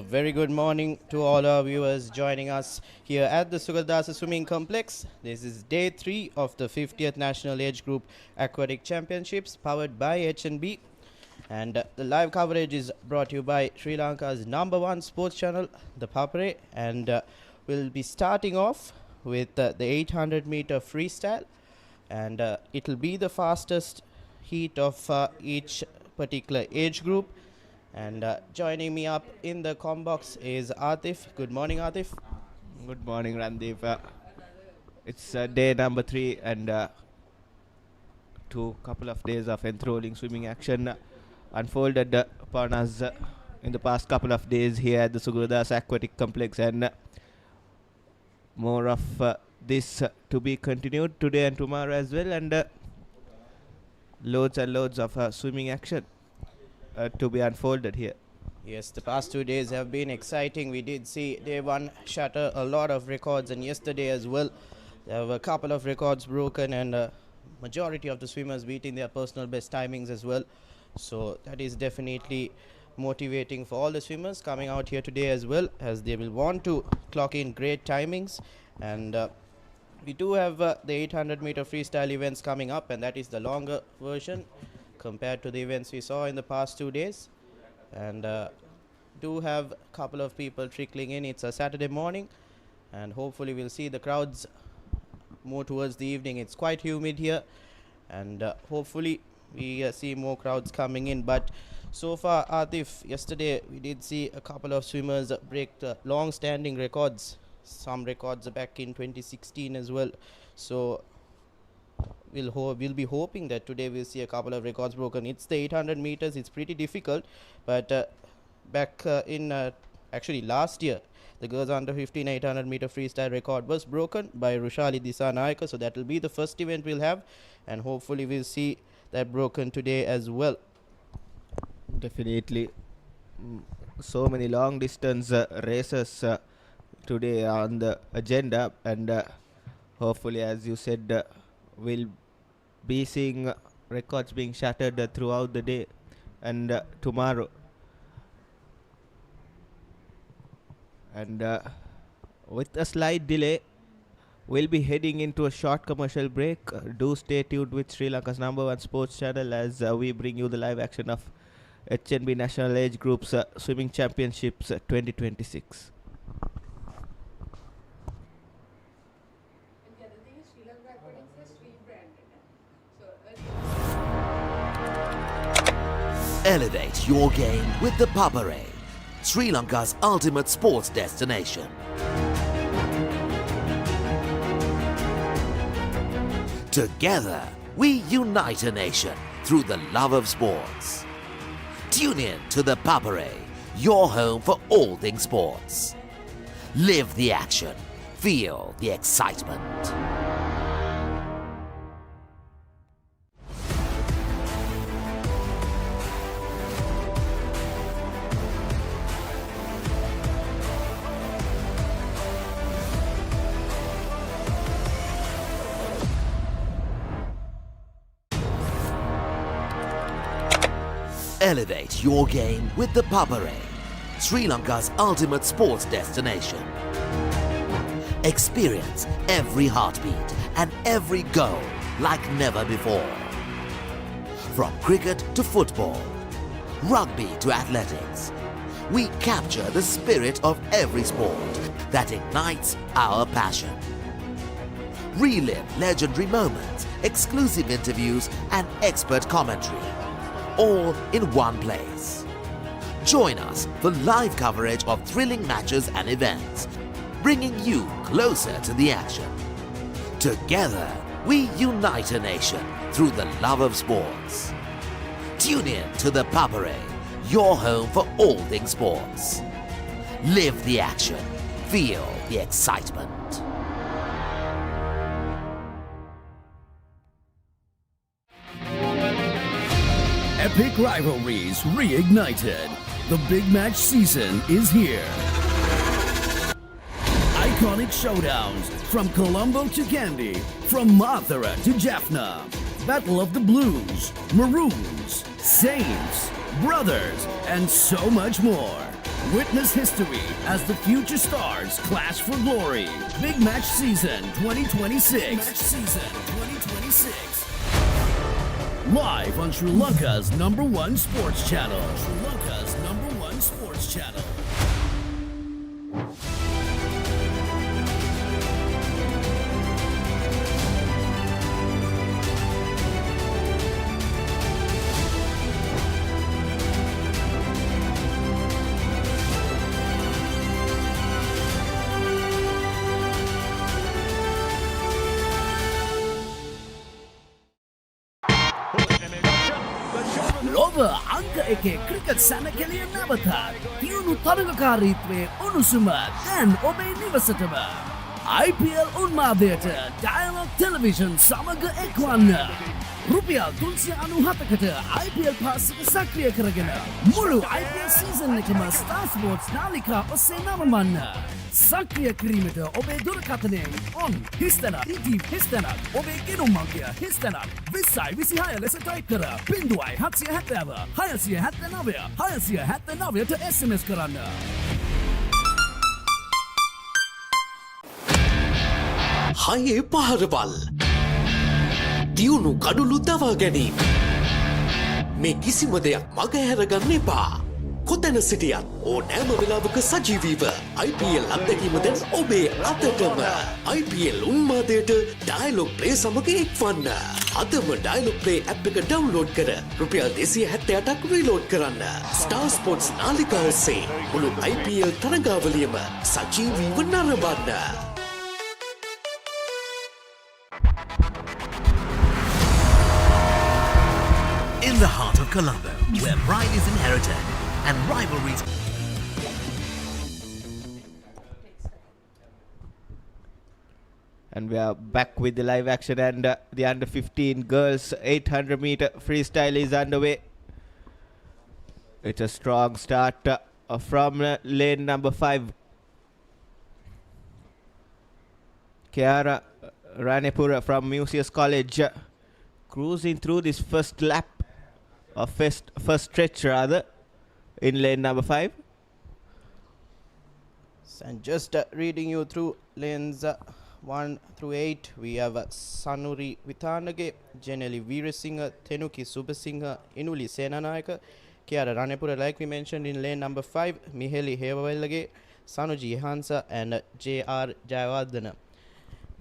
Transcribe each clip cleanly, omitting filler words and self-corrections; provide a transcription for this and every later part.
very good morning to all our viewers joining us here at the Sugathadasa Swimming Complex. This is day 3 of the 50th National Age Group Aquatic Championships powered by HNB. And the live coverage is brought to you by Sri Lanka's #1 sports channel, ThePapare. And we'll be starting off with the 800 meter freestyle. And it'll be the fastest heat of each particular age group. And joining me up in the box is Atif. Good morning, Atif. Good morning, Randeep. It's day number 3 and couple of days of enthralling swimming action unfolded upon us in the past couple of days here at the Sugathadasa Aquatic Complex, and more of this to be continued today and tomorrow as well, and loads and loads of swimming action to be unfolded here. Yes, the past 2 days have been exciting. We did see day 1 shatter a lot of records, and yesterday as well there were a couple of records broken, and majority of the swimmers beating their personal best timings as well. So that is definitely motivating for all the swimmers coming out here today as well, as they will want to clock in great timings. And we do have the 800 meter freestyle events coming up, and that is the longer version compared to the events we saw in the past 2 days. And do have a couple of people trickling in. It's a Saturday morning, and hopefully we'll see the crowds more towards the evening. It's quite humid here, and hopefully we see more crowds coming in. But so far, Atif, yesterday we did see a couple of swimmers break the long-standing records. Some records are back in 2016 as well. So we'll be hoping that today we'll see a couple of records broken. It's the 800 meters. It's pretty difficult, but back in actually last year, the girls under 15 800 meter freestyle record was broken by Rushali Disanayaka. So that will be the first event we'll have, and hopefully we'll see that broken today as well. Definitely, so many long distance races today on the agenda, and hopefully, as you said, we'll be seeing records being shattered throughout the day and tomorrow. And with a slight delay, we'll be heading into a short commercial break. Do stay tuned with Sri Lanka's #1 sports channel as we bring you the live action of HNB National Age Groups Swimming Championships 2026. Elevate your game with the Papare, Sri Lanka's ultimate sports destination. Together, we unite a nation through the love of sports. Tune in to the Papare, your home for all things sports. Live the action, feel the excitement. Elevate your game with the Papare, Sri Lanka's ultimate sports destination. Experience every heartbeat and every goal like never before. From cricket to football, rugby to athletics, we capture the spirit of every sport that ignites our passion. Relive legendary moments, exclusive interviews, and expert commentary, all in one place. Join us for live coverage of thrilling matches and events, bringing you closer to the action. Together, we unite a nation through the love of sports. Tune in to the Papare, your home for all things sports. Live the action, feel the excitement. Epic rivalries reignited. The big match season is here. Iconic showdowns from Colombo to Kandy, from Mathura to Jaffna. Battle of the Blues, Maroons, Saints, brothers, and so much more. Witness history as the future stars clash for glory. Big Match Season 2026. Big Match Season 2026. Live on Sri Lanka's #1 sports channel. Sri Lanka's #1 sports channel. ලොව අංක එකේ cricket සැනකෙලිය නැවතත් තියුණු තරගකාරීත්වයේ උණුසුම දැන් ඔබේ නිවසටම IPL උන්මාදයට Dialog Television සමග එක්වන්න රුපියල් 397කට IPL පාසික සක්‍රිය කරගෙන මුළු IPL සීසන් එකම Star Sports නාලිකා ඔස්සේ නවමන්න සක්‍රිය කිරීමට ඔබේ දුරකථනයෙන් on හිස්තැන TV හිස්තැන ඔබේ ගෙනුම් අංකය හිස්තැන 2026 ලෙස ටයිප් කර 0770 679 679ට SMS කරන්න. හයේ පහරවල් දියුණු කඩුළු දවා ගැනීම මේ කිසිම දෙයක් මගහැරගන්න එපා. කොතැන සිටියත් ඕනෑම වෙලාවක සජීවීව IPL අත්දැකීම දැන් ඔබේ අතටම. IPL උන්මාදයට Dialog Play සමග එක්වන්න. අදම Dialog Play App එක ඩවුන්ලෝඩ් කර රුපියල් 268ක් රීලෝඩ් කරන්න. Star Sports නාලිකා ඔස්සේ මුළු IPL තරගාවලියම සජීවීව නරඹන්න. In the heart of Colombo, where pride is inherited and rivalries. And we are back with the live action, and the under 15 girls 800 meter freestyle is underway. It's a strong start from lane number 5. Kiara Ranepura from Museus College cruising through this first lap, or first stretch rather, in lane number 5. And just reading you through lanes 1 through 8, we have Sanuri Vithanage, Jeneli Veerasinghe, Tenuki Subasinghe, Inuli Senanayaka, Kiara Ranepura, like we mentioned in lane number 5, Miheli Hewawellage, Sanuji Hansa, and J.R. Jayawardena.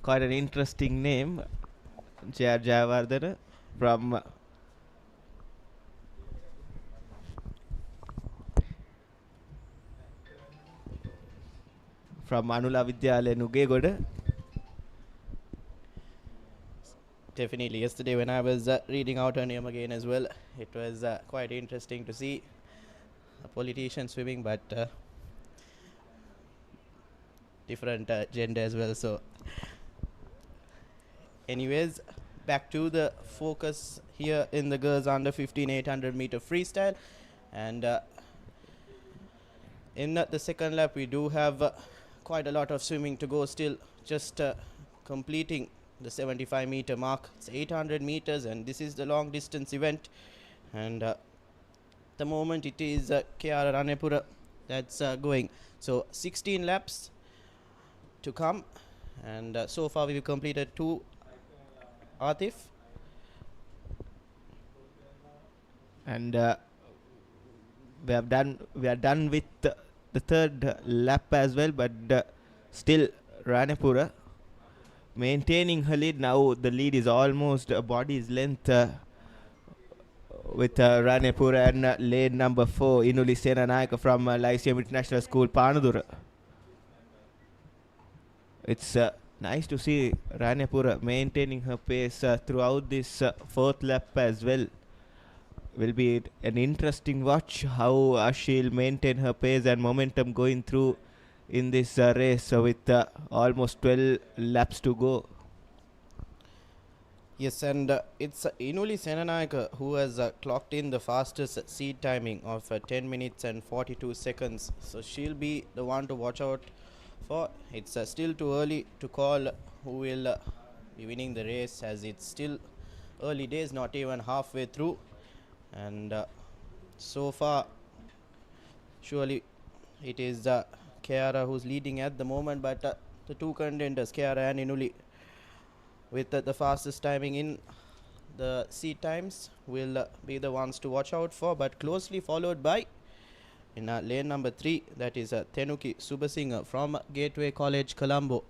Quite an interesting name, J.R. Jayawardena, from Anula Vidyalaya Nugegoda. Definitely, yesterday when I was reading out her name again as well, it was quite interesting to see a politician swimming, but different gender as well. So anyways, back to the focus here in the girls under 15 800 meter freestyle, and in the second lap we do have quite a lot of swimming to go still, just completing the 75 meter mark. It's 800 meters and this is the long distance event, and the moment it is Kiara Ranepura that's going. So 16 laps to come, and so far we've completed 2. Atif, and we are done with the third lap as well, but still Ranepura maintaining her lead. Now the lead is almost a body's length with Ranepura and lane number 4 Inuli Senanayaka from Lyceum International School, Panadura. It's nice to see Ranepura maintaining her pace throughout this fourth lap as well. Will be an interesting watch how she'll maintain her pace and momentum going through in this race with almost 12 laps to go. yes, and it's Inuli Senanayaka who has clocked in the fastest seed timing of 10 minutes and 42 seconds. So she'll be the one to watch out for. It's still too early to call who will be winning the race, as it's still early days, not even halfway through, and So far, surely it is Kiara who's leading at the moment, but the two contenders, Kiara and Inuli, with the fastest timing in the seat times, will be the ones to watch out for, but closely followed by in lane number 3, that is Tenuki Subasinghe from Gateway College, Colombo.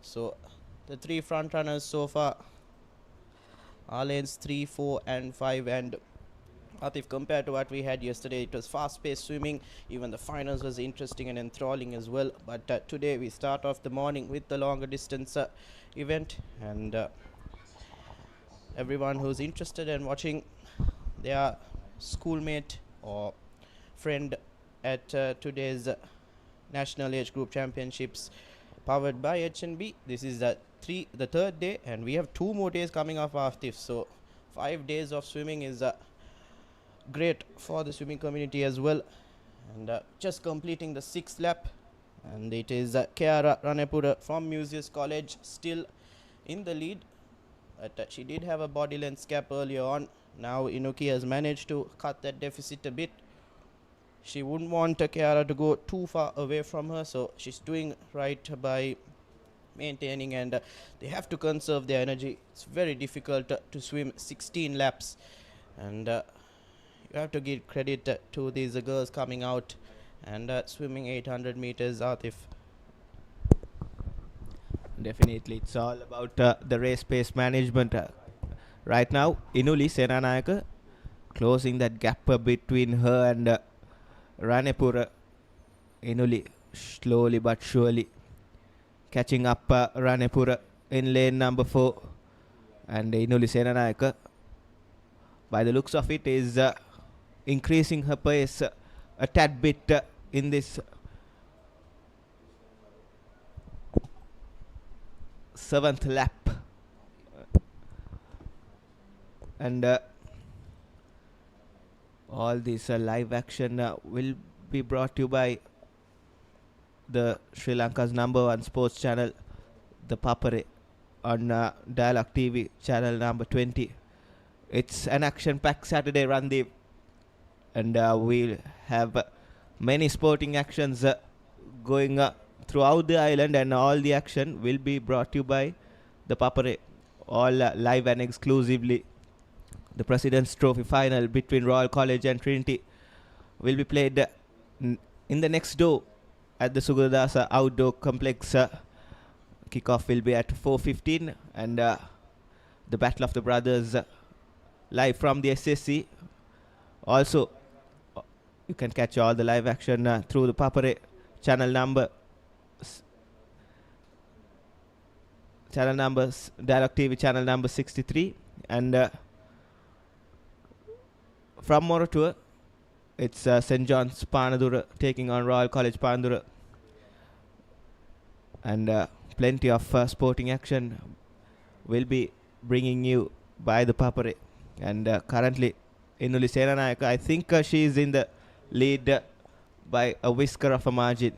So the three front runners so far are lanes 3, 4 and 5, and Atif, compared to what we had yesterday, it was fast-paced swimming. Even the finals was interesting and enthralling as well. But today we start off the morning with the longer distance event, and everyone who's interested in watching their schoolmate or friend at today's National Age Group Championships powered by HNB. This is the third day, and we have 2 more days coming up after this. So 5 days of swimming is great for the swimming community as well. And just completing the 6th lap, and it is Kiara Ranepura from Museus College still in the lead. But she did have a body length gap earlier on. Now Inuki has managed to cut that deficit a bit. She wouldn't want Kiara to go too far away from her, so she's doing right by maintaining, and they have to conserve their energy. It's very difficult to swim 16 laps, and you have to give credit to these girls coming out and swimming 800 meters, Atif. Definitely, it's all about the race pace management. Right now, Inuli Senanayaka closing that gap between her and Ranepura. Inuli slowly but surely catching up Ranepura in lane number 4, and Inuli Senanayaka, by the looks of it, is increasing her pace a tad bit in this 7th lap, and all this live action will be brought to you by the Sri Lanka's #1 sports channel, ThePapare, on Dialog TV channel number 20. It's an action-packed Saturday, Randeep, and we'll have many sporting actions going throughout the island, and all the action will be brought to you by ThePapare, all live and exclusively. The President's Trophy final between Royal College and Trinity will be played in the next door at the Sugathadasa Outdoor Complex. Kickoff will be at 4:15, and the Battle of the Brothers live from the SSC. Also, you can catch all the live action through the Papare channel number Dialog TV channel number 63, and from Morotua, it's St. John's Panadura taking on Royal College Panadura, and plenty of sporting action will be bringing you by the Papare. And currently, Inuli Senanayaka, I think she is in the lead by a whisker of a margin.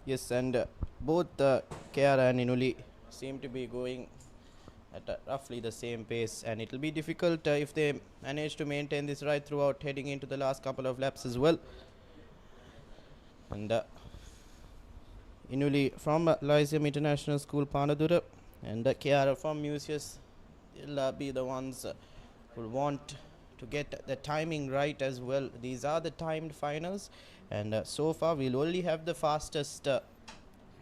Yes, and both Kiara and Inuli seem to be going at roughly the same pace, and it will be difficult if they manage to maintain this right throughout, heading into the last couple of laps as well. And Inuli from Lyceum International School, Panadura, and Kiara from Museus will be the ones who want to get the timing right as well. These are the timed finals, and so far we'll only have the fastest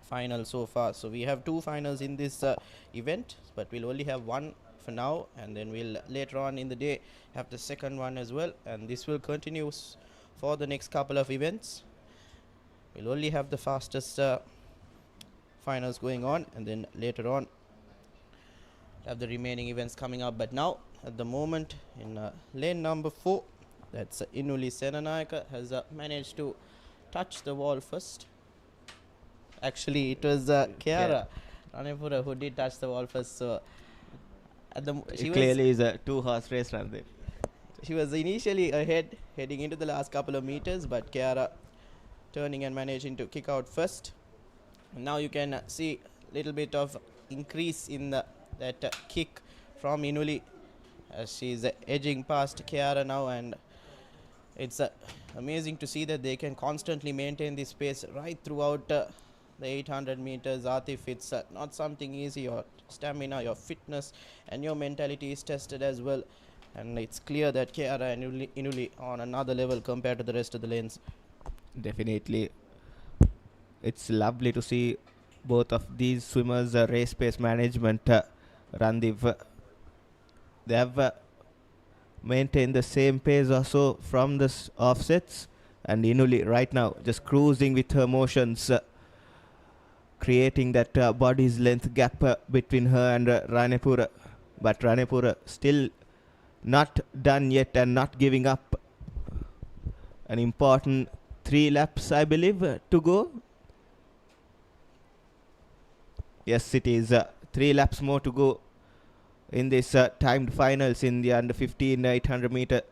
final so far. So we have 2 finals in this event, but we'll only have one for now, and then we'll later on in the day have the second one as well, and this will continue for the next couple of events. We'll only have the fastest finals going on, and then later on have the remaining events coming up. But now at the moment in lane number 4, that's Inuli Senanayaka, has managed to touch the wall first. Actually, it was Kiara Ranepura who did touch the wall first. So at It clearly is a 2-horse race, Randeep. She was initially ahead heading into the last couple of meters, but Kiara turning and managing to kick out first. Now you can see a little bit of increase in that kick from Inuli as she's edging past Kiara now, and It's amazing to see that they can constantly maintain this pace right throughout the 800 meters. Atif, it's not something easy. Your stamina, your fitness, and your mentality is tested as well. And it's clear that Kiara and Inuli on another level compared to the rest of the lanes. Definitely. It's lovely to see both of these swimmers race pace management. Randiv, they have maintained the same pace also from the offsets, and Inuli right now just cruising with her motions, creating that body's length gap between her and Ranepura. But Ranepura still not done yet and not giving up. An important 3 laps, I believe, to go. Yes, it is 3 laps more to go in this timed finals in the under 15 800 meter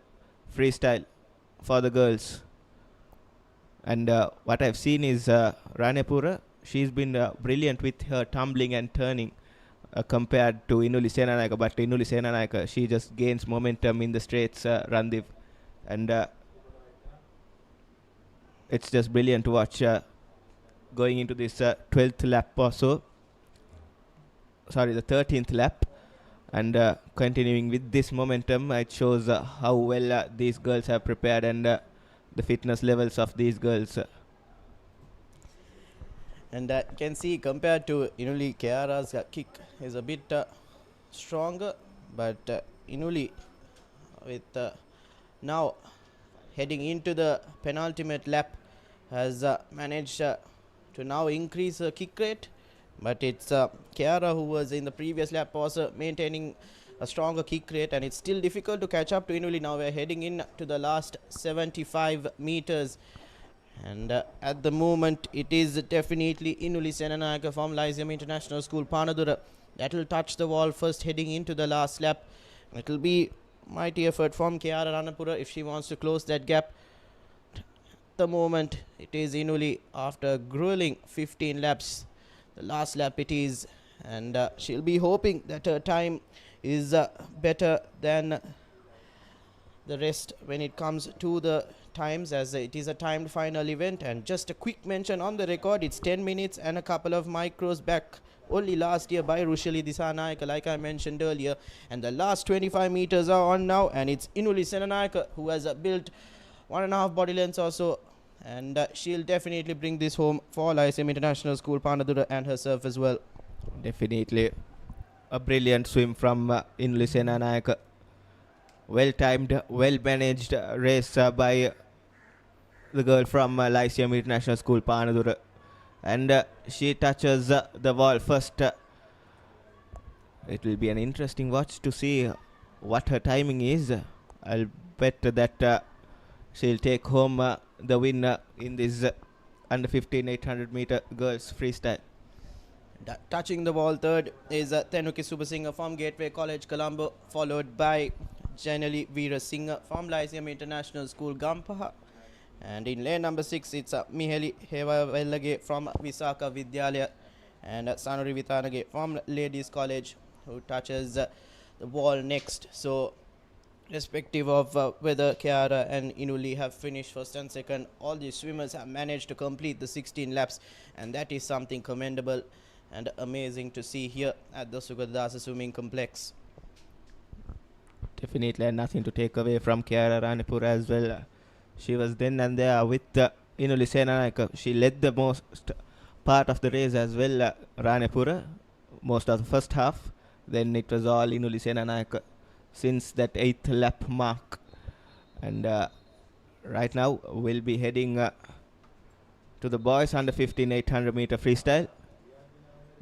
freestyle for the girls. And what I've seen is Ranepura, she's been brilliant with her tumbling and turning compared to Inuli Senanayaka. But Inuli Senanayaka, she just gains momentum in the straights, Randiv. And it's just brilliant to watch going into this 12th lap or so. Sorry, the 13th lap. And continuing with this momentum, it shows how well these girls have prepared and the fitness levels of these girls. And you can see compared to Inuli, Kiara's kick is a bit stronger. But Inuli, with now heading into the penultimate lap, has managed to now increase her kick rate. But it's Kiara who was in the previous lap also maintaining a stronger kick rate, and it's still difficult to catch up to Inuli. Now we're heading in to the last 75 meters, and at the moment it is definitely Inuli Senanayaka from Lyceum International School, Panadura, that will touch the wall first heading into the last lap. It will be mighty effort from Kiara Ranapura if she wants to close that gap. At the moment it is Inuli after grueling 15 laps. The last lap it is, and she'll be hoping that her time is better than the rest when it comes to the times, as it is a timed final event. And just a quick mention on the record, it's 10 minutes and a couple of micros back only last year by Rushali Disanayaka, like I mentioned earlier. And the last 25 meters are on now, and it's Inuli Senanayaka who has built 1.5 body lengths or so. And she'll definitely bring this home for Lyceum International School, Panadura, and herself as well. Definitely a brilliant swim from Inuli Senanayaka. Well timed, well managed race by the girl from Lyceum International School, Panadura. And she touches the wall first. It will be an interesting watch to see what her timing is. I'll bet that she'll take home the win in this under 15 800 meter girls freestyle. Touching the ball third is Tenuki Subasinghe from Gateway College, Colombo, followed by Janali Veera Singh from Lyceum International School, Gampaha. And in lane number 6, it's Miheli Hevavellage from Visaka Vidyalaya, and Sanuri Vitanage from Ladies College, who touches the ball next. So respective of whether Kiara and Inuli have finished first and second, all these swimmers have managed to complete the 16 laps, and that is something commendable and amazing to see here at the Sugathadasa Swimming Complex. Definitely, and nothing to take away from Kiara Ranepura as well. She was then and there with Inuli Senanayaka. She led the most part of the race as well, Ranepura, most of the first half. Then it was all Inuli Senanayaka since that 8th lap mark. And right now we'll be heading to the boys under 15 800 meter freestyle.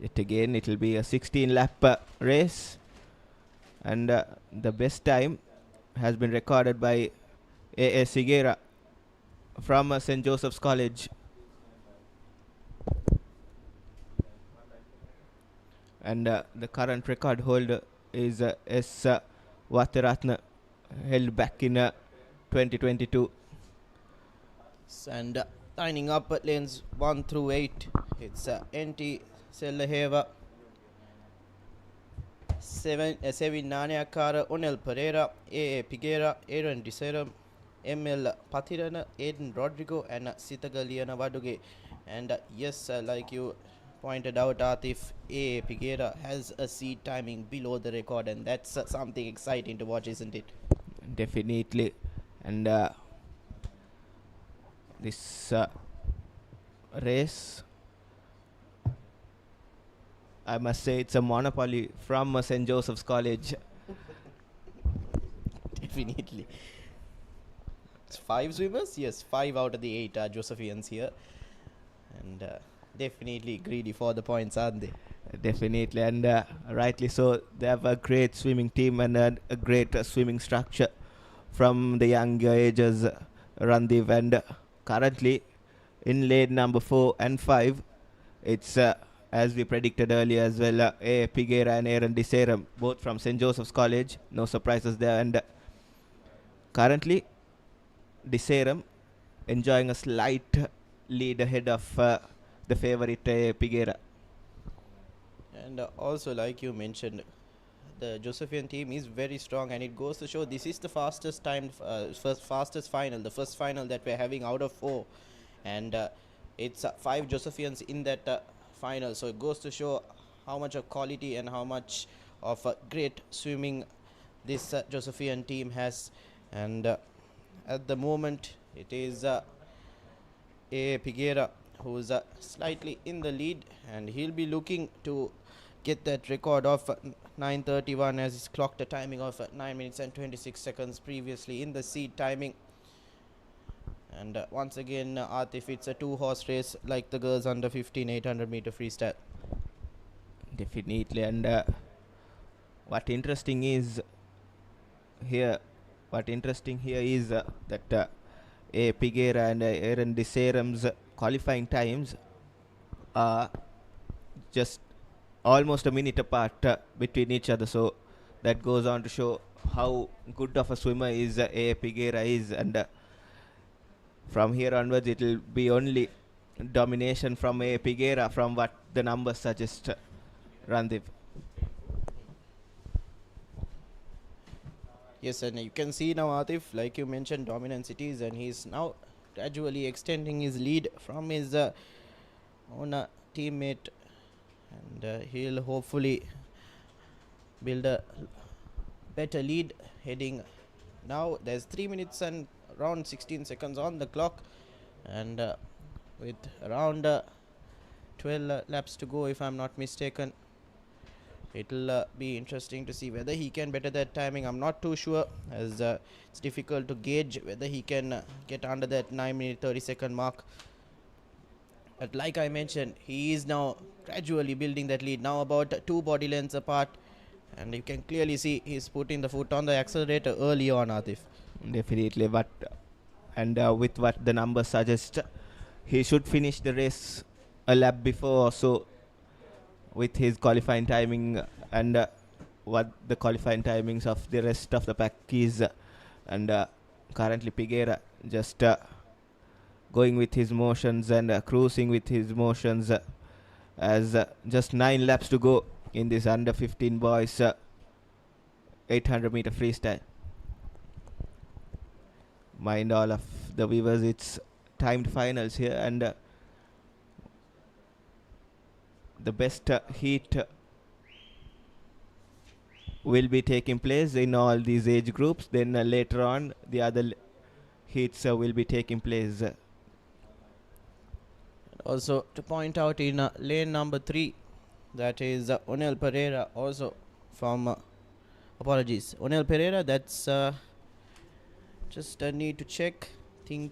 Yet again it will be a 16 lap race, and the best time has been recorded by A.A. Sigera from St. Joseph's College. And the current record holder is S. Vataratna, held back in 2022. And lining up at lanes 1 through 8, it's NT Sellaheva, Sevin Nanyakara, Onel Pereira, A.A. Piguera, Aaron Diserum, ML Pathirana, Aiden Rodrigo, and Sitagaliana Vaduge. And yes, like you pointed out, Atif, A. Piguera has a seed timing below the record, and that's something exciting to watch, isn't it? Definitely. And this race, I must say, it's a monopoly from St. Joseph's College. Definitely. It's 5 swimmers? Yes, 5 out of the 8 are Josephians here. And definitely greedy for the points, aren't they? Definitely, and rightly so. They have a great swimming team and a great swimming structure from the young ages, Randiv. And currently, in lane number 4 and 5, it's as we predicted earlier as well, A. Piguera and Aaron Deserum, both from St. Joseph's College. No surprises there. And currently, Deserum enjoying a slight lead ahead of the favorite Piguera. And also, like you mentioned, the Josephian team is very strong, and it goes to show this is the fastest timed, fastest final, the first final that we're having out of 4. And it's 5 Josephians in that final, so it goes to show how much of quality and how much of great swimming this Josephian team has. And at the moment, it is A. Piguera who's slightly in the lead, and he'll be looking to get that record of 9:31 as he's clocked a timing of 9 minutes and 26 seconds previously in the seed timing. And once again, Atif, it's a 2-horse race like the girls under 15 800 meter freestyle. Definitely, and what interesting here is that A. Piguera and Aaron Deserum's qualifying times are just almost a minute apart between each other. So that goes on to show how good of a swimmer is A. Piguera is, and from here onwards it will be only domination from A. Piguera from what the numbers suggest. Randiv. Yes, and you can see now, Atif, like you mentioned, dominance it is, and he's now gradually extending his lead from his own teammate, and he'll hopefully build a better lead heading. Now there's 3 minutes and around 16 seconds on the clock, and with around 12 laps to go, if I'm not mistaken. It'll be interesting to see whether he can better that timing. I'm not too sure, as it's difficult to gauge whether he can get under that 9 minute 30 second mark. But like I mentioned, he is now gradually building that lead, now about 2 body lengths apart, and you can clearly see he's putting the foot on the accelerator early on, Atif. Definitely, but with what the numbers suggest, he should finish the race a lap before or so, with his qualifying timing and what the qualifying timings of the rest of the pack is. And currently Piguera just going with his motions and cruising with his motions, as just 9 laps to go in this under 15 boys 800 meter freestyle. Mind all of the viewers, it's timed finals here, and the best heat will be taking place in all these age groups. Then later on, the other heats will be taking place. Also to point out, in lane number 3, that is Onel Pereira, also from Onel Pereira, that's just a need to check. Think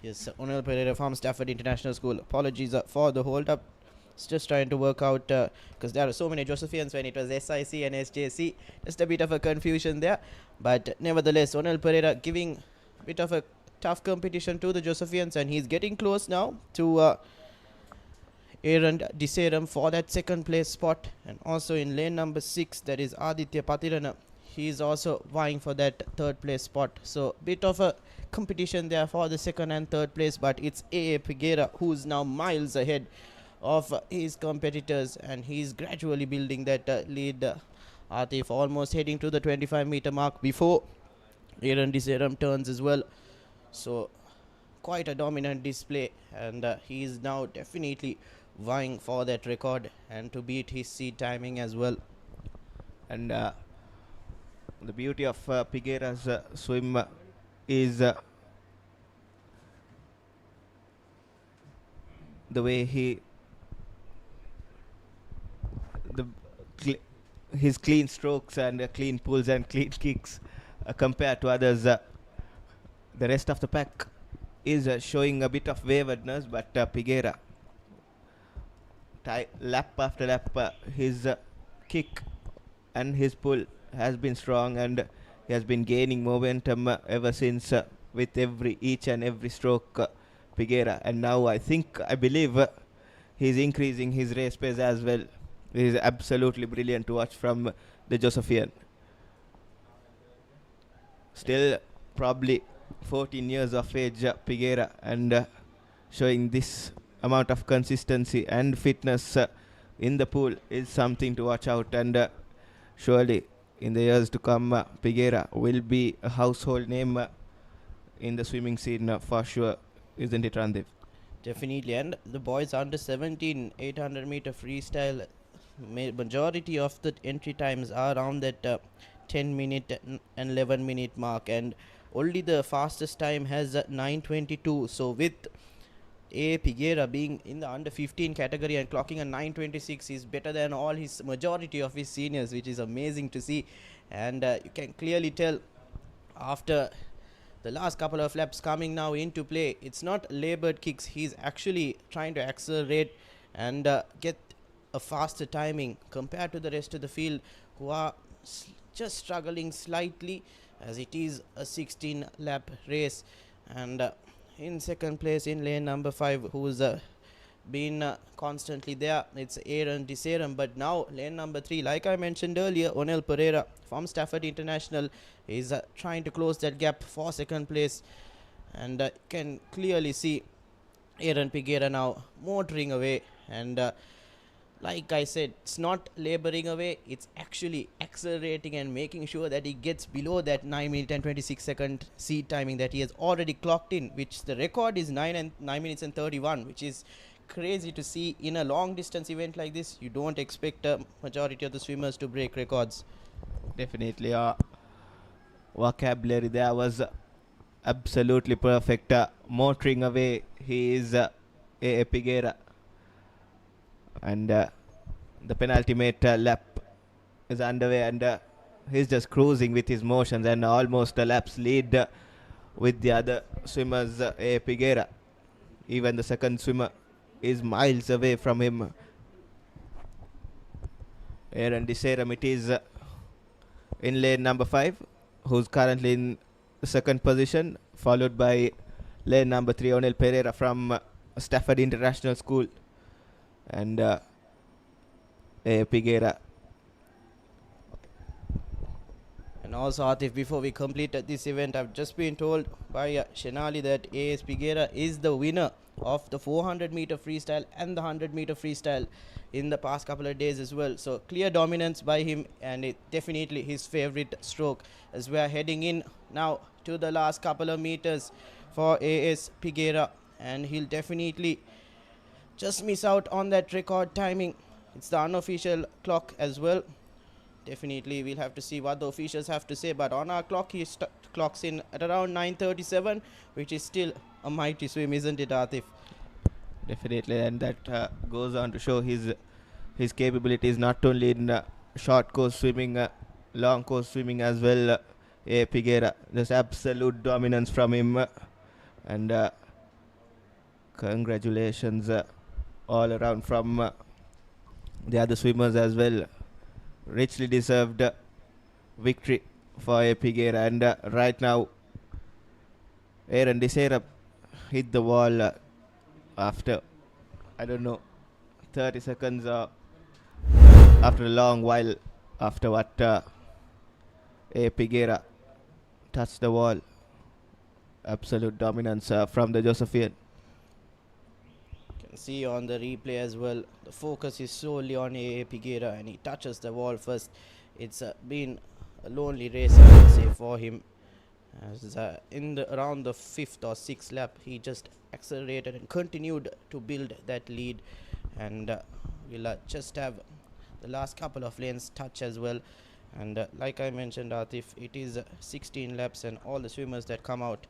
yes, Onel Pereira from Stafford International School. Apologies for the hold up. It's just trying to work out, because there are so many Josephians when it was SIC and SJC. Just a bit of a confusion there. But nevertheless, Onel Pereira giving a bit of a tough competition to the Josephians, and he's getting close now to Aaron Deserum for that second place spot. And also in lane number 6, that is Aditya Patirana. He's also vying for that third place spot. So bit of a competition there for the second and third place, but it's A. Piguera who's now miles ahead of his competitors, and he's gradually building that lead. Atif almost heading to the 25-meter mark before Aaron Deseram turns as well. So quite a dominant display, and he is now definitely vying for that record and to beat his seed timing as well. And the beauty of Piguera's swim is the way the cl- his clean strokes and clean pulls and clean kicks compared to others. The rest of the pack is showing a bit of waywardness, but Piguera, lap after lap, his kick and his pull has been strong, and he has been gaining momentum ever since with each and every stroke, Piguera. And now I believe he's increasing his race pace as well. He is absolutely brilliant to watch from the Josephian. Still probably 14 years of age, Piguera, and showing this amount of consistency and fitness in the pool is something to watch out, and surely in the years to come, Piguera will be a household name in the swimming scene for sure, isn't it, Randeep? Definitely, and the boys under 17 800-meter freestyle, majority of the entry times are around that 10-minute and 11-minute mark, and only the fastest time has 9:22. So with A. Piguera being in the under 15 category and clocking a 9:26 is better than all his majority of his seniors, which is amazing to see. And you can clearly tell after the last couple of laps coming now into play, it's not labored kicks, he's actually trying to accelerate and get a faster timing compared to the rest of the field, who are just struggling slightly, as it is a 16 lap race. And in second place in lane number 5, who's been constantly there, it's Aaron Deseram. But now lane number 3, like I mentioned earlier, Onel Pereira from Stafford International is trying to close that gap for second place, and can clearly see Aaron Piguera now motoring away. And like I said, it's not laboring away, it's actually accelerating and making sure that he gets below that 9 minute and 26 second seed timing that he has already clocked in, which the record is 9 minutes and 31, which is crazy to see in a long distance event like this. You don't expect a majority of the swimmers to break records. Definitely, vocabulary there was absolutely perfect. Motoring away, he is A. Piguera. And the penultimate lap is underway, and he's just cruising with his motions, and almost a lap's lead with the other swimmers, A. Piguera. Even the second swimmer is miles away from him. Aaron Deseram it is in lane number 5, who's currently in second position, followed by lane number 3, Onel Pereira from Stafford International School. And Piguera. And also, Atif, before we complete this event, I've just been told by Shenali that A.S. Piguera is the winner of the 400-meter freestyle and the 100-meter freestyle in the past couple of days as well. So clear dominance by him, and it definitely his favorite stroke, as we are heading in now to the last couple of meters for A.S. Piguera, and he'll definitely just miss out on that record timing. It's the unofficial clock as well. Definitely we'll have to see what the officials have to say, but on our clock he clocks in at around 9:37, which is still a mighty swim, isn't it, Atif? Definitely, and that goes on to show his capabilities not only in short course swimming, long course swimming as well. A. Piguera, just absolute dominance from him, and congratulations all around from the other swimmers as well. Richly deserved victory for A. Piguera, and right now Aaron Deseram hit the wall after, I don't know, 30 seconds after a long while after what A. Piguera touched the wall. Absolute dominance from the Josephian. Can see on the replay as well, the focus is solely on A.A. Piguera, and he touches the wall first. It's been a lonely race, I would say, for him. As around the 5th or 6th lap, he just accelerated and continued to build that lead, and we'll just have the last couple of lanes touch as well. And like I mentioned, Atif, it is 16 laps, and all the swimmers that come out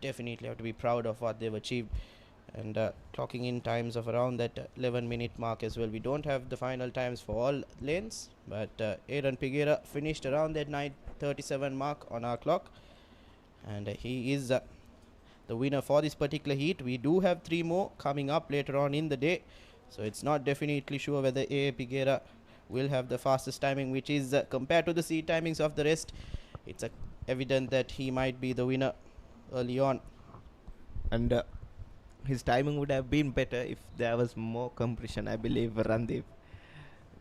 definitely have to be proud of what they've achieved, and clocking in times of around that 11-minute mark as well. We don't have the final times for all lanes, but Aaron Piguera finished around that 9:37 mark on our clock, and he is the winner for this particular heat. We do have 3 more coming up later on in the day, so it's not definitely sure whether A.A. Piguera will have the fastest timing, which is compared to the seat timings of the rest, it's evident that he might be the winner early on. And his timing would have been better if there was more compression, I believe, Randeep,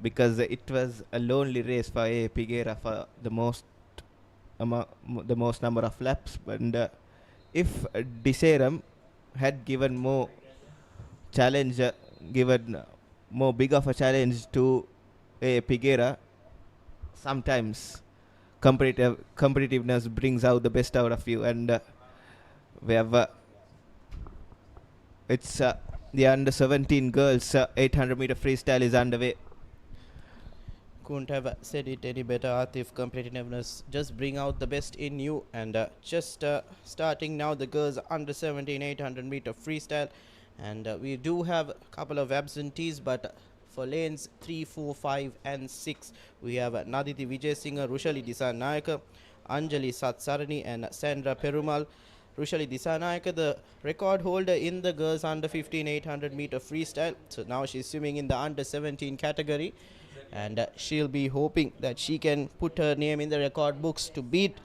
because it was a lonely race for A. Piguera for the most number of laps. And if Deseram had given more challenge, given more big of a challenge to A. Piguera, sometimes competitiveness brings out the best out of you, and we have it's the under 17 girls 800 meter freestyle is underway. Couldn't have said it any better, Atif. Competitiveness just bring out the best in you, and just starting now the girls under 17 800 meter freestyle, and we do have a couple of absentees, but for lanes 3, 4, 5 and 6 we have Naditi Vijay Singh, Rushali Disanayaka, Anjali Satsarani and Sandra Perumal. Rushali Disanayaka, the record holder in the girls under 15 800 meter freestyle, so now she's swimming in the under 17 category, and she'll be hoping that she can put her name in the record books to beat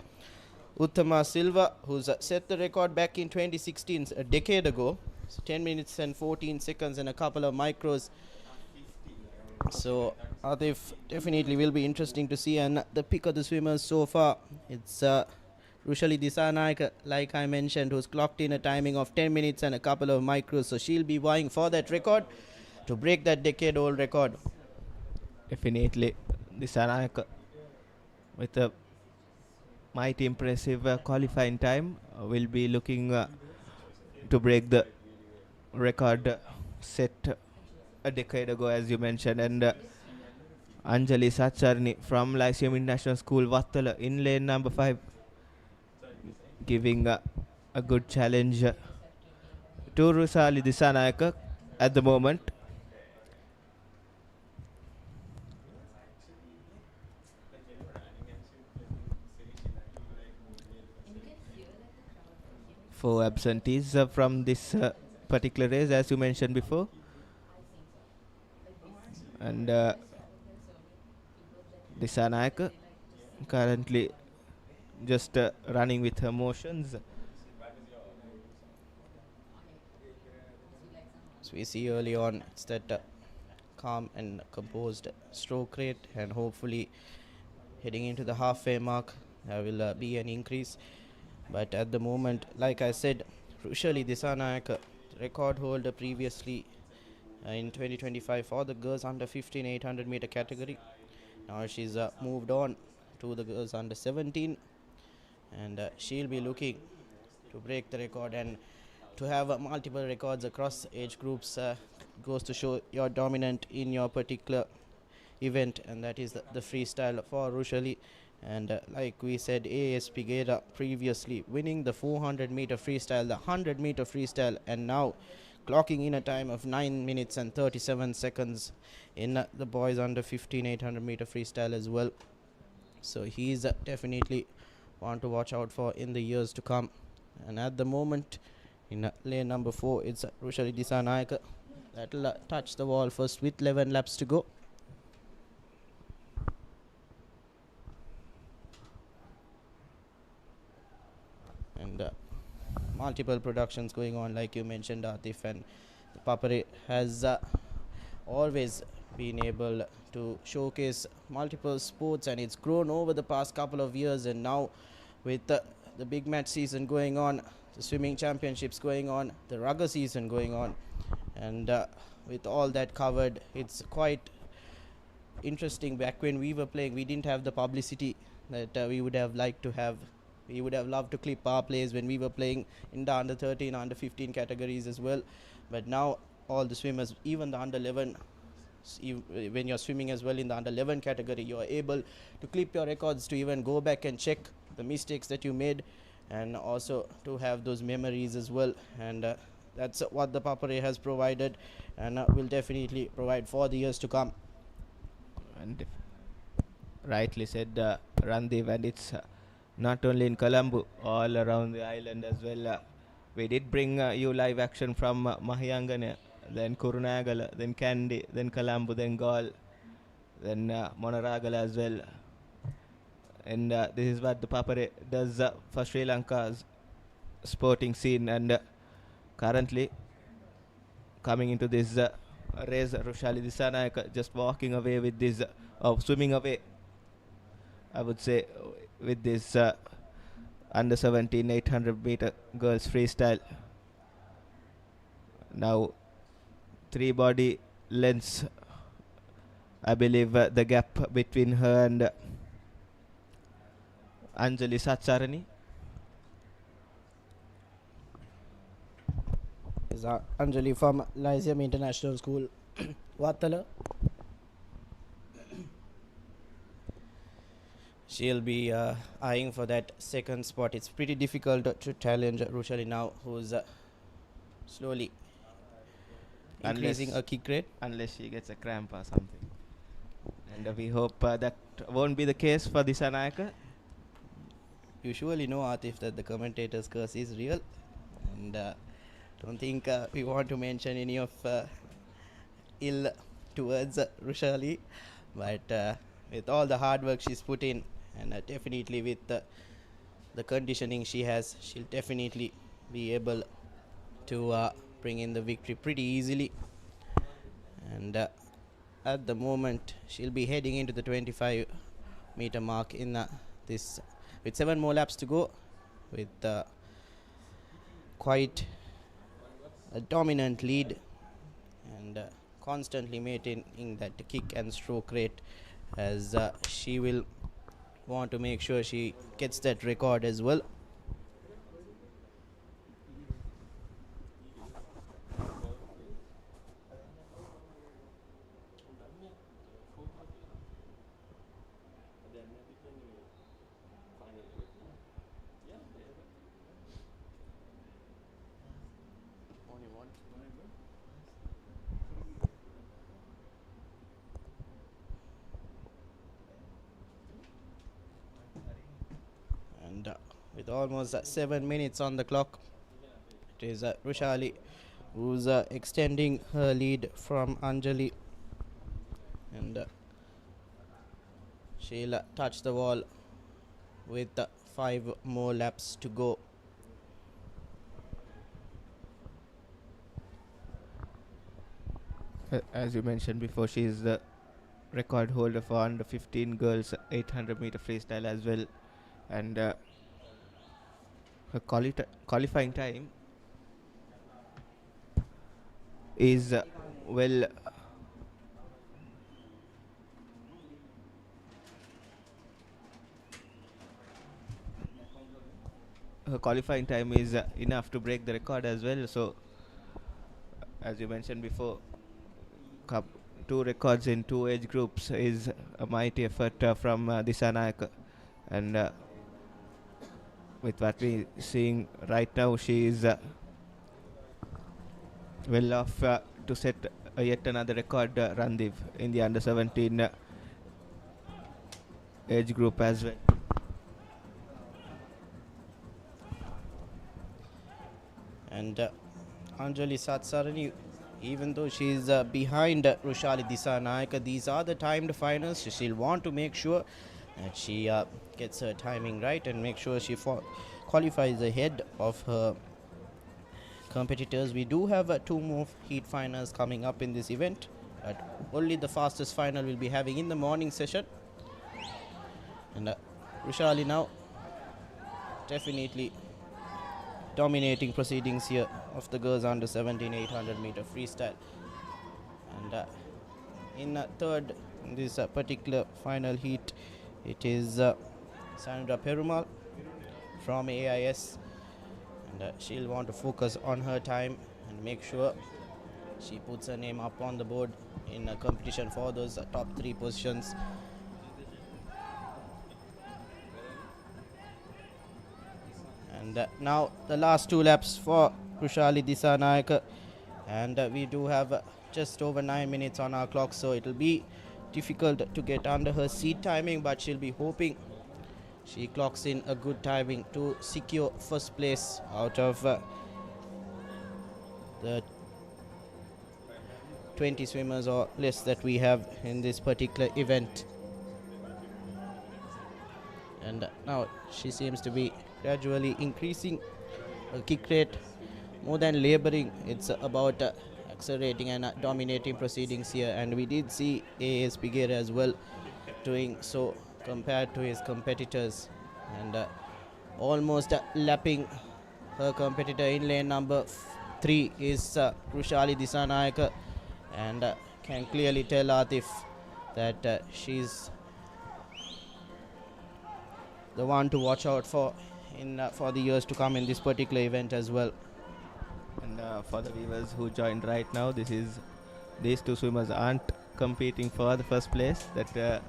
Uttama Silva, who's set the record back in 2016, a decade ago. So 10 minutes and 14 seconds and a couple of micros. So Atif, definitely will be interesting to see. And the pick of the swimmers so far, it's Rushali Disanayaka, like I mentioned, who's clocked in a timing of 10 minutes and a couple of micros. So she'll be vying for that record to break that decade-old record. Definitely, Disanayaka with a mighty impressive qualifying time will be looking to break the record set a decade ago, as you mentioned. And Anjali Sacharni from Lyceum International School, Vattala, in lane number 5, giving a good challenge to Rusali Disanayaka at the moment. Four absentees from this particular race, as you mentioned before. And Disanayaka currently just running with her motions. So we see early on it's that calm and composed stroke rate, and hopefully heading into the halfway mark there will be an increase. But at the moment, like I said, Rushali Disanayaka, record holder previously in 2025 for the girls under 15 800 meter category. Now she's moved on to the girls under 17, and she'll be looking to break the record, and to have multiple records across age groups goes to show you're dominant in your particular event, and that is the freestyle for Rushali. And like we said, A.S. Piguera previously winning the 400 meter freestyle, the 100 meter freestyle, and now clocking in a time of 9 minutes and 37 seconds in the boys under 15 800 meter freestyle as well. So he's definitely one to watch out for in the years to come. And at the moment in lane number 4, it's Rushali Disanayaka that will touch the wall first with 11 laps to go. And multiple productions going on, like you mentioned, Atif, and the Papare has always been able to showcase multiple sports, and it's grown over the past couple of years. And now with the big match season going on, the swimming championships going on, the rugger season going on, And with all that covered, it's quite interesting. Back when we were playing, we didn't have the publicity that we would have liked to have. We would have loved to clip our plays when we were playing in the under 13, under 15 categories as well. But now all the swimmers, even the under 11, when you're swimming as well in the under 11 category, you're able to clip your records, to even go back and check the mistakes that you made, and also to have those memories as well. And that's what the Papare has provided, and will definitely provide for the years to come. And rightly said, Randev, and it's not only in Colombo, all around the island as well. We did bring you live action from Mahiyangana, then Kurunagala, then Kandy, then Colombo, then Gaul, then Monaragala as well. And this is what the Papare does for Sri Lanka's sporting scene. And currently coming into this race, Rushali Disanayaka just walking away with this, swimming away, I would say, with this under 17 800 meter girls freestyle. Now 3 body lengths, I believe, the gap between her and Anjali Satsarani. Is Anjali from Lyceum International School, Wattala. She'll be eyeing for that second spot. It's pretty difficult to challenge Rushali now, who's slowly increasing her kick rate. Unless she gets a cramp or something. And we hope that won't be the case for Disanayaka. You surely know, Atif, that the commentator's curse is real. And don't think we want to mention any of ill towards Rushali. But with all the hard work she's put in, and definitely with the conditioning she has, she'll definitely be able to bring in the victory pretty easily. And at the moment, she'll be heading into the 25 meter mark in this, with 7 more laps to go, with quite a dominant lead, and constantly maintaining that kick and stroke rate, as she will want to make sure she gets that record as well. And with almost 7 minutes on the clock, it is Rushali who's extending her lead from Anjali, and she'll touch the wall with 5 more laps to go. As you mentioned before, she is the record holder for under 15 girls 800 meter freestyle as well. And her qualifying time is well, her qualifying time is enough to break the record as well. So as you mentioned before, 2 records in 2 age groups is a mighty effort from Disanayaka. And with what we're seeing right now, she is well off to set yet another record, Randev, in the under 17 age group as well. And Anjali Satsarani, even though she is behind Rushali Disanayaka, these are the timed finals. She'll want to make sure that she gets her timing right and make sure she qualifies ahead of her competitors. We do have 2 more heat finals coming up in this event, but only the fastest final will be having in the morning session. And Rushali now definitely dominating proceedings here. of the girls under 17 800 meter freestyle. And in third in this particular final heat, it is Sandra Perumal from AIS, and she'll want to focus on her time and make sure she puts her name up on the board in a competition for those top 3 positions. And now the last 2 laps for Krushali Disanayake, and we do have just over 9 minutes on our clock, so it'll be difficult to get under her seat timing, but she'll be hoping she clocks in a good timing to secure first place out of the 20 swimmers or less that we have in this particular event. And now she seems to be gradually increasing her kick rate more than laboring. It's about accelerating and dominating proceedings here, and we did see A.S. Piguera as well doing so compared to his competitors, and almost lapping her competitor in lane number 3 is Krushali Disanayake, and can clearly tell Atif that she's the one to watch out for for the years to come in this particular event as well. And for the viewers who joined right now, these 2 swimmers aren't competing for the first place. That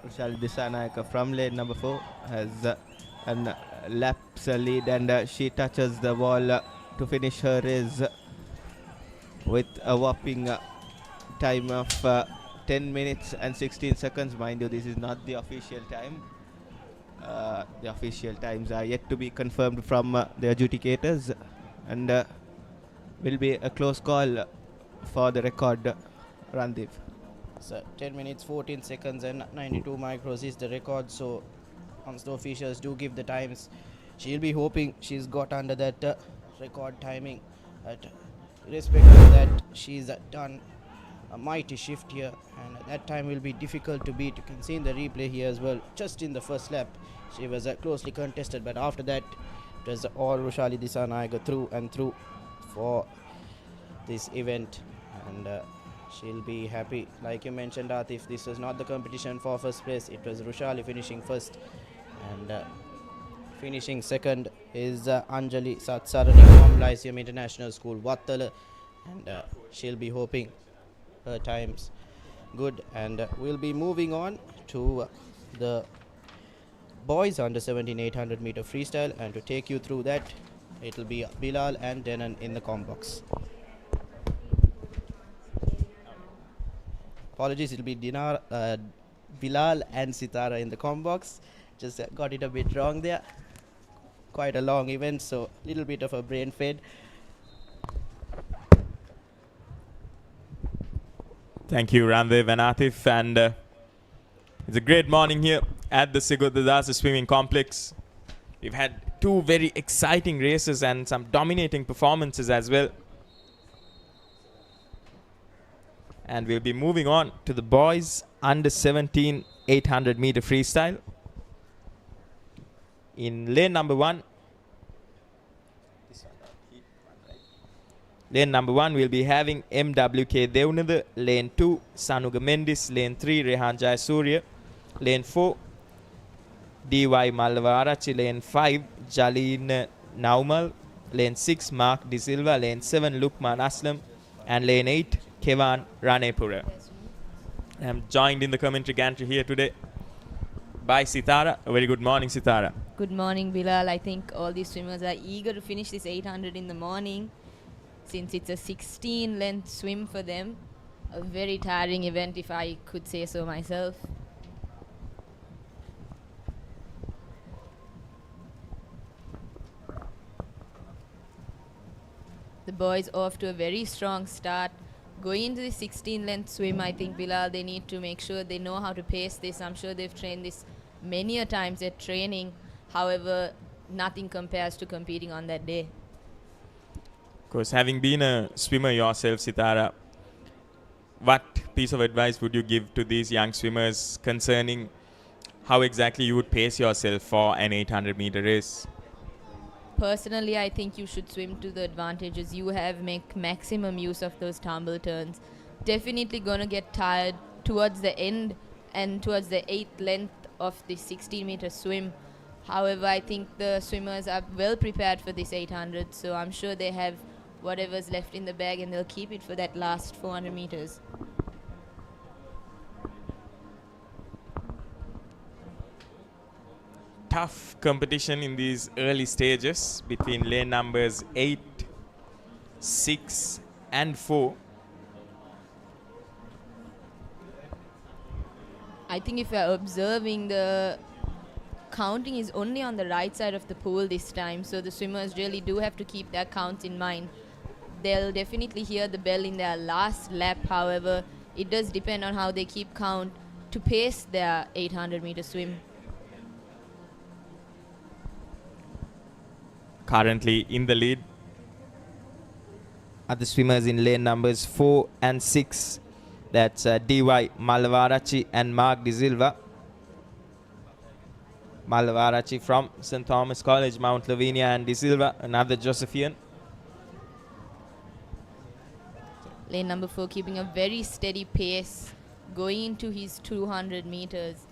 Krushali Disanayake from lane number 4 has an laps lead, and she touches the wall to finish her race with a whopping time of 10 minutes and 16 seconds. Mind you, this is not the official time. The official times are yet to be confirmed from the adjudicators, and will be a close call for the record. Randeep. So 10 minutes 14 seconds and 92 micros is the record, so once the officials do give the times, she'll be hoping she's got under that record timing. But irrespective of that, she's done a mighty shift here, and that time will be difficult to beat. You can see in the replay here as well, just in the first lap she was closely contested, but after that it was all Krushali Disanayake through and through for this event, and she'll be happy. Like you mentioned, Atif, this was not the competition for first place. It was Krushali finishing first, and finishing second is Anjali Satsarani from Lyceum International School, Wattala, and she'll be hoping her times good. And we'll be moving on to the boys under 17 800 meter freestyle, and to take you through that, it'll be Bilal and Denan in the com box. Apologies, it'll be Bilal and Sitara in the com box. Just got it a bit wrong there. Quite a long event, so a little bit of a brain fade. Thank you, Randev and Atif. And it's a great morning here at the Sugathadasa Swimming Complex. We've had 2 very exciting races and some dominating performances as well. And we'll be moving on to the boys under 17 800 meter freestyle. In lane number 1, we'll be having MWK Devnada, lane 2 Sanuga Mendis, lane 3 Rehan Jayasuriya, lane 4 DY Mallavarachi, lane 5 Jalin Naumal, lane 6 Mark De Silva, lane 7 Lukman Aslam, and lane 8 Kevan Ranepura. I'm joined in the commentary gantry here today by Sitara. A very good morning, Sitara. Good morning, Bilal. I think all these swimmers are eager to finish this 800 in the morning, since it's a 16-length swim for them. A very tiring event, if I could say so myself. The boys off to a very strong start. Going into the 16-length swim, I think, Bilal, they need to make sure they know how to pace this. I'm sure they've trained this many a times at training. However, nothing compares to competing on that day. Of course, having been a swimmer yourself, Sitara, what piece of advice would you give to these young swimmers concerning how exactly you would pace yourself for an 800 meter race? personally, I think you should swim to the advantages you have, make maximum use of those tumble turns. Definitely gonna get tired towards the end and towards the 8th length of the 16-meter swim. However, I think the swimmers are well prepared for this 800, so I'm sure they have whatever's left in the bag and they'll keep it for that last 400 meters. Tough competition in these early stages between lane numbers 8, 6 and 4. I think if you're observing, the counting is only on the right side of the pool this time, so the swimmers really do have to keep their counts in mind. They'll definitely hear the bell in their last lap. However, it does depend on how they keep count to pace their 800-meter swim. Currently in the lead are the swimmers in lane numbers 4 and 6. That's D.Y. Malavarachi and Mark De Silva. Malavarachi from St. Thomas College, Mount Lavinia, and De Silva, another Josephian. Lane number 4 keeping a very steady pace going into his 200 meters.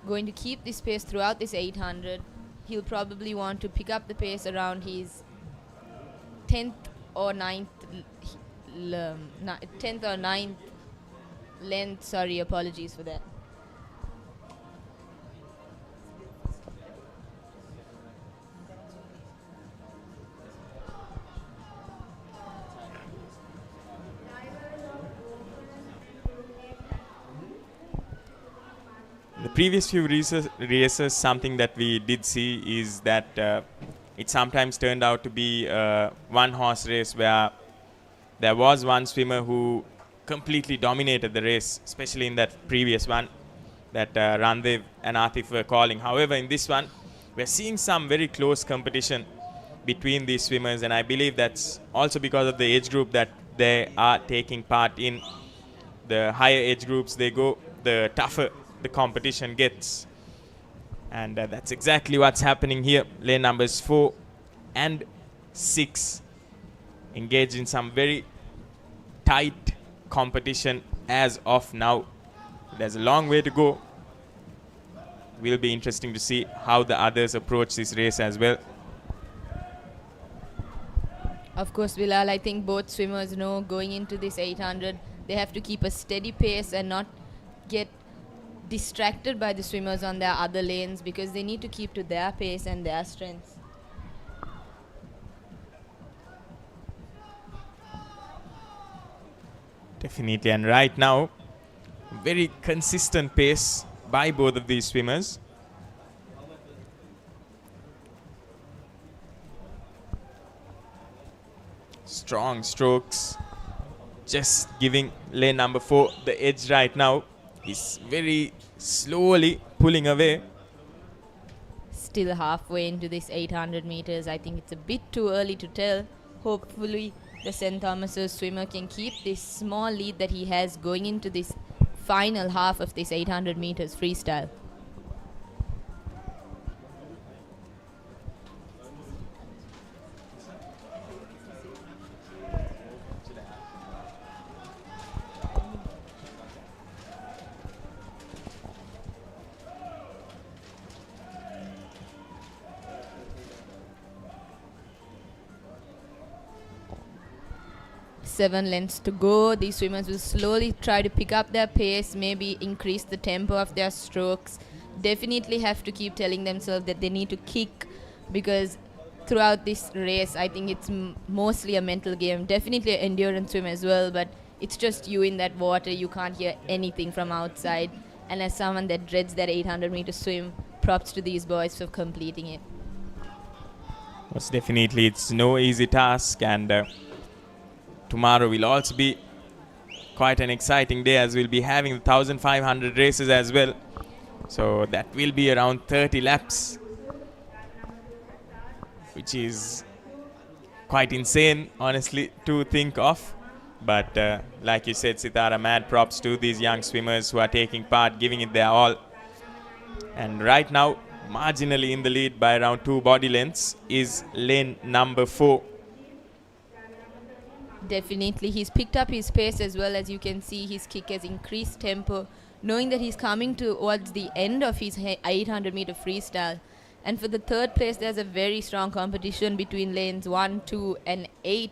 Going to keep this pace throughout this 800. He'll probably want to pick up the pace around his 10th or 9th length. Sorry, apologies for that. The previous few races, something that we did see is that it sometimes turned out to be a one-horse race where there was one swimmer who completely dominated the race, especially in that previous one that Randev and Atif were calling. However, in this one, we're seeing some very close competition between these swimmers, and I believe that's also because of the age group that they are taking part in. The higher age groups they go, the tougher the competition gets, and that's exactly what's happening here. Lane numbers 4 and 6 engage in some very tight competition as of now. There's a long way to go. Will be interesting to see how the others approach this race as well. Of course, Bilal, I think both swimmers know going into this 800 they have to keep a steady pace and not get distracted by the swimmers on their other lanes, because they need to keep to their pace and their strengths. Definitely, and right now very consistent pace by both of these swimmers. Strong strokes, just giving lane number 4 the edge right now. He's very slowly pulling away. Still halfway into this 800 meters. I think it's a bit too early to tell. Hopefully the St. Thomas's swimmer can keep this small lead that he has going into this final half of this 800 meters freestyle. Seven lengths to go. These swimmers will slowly try to pick up their pace, maybe increase the tempo of their strokes. Definitely have to keep telling themselves that they need to kick, because throughout this race I think it's mostly a mental game. Definitely an endurance swim as well, but it's just you in that water. You can't hear anything from outside, and as someone that dreads that 800 meter swim, props to these boys for completing it. Most definitely, it's no easy task, and tomorrow will also be quite an exciting day, as we'll be having 1,500 races as well. So that will be around 30 laps, which is quite insane, honestly, to think of. But like you said, Sitara, mad props to these young swimmers who are taking part, giving it their all. And right now, marginally in the lead by around 2 body lengths is lane number 4. Definitely, he's picked up his pace as well. As you can see, his kick has increased tempo, knowing that he's coming towards the end of his 800 meter freestyle. And for the third place, there's a very strong competition between lanes 1, 2 and 8,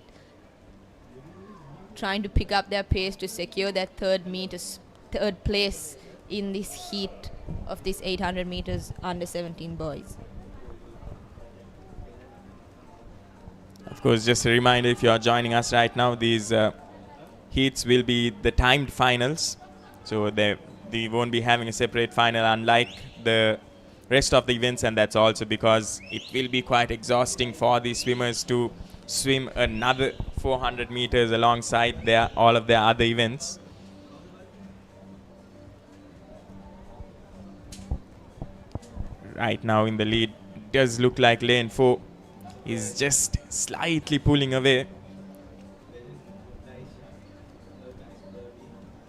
trying to pick up their pace to secure that third place in this heat of this 800 meters under 17 boys. Of course, just a reminder, if you are joining us right now, these heats will be the timed finals. So they won't be having a separate final unlike the rest of the events, and that's also because it will be quite exhausting for the swimmers to swim another 400 meters alongside all of their other events. Right now in the lead, does look like lane 4 is just slightly pulling away.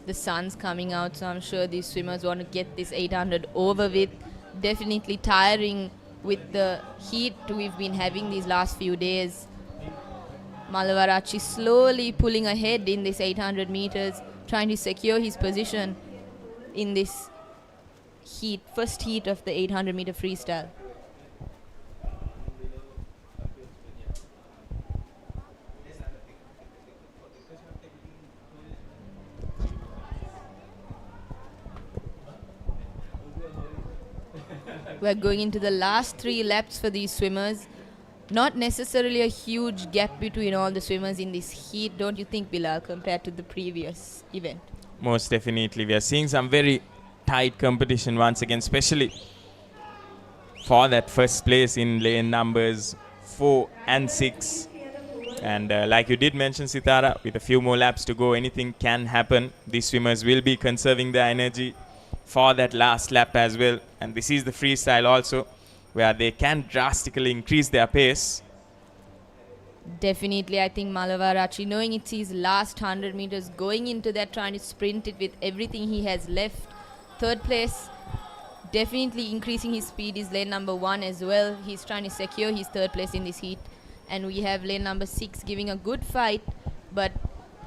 The sun's coming out, so I'm sure these swimmers want to get this 800 over with. Definitely tiring with the heat we've been having these last few days. Malavarachi slowly pulling ahead in this 800 meters, trying to secure his position in this first heat of the 800 meter freestyle. We're going into the last 3 laps for these swimmers. Not necessarily a huge gap between all the swimmers in this heat, don't you think, Bilal, compared to the previous event? Most definitely. We are seeing some very tight competition once again, especially for that first place in lane numbers 4 and 6. And like you did mention, Sitara, with a few more laps to go, anything can happen. These swimmers will be conserving their energy for that last lap as well. And this is the freestyle also, where they can drastically increase their pace. Definitely, I think Malavarachi, knowing it's his last 100 meters, going into that, trying to sprint it with everything he has left. Third place, definitely increasing his speed, is lane number 1 as well. He's trying to secure his third place in this heat. And we have lane number 6 giving a good fight, but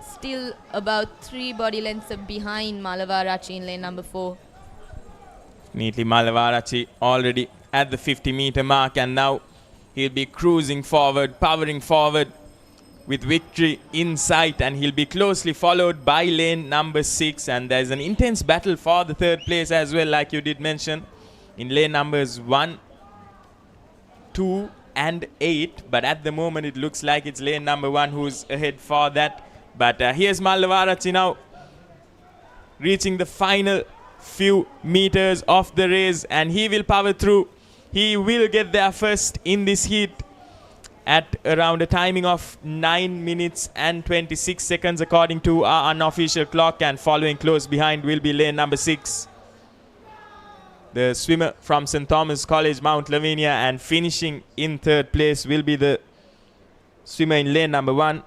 still about 3 body lengths behind Malavarachi in lane number 4. Neatly, Malavarachi already at the 50-meter mark, and now he'll be cruising forward, powering forward with victory in sight, and he'll be closely followed by lane number 6. And there's an intense battle for the third place as well, like you did mention, in lane numbers 1, 2 and 8. But at the moment it looks like it's lane number 1 who's ahead for that. But here's Malavarachi now, reaching the final few meters of the race, and he will power through. He will get there first in this heat at around a timing of 9 minutes and 26 seconds according to our unofficial clock, and following close behind will be lane number 6, the swimmer from St. Thomas College, Mount Lavinia, and finishing in third place will be the swimmer in lane number 1,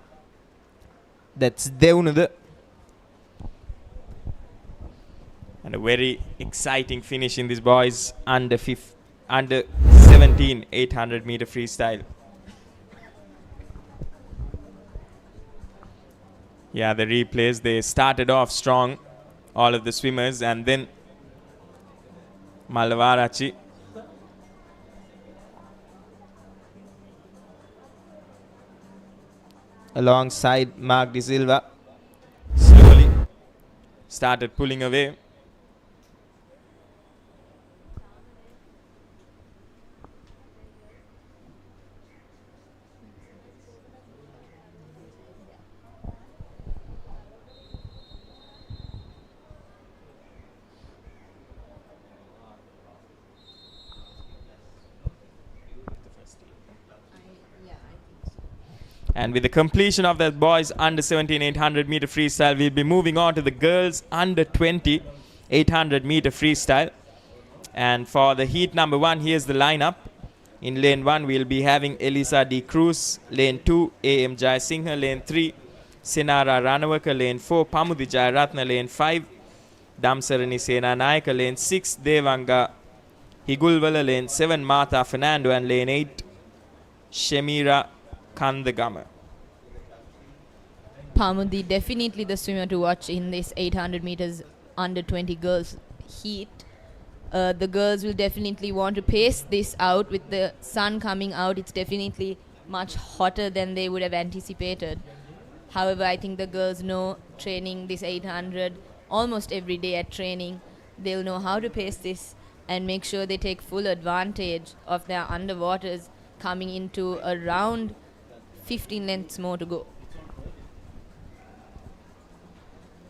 that's Deunada. And a very exciting finish in this boys under 17 800 meter freestyle. Yeah, the replays, they started off strong, all of the swimmers, and then Malavarachi alongside Mark De Silva slowly started pulling away. And with the completion of that boys under 17 800 meter freestyle, we'll be moving on to the girls under 20 800 meter freestyle. And for the heat number 1, here's the lineup. In lane 1, we'll be having Elisa D. Cruz. Lane 2, A.M. Jai Singha. Lane 3, Senara Ranawaka. Lane 4, Pamudi Jayaratna. Lane 5, Damsarani Sena Nayaka. Lane 6, Devanga Higulwala, lane 7 Martha Fernando, and lane 8 Shemira Kandagama. Pamudi definitely the swimmer to watch in this 800 meters under 20 girls heat. The girls will definitely want to pace this out with the sun coming out. It's definitely much hotter than they would have anticipated. However, I think the girls know training this 800 almost every day at training. They'll know how to pace this and make sure they take full advantage of their underwaters coming into around 15 lengths more to go.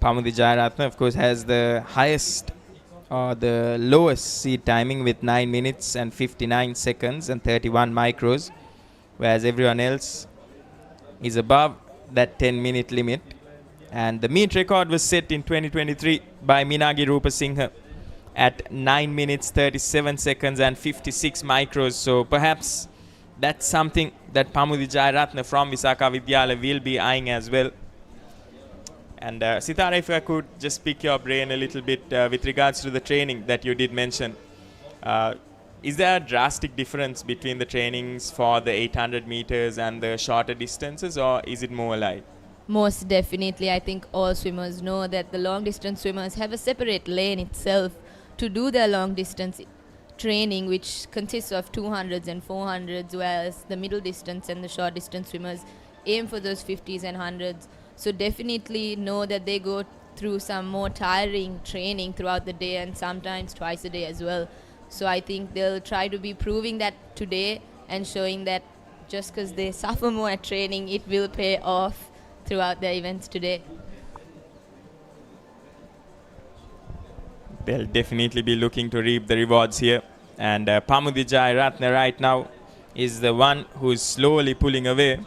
Pamudi Jayaratne, of course, has the highest or the lowest seed timing with 9 minutes and 59 seconds and 31 micros, whereas everyone else is above that 10-minute limit. And the meet record was set in 2023 by Minagi Rupa Singha at 9 minutes 37 seconds and 56 micros. So perhaps that's something that Pamudi Jayaratne from Visakha Vidyalaya will be eyeing as well. And Sitara, if I could just pick your brain a little bit with regards to the training that you did mention. Is there a drastic difference between the trainings for the 800 meters and the shorter distances, or is it more alike? Most definitely. I think all swimmers know that the long distance swimmers have a separate lane itself to do their long distance training, which consists of 200s and 400s, whereas the middle distance and the short distance swimmers aim for those 50s and 100s. So definitely know that they go through some more tiring training throughout the day and sometimes twice a day as well. So I think they'll try to be proving that today and showing that just because they suffer more at training, it will pay off throughout their events today. They'll definitely be looking to reap the rewards here. And Pamudi Jayaratne right now is the one who's slowly pulling away.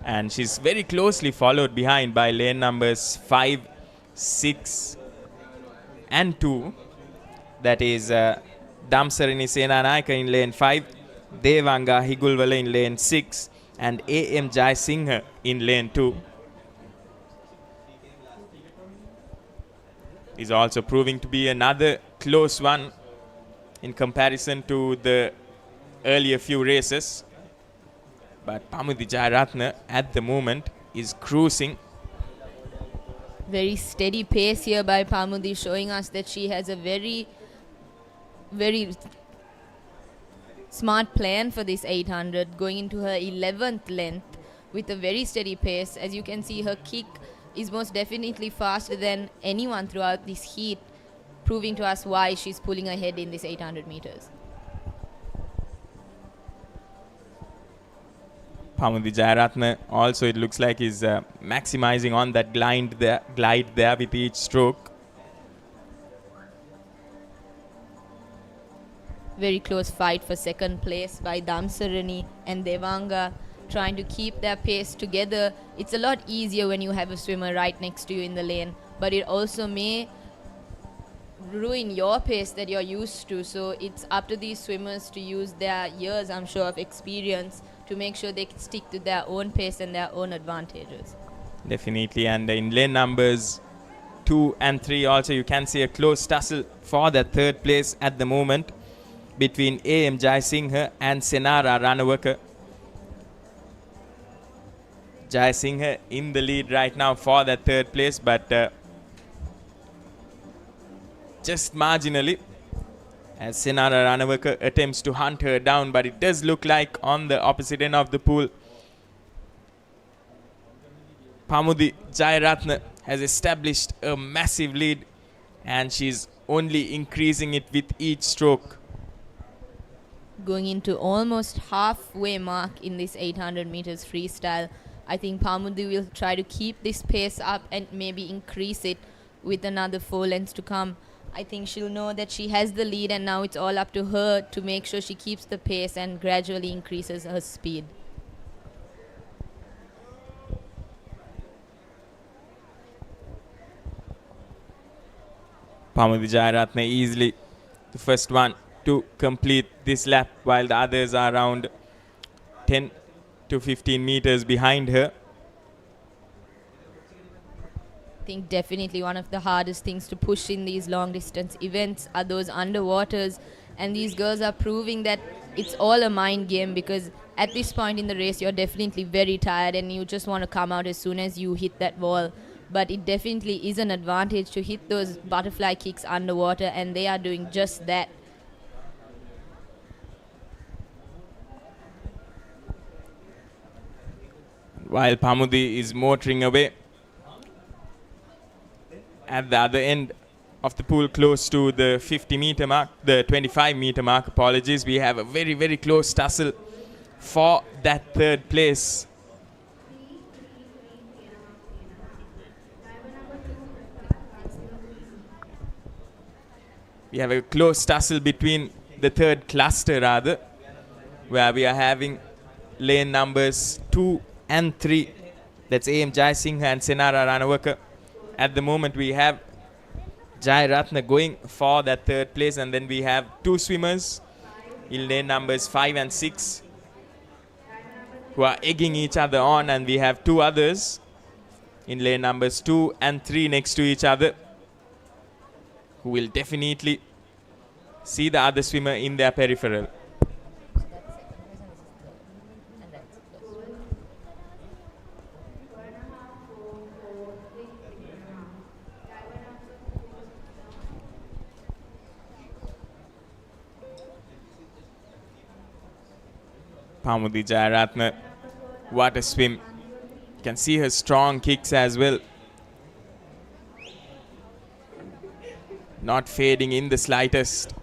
And she's very closely followed behind by lane numbers 5, 6 and 2. That is Damsarini Senanayaka in lane 5, Devanga Higulwala in lane 6 and A.M. Jai Singha in lane 2. Is also proving to be another close one in comparison to the earlier few races. But Pamudi Jayaratne at the moment is cruising. Very steady pace here by Pamudi, showing us that she has a very, very smart plan for this 800, going into her 11th length with a very steady pace. As you can see, her kick is most definitely faster than anyone throughout this heat, proving to us why she's pulling ahead in this 800 meters. Pamudi Jayaratne also, it looks like, is maximizing on that glide there with each stroke. Very close fight for second place by Damsarini and Devanga, trying to keep their pace together. It's a lot easier when you have a swimmer right next to you in the lane, but it also may ruin your pace that you're used to. So it's up to these swimmers to use their years, I'm sure, of experience to make sure they can stick to their own pace and their own advantages. Definitely. And in lane numbers 2 and 3 also, you can see a close tussle for that third place at the moment between A.M. Jai Singha and Senara Ranawaka. Jai Singha in the lead right now for that third place, but just marginally as Senara Ranawaka attempts to hunt her down, but it does look like on the opposite end of the pool, Pamudi Jayaratne has established a massive lead and she's only increasing it with each stroke. Going into almost halfway mark in this 800 meters freestyle. I think Pamudi will try to keep this pace up and maybe increase it with another 4 lengths to come. I think she'll know that she has the lead and now it's all up to her to make sure she keeps the pace and gradually increases her speed. Pamudi Jayaratne easily the first one to complete this lap, while the others are around 10 to 15 meters behind her. I think definitely one of the hardest things to push in these long distance events are those underwaters, and these girls are proving that it's all a mind game, because at this point in the race you're definitely very tired and you just want to come out as soon as you hit that wall. But it definitely is an advantage to hit those butterfly kicks underwater, and they are doing just that. While Pamudi is motoring away at the other end of the pool, close to the 50-meter mark, the 25-meter mark, apologies, we have a very, very close tussle for that third place. We have a close tussle between the third cluster, rather, where we are having lane numbers 2 and 3. That's AM Jai Singh and Senara Ranawaka. At the moment, we have Jai Ratna going for that third place, and then we have two swimmers in lane numbers 5 and 6 who are egging each other on, and we have two others in lane numbers 2 and 3 next to each other who will definitely see the other swimmer in their peripheral. Pamudi Jayaratna, what a swim. You can see her strong kicks as well. Not fading in the slightest.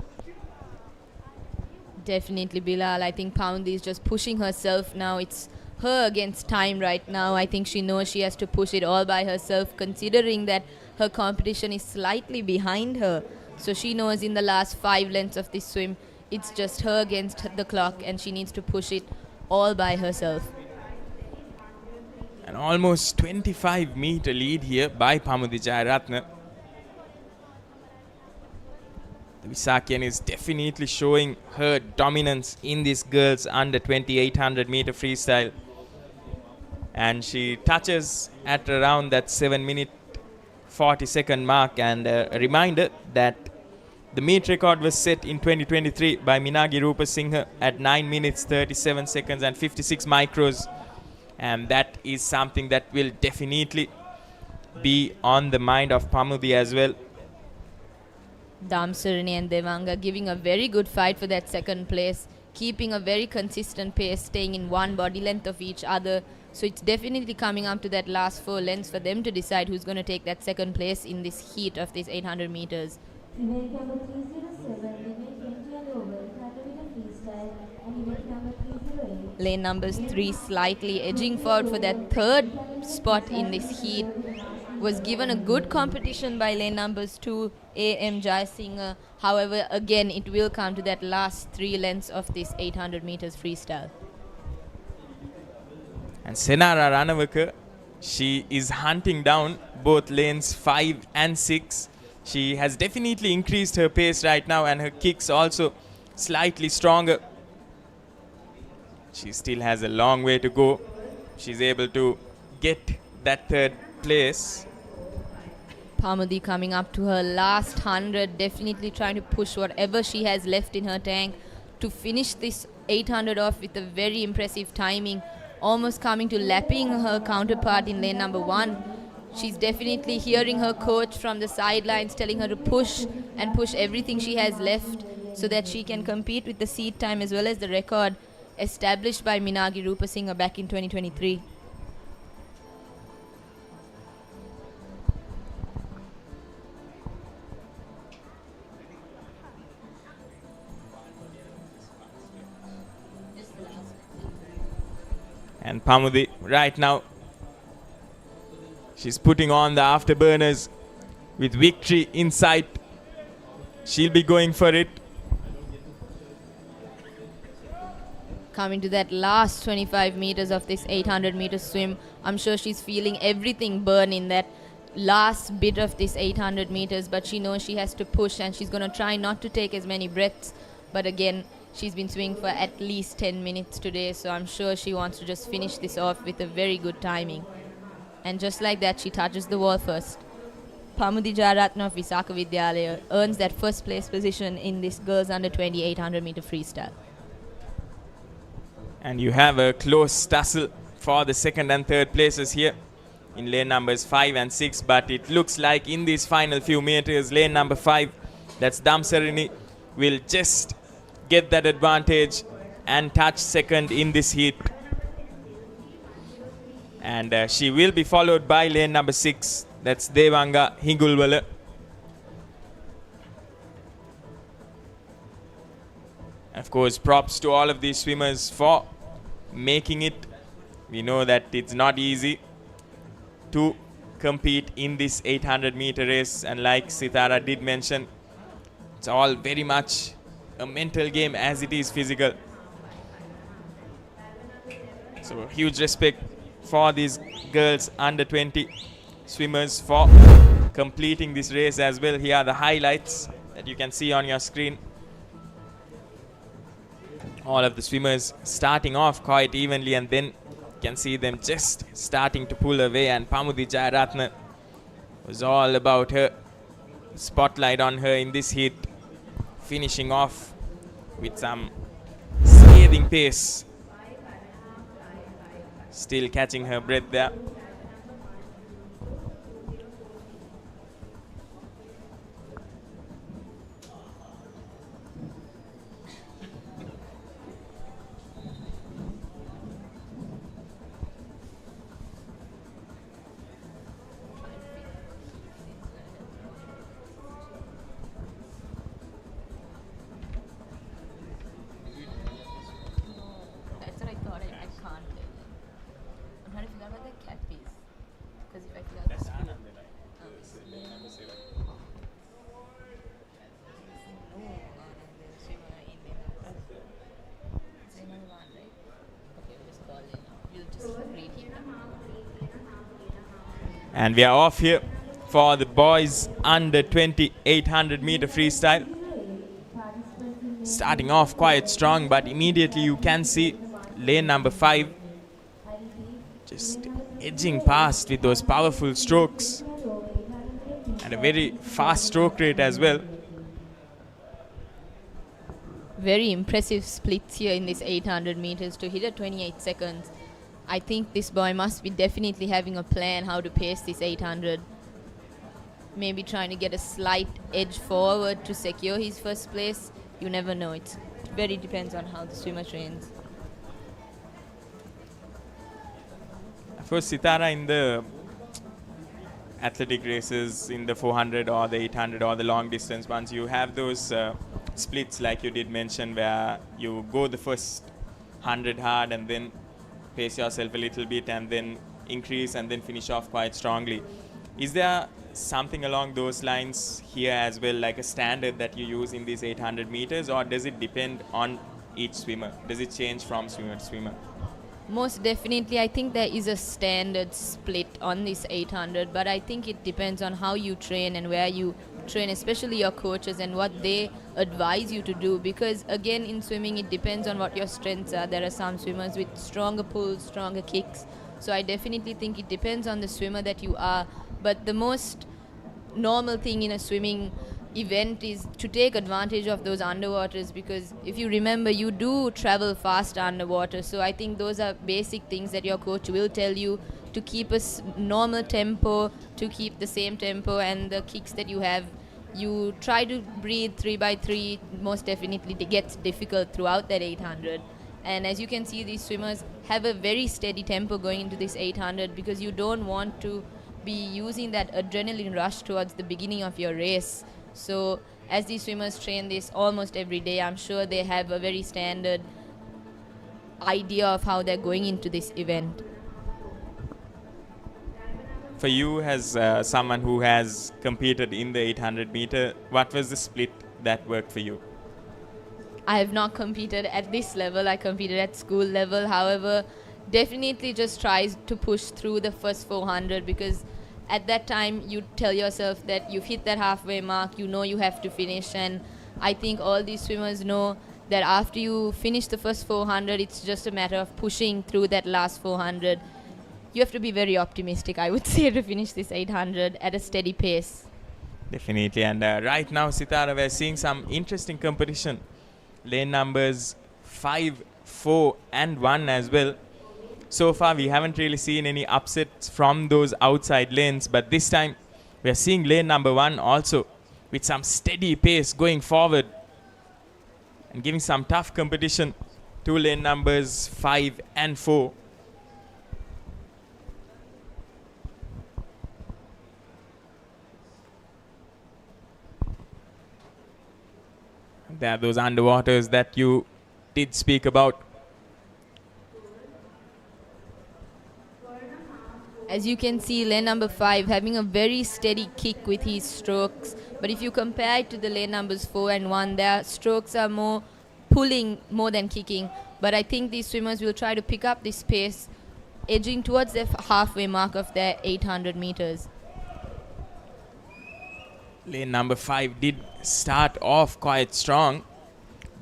Definitely, Bilal. I think Pamudi is just pushing herself now. It's her against time right now. I think she knows she has to push it all by herself, considering that her competition is slightly behind her. So she knows in the last 5 lengths of this swim, it's just her against the clock, and she needs to push it all by herself. An almost 25-meter lead here by Pamudi Jayaratna. The Visakian is definitely showing her dominance in this girls under 2800-meter freestyle. And she touches at around that 7-minute 40-second mark. And a reminder that the meet record was set in 2023 by Minagi Rupa Singh at 9 minutes 37 seconds and 56 micros, and that is something that will definitely be on the mind of Pamudi as well. Damsarini and Devanga giving a very good fight for that second place, keeping a very consistent pace, staying in one body length of each other. So it's definitely coming up to that last 4 lengths for them to decide who's going to take that second place in this heat of these 800 meters. Event number 307, event 20 and over, 100-meter freestyle, and event number 308. Lane numbers 3 slightly edging forward for that third spot in this heat. Was given a good competition by lane numbers 2, AM Jai Singh. However, again, it will come to that last 3 lengths of this 800 meters freestyle. And Senara Ranawaka, she is hunting down both lanes 5 and 6. She has definitely increased her pace right now, and her kicks also slightly stronger. She still has a long way to go. She's able to get that third place. Pamudi coming up to her last 100, definitely trying to push whatever she has left in her tank to finish this 800 off with a very impressive timing, almost coming to lapping her counterpart in lane number 1. She's definitely hearing her coach from the sidelines telling her to push and push everything she has left so that she can compete with the seed time as well as the record established by Minagi Rupa Singh back in 2023. And Pamudi right now, she's putting on the afterburners with victory in sight. She'll be going for it. Coming to that last 25 meters of this 800 meter swim, I'm sure she's feeling everything burn in that last bit of this 800 meters, but she knows she has to push, and she's going to try not to take as many breaths. But again, she's been swimming for at least 10 minutes today, so I'm sure she wants to just finish this off with a very good timing. And just like that, she touches the wall first. Pamudi Jayaratna of Visaka Vidyalaya earns that first place position in this girls under 20 800 meter freestyle. And you have a close tussle for the second and third places here in lane numbers 5 and 6, but it looks like in these final few meters, lane number 5, that's Damsarini, will just get that advantage and touch second in this heat. And she will be followed by lane number 6, that's Devanga Hingulwala. Of course, props to all of these swimmers for making it. We know that it's not easy to compete in this 800 meter race, and like Sithara did mention, it's all very much a mental game as it is physical. So huge respect for these girls under 20 swimmers for completing this race as well. Here are the highlights that you can see on your screen. All of the swimmers starting off quite evenly, and then you can see them just starting to pull away, and Pamudi Jayaratna was all about her. Spotlight on her in this heat, finishing off with some scathing pace. Still catching her breath there. That's what I thought. I can't tell you. I'm trying to figure out what the cat is. Because if I figure out the screw. And we are off here for the boys under 20 800 meter freestyle. Starting off quite strong, but immediately you can see lane number 5 just edging past with those powerful strokes and a very fast stroke rate as well. Very impressive splits here in this 800 meters to hit at 28 seconds. I think this boy must be definitely having a plan how to pace this 800. Maybe trying to get a slight edge forward to secure his first place. You never know. It very depends on how the swimmer trains. Of course, Sitara, in the athletic races, in the 400 or the 800 or the long distance ones, you have those splits like you did mention, where you go the first 100 hard and then pace yourself a little bit and then increase and then finish off quite strongly. Is there something along those lines here as well, like a standard that you use in these 800 meters, or does it depend on each swimmer? Does it change from swimmer to swimmer? Most definitely, I think there is a standard split on this 800, but I think it depends on how you train and where you train, especially your coaches and what they advise you to do, because again in swimming it depends on what your strengths are. There are some swimmers with stronger pulls, stronger kicks, so I definitely think it depends on the swimmer that you are. But the most normal thing in a swimming event is to take advantage of those underwaters, because if you remember, you do travel fast underwater. So I think those are basic things that your coach will tell you to keep a normal tempo, to keep the same tempo, and the kicks that you have, you try to breathe 3 by 3. Most definitely it gets difficult throughout that 800. And as you can see, these swimmers have a very steady tempo going into this 800, because you don't want to be using that adrenaline rush towards the beginning of your race. So as these swimmers train this almost every day, I'm sure they have a very standard idea of how they're going into this event. For you, as someone who has competed in the 800 meter, what was the split that worked for you? I have not competed at this level. I competed at school level. However, definitely just try to push through the first 400, because at that time you tell yourself that you've hit that halfway mark, you know you have to finish. And I think all these swimmers know that after you finish the first 400, it's just a matter of pushing through that last 400. You have to be very optimistic, I would say, to finish this 800 at a steady pace. Definitely. And right now, Sitara, we're seeing some interesting competition. Lane numbers 5, 4 and 1 as well. So far, we haven't really seen any upsets from those outside lanes. But this time, we're seeing lane number 1 also with some steady pace going forward and giving some tough competition to lane numbers 5 and 4. There are those underwaters that you did speak about. As you can see, lane number 5 having a very steady kick with his strokes. But if you compare it to the lane numbers 4 and 1, their strokes are more pulling more than kicking. But I think these swimmers will try to pick up this pace, edging towards the halfway mark of their 800 meters. Lane number 5 did start off quite strong,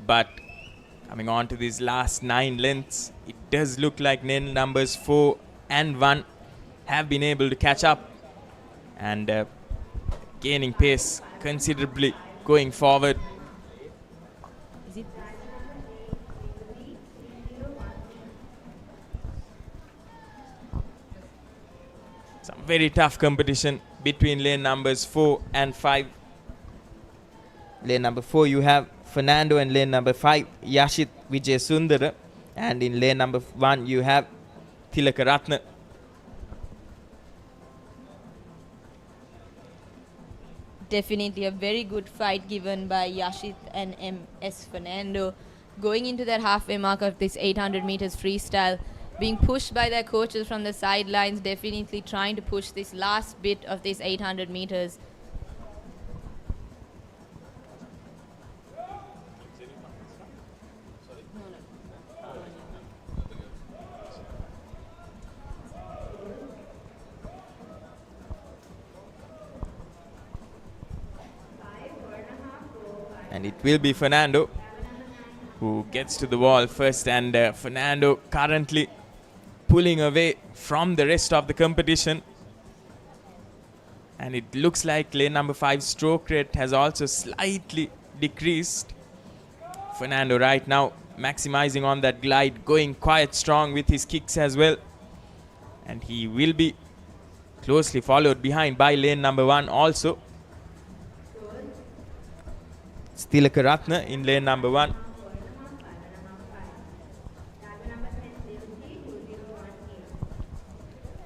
but coming on to these last 9 lengths, it does look like lane numbers 4 and 1 have been able to catch up and gaining pace considerably going forward. Some very tough competition between lane numbers 4 and 5. Lane number 4 you have Fernando, and lane number 5 Yashit Vijayasundara, and in lane number 1 you have Tilakaratna. Definitely a very good fight given by Yashit and MS Fernando. Going into that halfway mark of this 800 meters freestyle, being pushed by their coaches from the sidelines, definitely trying to push this last bit of this 800 meters. And it will be Fernando who gets to the wall first, and Fernando currently pulling away from the rest of the competition. And it looks like lane number 5 stroke rate has also slightly decreased. Fernando right now maximizing on that glide, going quite strong with his kicks as well. And he will be closely followed behind by lane number 1 also. Tilakaratna in lane number 1.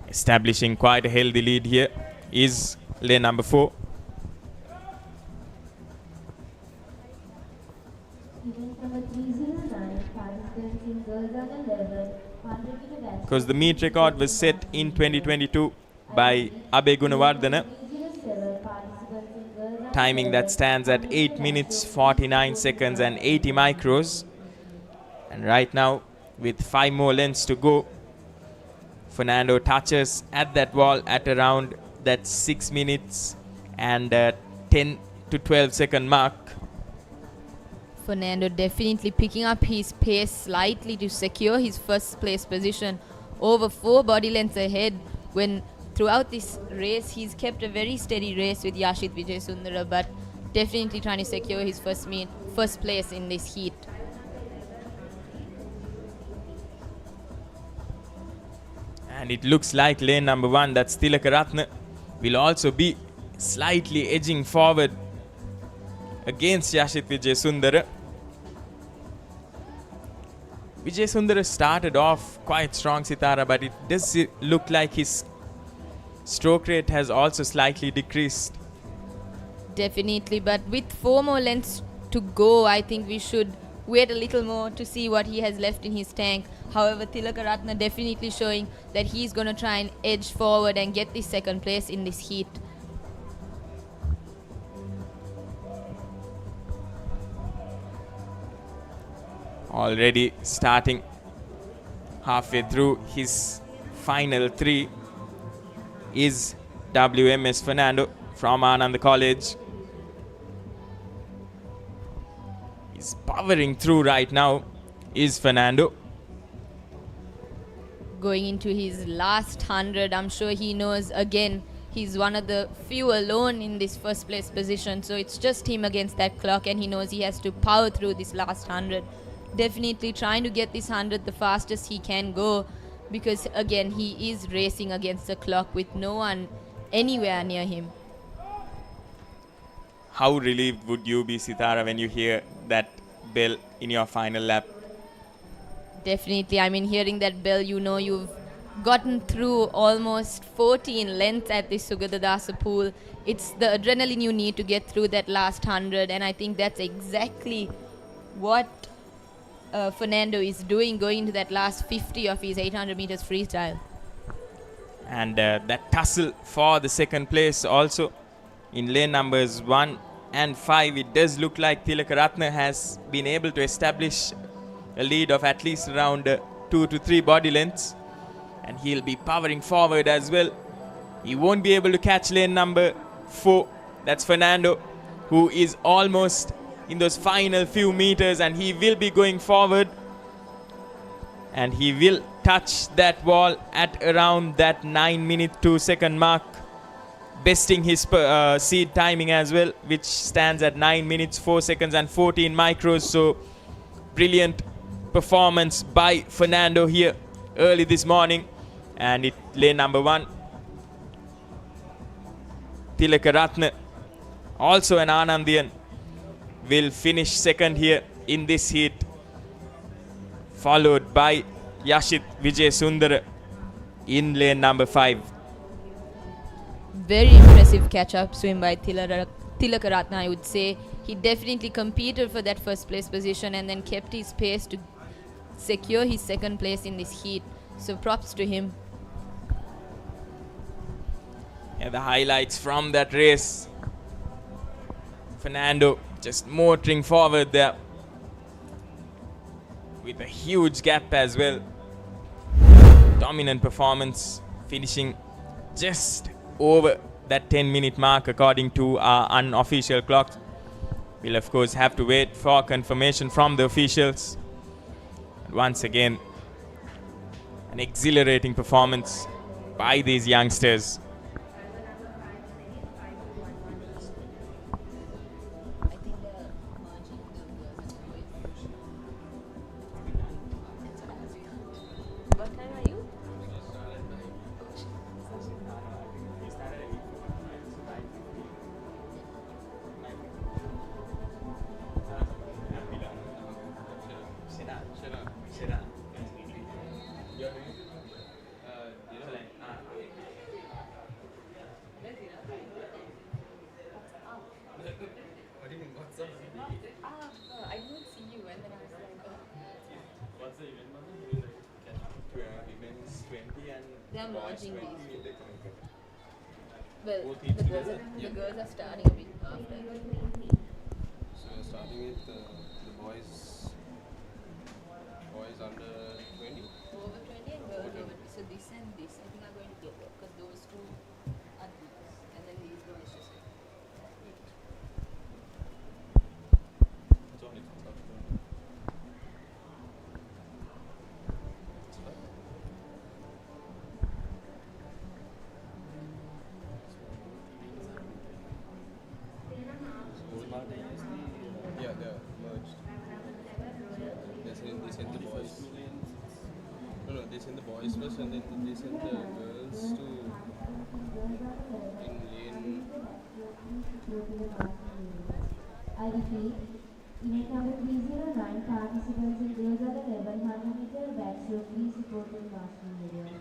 Establishing quite a healthy lead here is lane number 4. Because the meet record was set in 2022 by Abe Gunawardana. Timing that stands at 8 minutes 49 seconds and 80 micros. And right now, with 5 more lengths to go, Fernando touches at that wall at around that 6 minutes and 10 to 12 second mark. Fernando definitely picking up his pace slightly to secure his first place position, over 4 body lengths ahead, when throughout this race he's kept a very steady race with Yashit Vijayasundara, but definitely trying to secure his first place in this heat. And it looks like lane number 1, that's Tilakaratna, will also be slightly edging forward against Yashit Vijayasundara. Vijayasundara started off quite strong, Sitara, but it does look like his stroke rate has also slightly decreased. Definitely, but with 4 more lengths to go, I think we should wait a little more to see what he has left in his tank. However, Tilakaratna definitely showing that he's going to try and edge forward and get the second place in this heat. Already starting halfway through his final 3 is WMS Fernando from Anand College. He's powering through right now is Fernando. Going into his last 100, I'm sure he knows again He's one of the few alone in this first place position, so it's just him against that clock, and he knows he has to power through this last 100. Definitely trying to get this 100 the fastest he can go, because again he is racing against the clock with no one anywhere near him. How relieved would you be, Sitara, when you hear that bell in your final lap? Definitely, I mean, hearing that bell, you know you've gotten through almost 14 lengths at this Sugathadasa pool. It's the adrenaline you need to get through that last 100, and I think that's exactly what Fernando is doing, going to that last 50 of his 800 meters freestyle. And that tussle for the second place also in lane numbers 1 and 5. It does look like Tilakaratne has been able to establish a lead of at least around 2 to 3 body lengths, and he'll be powering forward as well. He won't be able to catch lane number 4. That's Fernando, who is almost in those final few meters, and he will be going forward, and he will touch that wall at around that 9-minute 2-second mark, besting his seed timing as well, which stands at 9 minutes 4 seconds and 14 micros. So brilliant performance by Fernando here early this morning. And it lane number 1, Tilakaratne, also an Anandian, will finish second here in this heat, followed by Yashit Vijay Sundara in lane number 5. Very impressive catch-up swim by Tilakaratne, I would say. He definitely competed for that first place position and then kept his pace to secure his second place in this heat. So props to him. And the highlights from that race. Fernando just motoring forward there with a huge gap as well. Dominant performance, finishing just over that 10-minute mark according to our unofficial clock. We'll of course have to wait for confirmation from the officials. And once again, an exhilarating performance by these youngsters. They're merging these. Well, the girls are starting a bit after. So we're starting with the boys under 20? Over 20 and girls over 20. So this and this, I think are going together because those two are these. And then these girls just. Yeah, they're merged. They send the boys. No, they send the boys first and then they send the girls to in lane. I repeat, event number 309 participants in girls are the 1100 meter backstroke. Please report to the marshal area.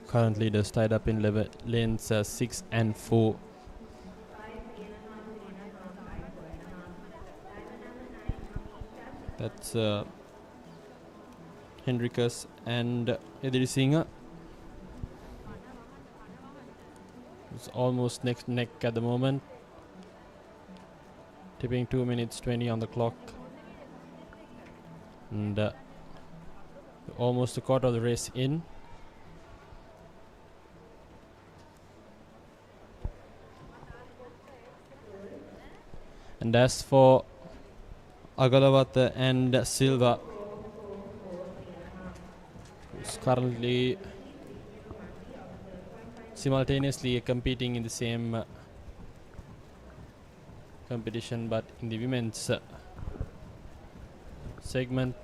current leaders tied up in lanes 6 and 4. That's Henricus and Edirisinga. It's almost neck to neck at the moment. Tipping 2 minutes 20 on the clock. And almost a quarter of the race in. And as for Agalavata and Silva, who's currently simultaneously competing in the same competition, but in the women's segment.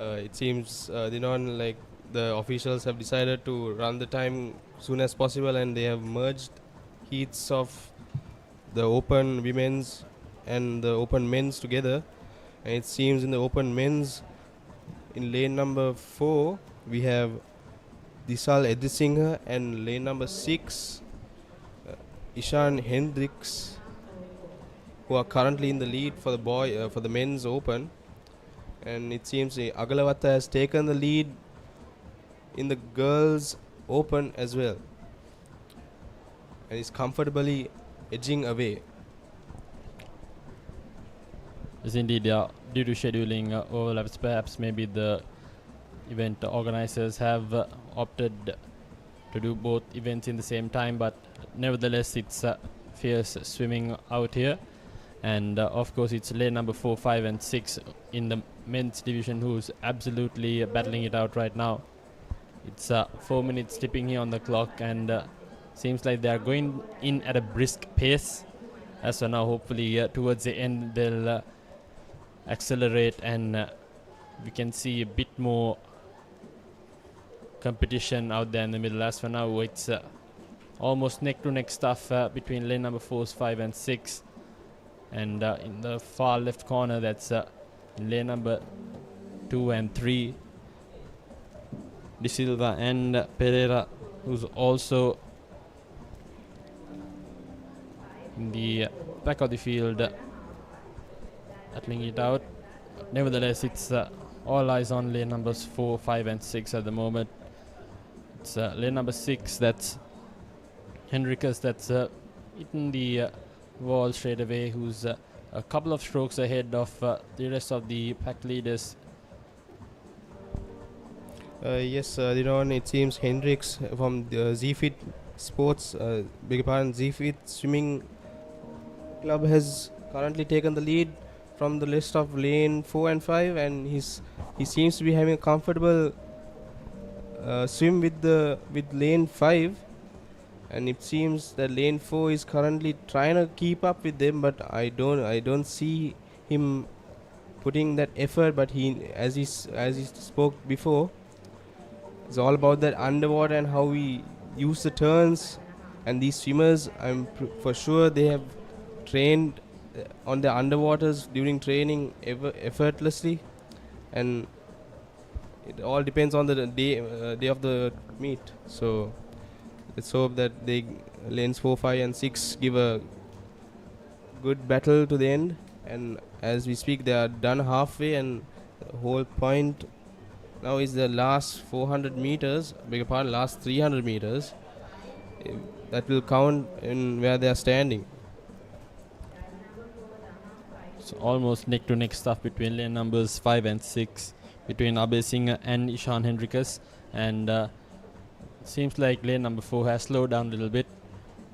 It seems like the officials have decided to run the time soon as possible, and they have merged heats of the open women's and the open men's together. And it seems in the open men's, in lane number 4 we have Disal Edisinghe, and lane number 6 Ishan Hendricks, who are currently in the lead for the for the men's open. And it seems Agalavata has taken the lead in the girls open as well, and is comfortably edging away. Yes, indeed, due to scheduling overlaps, perhaps maybe the event organizers have opted to do both events in the same time, but nevertheless it's fierce swimming out here. And of course it's lane number 4, 5 and 6 in the men's division who's absolutely battling it out right now. It's 4 minutes tipping here on the clock, and seems like they are going in at a brisk pace. As for now, hopefully towards the end they'll accelerate, and we can see a bit more competition out there in the middle. As for now, it's almost neck to neck stuff between lane number 4, 5 and 6. And in the far left corner, that's in lane number 2 and 3, De Silva and Pereira, who's also in the back of the field battling it out. Nevertheless, it's all eyes on lane numbers 4, 5 and 6 at the moment. It's lane number 6, that's Henricus, that's eaten the wall straight away, who's a couple of strokes ahead of the rest of the pack leaders. Yes, it seems Hendricks from the Z-Fit Sports, Z-Fit Swimming Club has currently taken the lead from the list of lane 4 and 5, and he seems to be having a comfortable swim with lane 5. And it seems that lane 4 is currently trying to keep up with them, but I don't see him putting that effort. But as he spoke before, it's all about that underwater and how we use the turns. And these swimmers, I'm for sure they have trained on the underwaters during training effortlessly, and it all depends on the day of the meet. So let's hope that lanes 4, 5 and 6 give a good battle to the end. And as we speak, they are done halfway, and the whole point now is the last 400 meters, last 300 meters. That will count in where they are standing. So almost neck to neck stuff between lane numbers 5 and 6, between Abhay Singh and Ishan Hendricus. And seems like lane number 4 has slowed down a little bit,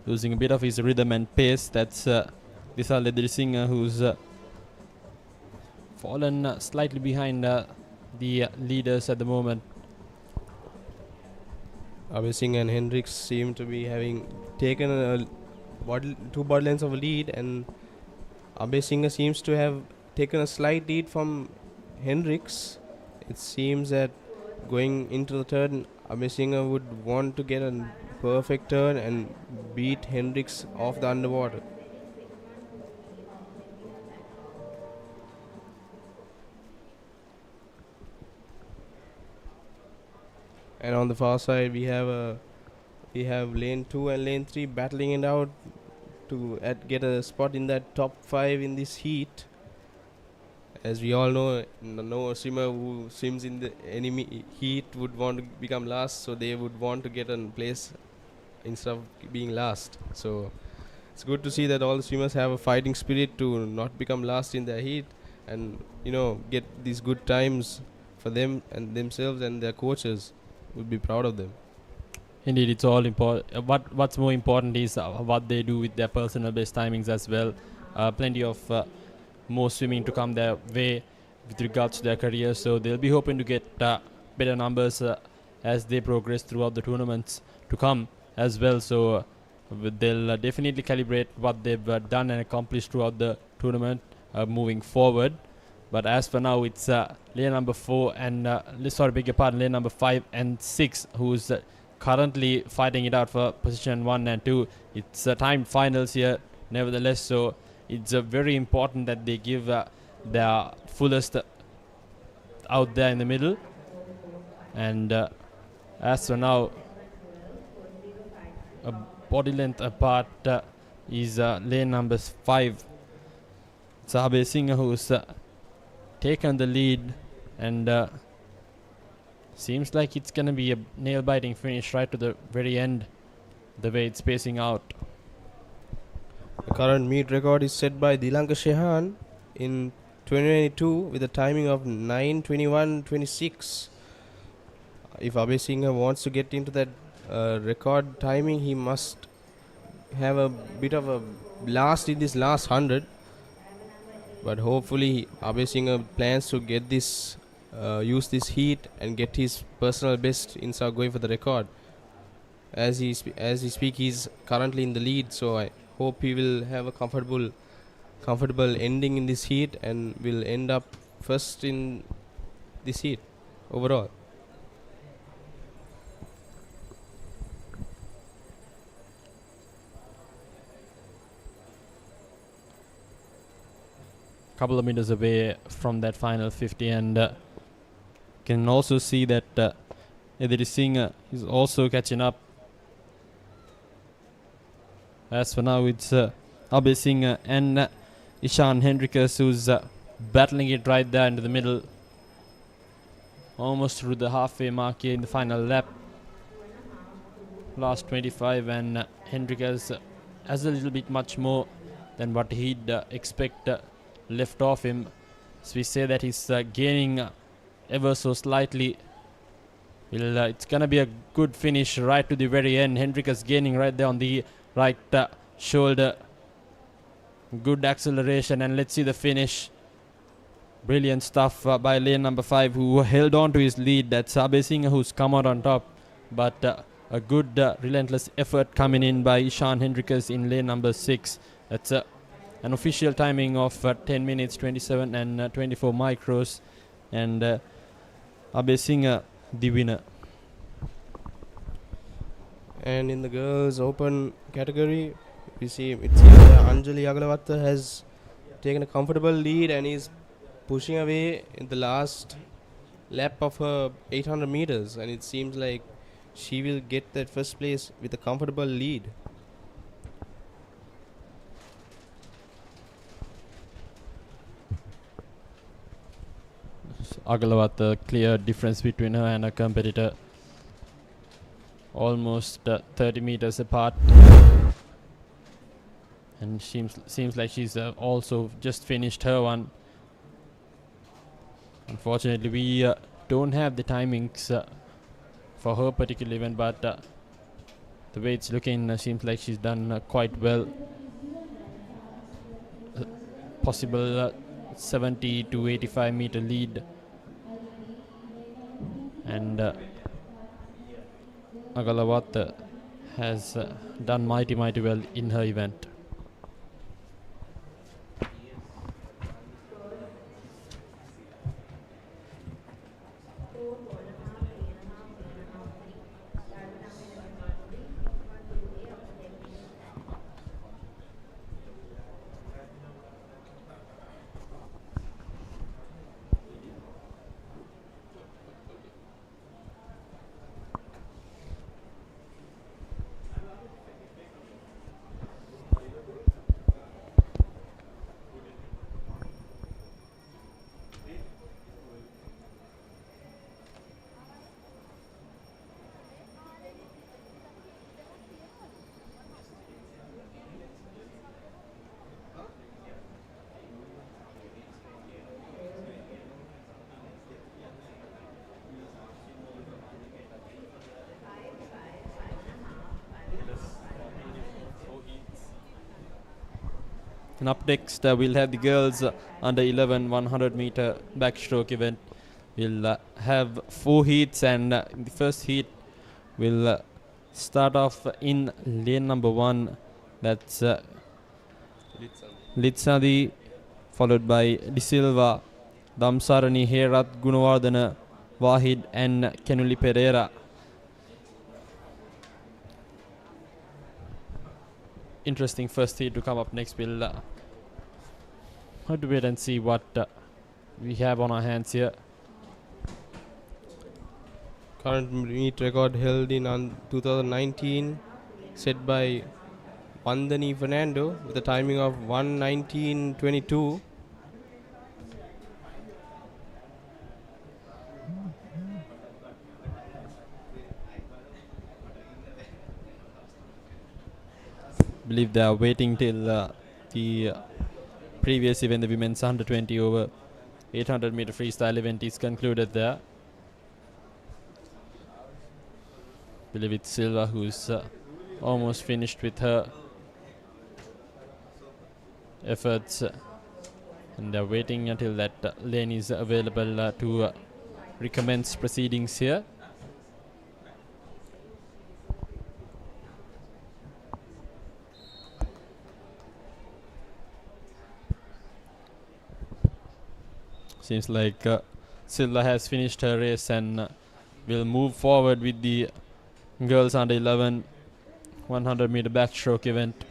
losing a bit of his rhythm and pace. That's Disal Edrisinghe, who's fallen slightly behind the leaders at the moment. Abhay Singh and Hendricks seem to be having taken 2 body lengths of a lead, and Abhay Singh seems to have taken a slight lead from Hendricks, it seems that going into the turn, Abhisinger would want to get a perfect turn and beat Hendricks off the underwater. And on the far side, we have lane 2 and lane 3 battling it out to get a spot in that top 5 in this heat. As we all know, no swimmer who swims in the enemy heat would want to become last, so they would want to get a place instead of being last. So it's good to see that all the swimmers have a fighting spirit to not become last in their heat, and get these good times for them and themselves, and their coaches would be proud of them. Indeed, it's all important. What's more important is what they do with their personal best timings as well. Plenty of more swimming to come their way with regards to their career, so they'll be hoping to get better numbers as they progress throughout the tournaments to come as well. So they'll definitely calibrate what they've done and accomplished throughout the tournament moving forward. But as for now, it's lane number 4 and lane number 5 and 6 who's currently fighting it out for position 1 and 2. It's timed finals here, nevertheless, so it's very important that they give their fullest out there in the middle. And as for now, a body length apart is lane number 5. Sabe Singh, who's taken the lead, and seems like it's gonna be a nail-biting finish right to the very end, the way it's spacing out. The current meet record is set by Dilanka Shehan in 2022 with a timing of 9:21:26. If Abhay Singh wants to get into that record timing, he must have a bit of a blast in this last 100. But hopefully Abhay Singh plans to get this, use this heat and get his personal best instead of going for the record. As he speak, he's currently in the lead, so I hope he will have a comfortable ending in this heat and will end up first in this heat overall. Couple of meters away from that final 50, and can also see that Ediri Singh is also catching up. As for now, it's Abhay Singh and Ishan Hendricks who's battling it right there into the middle, almost through the halfway mark here in the final lap. Last 25, and Hendricks has a little bit much more than what he'd expect left off him. So we say that he's gaining ever so slightly. Well, it's gonna be a good finish right to the very end. Hendricks gaining right there on the right shoulder. Good acceleration, and let's see the finish. Brilliant stuff by lane number 5, who held on to his lead. That's Abhay Singh who's come out on top, but a good relentless effort coming in by Ishan Hendricks in lane number 6. That's an official timing of 10 minutes 27 and 24 micros, and Abhay Singh the winner. And in the girls open category, we see it seems Anjali Agarwal has taken a comfortable lead and is pushing away in the last lap of her 800 meters, and it seems like she will get that first place with a comfortable lead. Agarwal, the clear difference between her and her competitor, almost 30 meters apart, and seems like she's also just finished her one. Unfortunately, we don't have the timings for her particular event, but the way it's looking, seems like she's done quite well. Possible 70 to 85 meter lead, and Agarwal has done mighty well in her event. And up next, we'll have the girls under 11 100 meter backstroke event. We'll have 4 heats, and in the first heat, we'll start off in lane number 1. That's Litsadi, followed by De Silva, Damsarani, Herath, Gunawardana, Wahid, and Kenuli Pereira. Interesting first heat to come up next. We'll have to wait and see what we have on our hands here. Current meet record held in 2019, set by Vandani Fernando with a timing of 1:19:22. Believe they are waiting till the previous event, the women's 120 over 800 meter freestyle event, is concluded there. Believe it's Silva who's almost finished with her efforts, and they're waiting until that lane is available to recommence proceedings here. Seems like Silva has finished her race and will move forward with the girls under 11 100 meter backstroke event.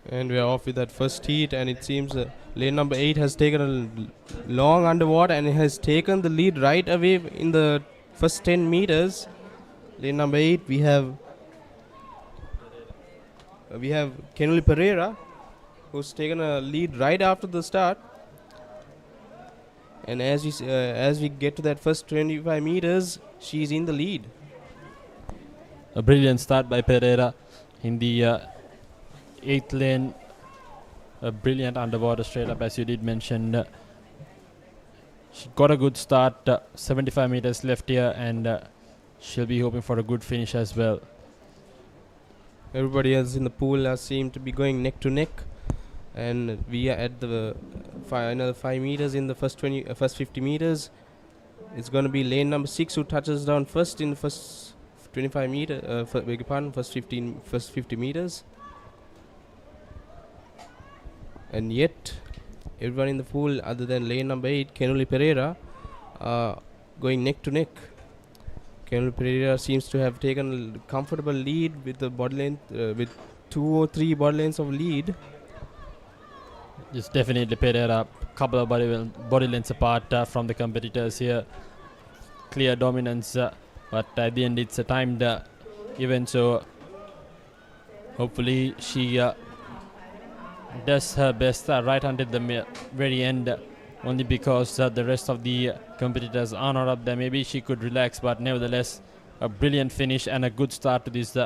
And we are off with that first heat, and it seems lane number 8 has taken a long underwater and has taken the lead right away in the first 10 meters. Lane number 8, we have Kenuli Pereira, who's taken a lead right after the start. And as we get to that first 25 meters, she's in the lead. A brilliant start by Pereira in the 8th lane. A brilliant underwater straight up, as you did mention. She got a good start, 75 meters left here, and she'll be hoping for a good finish as well. Everybody else in the pool seem to be going neck to neck, and we are at the final 5 meters in the first 50 meters. It's going to be lane number 6 who touches down first in the first 25 meter. First 50 meters. And yet, everyone in the pool other than lane number 8, Kenuli Pereira, are going neck to neck. Kenuli Pereira seems to have taken a comfortable lead with the body length, with 2 or 3 body lengths of lead. Just definitely Pereira, couple of body lengths apart from the competitors here. Clear dominance, but at the end it's a timed event, so hopefully she does her best right until the very end, only because the rest of the competitors are not up there. Maybe she could relax, but nevertheless a brilliant finish and a good start to this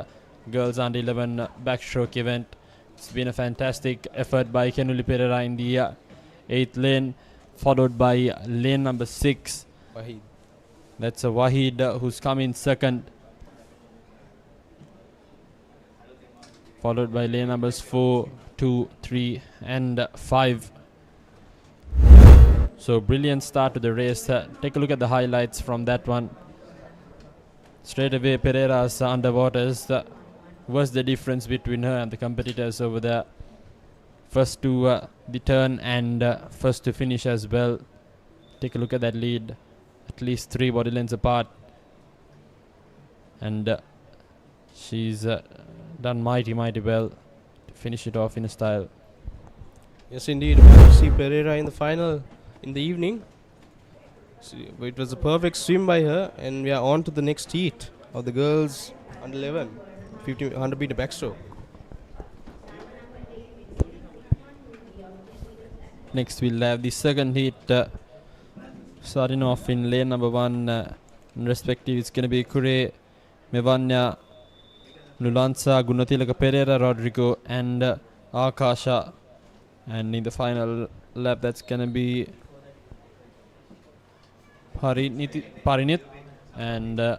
girls under 11 backstroke event. It's been a fantastic effort by Kenuli Pereira in the 8th lane, followed by lane number 6. Wahid. That's a Wahid who's come in second, followed by lane numbers 4, 2, 3 and 5. So brilliant start to the race. Take a look at the highlights from that one. Straight away Pereira's underwaters was the difference between her and the competitors over there. First to the turn and first to finish as well. Take a look at that lead, at least 3 body lengths apart, and she's done mighty well to finish it off in a style. Yes, indeed. We see Pereira in the final in the evening. So it was a perfect swim by her, and we are on to the next heat of the girls under 11 100 meter backstroke. Next we'll have the second heat, starting off in lane number 1. In respective, it's going to be Kure, Mevanya, Nulansa, Gunatilaka Pereira, Rodrigo and Akasha. And in the final lap, that's going to be Parinit, and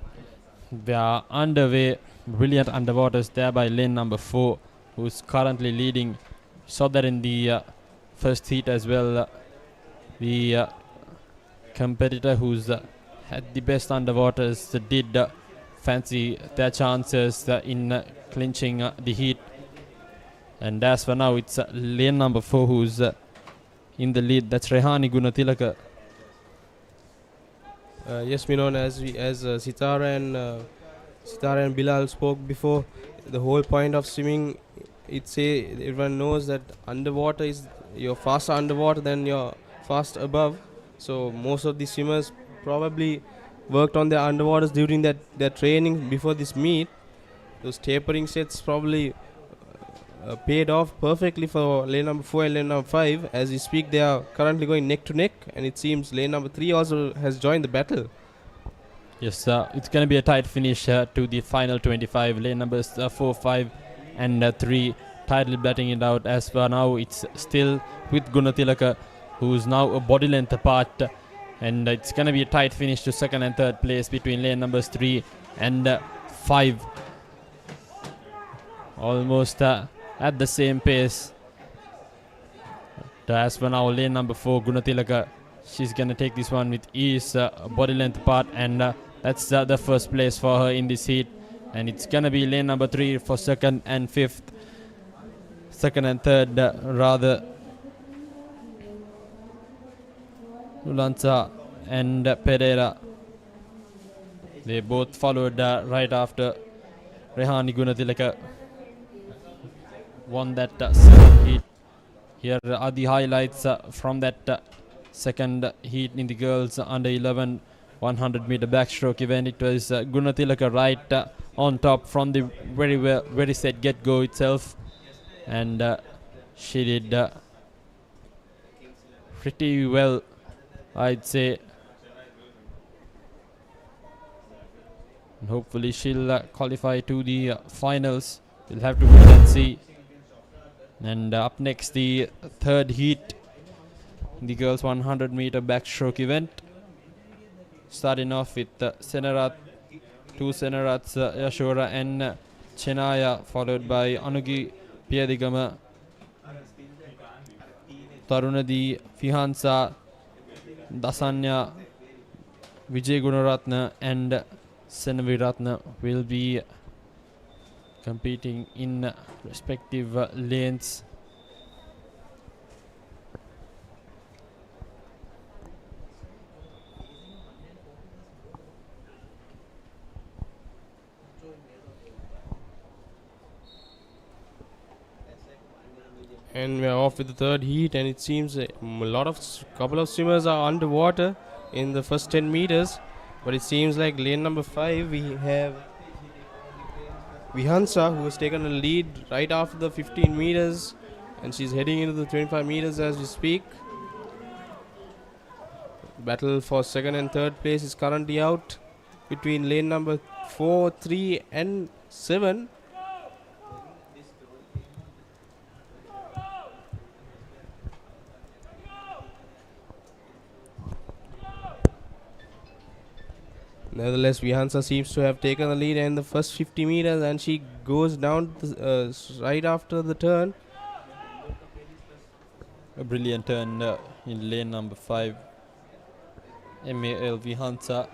they are underway. Brilliant underwaters there by lane number 4, who's currently leading. Saw that in the first heat as well. The competitor who's had the best underwaters did fancy their chances in clinching the heat. And as for now, it's lane number 4 who's in the lead. That's Rehani Gunatilaka. Yes, Minon, as Sitara and Bilal spoke before, the whole point of swimming, everyone knows that underwater is you're faster underwater than you're fast above. So most of the swimmers probably worked on their underwaters during their training before this meet. Those tapering sets probably paid off perfectly for lane number 4 and lane number 5. As we speak, they are currently going neck to neck, and it seems lane number 3 also has joined the battle. Yes, it's going to be a tight finish to the final 25. Lane numbers 4, 5 and 3 tightly batting it out. As for now, it's still with Gunatilaka, who's now a body length apart, and it's going to be a tight finish to second and third place between lane numbers 3 and 5. Almost at the same pace. As for now, lane number 4, Gunatilaka, she's going to take this one with ease, body length apart, and that's the first place for her in this heat. And it's going to be lane number 3 for second and third, rather. Lulansa and Pereira, they both followed right after Rehani Gunatilaka won that second heat. Here are the highlights from that second heat in the girls under 11 100 meter backstroke event. It was Gunatilaka right on top from the very set get-go itself, and she did pretty well, I'd say. And hopefully she'll qualify to the finals. We'll have to wait and see. And up next, the third heat, the girls 100 meter backstroke event. Starting off with Senarat, two Senarats, Yashora and Chenaya, followed by Anugi Piyadigama, Tarunadi, Fihansa, Dasanya, Vijay Gunaratna and Senaviratna will be competing in respective lanes. And we're off with the third heat, and it seems couple of swimmers are underwater in the first 10 meters, but it seems like lane number 5 we have Vihansa, who has taken a lead right after the 15 meters, and she's heading into the 25 meters as we speak. Battle for second and third place is currently out between lane number 4, 3 and 7. Nevertheless, Vihansa seems to have taken the lead in the first 50 meters, and she goes down right after the turn. A brilliant turn in lane number 5. MAL Vihansa.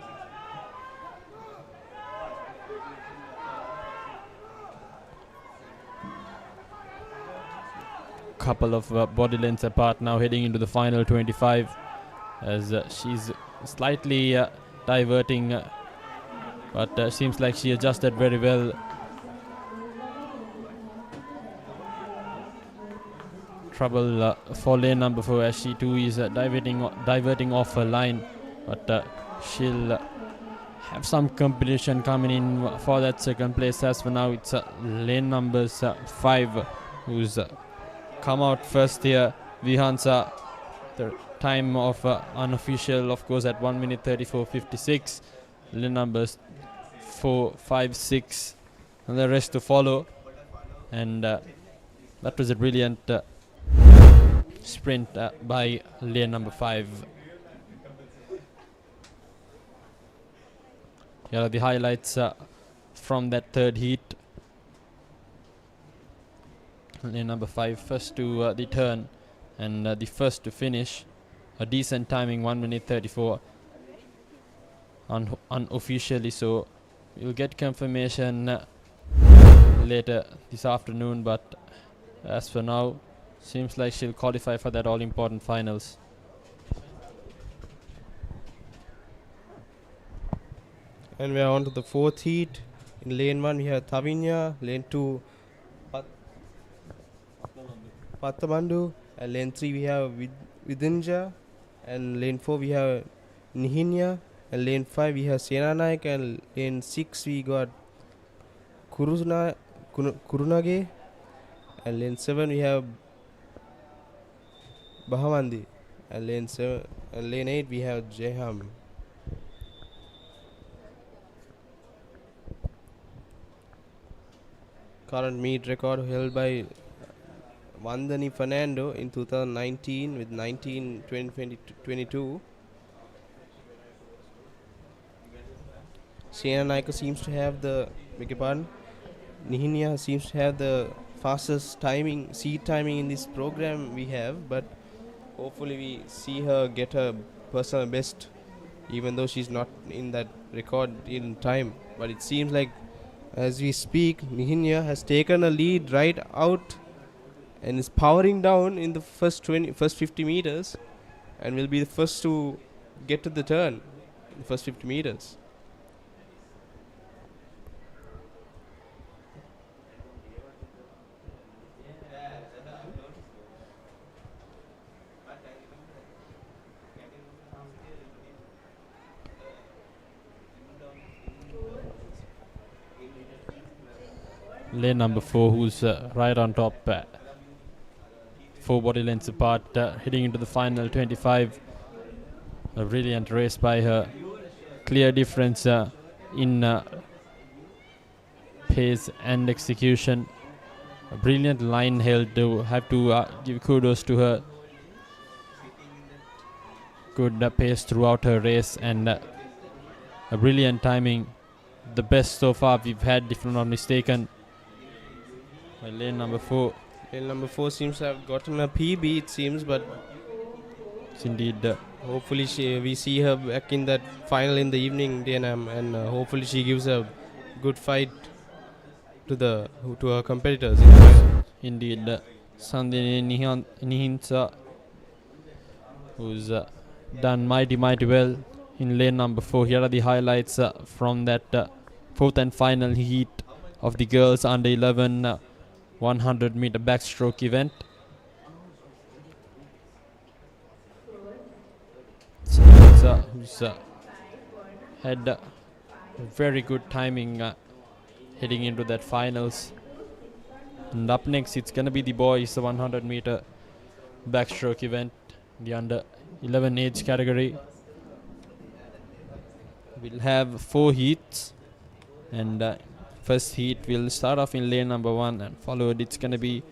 Couple of body lengths apart now, heading into the final 25, as she's slightly diverting, but seems like she adjusted very well. Trouble for lane number 4, as she too is diverting off her line, but she'll have some competition coming in for that second place. As for now, it's lane numbers 5 who's come out first here. Vihansa, the time of unofficial, of course, at 1 minute 34.56. Lane numbers 4, 5, 6, and the rest to follow. And that was a brilliant sprint by lane number 5. Here are the highlights from that third heat. lane number 5, first to the turn and the first to finish. A decent timing, 1 minute 34 unofficially, so we'll get confirmation later this afternoon, but as for now, seems like she'll qualify for that all-important finals. And we are on to the fourth heat. In lane 1 we have Tavinya, lane 2 Pattamandu, and lane 3 we have Vidinja, and lane 4 we have Nihinya, and lane 5 we have Senanaik, and lane 6 we got Kurunage, and lane 7 we have Bahamandi, and lane 8 we have Jeham. Current meet record held by Vandani Fernando in 2019 with 19-20-22. Shena Naika seems to have Nihinia seems to have the fastest seed timing in this program we have, but hopefully we see her get her personal best, even though she's not in that record in time. But it seems like as we speak, Nihinia has taken a lead right out and is powering down in the first 50 meters, and will be the first to get to the turn in the first 50 meters. Lane number 4, who's right on top, 4 body lengths apart, heading into the final 25. A brilliant race by her. Clear difference in pace and execution. A brilliant line held. Have to give kudos to her. Good pace throughout her race and a brilliant timing. The best so far we've had, if I'm not mistaken. Lane number 4. Lane number 4 seems to have gotten a PB, it seems, but it's indeed. Hopefully we see her back in that final in the evening, DNM, and hopefully she gives a good fight to her competitors. Indeed, Sandhini Nihinsa, who's done mighty well in lane number 4. Here are the highlights from that fourth and final heat of the girls under 11 100 meter backstroke event. Who's had very good timing heading into that finals. And up next, it's gonna be the boys 100 meter backstroke event, the under 11 age category. We'll have 4 heats, and first heat will start off in lane number 1, and followed it's gonna be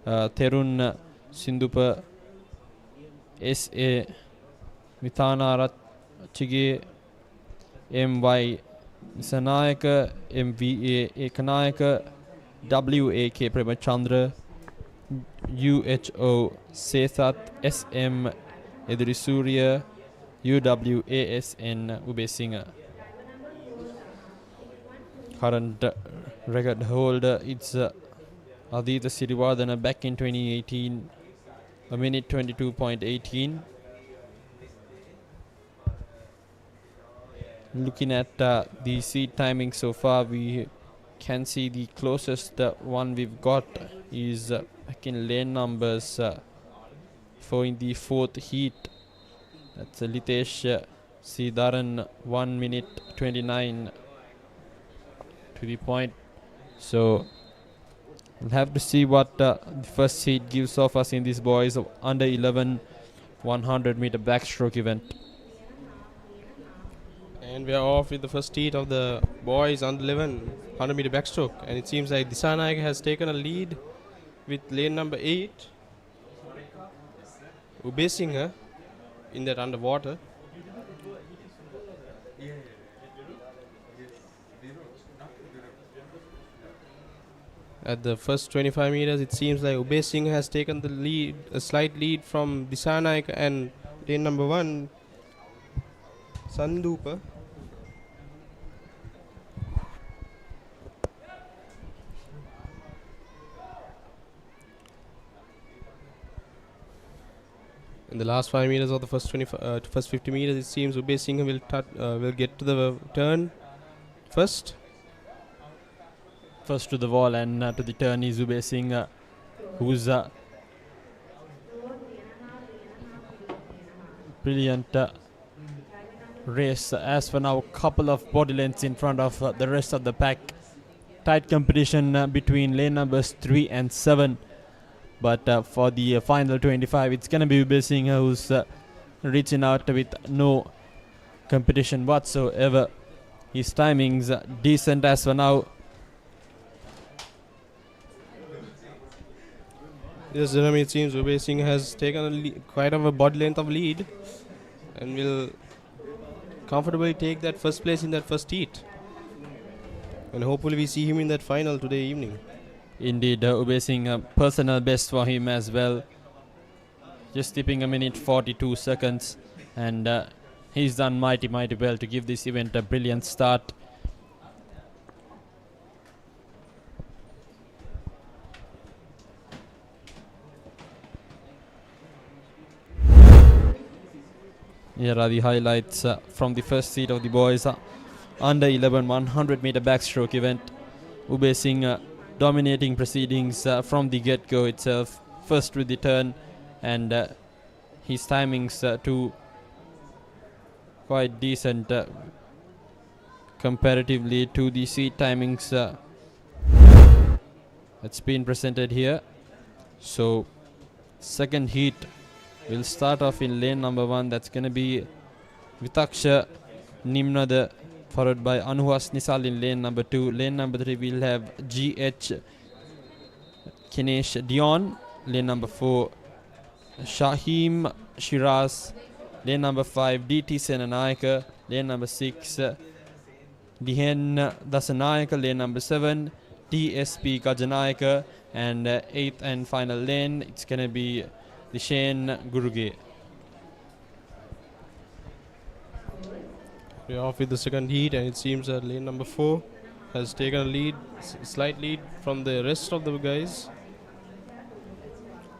Terun Sindupa S.A. Mithana Chige M.Y. Sanayaka M.V.A. Ekanayaka W.A.K. Premachandra U.H.O. Sethat S.M. Edrisurya U.W.A.S.N. Ubesinga. Current record holder, it's Aditya Sirivardhana back in 2018, a minute 22.18. Looking at the seed timing so far, we can see the closest one we've got is back in lane numbers 4 in the 4th heat. That's Litesh Sidaran, 1 minute 29 to the point. So we'll have to see what the first heat gives off us in this boys under 11 100 meter backstroke event. And we are off with the first heat of the boys under 11 100 meter backstroke, and it seems like Disanaik has taken a lead with lane number 8 Ubesingha in that underwater. At the first 25 meters, it seems like Ubay Singh has taken the lead, a slight lead from Disanaik and lane number 1, Sandupa. In the last 5 meters of the first 50 meters, it seems Ubay Singh will get to the turn first. First to the wall and to the turn is Ubay Singh, who's brilliant race. As for now, couple of body lengths in front of the rest of the pack. Tight competition between lane numbers 3 and 7. But for the final 25, it's going to be Ubay Singh who's reaching out with no competition whatsoever. His timing's decent as for now. Yes, Jeremy, it seems Ubay Singh has taken quite of a body length of lead and will comfortably take that first place in that first heat. And hopefully we see him in that final today evening. Indeed, Ubay Singh, personal best for him as well. Just tipping a minute 42 seconds. And he's done mighty well to give this event a brilliant start. Here are the highlights from the first seat of the boys under 11 100 meter backstroke event. Ubay Singh dominating proceedings from the get-go itself, first with the turn, and his timings too quite decent comparatively to the seat timings that's been presented here. So second heat will start off in lane number 1. That's going to be Vitaksha Nimnada, followed by Anuhas Nisal in lane number 2. Lane number 3 we'll have GH Kinesh Dion. Lane number 4 Shahim Shiraz. Lane number 5 DT Senanayaka. Lane number 6 Dihen Dasanayaka. Lane number 7 TSP Kajanayaka. And 8th and final lane, it's going to be Shane Guruge. We're off with the second heat, and it seems that lane number 4 has taken a lead, slight lead from the rest of the guys.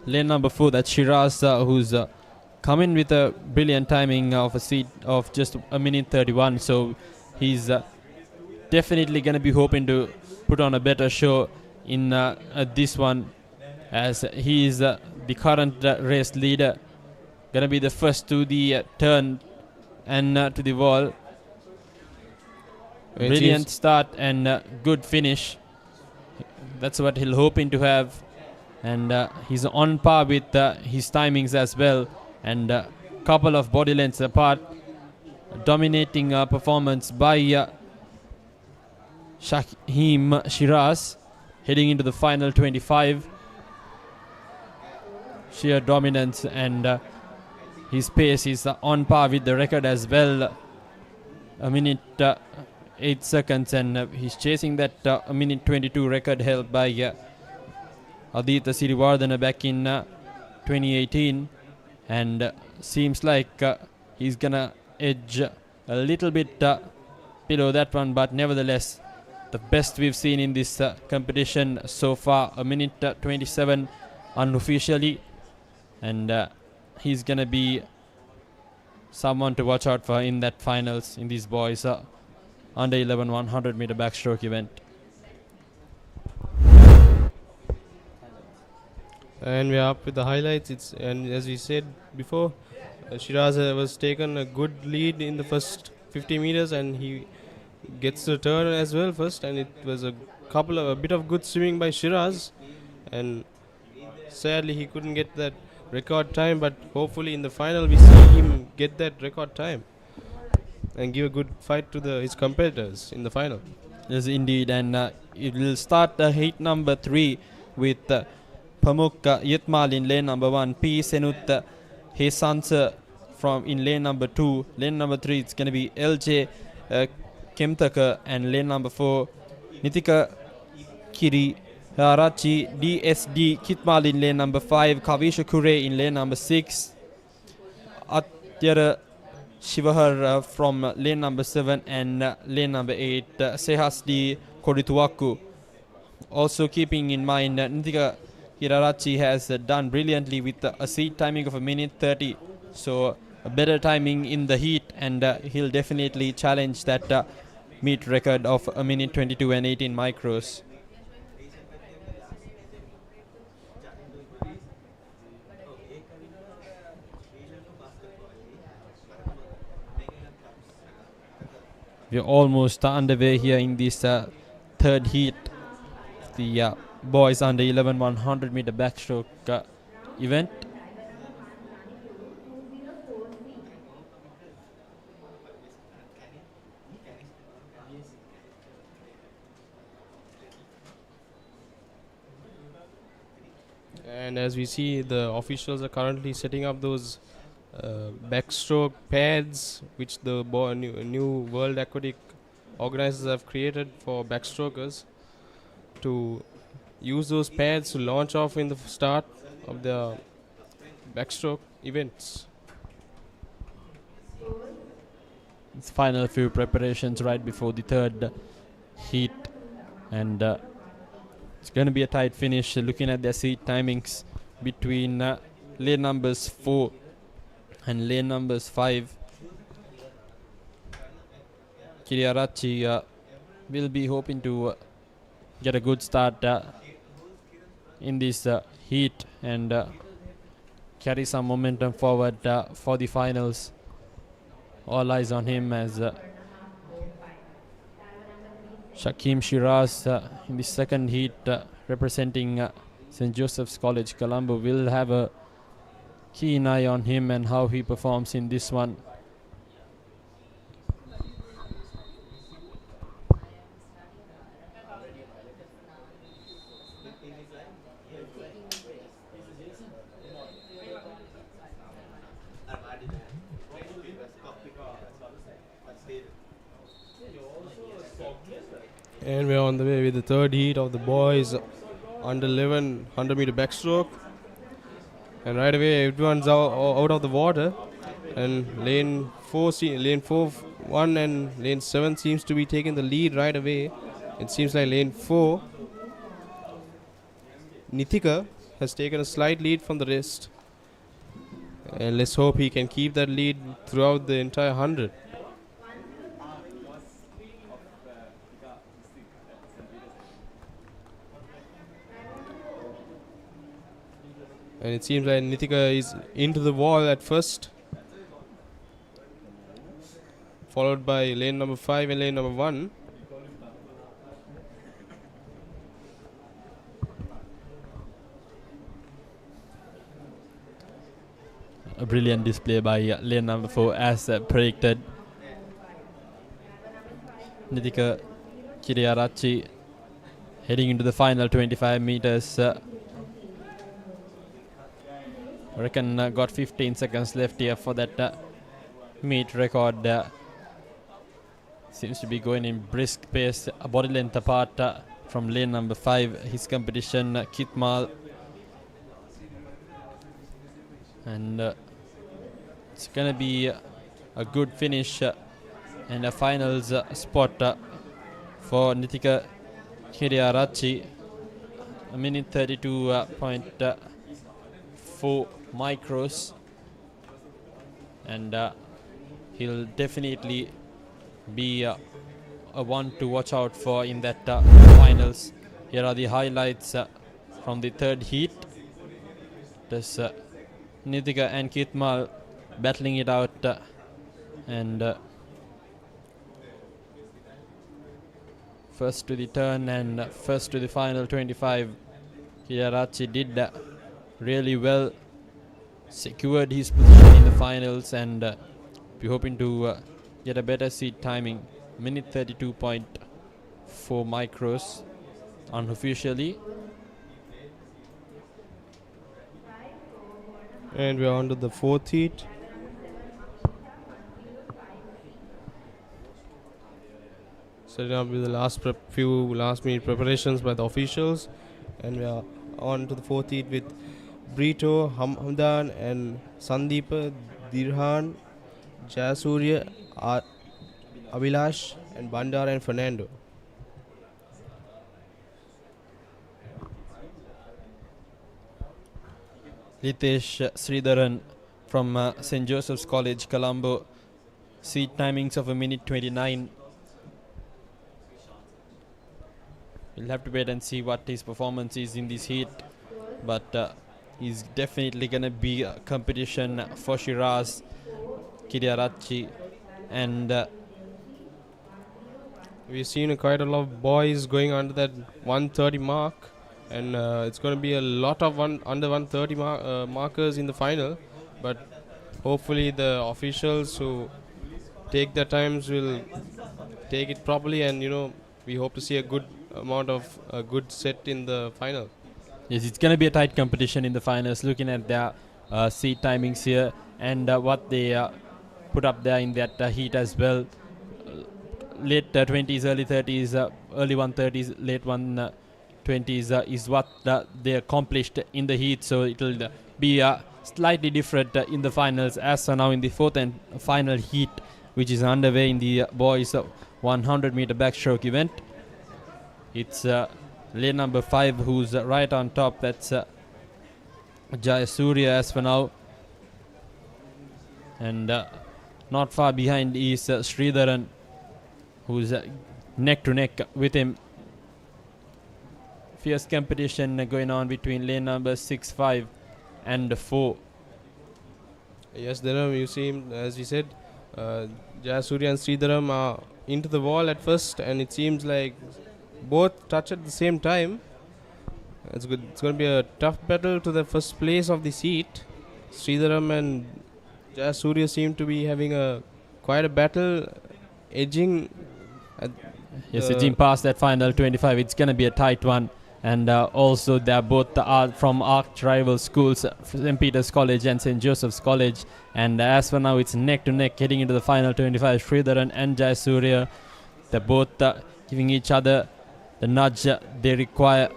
Lane number 4, that's Shiraz, who's coming with a brilliant timing of a seat of just a minute 31. So he's definitely going to be hoping to put on a better show in this one, as he is the current race leader. Gonna be the first to the turn and to the wall. Brilliant start and good finish. That's what he'll hoping to have. And he's on par with his timings as well. And a couple of body lengths apart. Dominating performance by Shahim Shiraz. Heading into the final 25. Sheer dominance, and his pace is on par with the record as well. A minute 8 seconds, and he's chasing that a minute 22 record held by Aditya Sirivardhana back in 2018. And seems like he's gonna edge a little bit below that one, but nevertheless the best we've seen in this competition so far. A minute 27 unofficially. And he's going to be someone to watch out for in that finals in these boys under 11 100 meter backstroke event. And we're up with the highlights. And as we said before, Shiraz was taken a good lead in the first 50 meters, and he gets the turn as well first. And it was a bit of good swimming by Shiraz, and sadly he couldn't get that record time, but hopefully in the final we see him get that record time and give a good fight to his competitors in the final. Yes, indeed, and it will start heat number 3 with Pamuk Yitmal in lane number 1, P. Senut Hesansa from in lane number 2. Lane number 3 it's going to be LJ Kemtaka, and lane number 4 Nitika Kiri Harachi DSD Kitmal in lane number 5, Kavisha Kure in lane number 6, Atyara Shivahar from lane number 7 and lane number 8, Sehasdi Korituaku. Also keeping in mind Nitika Hirarachi has done brilliantly with a seat timing of a minute 30, so a better timing in the heat, and he'll definitely challenge that meet record of a minute 22 and 18 micros. We're almost underway here in this third heat. The boys under 11 100 meter backstroke event. And as we see, the officials are currently setting up those backstroke pads which the new World Aquatic organizers have created for backstrokers to use those pads to launch off in the start of the backstroke events. It's final few preparations right before the third heat, and it's going to be a tight finish. Looking at their seat timings between lane numbers 4 and lane numbers 5, Kiriarachi will be hoping to get a good start in this heat and carry some momentum forward for the finals. All eyes on him as Shakim Shiraz in the second heat representing St. Joseph's College Colombo will have a keen eye on him and how he performs in this one. And we're on the way with the third heat of the boys under 11 100 meter backstroke. And right away everyone's out of the water, and lane 4 1 and lane 7 seems to be taking the lead right away. It seems like lane 4 Nithika has taken a slight lead from the rest, and let's hope he can keep that lead throughout the entire 100. And it seems like Nithika is into the wall at first, followed by lane number 5 and lane number 1. A brilliant display by lane number 4 as predicted. Nithika Kiriarachi heading into the final 25 meters. I reckon got 15 seconds left here for that meet record. Seems to be going in brisk pace, a body length apart from lane number 5, his competition Kitmal. And it's gonna be a good finish and a finals spot for Nithika Kiriarachi. A minute 32.4 micros, and he'll definitely be a one to watch out for in that finals. Here are the highlights from the third heat. There's Nithika and Kitmal battling it out, and first to the turn and first to the final 25. Kiriarachi did really well, secured his position in the finals, and we're hoping to get a better seat timing. Minute 32.4 micros unofficially. And we're on to the fourth heat. Setting up with the few last minute preparations by the officials. And we are on to the fourth heat with Brito, Hamdan and Sandeepa, Dirhan, Jayasuriya, Avilash and Bandar and Fernando. Litesh Sridharan from St. Joseph's College, Colombo. Seat timings of 1:29. We'll have to wait and see what his performance is in this heat. But he's definitely going to be a competition for Shiraz, Kiriarachi. And we've seen quite a lot of boys going under that 130 mark. And it's going to be a lot of under 130 markers in the final. But hopefully the officials who take their times will take it properly, and we hope to see a good amount of a good set in the final. Yes, it's going to be a tight competition in the finals, looking at their seat timings here and what they put up there in that heat as well. Late 20s, early 30s, early 130s, late 120s is what they accomplished in the heat, so it will be slightly different in the finals. As for now, in the fourth and final heat, which is underway in the boys 100 meter backstroke event, it's lane number 5 who's right on top. That's Jayasuriya as for now, and not far behind is Sridharan, who's neck to neck with him. Fierce competition going on between lane number 6, 5 and 4. Yes, you see him, as we said, Jayasuriya and Sridharam are into the wall at first, and it seems like both touch at the same time. It's good. It's going to be a tough battle to the first place of the seat. Sridharam and Jayasuriya seem to be having quite a battle, edging. Edging past that final 25. It's going to be a tight one. And also they're both from arch rival schools, St. Peter's College and St. Joseph's College. And as for now, it's neck to neck heading into the final 25. Sridharan and Jayasuriya, they're both giving each other the nudge they require,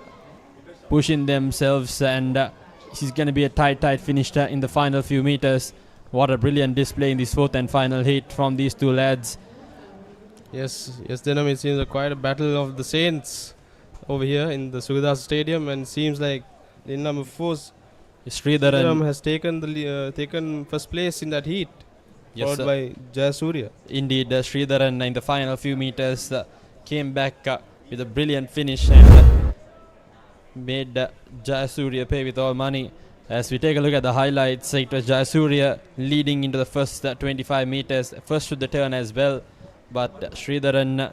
pushing themselves, and this is going to be a tight finish in the final few meters. What a brilliant display in this fourth and final heat from these two lads. Yes, Denham, it seems quite a battle of the Saints over here in the Sugathadasa Stadium, and seems like in number 4 Sridharan has taken first place in that heat, followed by Jayasuriya. Indeed, Sridharan in the final few meters came back with a brilliant finish and made Jayasuriya pay with all money. As we take a look at the highlights, it was Jayasuriya leading into the first 25 meters, first to the turn as well, but Sridharan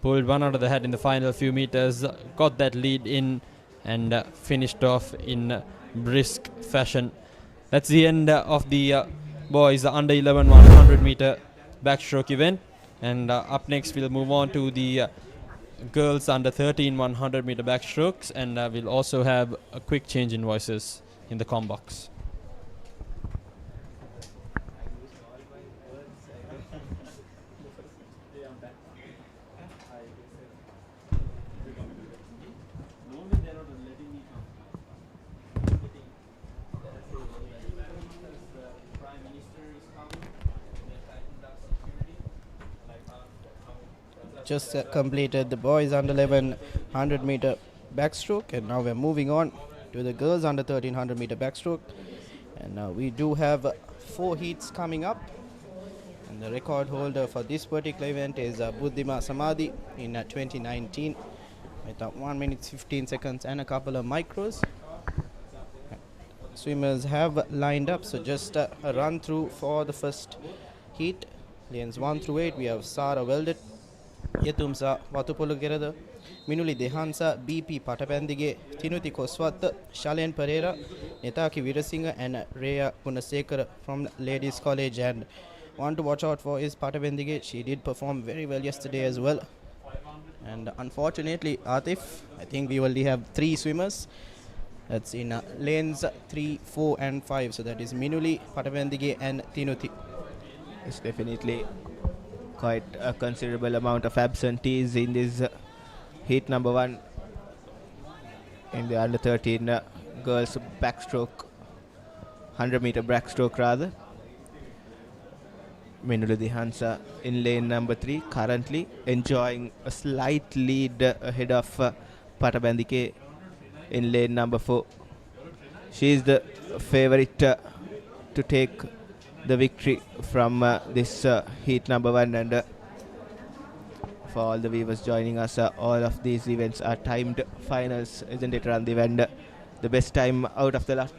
pulled one out of the hat in the final few meters, got that lead in, and finished off in brisk fashion. That's the end of the boys under 11 100 meter backstroke event, and up next we'll move on to the girls under 13 100 meter backstrokes, and we'll also have a quick change in voices in the comm box. Just completed the boys under 11 100 meter backstroke, and now we're moving on to the girls under 13 100 meter backstroke, and we do have 4 heats coming up, and the record holder for this particular event is Buddhima Samadhi in 2019 with 1 minute 15 seconds and a couple of micros. Swimmers have lined up, so just a run through for the first heat. Lanes 1 through 8, we have Sara Welded, Yetumsa Watupolugerada, Minuli Dehansa, BP Patapandige, Tinuti Koswat, Shalen Pereira, Netaki Virasinga, and Rhea Punasekara from Ladies College. And one to watch out for is Patapandige. She did perform very well yesterday as well. And unfortunately, Atif, I think we only have 3 swimmers. That's in lanes 3, 4 and 5. So that is Minuli, Patapandige and Tinuti. It's definitely quite a considerable amount of absentees in this heat number 1. in the under 13 girls backstroke, 100-meter backstroke rather. Minula Dihansa in lane number 3, currently enjoying a slight lead ahead of Patabandike in lane number 4. She is the favorite to take the victory from this heat number 1. And for all the viewers joining us, all of these events are timed finals, isn't it, Randiv? And the best time out of the lot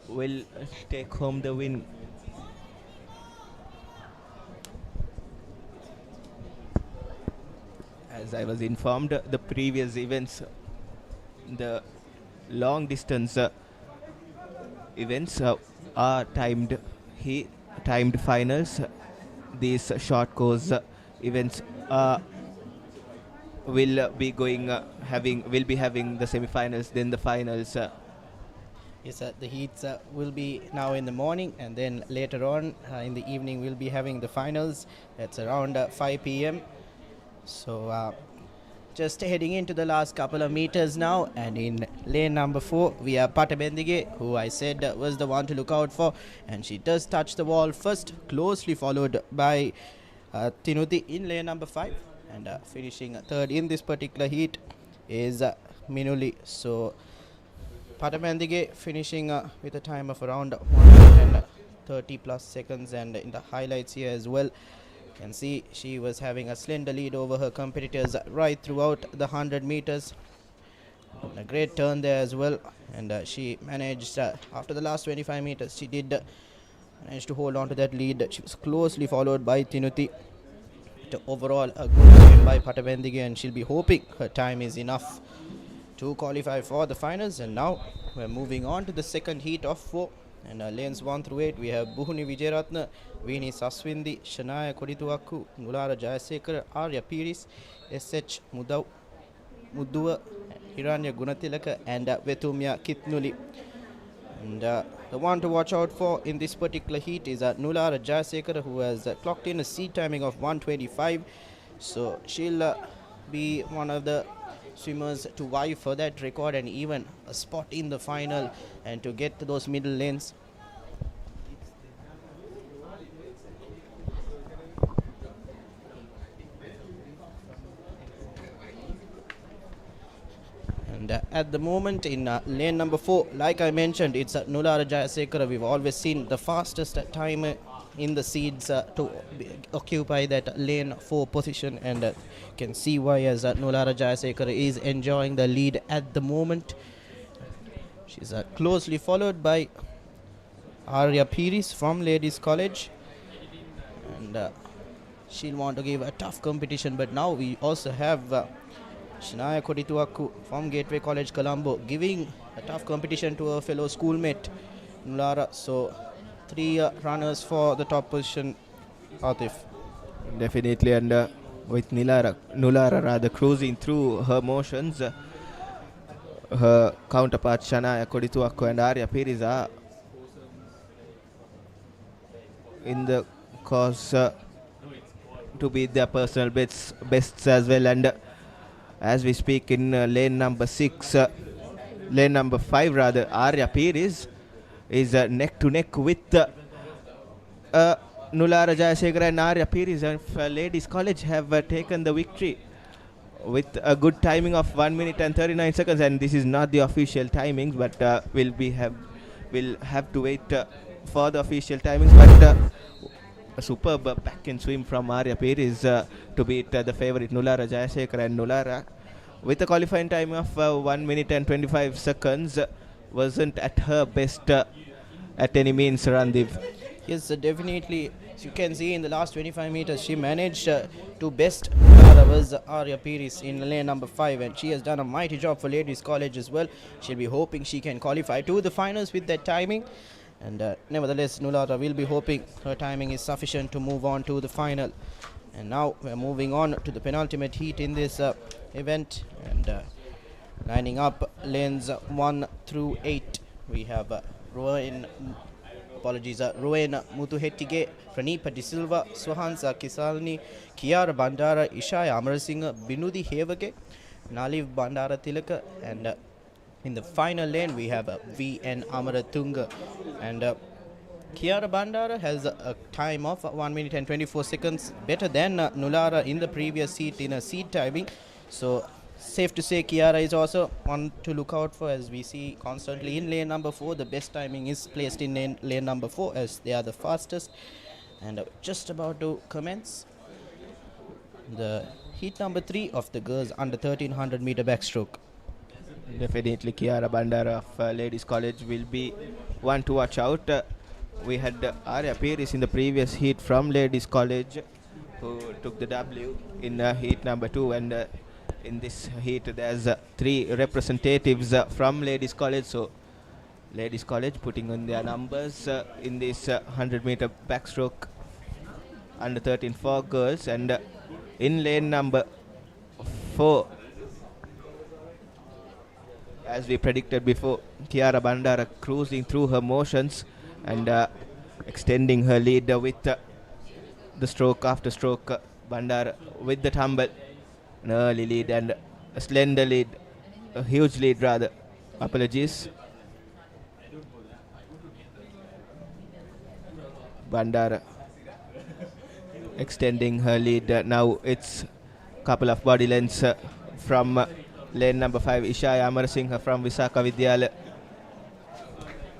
will take home the win. As I was informed, the previous events, the long distance events are timed finals. These short course events will be having the semi-finals, then the finals. Yes, the heats will be now in the morning, and then later on in the evening we'll be having the finals. That's around 5 p.m. So just heading into the last couple of meters now, and in lane number 4 we have Patabendige, who I said was the one to look out for, and she does touch the wall first, closely followed by Tinuti in lane number 5, and finishing third in this particular heat is Minuli. So Patabendige finishing with a time of around 130 plus seconds, and in the highlights here as well, you can see she was having a slender lead over her competitors right throughout the 100 meters. And a great turn there as well, and she managed after the last 25 meters she did manage to hold on to that lead. She was closely followed by Tinuti. Overall a good win by Patabendige, and she'll be hoping her time is enough to qualify for the finals. And now we're moving on to the second heat of 4, and lanes 1 through 8 we have Buhuni Vijayaratna, Veeni Saswindi, Shanaya Kodituakku, Nulara Jayasekara, Arya Piris, SH Mudduwa, Hiranya Gunatilaka, and Vetumya Kitnuli. And the one to watch out for in this particular heat is Nulara Jayasekara, who has clocked in a seat timing of 1:25. So she'll be one of the swimmers to vie for that record, and even a spot in the final, and to get to those middle lanes. And at the moment in lane number 4, like I mentioned, it's Nulara Jayasekara. We've always seen the fastest time in the seeds to occupy that lane 4 position, and you can see why, as Nulara Jayasekara is enjoying the lead at the moment. She's closely followed by Arya Piris from Ladies College, and she'll want to give a tough competition. But now we also have Shanaya Kodituakku from Gateway College Colombo giving a tough competition to her fellow schoolmate Nulara. So 3 runners for the top position, Atif. Definitely, and with Nulara rather cruising through her motions, her counterpart Shanaya Kodituakku and Arya Piris are in the course to beat their personal bests as well. And as we speak, in lane number 5 rather, Arya Piris is neck to neck with Nulara Jayasekara, and Arya Piris of Ladies College have taken the victory with a good timing of 1 minute and 39 seconds. And this is not the official timings, but we'll have to wait for the official timings. But a superb back and swim from Arya Piris to beat the favorite Nulara Jayasekara, and Nulara with a qualifying time of 1 minute and 25 seconds wasn't at her best at any means, Randiv. Yes, definitely. As you can see, in the last 25 meters she managed to best was Arya Piris in lane number 5, and she has done a mighty job for Ladies College as well. She'll be hoping she can qualify to the finals with that timing. And nevertheless, Nulara will be hoping her timing is sufficient to move on to the final. And now we're moving on to the penultimate heat in this event, and lining up lanes 1 through 8 we have Rowan Mutuhettige, Praneepa De Silva, Swahansa Kisalni, Kiara Bandara, Ishaya Amarasinghe, Binudi Hevage, Naliv Bandara Tilaka, and in the final lane we have VN Amaratunga, and Kiara Bandara has a time of 1 minute and 24 seconds, better than Nulara in the previous seat in a seat timing. So safe to say Kiara is also one to look out for, as we see constantly in lane number 4. The best timing is placed in lane number 4, as they are the fastest. And just about to commence the heat number 3 of the girls under 1300 meter backstroke. Definitely Kiara Bandara of Ladies College will be one to watch out. We had Arya Piris in the previous heat from Ladies College, who took the W in heat number 2, and in this heat there's 3 representatives from Ladies College. So Ladies College putting on their numbers in this 100 meter backstroke under 13 for girls. And in lane number 4, as we predicted before, Kiara Bandara cruising through her motions and extending her lead with the stroke after stroke. Bandara with the tumble, an early lead and a slender lead, a huge lead rather. Apologies. Bandara extending her lead. Now it's a couple of body lengths from lane number 5, Ishaya Amarasinghe from Visaka Vidyalaya.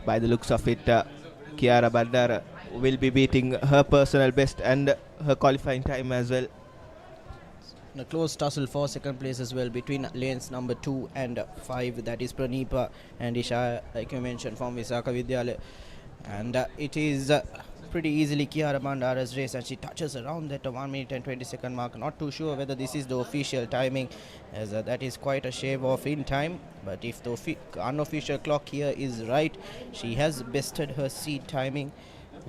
By the looks of it, Kiara Bandara will be beating her personal best and her qualifying time as well. A close tussle for second place as well between lanes number 2 and 5, that is Praneepa and Isha, like you mentioned, from Visaka Vidyalaya. And it is pretty easily Kiara Bandara's race, and she touches around that 1 minute and 20 second mark. Not too sure whether this is the official timing, as that is quite a shave off in time. But if the unofficial clock here is right, she has bested her seat timing.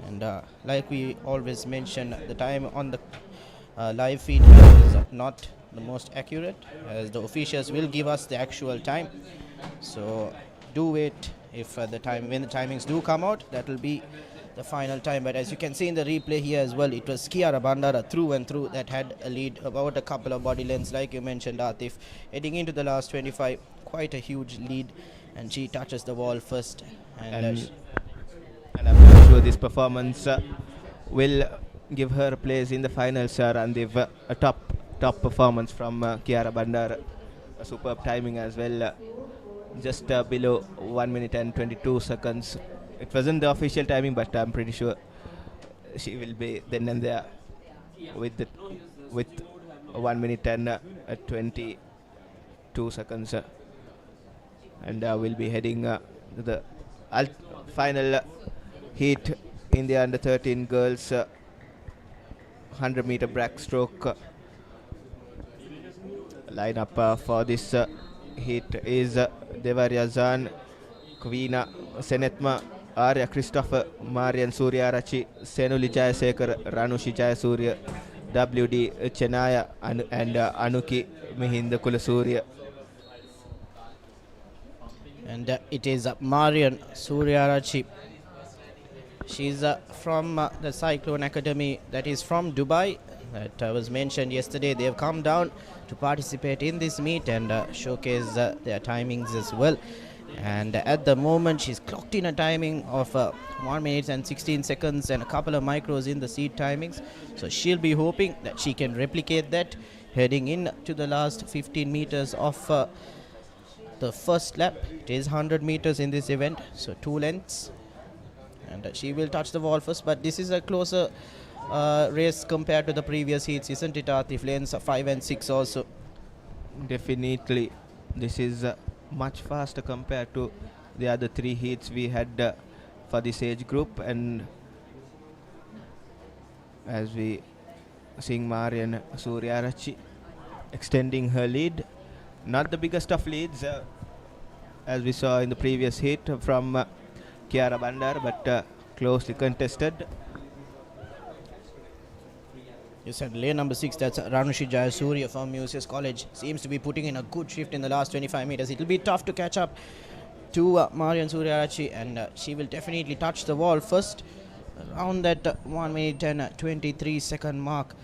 And like we always mention, the time on the live feed is not the most accurate, as the officials will give us the actual time. So do wait. If when the timings do come out, that will be the final time. But as you can see in the replay here as well, it was Kiara Bandara through and through that had a lead, about a couple of body lengths, like you mentioned, Atif. Heading into the last 25, quite a huge lead, and she touches the wall first. And I'm pretty sure this performance will give her a place in the finals, and a top performance from Kiara Bandara. A superb timing as well. Just below 1 minute and 22 seconds. It wasn't the official timing, but I'm pretty sure she will be then and there with 1 minute and 22 seconds, and will be heading to the final heat in the under 13 girls 100 meter backstroke. Lineup for this heat is Devarya Zan, Kvina Senetma, Arya Christopher, Marian Suryarachi, Senuli Jayasekar, Ranushi Jayasurya, WD Chenaya, and Anuki Mihinda Kulasurya. And it is Marian Suryarachi. She's from the Cyclone Academy, that is from Dubai, that was mentioned yesterday. They have come down to participate in this meet and showcase their timings as well. And at the moment she's clocked in a timing of 1 minute and 16 seconds and a couple of micros in the seat timings. So she'll be hoping that she can replicate that heading in to the last 15 meters of the first lap. It is 100 meters in this event, so 2 lengths. And she will touch the wall first, but this is a closer race compared to the previous heats, isn't it, Atif? Lanes 5 and 6 also. Definitely. This is much faster compared to the other 3 heats we had for this age group. And as we seeing Marian Suryarachi extending her lead, not the biggest of leads as we saw in the previous heat from Kiara Bandar, but closely contested. You said lane number 6, that's Ranushi Jayasurya from UCS College. Seems to be putting in a good shift in the last 25 meters. It will be tough to catch up to Marian Suryarachi, and she will definitely touch the wall first around that 1 minute and 23 second mark,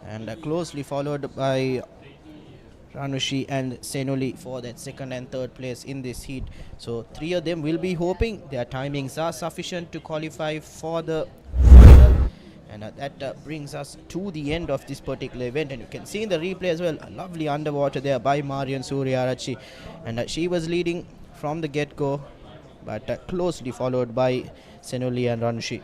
and closely followed by Ranushi and Senoli for that second and third place in this heat. So 3 of them will be hoping their timings are sufficient to qualify for the final. And that brings us to the end of this particular event, and you can see in the replay as well a lovely underwater there by Marian Suryarachi, and she was leading from the get-go, but closely followed by Senoli and Ranushi.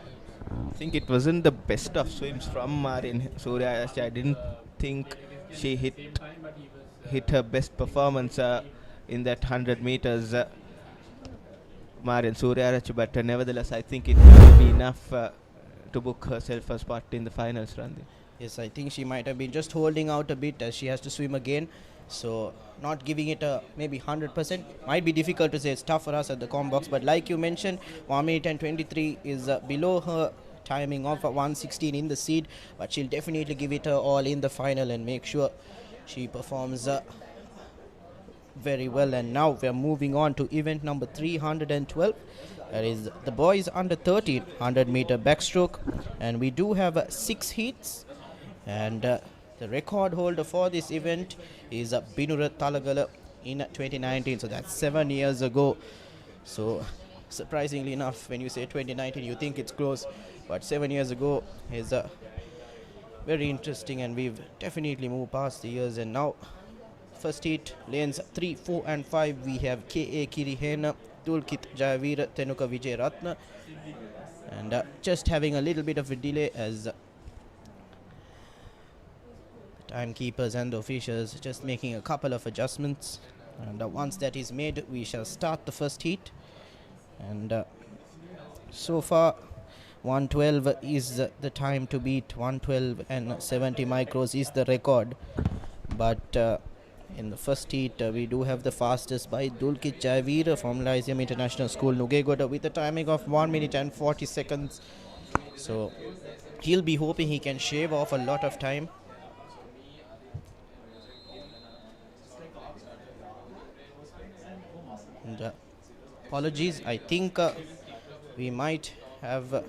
I think it wasn't the best of swims from Marian Suryarachi. I didn't think she hit her best performance in that 100 meters, Marian Suryarachi, but nevertheless I think it will be enough to book herself a spot in the finals, Randy. Yes, I think she might have been just holding out a bit as she has to swim again, so not giving it a maybe 100%. Might be difficult to say, it's tough for us at the com box, but like you mentioned, 1 minute and 23 is below her timing of 1:16 in the seed, but she'll definitely give it her all in the final and make sure she performs very well. And now we're moving on to event number 312. That is the boys under 13 100-meter backstroke, and we do have 6 heats, and the record holder for this event is Binura Talagala in 2019, so that's 7 years ago. So surprisingly enough, when you say 2019 you think it's close, but 7 years ago is very interesting, and we've definitely moved past the years. And now first heat, lanes 3, 4 and 5, we have K.A. Kirihena, Tulkit Jayavira, Tenuka Vijay Ratna, and just having a little bit of a delay as the timekeepers and the officials just making a couple of adjustments, and once that is made we shall start the first heat. And so far 112 is the time to beat. 112 and 70 micros is the record, but in the first heat we do have the fastest by Dulkit Jayavira from Lyceum International School, Nugegoda, with a timing of 1 minute and 40 seconds. So he'll be hoping he can shave off a lot of time. And apologies, I think we might have a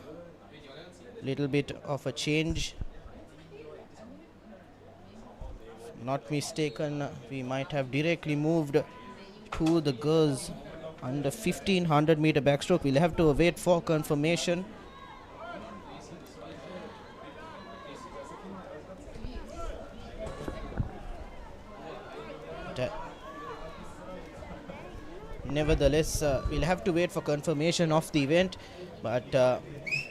little bit of a change. If not mistaken, we might have directly moved to the girls under 1500 meter backstroke. We'll have to wait for confirmation. Nevertheless, we'll have to wait for confirmation of the event, but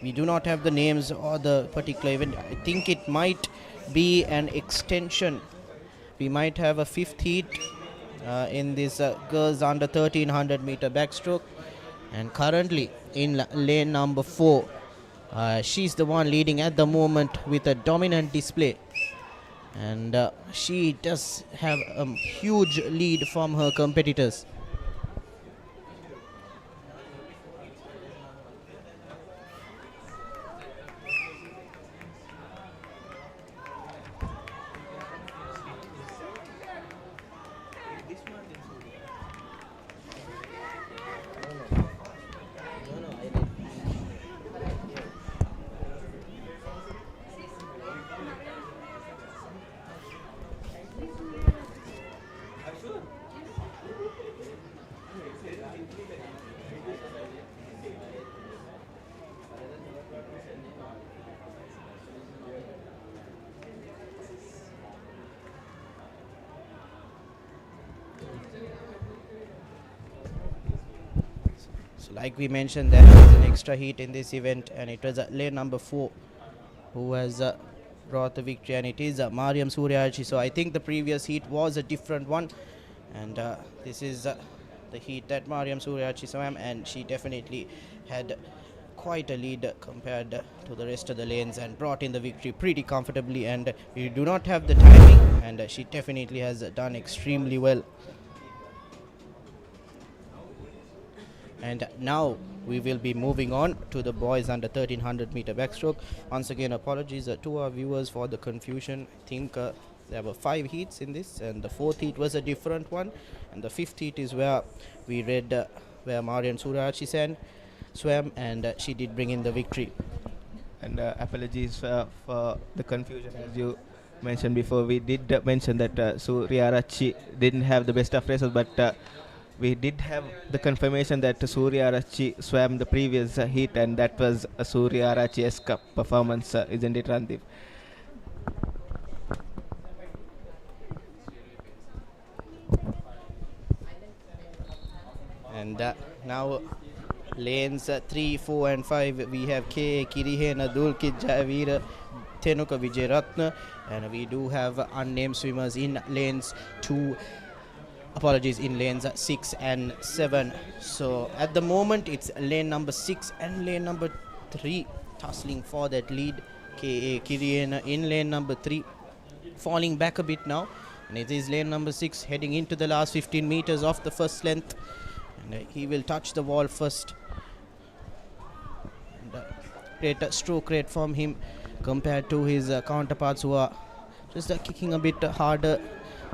we do not have the names or the particular event. I think it might be an extension. We might have a 5th heat in this girls under 1300 meter backstroke, and currently in lane number 4, she's the one leading at the moment with a dominant display, and she does have a huge lead from her competitors. Like we mentioned, there was an extra heat in this event, and it was lane number 4 who has brought the victory, and it is Mariam Suryarachi. So I think the previous heat was a different one, and this is the heat that Mariam Suryarachi swam, and she definitely had quite a lead compared to the rest of the lanes and brought in the victory pretty comfortably. And we do not have the timing, and she definitely has done extremely well. And now we will be moving on to the boys under 1300 meter backstroke. Once again, apologies to our viewers for the confusion. I think there were 5 heats in this, and the 4th heat was a different one, and the 5th heat is where we read where Marian Suryarachi swam, and she did bring in the victory. And apologies for the confusion, as you mentioned before, we did mention that Surya Arachi didn't have the best of races, but we did have the confirmation that Surya Arachi swam the previous heat, and that was a Surya Arachi-esque performance, isn't it, Randeep? And now lanes 3, 4 and 5, we have K. Kirihena, Dulkit Jayavira, Thenuka Vijayaratna, and we do have unnamed swimmers in lanes 2, in lanes 6 and 7. So at the moment it's lane number 6 and lane number 3 tussling for that lead. K.A. Kirihena in lane number 3, falling back a bit now, and it is lane number 6 heading into the last 15 meters of the first length, and he will touch the wall first. And great stroke rate from him compared to his counterparts who are just kicking a bit harder.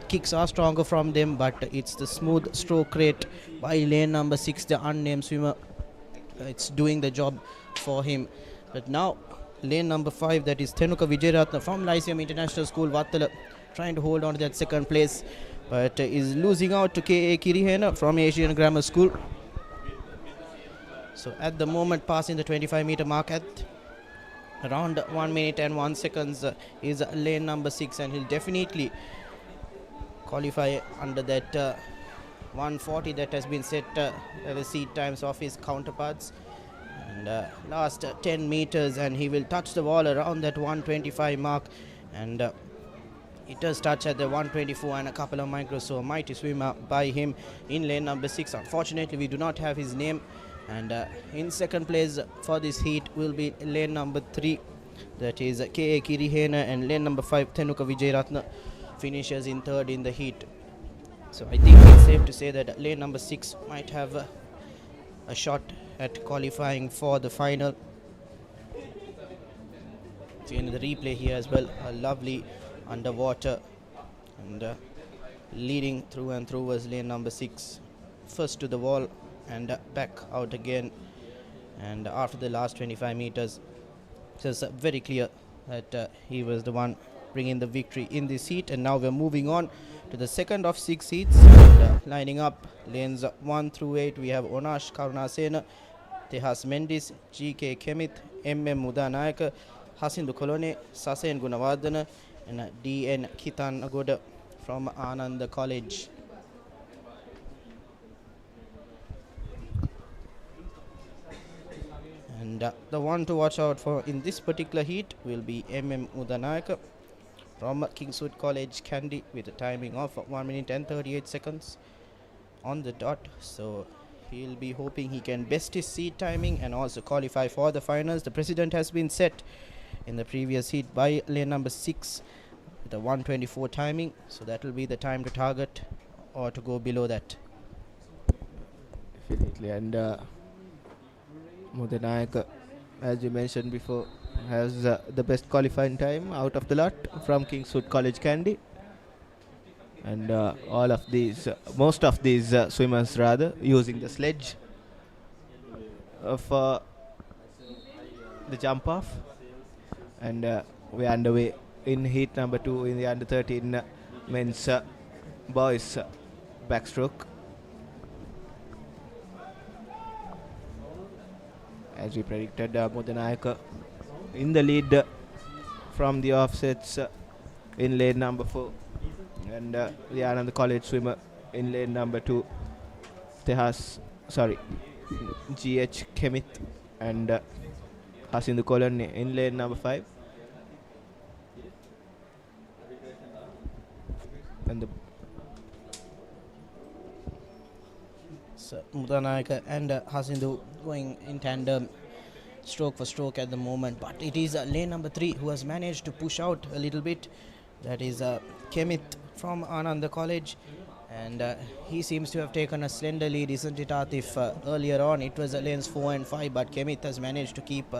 Kicks are stronger from them, but it's the smooth stroke rate by lane number 6, the unnamed swimmer. It's doing the job for him. But now lane number 5, that is Thenuka Vijayaratna from Lyceum International School, Vattala, trying to hold on to that second place, but is losing out to K.A. Kirihena from Asian Grammar School. So at the moment, passing the 25-meter mark at around 1 minute and 1 seconds is lane number 6, and he'll definitely qualify under that 140 that has been set the seat times of his counterparts. And last 10 meters, and he will touch the wall around that 125 mark, and it does touch at the 124 and a couple of micros. So a mighty swimmer by him in lane number 6. Unfortunately, we do not have his name, and in second place for this heat will be lane number 3, that is K.A. Kirihena, and lane number 5 Thenuka Vijayaratna finishes in third in the heat. So I think it's safe to say that lane number 6 might have a shot at qualifying for the final. Seeing the replay here as well, a lovely underwater, and leading through and through was lane number 6, first to the wall and back out again, and after the last 25 meters it was very clear that he was the one bringing the victory in this heat. And now we're moving on to the second of 6 heats, and lining up lanes 1 through 8, we have Onash Karunasena, Tehas Mendis, G.K. Kemith, M.M. Mudanayaka, Hasindu Kolone, Sasen Gunawardana, and D.N. Kitan Agoda from Ananda College. And the one to watch out for in this particular heat will be M.M. Mudanayaka from Kingswood College, Kandy, with a timing of 1 minute and 38 seconds on the dot. So he'll be hoping he can best his seat timing and also qualify for the finals. The precedent has been set in the previous heat by lane number 6 with a 124 timing, so that will be the time to target or to go below that. Definitely. And Mudanayaka, as you mentioned before, has the best qualifying time out of the lot from Kingswood College, Kandy. And all of these, most of these swimmers rather, using the sledge for the jump off. And we're underway in heat number 2 in the under 13 men's boys backstroke. As we predicted, Mudanayaka in the lead from the offsets in lane number 4, and the Ananda College swimmer in lane number 2, G.H. Kemith, and Hasindu Kolone in lane number 5. And so Mudanayaka and Hasindu going in tandem, stroke for stroke at the moment, but it is lane number 3 who has managed to push out a little bit. That is Kemith from Ananda College, and he seems to have taken a slender lead, isn't it, Atif? Earlier on it was lanes 4 and 5, but Kemith has managed to keep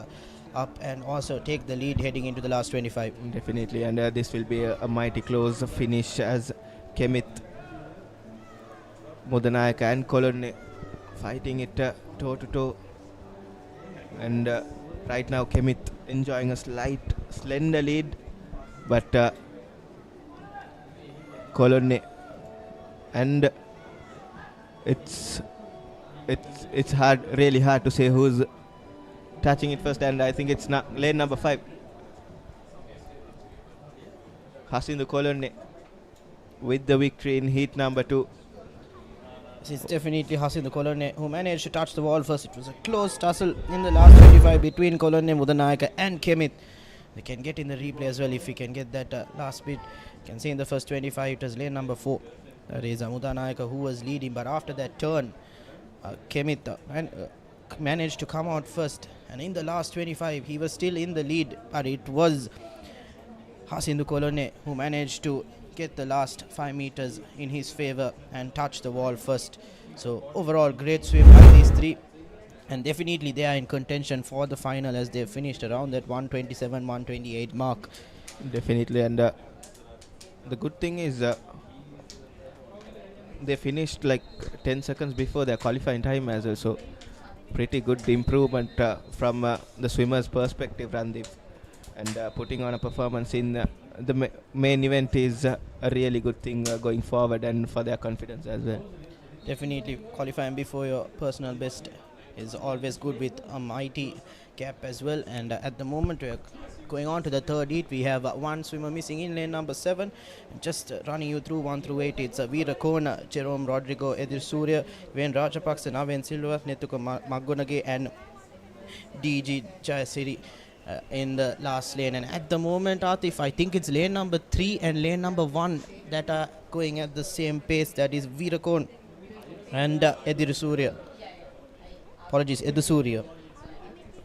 up and also take the lead heading into the last 25. Definitely, and this will be a mighty close finish as Kemith, Mudanayaka and Kolone fighting it toe to toe. And right now Kemith enjoying a slight slender lead, but Colonne, and it's really hard to say who's touching it first, and I think it's not lane number 5. Hasindu Colonne with the victory in heat number 2. It's definitely Hasindu Colonne who managed to touch the wall first. It was a close tussle in the last 25 between Colonne Mudanayaka and Kemith. We can get in the replay as well if we can get that last bit. You can see in the first 25 it was lane number 4. That is Mudanayaka who was leading, but after that turn, Kemith managed to come out first, and in the last 25 he was still in the lead, but it was Hasindu Colonne who managed to get the last 5 meters in his favor and touch the wall first. So overall great swim by these three, and definitely they are in contention for the final as they finished around that 127-128 mark. Definitely, and the good thing is they finished like 10 seconds before their qualifying time as well, so pretty good improvement from the swimmers' perspective, Randeep. And putting on a performance in the main event is a really good thing going forward and for their confidence as well. Definitely qualifying before your personal best is always good with a mighty gap as well. And at the moment we are going on to the third heat. We have one swimmer missing in lane number 7. Just running you through 1 through 8. It's Veera Kona, Jerome Rodrigo, Edir Surya, Ven Rajapaksa, Naven Silva, Netuka Magunage and DG Jayasiri in the last lane. And at the moment, Atif, I think it's lane number 3 and lane number 1 that are going at the same pace. That is Veera Kona and Edir Surya. Apologies, Edir Surya.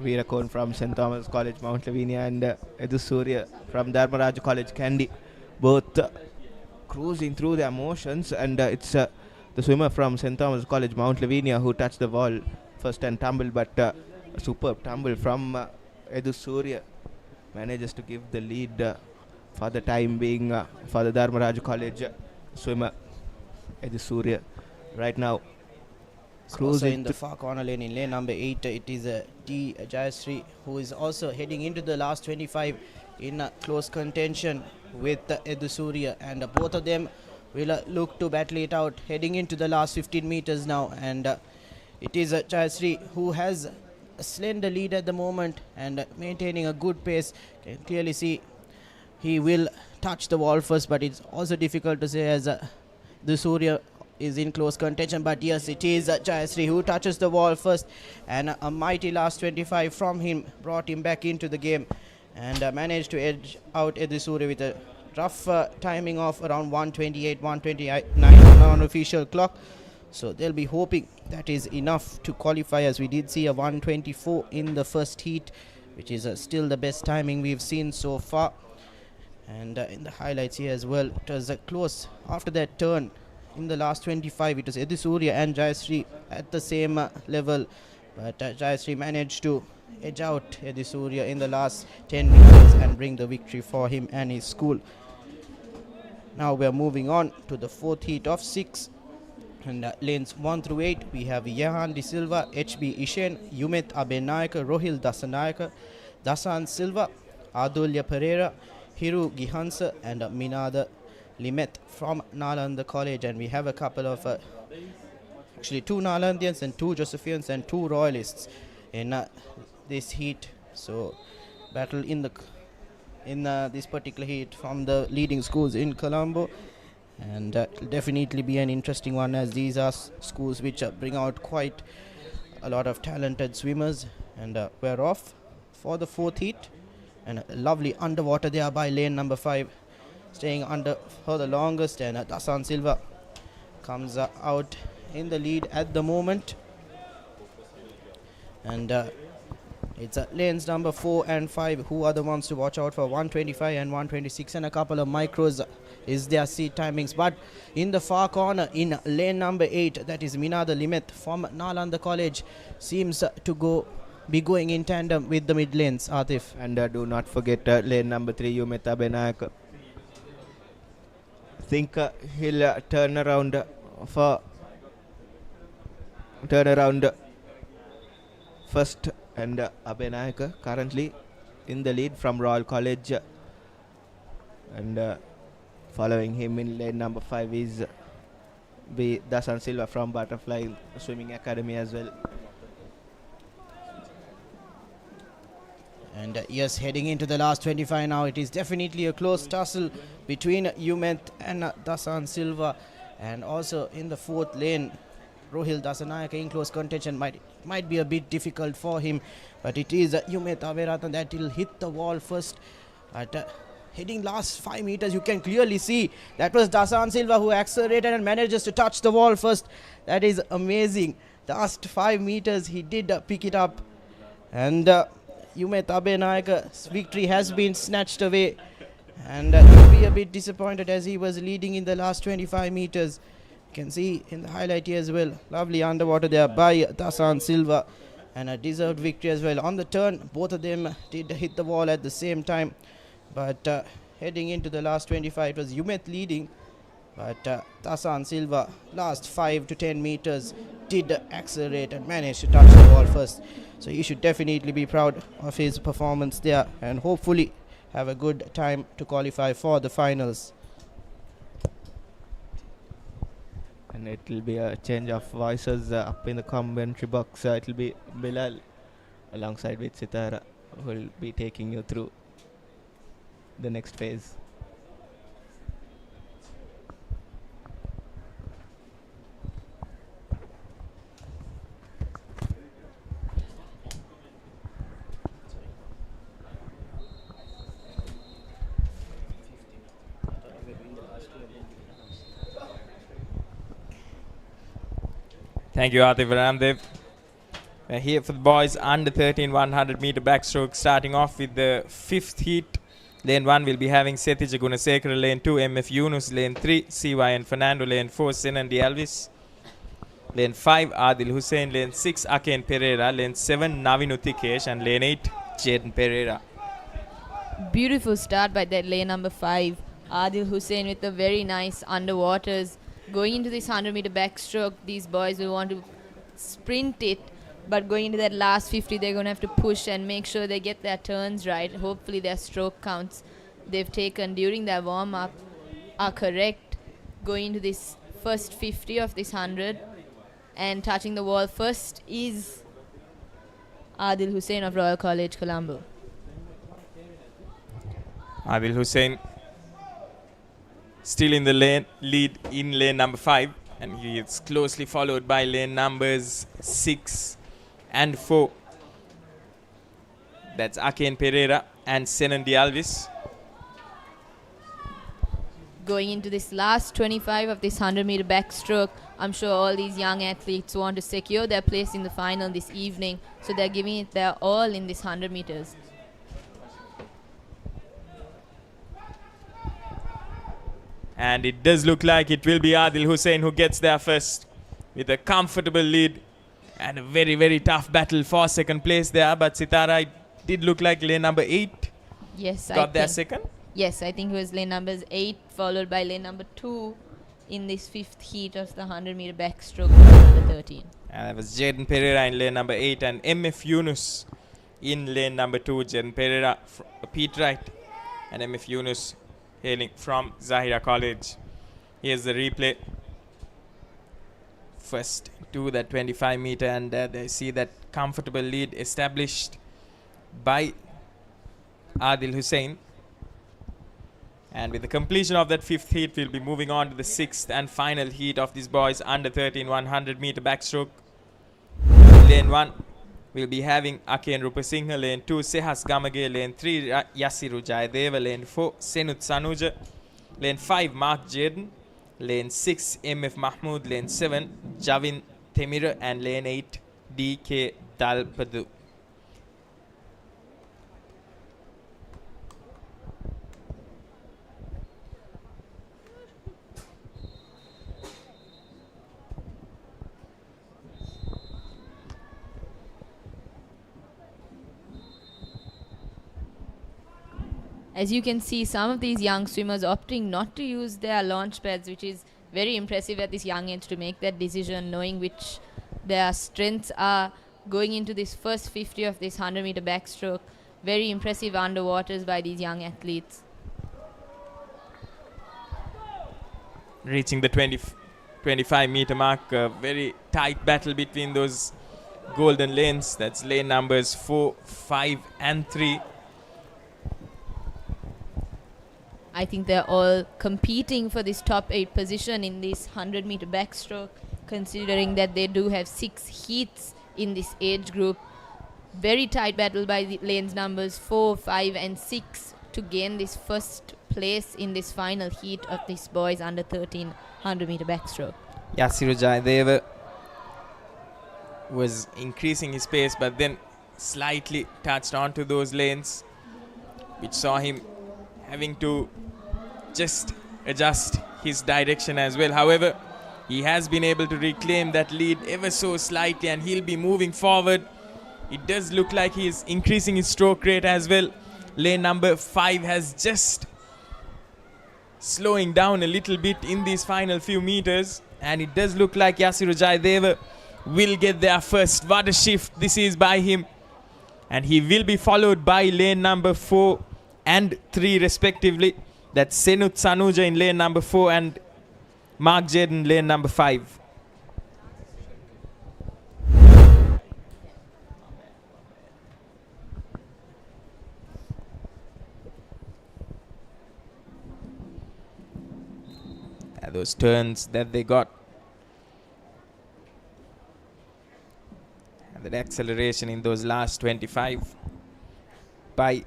Veera Kona from St. Thomas College, Mount Lavinia, and Edir Surya from Dharmaraj College, Kandy. Both cruising through their motions, and it's the swimmer from St. Thomas College, Mount Lavinia, who touched the wall first and tumbled, but a superb tumble from Edir Surya manages to give the lead for the time being for the Dharmaraj College swimmer Edir Surya right now. Also in the far corner lane, in lane number 8, it is D. Jayasri, who is also heading into the last 25 in close contention with Edir Surya, and both of them will look to battle it out heading into the last 15 meters now. And it is Jayasri who has a slender lead at the moment and maintaining a good pace. Can clearly see he will touch the wall first, but it's also difficult to say as the Surya is in close contention. But yes, it is Jayasri who touches the wall first, and a mighty last 25 from him brought him back into the game and managed to edge out Edir Surya with a rough timing of around 128, 129 on official clock. So they'll be hoping that is enough to qualify, as we did see a 124 in the first heat, which is still the best timing we've seen so far. And in the highlights here as well, it was close after that turn. In the last 25, it was Edir Surya and Jayasri at the same level, but Jayasri managed to edge out Edir Surya in the last 10 meters and bring the victory for him and his school. Now we are moving on to the fourth heat of 6. And lanes 1 through 8, we have Yahan De Silva, HB Ishen, Yumit Abenayaka, Rohil Dasanayaka, Dasan Silva, Adulya Pereira, Hiru Gihansa, and Minada Limet from Nalanda College. And we have a couple of actually 2 Nalandians and 2 Josephians and 2 Royalists in this heat. So battle in this particular heat from the leading schools in Colombo. And it'll definitely be an interesting one, as these are schools which bring out quite a lot of talented swimmers. And we're off for the fourth heat, and lovely underwater there by lane number 5, staying under for the longest. And Dasan Silva comes out in the lead at the moment, and it's lanes number 4 and 5 who are the ones to watch out for. 125 and 126 and a couple of micros is their seat timings. But in the far corner, in lane number 8, that is Minada Limet from Nalanda College, seems to be going in tandem with the mid lanes, Atif. And do not forget lane number 3, Yumeta Benayak. Think he'll turn around first. And Abenayaka currently in the lead from Royal College, and Following him in lane number 5 is Dasan Silva from Butterfly Swimming Academy as well. And yes, heading into the last 25 now, it is definitely a close tussle between Yumet and Dasan Silva. And also in the 4th lane, Rohil Dasanayaka in close contention. Might be a bit difficult for him, but it is Yumet Averatan that will hit the wall first. At heading last 5 meters, you can clearly see that was Dasan Silva who accelerated and manages to touch the wall first. That is amazing. The last 5 meters he did pick it up, and Yumet Abenayaka's victory has been snatched away, and he'll be a bit disappointed as he was leading in the last 25 meters. You can see in the highlight here as well, lovely underwater there by Dasan Silva, and a deserved victory as well. On the turn, both of them did hit the wall at the same time, but heading into the last 25, it was Yumet leading, but Dasan Silva last 5 to 10 meters did accelerate and managed to touch the wall first. So he should definitely be proud of his performance there, and hopefully have a good time to qualify for the finals. And it will be a change of voices up in the commentary box. It will be Bilal alongside with Sitara, who will be taking you through the next phase. Thank you, Atif Ramdev. We're here for the boys under 13 100 meter backstroke, starting off with the 5th heat. Lane 1 will be having Setija Gunasekara, lane 2 MF Yunus, lane 3 CY and Fernando, lane 4 Senandi Alvis, lane 5 Adil Hussain, lane 6 Aken Pereira, lane 7 Navinutikesh, and lane 8 Jaden Pereira. Beautiful start by that lane number 5, Adil Hussain, with a very nice underwaters. Going into this 100 meter backstroke, these boys will want to sprint it, but going into that last 50, they're going to have to push and make sure they get their turns right. Hopefully their stroke counts they've taken during their warm-up are correct. Going into this first 50 of this 100 and touching the wall first is Adil Hussain of Royal College, Colombo. Adil Hussain still in the lead in lane number 5, and he is closely followed by lane numbers 6 and 4. That's Aken Pereira and Senandi Alvis. Going into this last 25 of this 100 meter backstroke, I'm sure all these young athletes want to secure their place in the final this evening, so they're giving it their all in this 100 meters. And it does look like it will be Adil Hussain who gets there first with a comfortable lead, and a very, very tough battle for second place there. But Sitara, it did look like lane number 8 got there second. Yes, I think it was lane numbers 8 followed by lane number 2 in this 5th heat of the 100 meter backstroke, number 13. And that was Jaden Pereira in lane number 8 and MF Yunus in lane number 2. Jaden Pereira, Pete Wright, and MF Yunus hailing from Zahira College. Here's the replay. First to that 25 meter, and they see that comfortable lead established by Adil Hussain. And with the completion of that 5th heat, we'll be moving on to the 6th and final heat of these boys under 13 100 meter backstroke. Lane 1 we'll be having Aken Rupasinghe, lane 2 Sehas Gamage, lane 3 Yasiru Jayadeva, lane 4 Senut Sanuja, lane 5 Mark Jaden, lane 6 MF Mahmood, lane 7 Javin Temira, and lane 8 DK Dalpadu. As you can see, some of these young swimmers opting not to use their launch pads, which is very impressive at this young age to make that decision, knowing which their strengths are going into this first 50 of this 100 meter backstroke. Very impressive underwaters by these young athletes. reaching the 25 meter mark. A very tight battle between those golden lanes. That's lane numbers 4, 5 and 3. I think they're all competing for this top 8 position in this 100 meter backstroke, considering that they do have 6 heats in this age group. Very tight battle by the lanes numbers 4, 5 and 6 to gain this first place in this final heat of this boys under 13 100 meter backstroke. Yasiru Jayadeva was increasing his pace, but then slightly touched onto those lanes, which saw him having to just adjust his direction as well. However, he has been able to reclaim that lead ever so slightly, and he'll be moving forward. It does look like he is increasing his stroke rate as well. Lane number 5 has just slowing down a little bit in these final few meters, and it does look like Yasiru Jayadeva will get there first. What a shift this is by him, and he will be followed by lane number 4 and 3 respectively. That's Senut Sanuja in lane number 4 and Mark Jaden lane number 5. Those turns that they got, and that acceleration in those last 25 by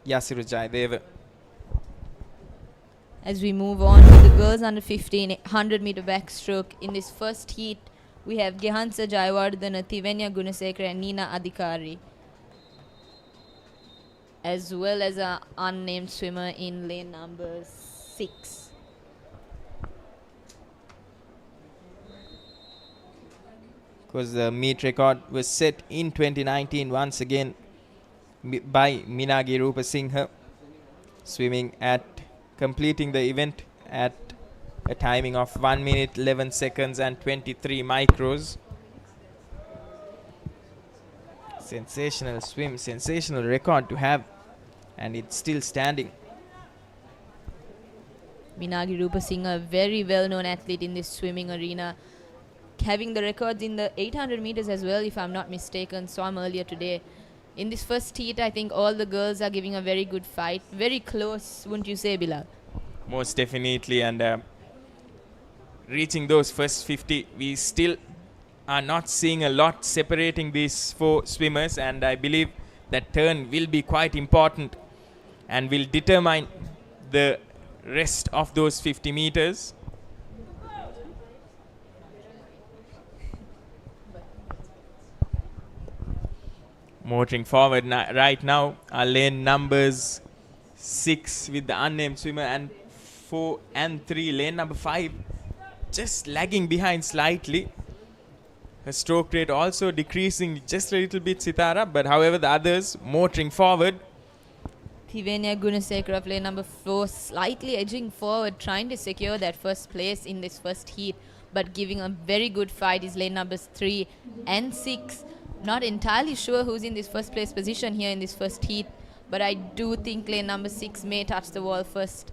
Yasiru Jayadeva. As we move on to the girls under 15 100 meter backstroke, in this first heat we have Gehansa Jayawardena, Thivenya Gunasekara and Nina Adhikari, as well as an unnamed swimmer in lane number 6. Because the meet record was set in 2019 once again by Minagi Rupa Singha, swimming at completing the event at a timing of 1 minute 11 seconds and 23 micros. Sensational swim, sensational record to have, and it's still standing. Minagi Rupa Singha, a very well-known athlete in this swimming arena, having the records in the 800 meters as well, if I'm not mistaken. Saw him earlier today. In this first heat, I think all the girls are giving a very good fight. Very close, wouldn't you say, Bilal? Most definitely, and reaching those first 50, we still are not seeing a lot separating these 4 swimmers, and I believe that turn will be quite important and will determine the rest of those 50 meters. Motoring forward right now are lane numbers 6 with the unnamed swimmer and 4 and 3. Lane number 5 just lagging behind slightly. Her stroke rate also decreasing just a little bit, Sitara, but however the others motoring forward. Thivenya Gunasekara of lane number 4 slightly edging forward, trying to secure that first place in this first heat, but giving a very good fight is lane numbers 3 and 6. Not entirely sure who's in this first place position here in this first heat, but I do think lane number 6 may touch the wall first.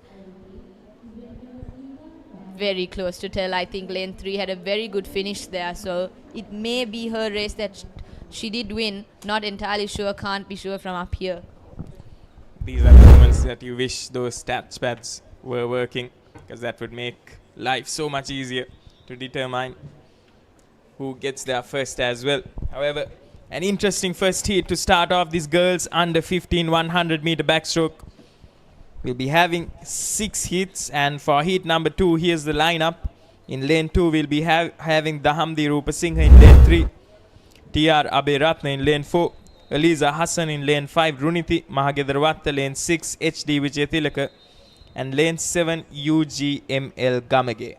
Very close to tell. I think lane 3 had a very good finish there, so it may be her race that she did win. Not entirely sure, can't be sure from up here. These are the moments that you wish those stats pads were working, because that would make life so much easier to determine who gets there first as well. However, an interesting first heat to start off this girls under 15 100 meter backstroke. We'll be having 6 heats, and for heat number 2, here's the lineup. In lane 2, we'll be having Dahamdi Rupa Singha in lane 3, TR Aberatna in lane 4, Eliza Hassan in lane 5, Runiti Mahagedharwatta lane 6, HD Vijayathilaka, and lane 7, UGML Gamage.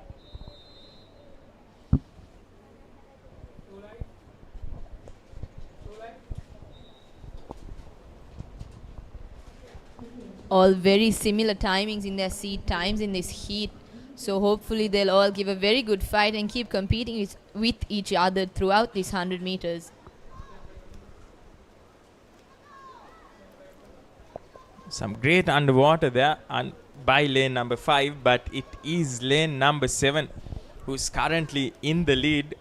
All very similar timings in their seat times in this heat, so hopefully they'll all give a very good fight and keep competing with each other throughout these 100 meters. Some great underwater there, and by lane number 5, but it is lane number 7 who's currently in the lead,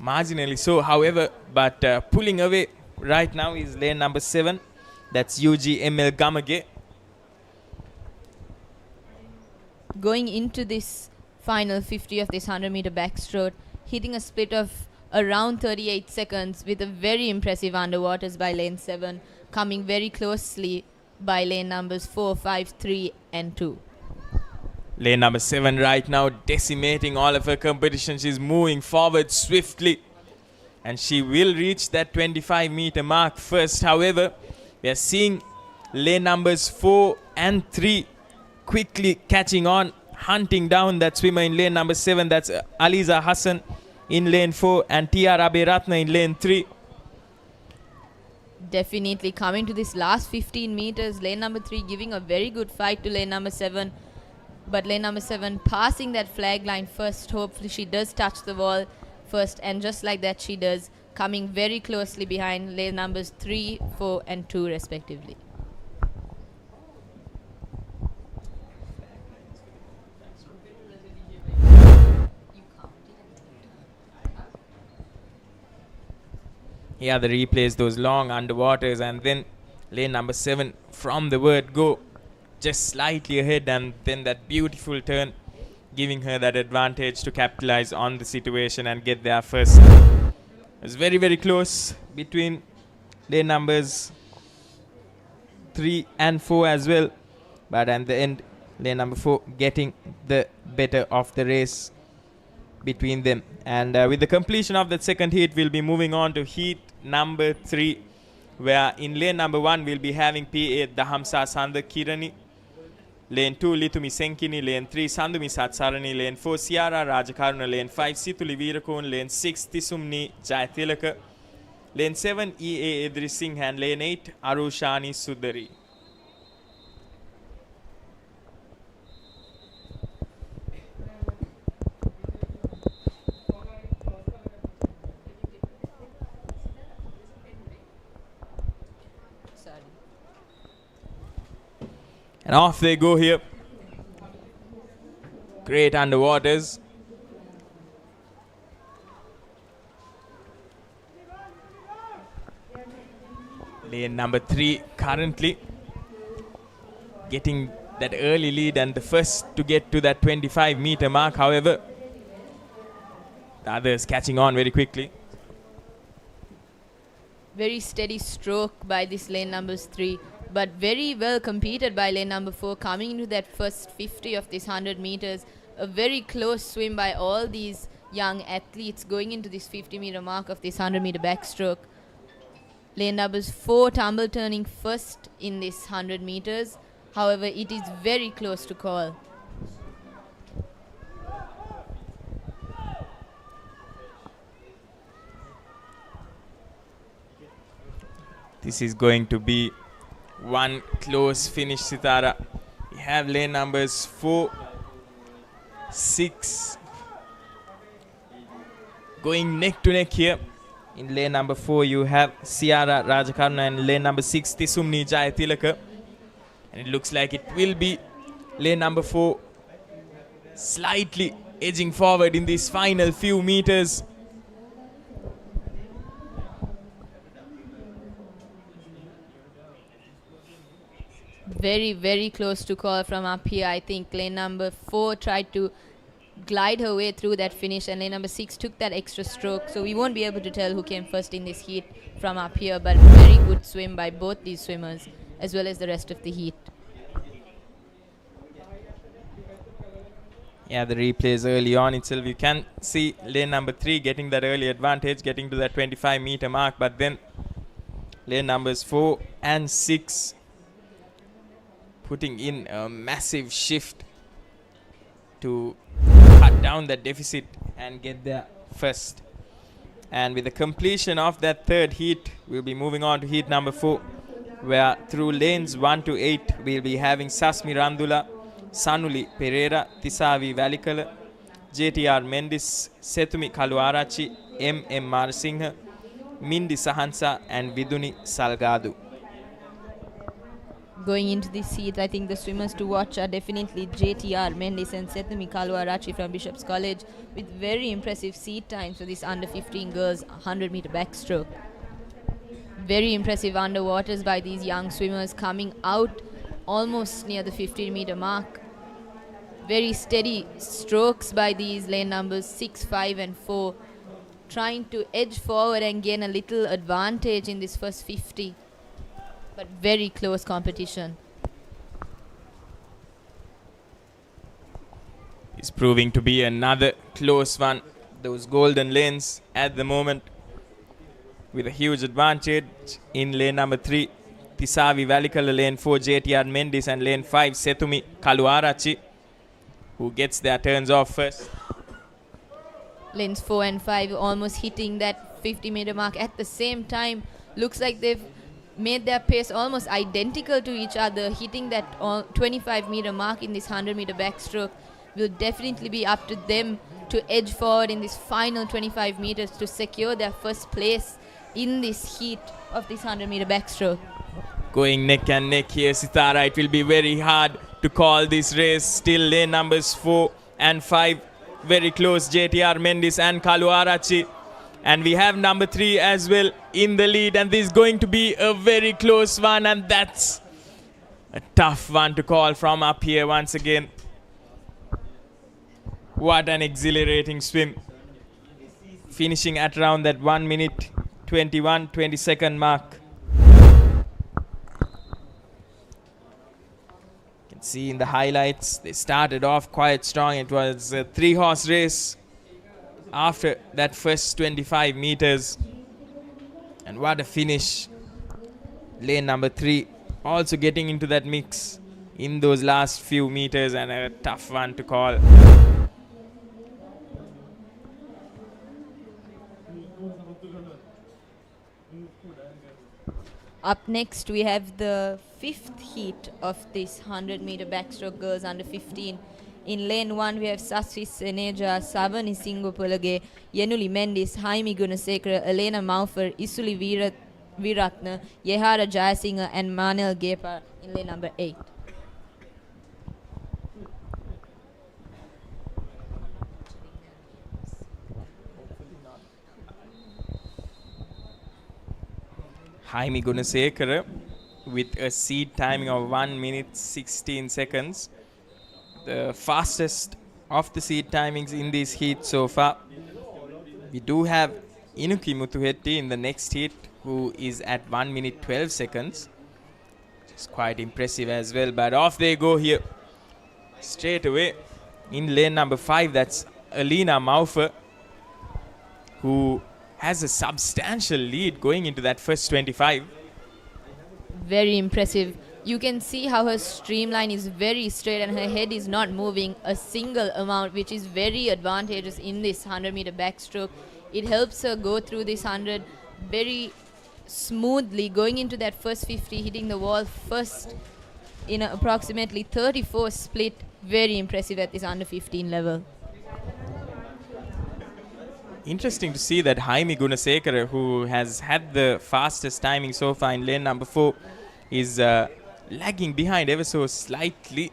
marginally so, however, but pulling away right now is lane number 7. That's UGML Gamage. Going into this final 50 of this 100-meter backstroke, hitting a split of around 38 seconds with a very impressive underwaters by lane 7, coming very closely by lane numbers 4, 5, 3 and 2. Lane number 7 right now decimating all of her competition. She's moving forward swiftly and she will reach that 25-meter mark first. However, we are seeing lane numbers 4 and 3 quickly catching on, hunting down that swimmer in lane number 7. That's Aliza Hassan in lane 4 and Tia Raberatna in lane 3. Definitely coming to this last 15 meters, lane number 3 giving a very good fight to lane number 7. But lane number 7 passing that flag line first. Hopefully she does touch the wall first, and just like that she does, coming very closely behind lane numbers 3, 4 and 2 respectively. Here the replays, those long underwaters, and then lane number 7 from the word go, just slightly ahead, and then that beautiful turn giving her that advantage to capitalize on the situation and get there first. It was very, very close between lane numbers 3 and 4 as well, but at the end lane number 4 getting the better of the race between them. And with the completion of that second heat, we'll be moving on to heat number 3, where in lane number 1 we'll be having PA Dahamsa Sanda Kirani, lane 2 Litumi Senkini, lane 3 Sandumi Satsarani, lane 4 Siara Rajakaruna, lane 5 Situli Veerakone, lane 6 Tisumni Jayatilaka, lane 7 EA Edri Singh, and lane 8 Arushani Sudari. And off they go here. Great underwaters. Lane number 3 currently getting that early lead and the first to get to that 25-meter mark. However, the others catching on very quickly. Very steady stroke by this lane numbers 3. But very well competed by lane number 4, coming into that first 50 of this 100 meters. A very close swim by all these young athletes going into this 50-meter mark of this 100-meter backstroke. Lane numbers 4 tumble turning first in this 100 meters. However, it is very close to call. This is going to be one close finish, Sitara. We have lane numbers 4, 6 going neck to neck here. In lane number 4 you have Siara Rajakaruna, and lane number 6 Tisumni Jayatilaka. And it looks like it will be lane number 4 slightly edging forward in these final few meters. Very, very close to call from up here. I think lane number 4 tried to glide her way through that finish, and lane number 6 took that extra stroke. So we won't be able to tell who came first in this heat from up here, but very good swim by both these swimmers as well as the rest of the heat. Yeah, the replays early on itself, you can see lane number 3 getting that early advantage, getting to that 25-meter mark, but then lane numbers 4 and 6 putting in a massive shift to cut down that deficit and get there first. And with the completion of that third heat, we'll be moving on to heat number 4, where through lanes 1 to 8 we'll be having Sasmi Randula, Sanuli Pereira, Tisavi Valikala, JTR Mendis, Setumi Kaluarachi, MM Marasinghe, Mindi Sahansa and Viduni Salgadu. Going into this heat, I think the swimmers to watch are definitely JTR Mendes and Sethumi Kaluarachi from Bishop's College, with very impressive seat times for this under 15 girls 100 meter backstroke. Very impressive underwaters by these young swimmers, coming out almost near the 15 meter mark. Very steady strokes by these lane numbers 6, 5 and 4, trying to edge forward and gain a little advantage in this first 50. But very close competition. It's proving to be another close one. Those golden lanes at the moment with a huge advantage in lane number 3. Tisavi Valikala, lane 4 JTR Mendes, and lane 5 Sethumi Kaluarachi, who gets their turns off first. Lanes 4 and 5 almost hitting that 50 meter mark at the same time. Looks like they've made their pace almost identical to each other, hitting that 25 meter mark in this 100 meter backstroke. Will definitely be up to them to edge forward in this final 25 meters to secure their first place in this heat of this 100 meter backstroke. Going neck and neck here, Sitara. It will be very hard to call this race. Still lane numbers 4 and 5 very close, JTR Mendes and Kaluarachi. And we have number 3 as well in the lead, and this is going to be a very close one, and that's a tough one to call from up here once again. What an exhilarating swim. Finishing at around that 1 minute 20 second mark. You can see in the highlights, they started off quite strong. It was a 3-horse race after that first 25 meters. And what a finish. Lane number 3 also getting into that mix in those last few meters, and a tough one to call. Up next we have the 5th heat of this 100 meter backstroke girls under 15. In lane 1 we have Saswi Seneja, Savani Singopolage, Yenuli Mendes, Jaime Gunasekara, Elena Maufar, Isuli Viratna, Yehara Jayasinghe and Manel Gepar in lane number 8. Jaime Gunasekara with a seed timing of 1 minute 16 seconds. The fastest of the seed timings in this heat so far. We do have Inuki Muthuhetti in the next heat, who is at 1 minute 12 seconds. Which is quite impressive as well. But off they go here. Straight away in lane number 5, that's Alina Maufer, who has a substantial lead going into that first 25. Very impressive. You can see how her streamline is very straight and her head is not moving a single amount, which is very advantageous in this 100 meter backstroke. It helps her go through this 100 very smoothly, going into that first 50, hitting the wall first in approximately 34 split. Very impressive at this under 15 level. Interesting to see that Jaime Gunasekara, who has had the fastest timing so far in lane number 4, is lagging behind ever so slightly.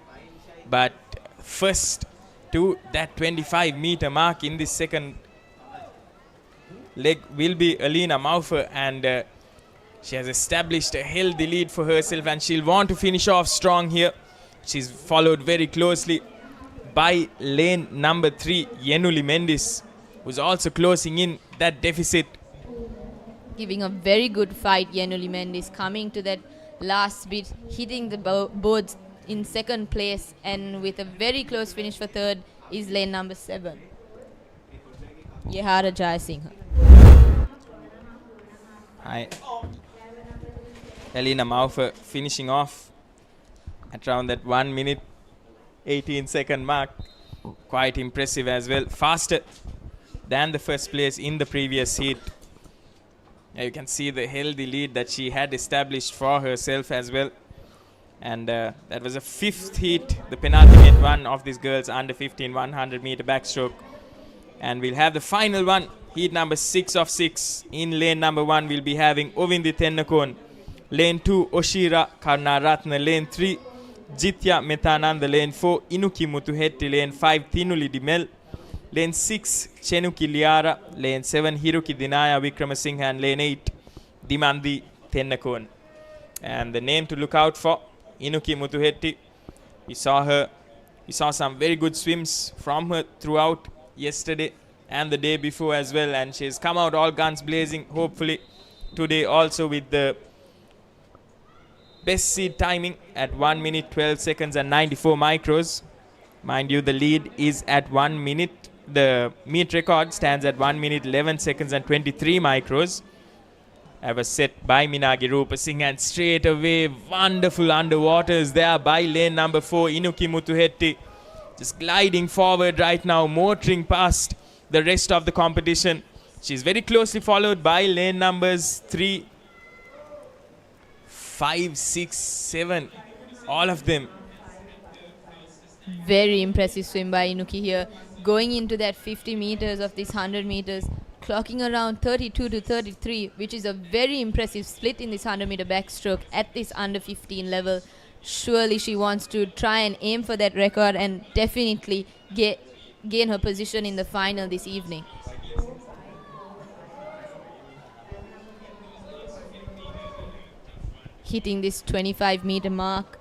But first to that 25 meter mark in this second leg will be Alina Maufer, and she has established a healthy lead for herself, and she'll want to finish off strong here. She's followed very closely by lane number 3, Yenuli Mendes, who's also closing in that deficit. Giving a very good fight, Yenuli Mendes, coming to that last bit, hitting the boards in second place, and with a very close finish for third is lane number 7, Yehara Jayasinghe. Hi. Elena Maufer finishing off at around that 1 minute 18 second mark. Quite impressive as well. Faster than the first place in the previous heat. You can see the healthy lead that she had established for herself as well. And that was a 5th heat, the penultimate one of these girls under 15 100 meter backstroke. And we'll have the final one, heat number 6 of 6. In lane number 1 we'll be having Ovindi Tennakon, Lane 2, Oshira Karnaratna. Lane 3, Jitya Metananda. Lane 4, Inuki Muthuhetti. Lane 5, Tinuli Dimel. Lane 6, Chenuki Liara. Lane 7, Hiruki Dinaya Vikramasinghe. And lane 8, Dimandi Tennakon. And the name to look out for, Inuki Muthuhetti. We saw some very good swims from her throughout yesterday and the day before as well, and she's come out all guns blazing, hopefully today also with the best seed timing at 1 minute 12 seconds and 94 micros. Mind you, the lead is at 1 minute. The meet record stands at 1 minute 11 seconds and 23 micros. Ever set by Minagi Rupasinghe, and straight away wonderful underwaters there by lane number 4, Inuki Muthuhetti. Just gliding forward right now, motoring past the rest of the competition. She's very closely followed by lane numbers 3, 5, 6, 7, all of them. Very impressive swim by Inuki here. Going into that 50 meters of this 100 meters, clocking around 32 to 33, which is a very impressive split in this 100 meter backstroke at this under 15 level. Surely she wants to try and aim for that record and definitely gain her position in the final this evening. Hitting this 25 meter mark,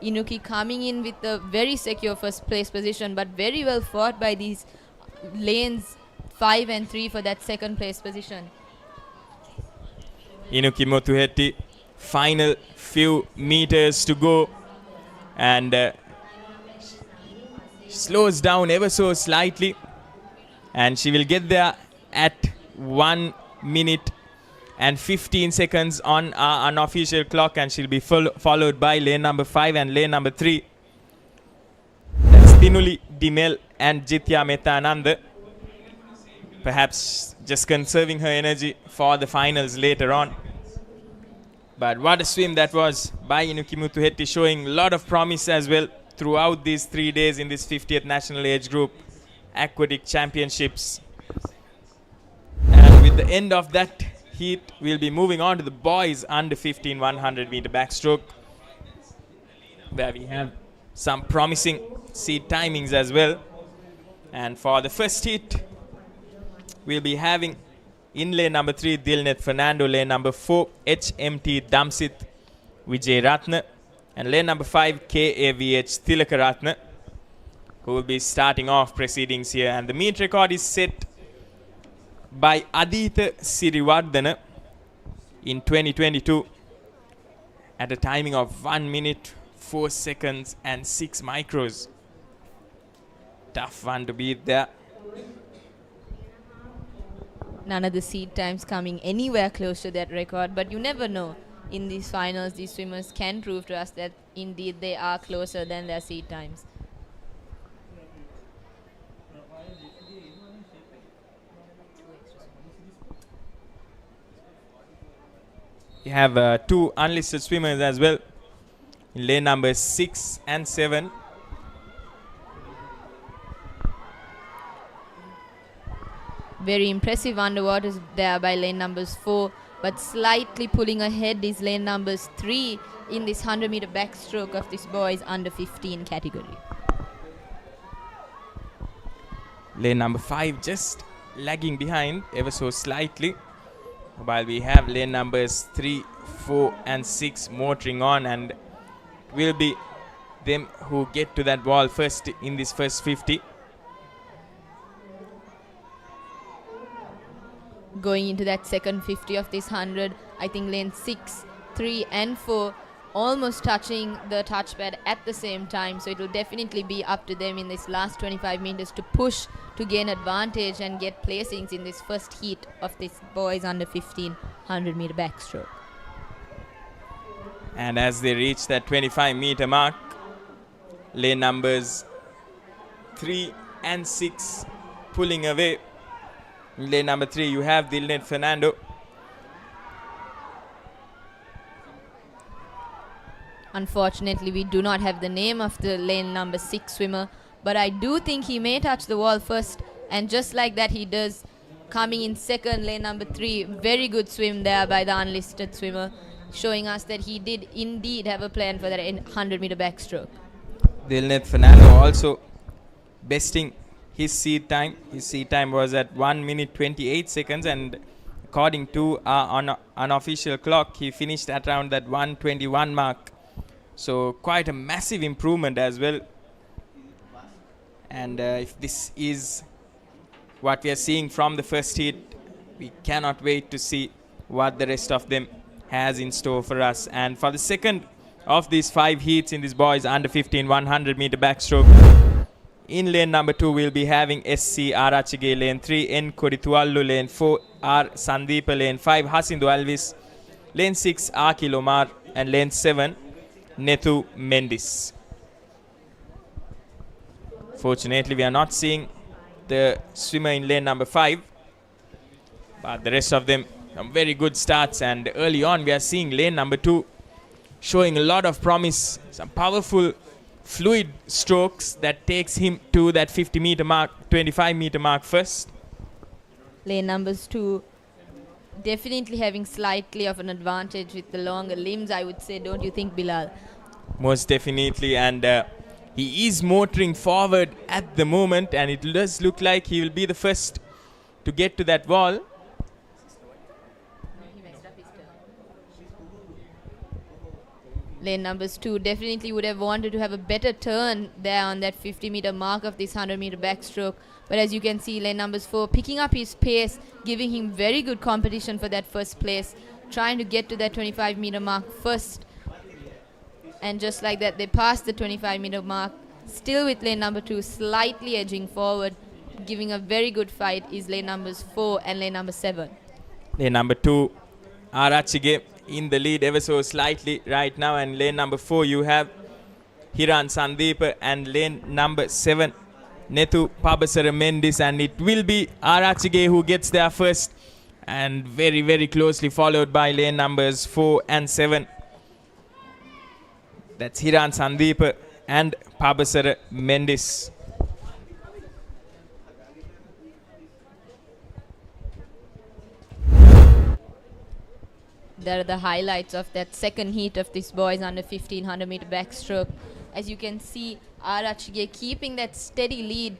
Inuki coming in with a very secure first place position, but very well fought by these lanes 5 and 3 for that second place position. Inuki Muthuhetti, final few meters to go, and slows down ever so slightly, and she will get there at 1 minute and 15 seconds on our unofficial clock, and she'll be followed by lane number 5 and lane number 3. That's Tinuli Dimel and Jitya Metananda. Perhaps just conserving her energy for the finals later on. But what a swim that was by Inuki Muthuhetti, showing a lot of promise as well throughout these 3 days in this 50th National Age Group Aquatic Championships. And with the end of that heat, we'll be moving on to the boys under 15 100 meter backstroke, where we have some promising seed timings as well. And for the first heat, we'll be having in lane number 3 Dilnet Fernando, lane number 4 HMT Damsit Vijay Ratna, and lane number 5 KAVH Tilakaratna, who will be starting off proceedings here. And the meet record is set by Aditha Sirivardhana in 2022 at a timing of 1 minute 4 seconds and 6 micros. Tough one to beat there. None of the seed times coming anywhere close to that record, but you never know. In these finals, these swimmers can prove to us that indeed they are closer than their seed times. We have 2 unlisted swimmers as well in lane numbers 6 and 7. Very impressive underwaters there by lane numbers 4, but slightly pulling ahead is lane numbers 3 in this 100 meter backstroke of this boys under 15 category. Lane number 5 just lagging behind ever so slightly, while we have lane numbers 3, 4 and 6 motoring on, and it will be them who get to that wall first in this first 50. Going into that second 50 of this 100, I think lane 6, 3 and 4 almost touching the touchpad at the same time, so it will definitely be up to them in this last 25 meters to push to gain advantage and get placings in this first heat of this boys under 15 100 meter backstroke. And as they reach that 25 meter mark, lane numbers 3 and 6 pulling away. In lane number 3 you have Dilnet Fernando. Unfortunately, we do not have the name of the lane number 6 swimmer, but I do think he may touch the wall first, and just like that he does. Coming in second, lane number 3, very good swim there by the unlisted swimmer. showing us that he did indeed have a plan for that 100-meter backstroke. Dilnet Fernando also besting his seed time. His seed time was at 1 minute 28 seconds, and according to our unofficial clock, he finished at around that 1:21 mark. So quite a massive improvement as well. And if this is what we are seeing from the first heat, we cannot wait to see what the rest of them has in store for us. And for the second of these 5 heats in this boys under 15 100-meter backstroke, in lane number 2 we'll be having SC Arachige, lane 3 N Kodituallu, lane 4 R Sandeepa, lane 5 Hasindu Alvis, lane 6 Aki Lomar, and lane 7 Nethu Mendis. Fortunately, we are not seeing the swimmer in lane number 5, but the rest of them some very good starts. And early on we are seeing lane number 2 showing a lot of promise, some powerful fluid strokes that takes him to that 50-meter mark, 25-meter mark first. Lane numbers 2 definitely having slightly of an advantage with the longer limbs, I would say, don't you think, Bilal? Most definitely, and he is motoring forward at the moment, and it does look like he will be the first to get to that wall. Lane numbers 2 definitely would have wanted to have a better turn there on that 50-meter mark of this 100-meter backstroke. But as you can see, lane numbers 4 picking up his pace, giving him very good competition for that first place, trying to get to that 25-meter mark first. And just like that, they passed the 25-meter mark. Still with lane number 2 slightly edging forward, giving a very good fight is lane numbers 4 and lane number 7. Lane number 2, Arachige, in the lead ever so slightly right now, and lane number 4 you have Hiran Sandeepa, and lane number 7 Nethu Pabasara Mendis, and it will be Arachige who gets there first, and very very closely followed by lane numbers 4 and 7. That's Hiran Sandeepa and Pabasara Mendis. There are the highlights of that second heat of this boys under 1500-meter backstroke. As you can see, Arachige keeping that steady lead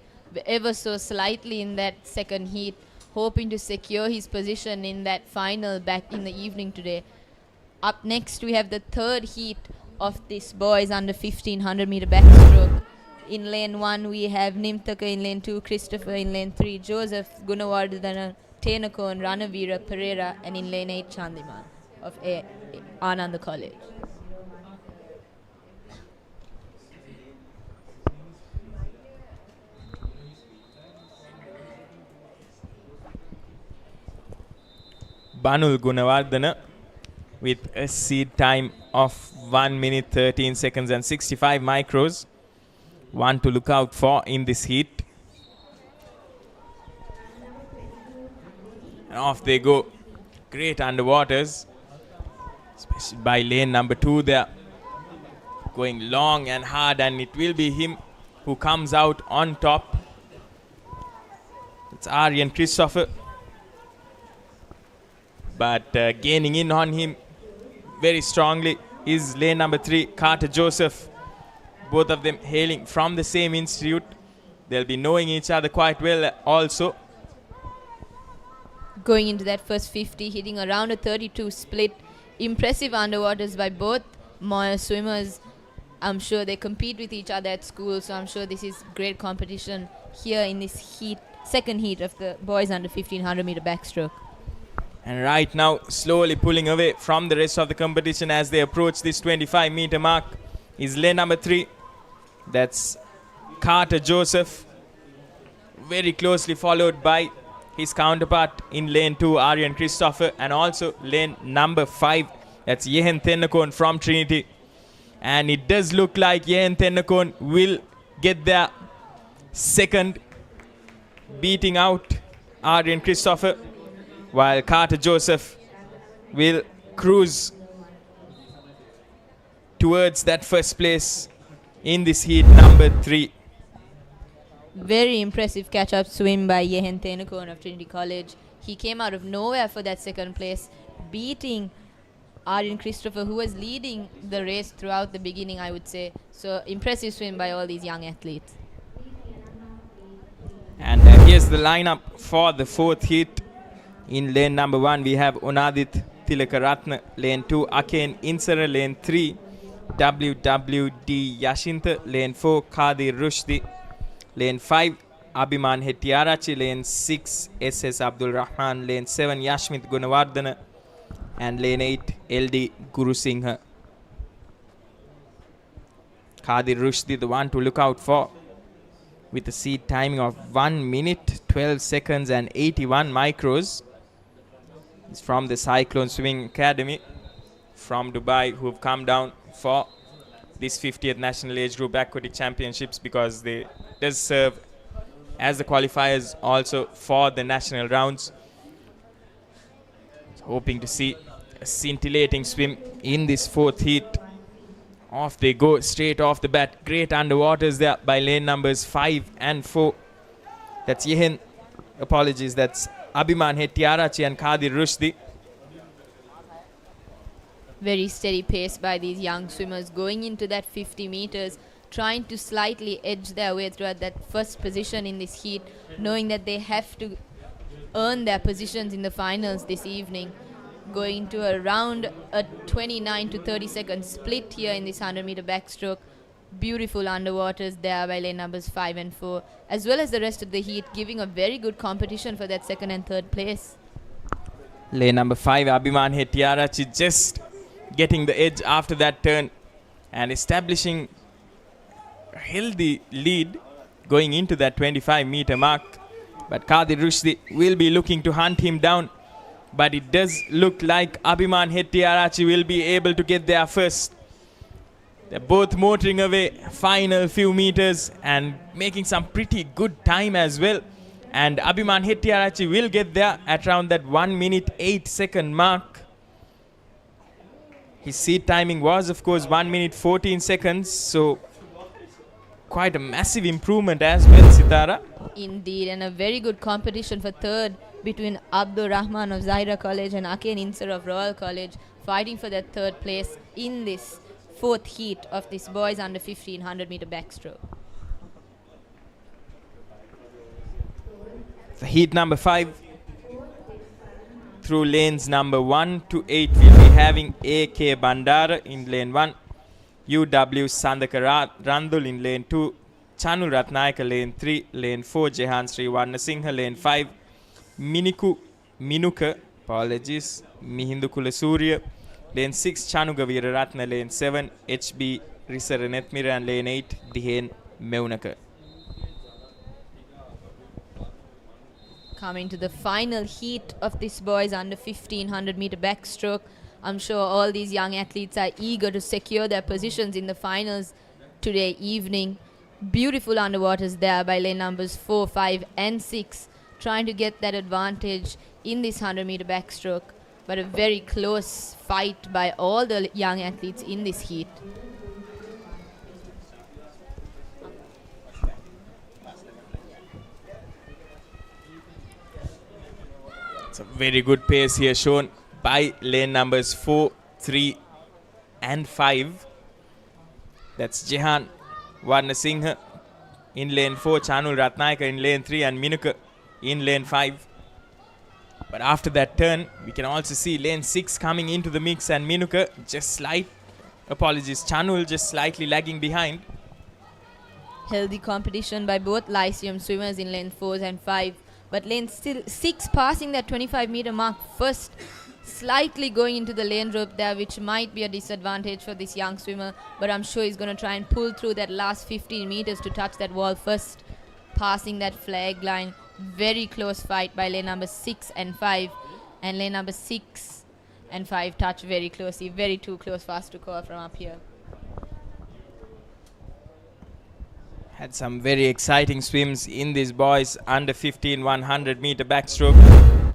ever so slightly in that second heat, hoping to secure his position in that final back in the evening today. Up next, we have the third heat of this boys under 1500-meter backstroke. In lane 1, we have Nimthaka, in lane 2, Christopher, in lane 3, Joseph, Gunawardana, Tenakon, Ranavira, Pereira, and in lane 8, Chandiman of Ananda College. Banul Gunawardana with a seed time of 1 minute 13 seconds and 65 micros. One to look out for in this heat. And off they go. Great underwaters, especially by lane number 2 there. Going long and hard, and it will be him who comes out on top. It's Aryan Christopher. But gaining in on him very strongly is lane number 3, Carter Joseph. Both of them hailing from the same institute. They'll be knowing each other quite well also. Going into that first 50, hitting around a 32 split. Impressive underwaters by both Moya swimmers. I'm sure they compete with each other at school, so I'm sure this is great competition here in this heat, second heat of the boys under 1500-meter backstroke. And right now, slowly pulling away from the rest of the competition as they approach this 25-meter mark is lane number 3. That's Carter Joseph. Very closely followed by his counterpart in lane 2, Aryan Christopher, and also lane number 5. That's Yehen Tennakon from Trinity. And it does look like Yehen Tennakon will get there second, beating out Aryan Christopher, while Carter Joseph will cruise towards that first place in this heat number 3. Very impressive catch-up swim by Yehen Tenakon of Trinity College. He came out of nowhere for that second place, beating Aryan Christopher, who was leading the race throughout the beginning, I would say. So impressive swim by all these young athletes. And here's the lineup for the fourth heat. In lane number 1, we have Unadith Tilakaratna. Lane 2, Aken Insara. Lane 3, WWD Yashintha. Lane 4, Khadir Rushdi. Lane 5, Abhiman Hettiarachi. Lane 6, SS Abdul Rahman. Lane 7, Yashmit Gunawardana. And lane 8, LD Guru Singha. Khadir Rushdi, the one to look out for, with a seed timing of 1 minute, 12 seconds and 81 micros. He's from the Cyclone Swimming Academy from Dubai, who have come down for this 50th National Age Group Aquatic Championships, because they does serve as the qualifiers also for the national rounds. Hoping to see a scintillating swim in this fourth heat. Off they go straight off the bat. Great underwaters there by lane numbers 5 and 4. That's Yehen. Apologies. That's Abhiman Hettiarachi and Khadir Rushdi. Very steady pace by these young swimmers going into that 50 meters, trying to slightly edge their way throughout that first position in this heat, knowing that they have to earn their positions in the finals this evening. Going to around a 29 to 30 second split here in this 100 meter backstroke. Beautiful underwaters there by lane numbers 5 and 4, as well as the rest of the heat, giving a very good competition for that second and third place. Lane number 5, Abhiman Hettiarachi, just getting the edge after that turn and establishing a healthy lead going into that 25 meter mark. But Khadir Rushdi will be looking to hunt him down. But it does look like Abhiman Hettiarachi will be able to get there first. They're both motoring away final few meters and making some pretty good time as well. And Abhiman Hettiarachi will get there at around that 1 minute 8 second mark. His seat timing was, of course, 1 minute 14 seconds. So quite a massive improvement as well, Sitara. Indeed, and a very good competition for third between Abdul Rahman of Zahira College and Aken Insar of Royal College, fighting for that third place in this fourth heat of this boys under 1500 meter backstroke. For heat number 5, through lanes number 1 to 8, we'll be having AK Bandara in lane 1, UW Sandaka Randul in lane 2, Chanu Ratnayaka lane 3, lane 4 Jehan Sri Warnasinghe lane 5, Minuka, apologies, Mihindu Kulasurya, lane 6 Chanuga Veeraratna, lane 7 HB Risaranethmira, and lane 8 Dihen Meunaka. Coming to the final heat of this boys under 1500 meter backstroke. I'm sure all these young athletes are eager to secure their positions in the finals today evening. Beautiful underwaters there by lane numbers 4, 5 and 6, trying to get that advantage in this 100 meter backstroke. But a very close fight by all the young athletes in this heat. It's a very good pace here shown by lane numbers 4, 3 and 5. That's Jehan Warnasinghe in lane 4, Chanul Ratnayaka in lane 3 and Minuka in lane 5. But after that turn, we can also see lane 6 coming into the mix and Minuka Chanul just slightly lagging behind. Healthy competition by both Lyceum swimmers in lane 4 and 5. But lane 6 passing that 25 meter mark first, slightly going into the lane rope there, which might be a disadvantage for this young swimmer. But I'm sure he's going to try and pull through that last 15 meters to touch that wall first, passing that flag line. Very close fight by lane number 6 and 5. And lane number 6 and 5 touch very closely. Very too close for us to call from up here. Had some very exciting swims in these boys under 100 meter backstroke.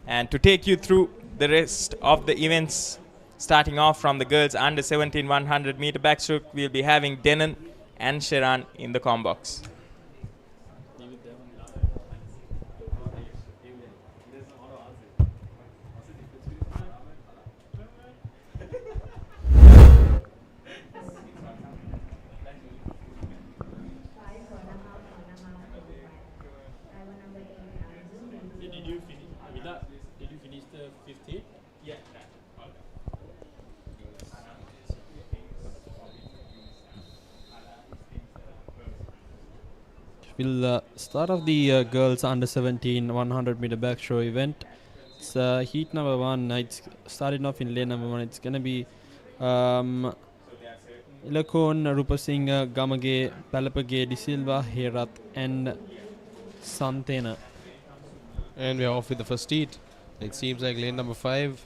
And to take you through the rest of the events, starting off from the girls under 100 meter backstroke, we'll be having Denon and Sharan in the comm box. We'll start off the girls under 17 100 meter backstroke event. It's heat number 1. It's starting off in lane number 1. It's going to be Ilakon, Rupasingh, Gamage, Palapage, De Silva, Herat, and Santena. And we're off with the first heat. It seems like lane number 5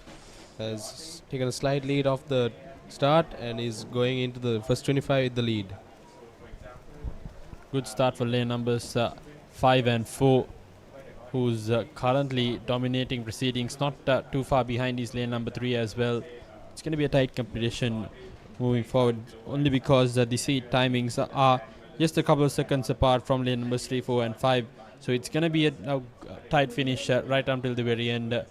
has taken a slight lead off the start and is going into the first 25 with the lead. Good start for lane numbers 5 and 4, who's currently dominating proceedings. Not too far behind is lane number 3 as well. It's going to be a tight competition moving forward, only because the seat timings are just a couple of seconds apart from lane numbers 3, 4 and 5. So it's going to be a tight finish right until the very end.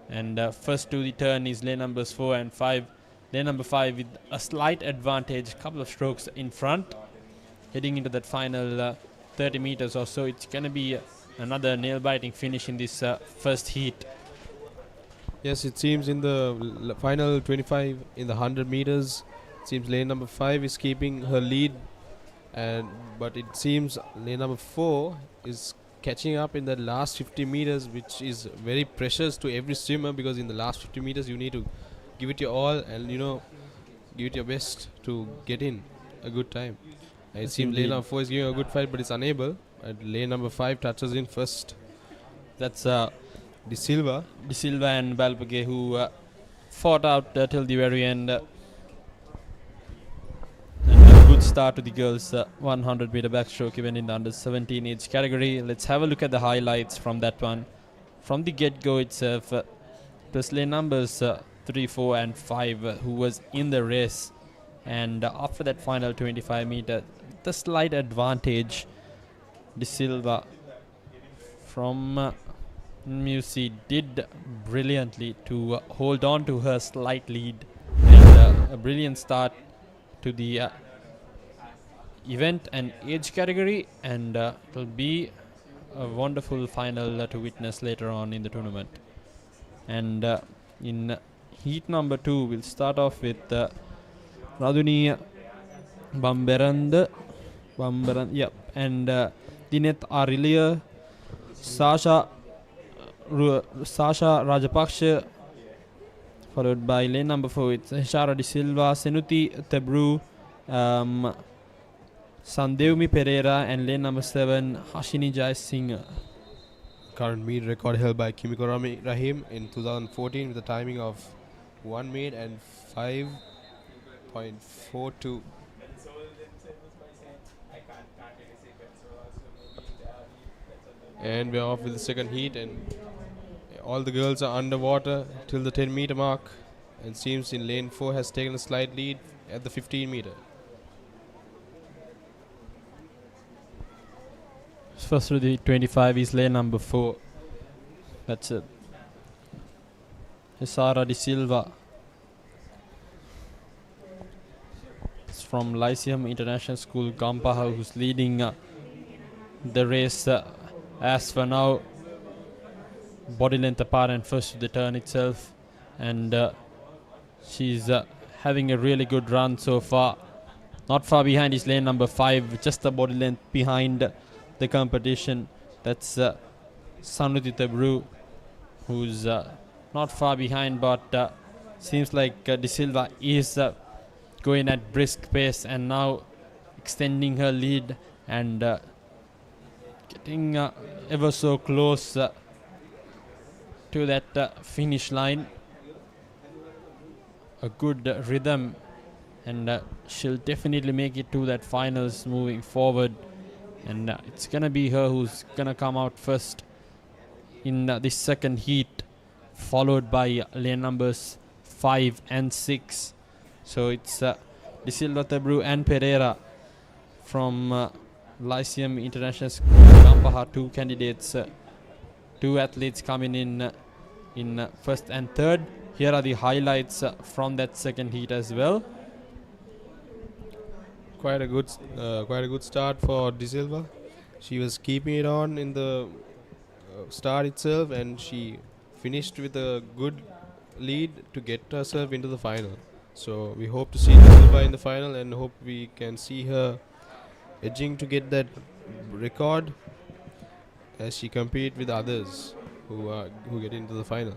And first to the turn is lane numbers 4 and 5. Lane number 5 with a slight advantage, couple of strokes in front. Heading into that final 30 meters or so, it's going to be another nail-biting finish in this first heat. Yes, it seems in the final 25 in the 100 meters, it seems lane number 5 is keeping her lead, but it seems lane number 4 is catching up in the last 50 meters, which is very precious to every swimmer, because in the last 50 meters you need to give it your all and give it your best to get in a good time. It seems lane number 4 is giving a good fight, but it's unable. And lane number 5 touches in first. That's De Silva and Balpage, who fought out till the very end. And a good start to the girls' 100 meter backstroke event in the under 17 age category. Let's have a look at the highlights from that one. From the get-go itself, it was lane numbers 3, 4 and 5 who was in the race. And after that final 25 meter, the slight advantage, De Silva from Musi did brilliantly to hold on to her slight lead, and a brilliant start to the event and age category, and it will be a wonderful final to witness later on in the tournament. And in heat number 2, we'll start off with Radhuni Bamberand, and Dinet Arilia, Sasha Rajapaksha, followed by lane number 4 it's Heshara De Silva, Senuti Tebru, Sandevmi Pereira, and lane number 7 Hashini Jai Singh. Current meet record held by Kimiko Rahim in 2014 with a timing of 1 minute and 5.42. And we're off with the second heat, and all the girls are underwater till the 10 meter mark, and seems in lane 4 has taken a slight lead at the 15 meter. First to the 25 is lane number 4. That's it. Hesara De Silva. It's from Lyceum International School, Gampaha, who's leading the race. As for now, body length apart and first to the turn itself, and she's having a really good run so far. Not far behind is lane number 5, just a body length behind the competition. That's Sanuti Tebru, who's not far behind, but seems like De Silva is going at brisk pace and now extending her lead and getting ever so close to that finish line. A good rhythm, and she'll definitely make it to that finals moving forward, and it's gonna be her who's gonna come out first in this second heat, followed by lane numbers 5 and 6. So it's De Silva, Tebru and Pereira from Lyceum International School, Gampaha, 2 candidates, 2 athletes coming in first and third. Here are the highlights from that second heat as well. Quite a good start for De Silva. She was keeping it on in the start itself, and she finished with a good lead to get herself into the final. So we hope to see De Silva in the final, and hope we can see her edging to get that record as she compete with others who get into the final.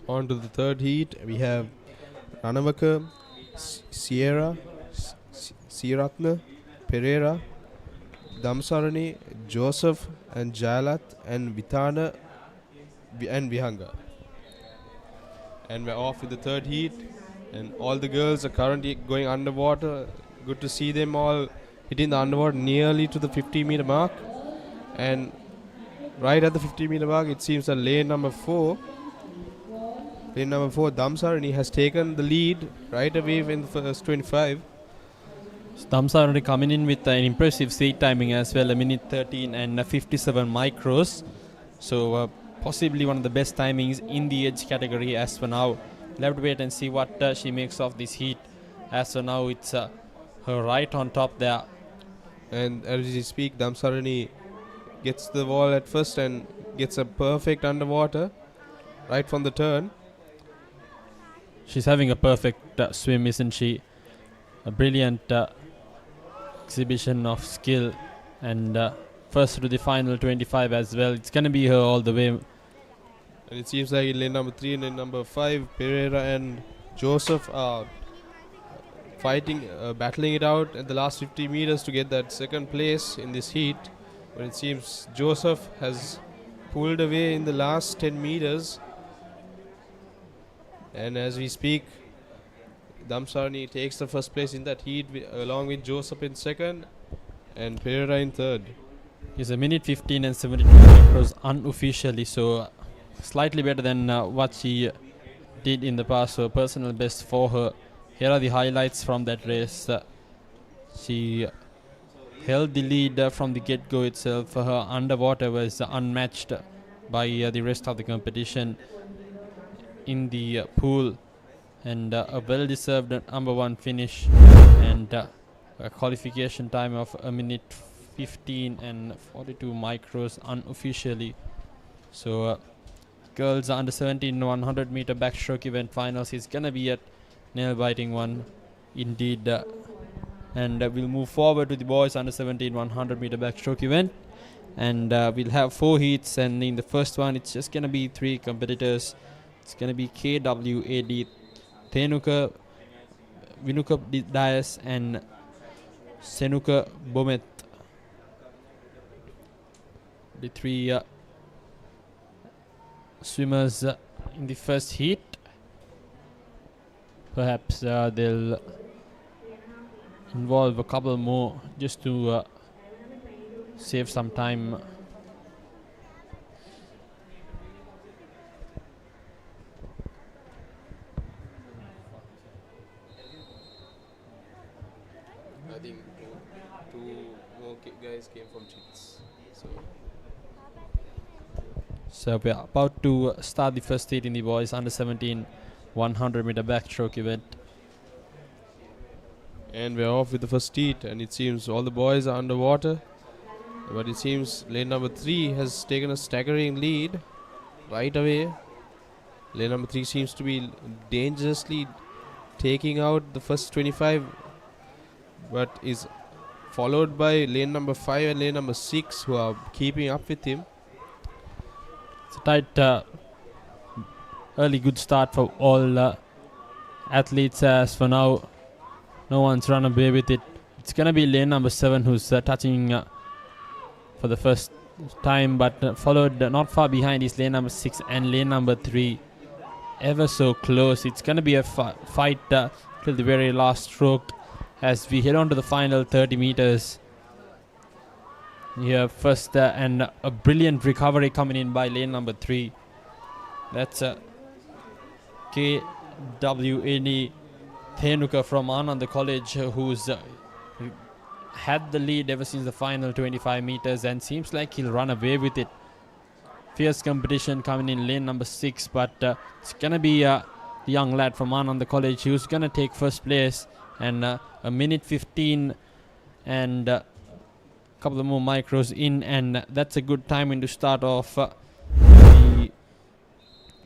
On to the third heat, we have Ranavaka, Sierra, Siratna, Pereira, Damsarani, Joseph, and Jalat, and Vitana, and Vihanga. And we're off with the third heat, and all the girls are currently going underwater. Good to see them all hitting the underwater nearly to the 50-meter mark. And right at the 50-meter mark, it seems that lane number 4, Damsarani, has taken the lead right away in the first 25. Damsarani coming in with an impressive seat timing as well, a minute 13 and 57 micros. So possibly one of the best timings in the edge category as for now. We'll have to wait and see what she makes of this heat. As for now, it's her right on top there. And as we speak, Damsarani gets the wall at first and gets a perfect underwater right from the turn. She's having a perfect swim, isn't she? A brilliant exhibition of skill, and first to the final 25 as well. It's going to be her all the way. And it seems like in lane number 3 and lane number 5, Pereira and Joseph are fighting, battling it out at the last 50 meters to get that second place in this heat. But it seems Joseph has pulled away in the last 10 meters. And as we speak, Damsarani takes the first place in that heat along with Joseph in second and Pereira in third. He's a minute 15 and 72 micros unofficially, so slightly better than what she did in the past, so personal best for her. Here are the highlights from that race. She held the lead from the get-go itself. Her underwater was unmatched by the rest of the competition in the pool, and a well-deserved number 1 finish, and a qualification time of a minute 15 and 42 micros unofficially. So girls under 17 100 meter backstroke event finals is gonna be a nail-biting one indeed. And we'll move forward to the boys under 17 100 meter backstroke event, and we'll have 4 heats, and in the first one it's just gonna be 3 competitors. It's gonna be KWAD, Thenuka, Vinuka Dias, and Senuka Bomet. The 3 swimmers in the first heat. Perhaps they'll involve a couple more just to save some time. I think two more guys came from cheats. So we're about to start the first heat in the boys under 17 100 meter backstroke event. And we're off with the first heat, and it seems all the boys are underwater. But it seems lane number 3 has taken a staggering lead right away. Lane number 3 seems to be dangerously taking out the first 25, but is followed by lane number 5 and lane number 6 who are keeping up with him. It's a tight early good start for all athletes. As for now, no one's run away with it. It's gonna be lane number 7 who's touching for the first time, but followed not far behind is lane number 6 and lane number 3, ever so close. It's gonna be a fight till the very last stroke as we head on to the final 30 meters. Here first and a brilliant recovery coming in by lane number 3. That's KWAD Thenuka from Anand College, who's had the lead ever since the final 25 meters and seems like he'll run away with it. Fierce competition coming in lane number 6, but it's gonna be the young lad from Anand College who's gonna take first place, and a minute 15 and couple of more micros in, and that's a good timing to start off the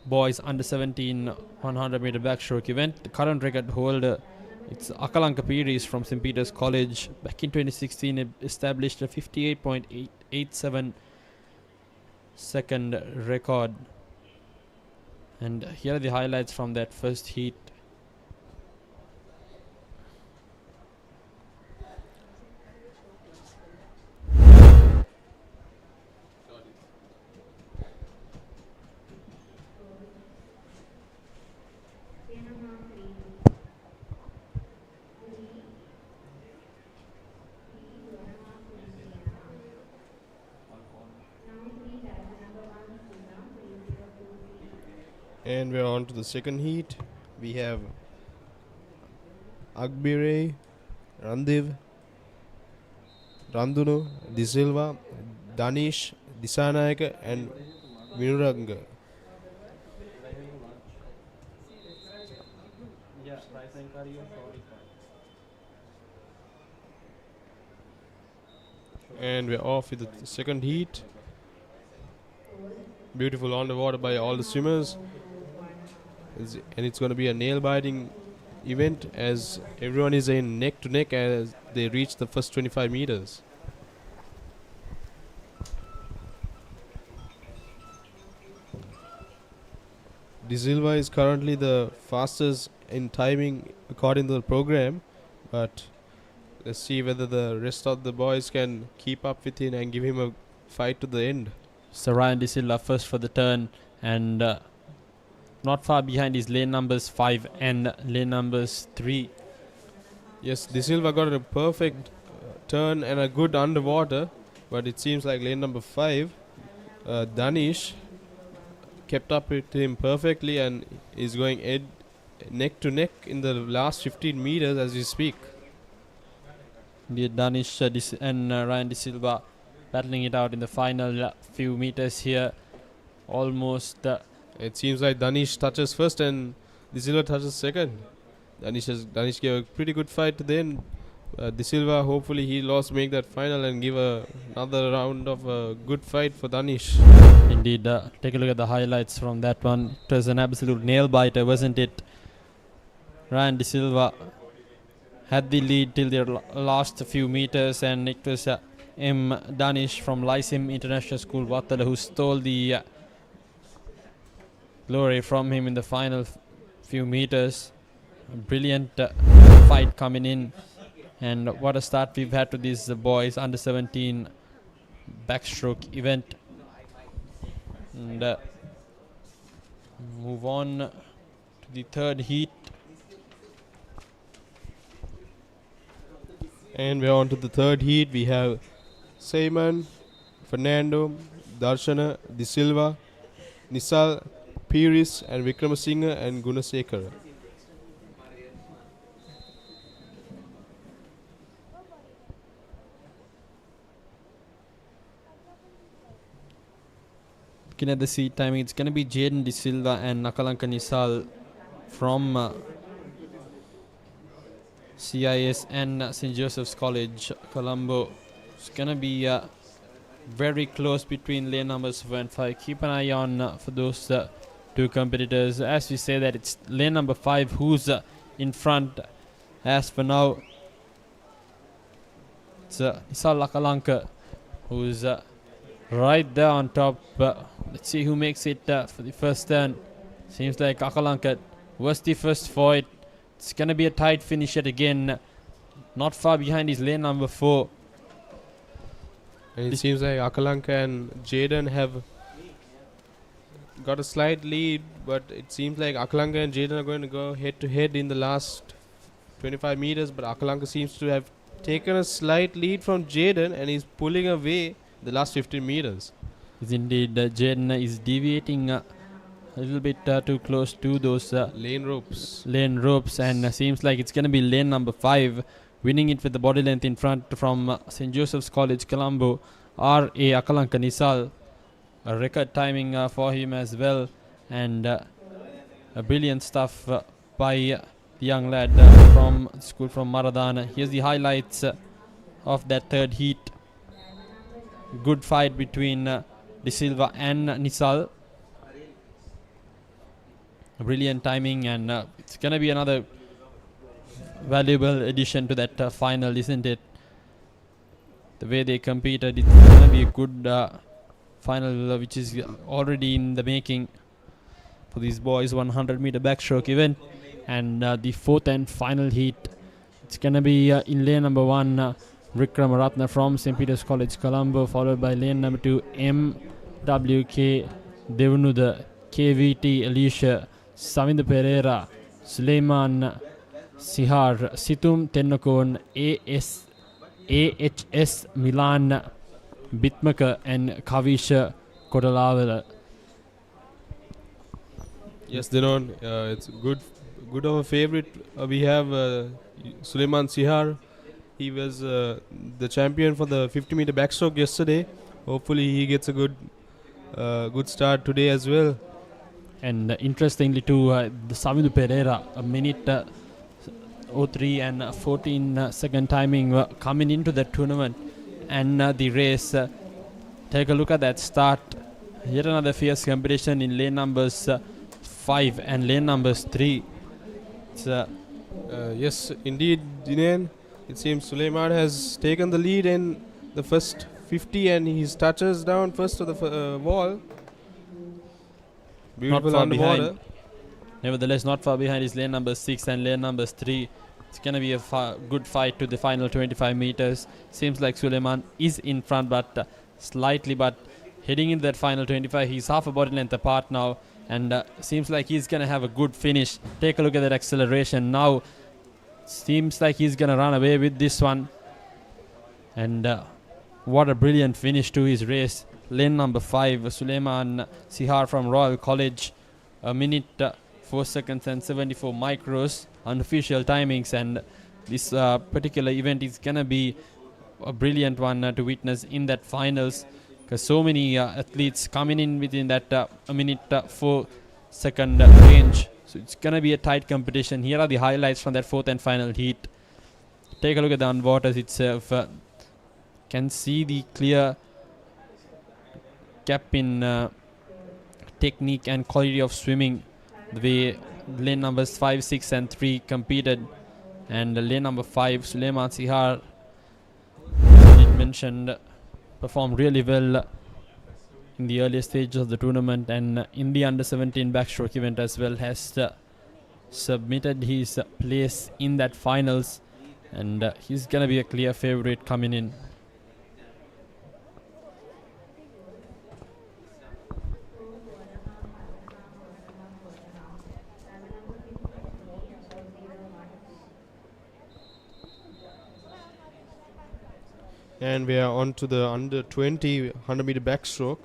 boys under 17 100 meter backstroke event. The current record holder, it's Akalanka Piris from St. Peter's College. Back in 2016, it established a 58.87 second record. And here are the highlights from that first heat. And we're on to the second heat. We have Agbire, Randiv, Randunu, Disilva, Danish, Disanayaka and Vinuranga. And we're off with the second heat. Beautiful on the water by all the swimmers. And it's going to be a nail-biting event as everyone is in neck to neck as they reach the first 25 meters. De Silva is currently the fastest in timing according to the program, but let's see whether the rest of the boys can keep up with him and give him a fight to the end. So Ryan De Silva first for the turn, and not far behind is lane numbers 5 and lane numbers 3. Yes, De Silva got a perfect turn and a good underwater, but it seems like lane number 5, Danish, kept up with him perfectly and is going neck to neck in the last 15 meters as we speak. The Danish and Ryan De Silva battling it out in the final few meters here. Almost. It seems like Danish touches first and De Silva touches second. Danish gave a pretty good fight to the end. De Silva, hopefully he'll also make that final and give another round of a good fight for Danish. Indeed, take a look at the highlights from that one. It was an absolute nail biter, wasn't it? Ryan De Silva had the lead till the last few meters, and it was M. Danish from Lyceum International School, Vattala, who stole the glory from him in the final few meters. A brilliant fight coming in, and what a start we've had to this boys under 17 backstroke event. And move on to the third heat. And we're on to the third heat. We have Simon, Fernando, Darshana, De Silva, Nisal, Piris and Vikramasinghe and Gunasekara. Looking at the seat timing, it's going to be Jaden De Silva and Nakalanka Nisal from CIS and St. Joseph's College, Colombo. It's going to be very close between lane numbers 4 and 5. Keep an eye on for those two competitors. As we say that, it's lane number 5 who's in front. As for now, it's Nisal Nakalanka who's right there on top. Let's see who makes it for the first turn. Seems like Akalanka was the first for it. It's going to be a tight finish yet again. Not far behind is lane number 4. And it seems like Akalanka and Jaden have got a slight lead, but it seems like Akalanka and Jaden are going to go head to head in the last 25 meters, but Akalanka seems to have taken a slight lead from Jaden and is pulling away the last 15 meters. Is indeed. Jaden is deviating a little bit too close to those lane ropes, and seems like it's going to be lane number 5 winning it with the body length in front from St. Joseph's College, Colombo, R.A. Akalanka Nisal. A record timing for him as well, and a brilliant stuff by the young lad from school from Maradana. Here's the highlights of that third heat. Good fight between De Silva and Nisal. Brilliant timing, and it's going to be another valuable addition to that final, isn't it? The way they competed, it's going to be a good final, which is already in the making for these boys. 100-meter backstroke event, and the fourth and final heat. It's going to be in lane number 1, Vikram Ratna from St. Peter's College, Colombo, followed by lane number 2, MWK Devanuda, KVT Alicia, Savinda Pereira, Suleiman Sihar, Situm Tennakon, AHS Milan Bitmaka, and Kavisha Kodalavala. Yes, Dinon, it's good of a favorite. We have Suleiman Sihar. He was the champion for the 50-meter backstroke yesterday. Hopefully he gets a good start today as well. And interestingly too, the Savindu Pereira, a minute 03 and 14 second timing coming into the tournament and the race. Take a look at that start. Yet another fierce competition in lane numbers 5 and lane numbers 3. Yes, indeed, Dinan. It seems Suleiman has taken the lead in the first 50 and he touches down first to the wall. Beautiful not far underwater. behind. Nevertheless, not far behind is lane number 6 and lane number 3. It's going to be a good fight to the final 25 meters. Seems like Suleiman is in front, but slightly. But heading in that final 25, he's half a body length apart now. And seems like he's going to have a good finish. Take a look at that acceleration. Now, seems like he's going to run away with this one. And what a brilliant finish to his race. Lane number 5, Suleiman Sihar from Royal College. A minute 4 seconds and 74 micros. Unofficial timings. And this particular event is going to be a brilliant one to witness in that finals. Because so many athletes coming in within that a minute 4 second range. So it's going to be a tight competition. Here are the highlights from that fourth and final heat. Take a look at the unwaters itself. Can see the clear gap in technique and quality of swimming. The way lane numbers 5, 6 and 3 competed. And lane number 5, Suleiman Sihar, as I mentioned, performed really well in the earlier stages of the tournament, and in the under-17 backstroke event as well has submitted his place in that finals, and he's going to be a clear favorite coming in. And we are on to the under 20 100-meter backstroke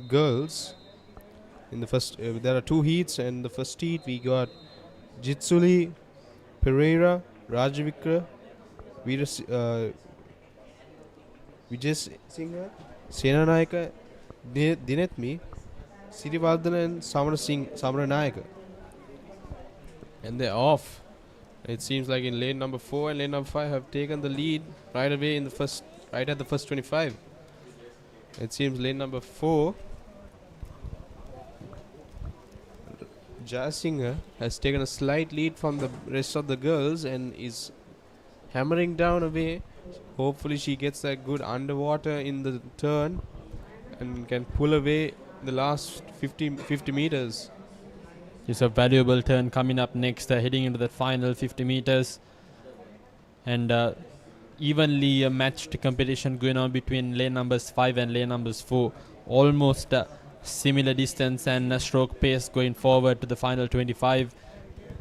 girls. In the first, there are 2 heats, and the first heat we got Jitsuli Pereira, Rajavikra, Vijay Singha, Senanayaka, Dinetmi, Sirivardhana, and Samaranayaka. And they're off. It seems like in lane number 4 and lane number 5 have taken the lead right away in the first, right at the first 25. It seems lane number 4, Jaisingha, has taken a slight lead from the rest of the girls and is hammering down away. Hopefully she gets that good underwater in the turn and can pull away the last 50 meters. It's a valuable turn coming up next, heading into the final 50 meters. And evenly matched competition going on between lane numbers 5 and lane numbers 4. Almost similar distance and stroke pace going forward to the final 25.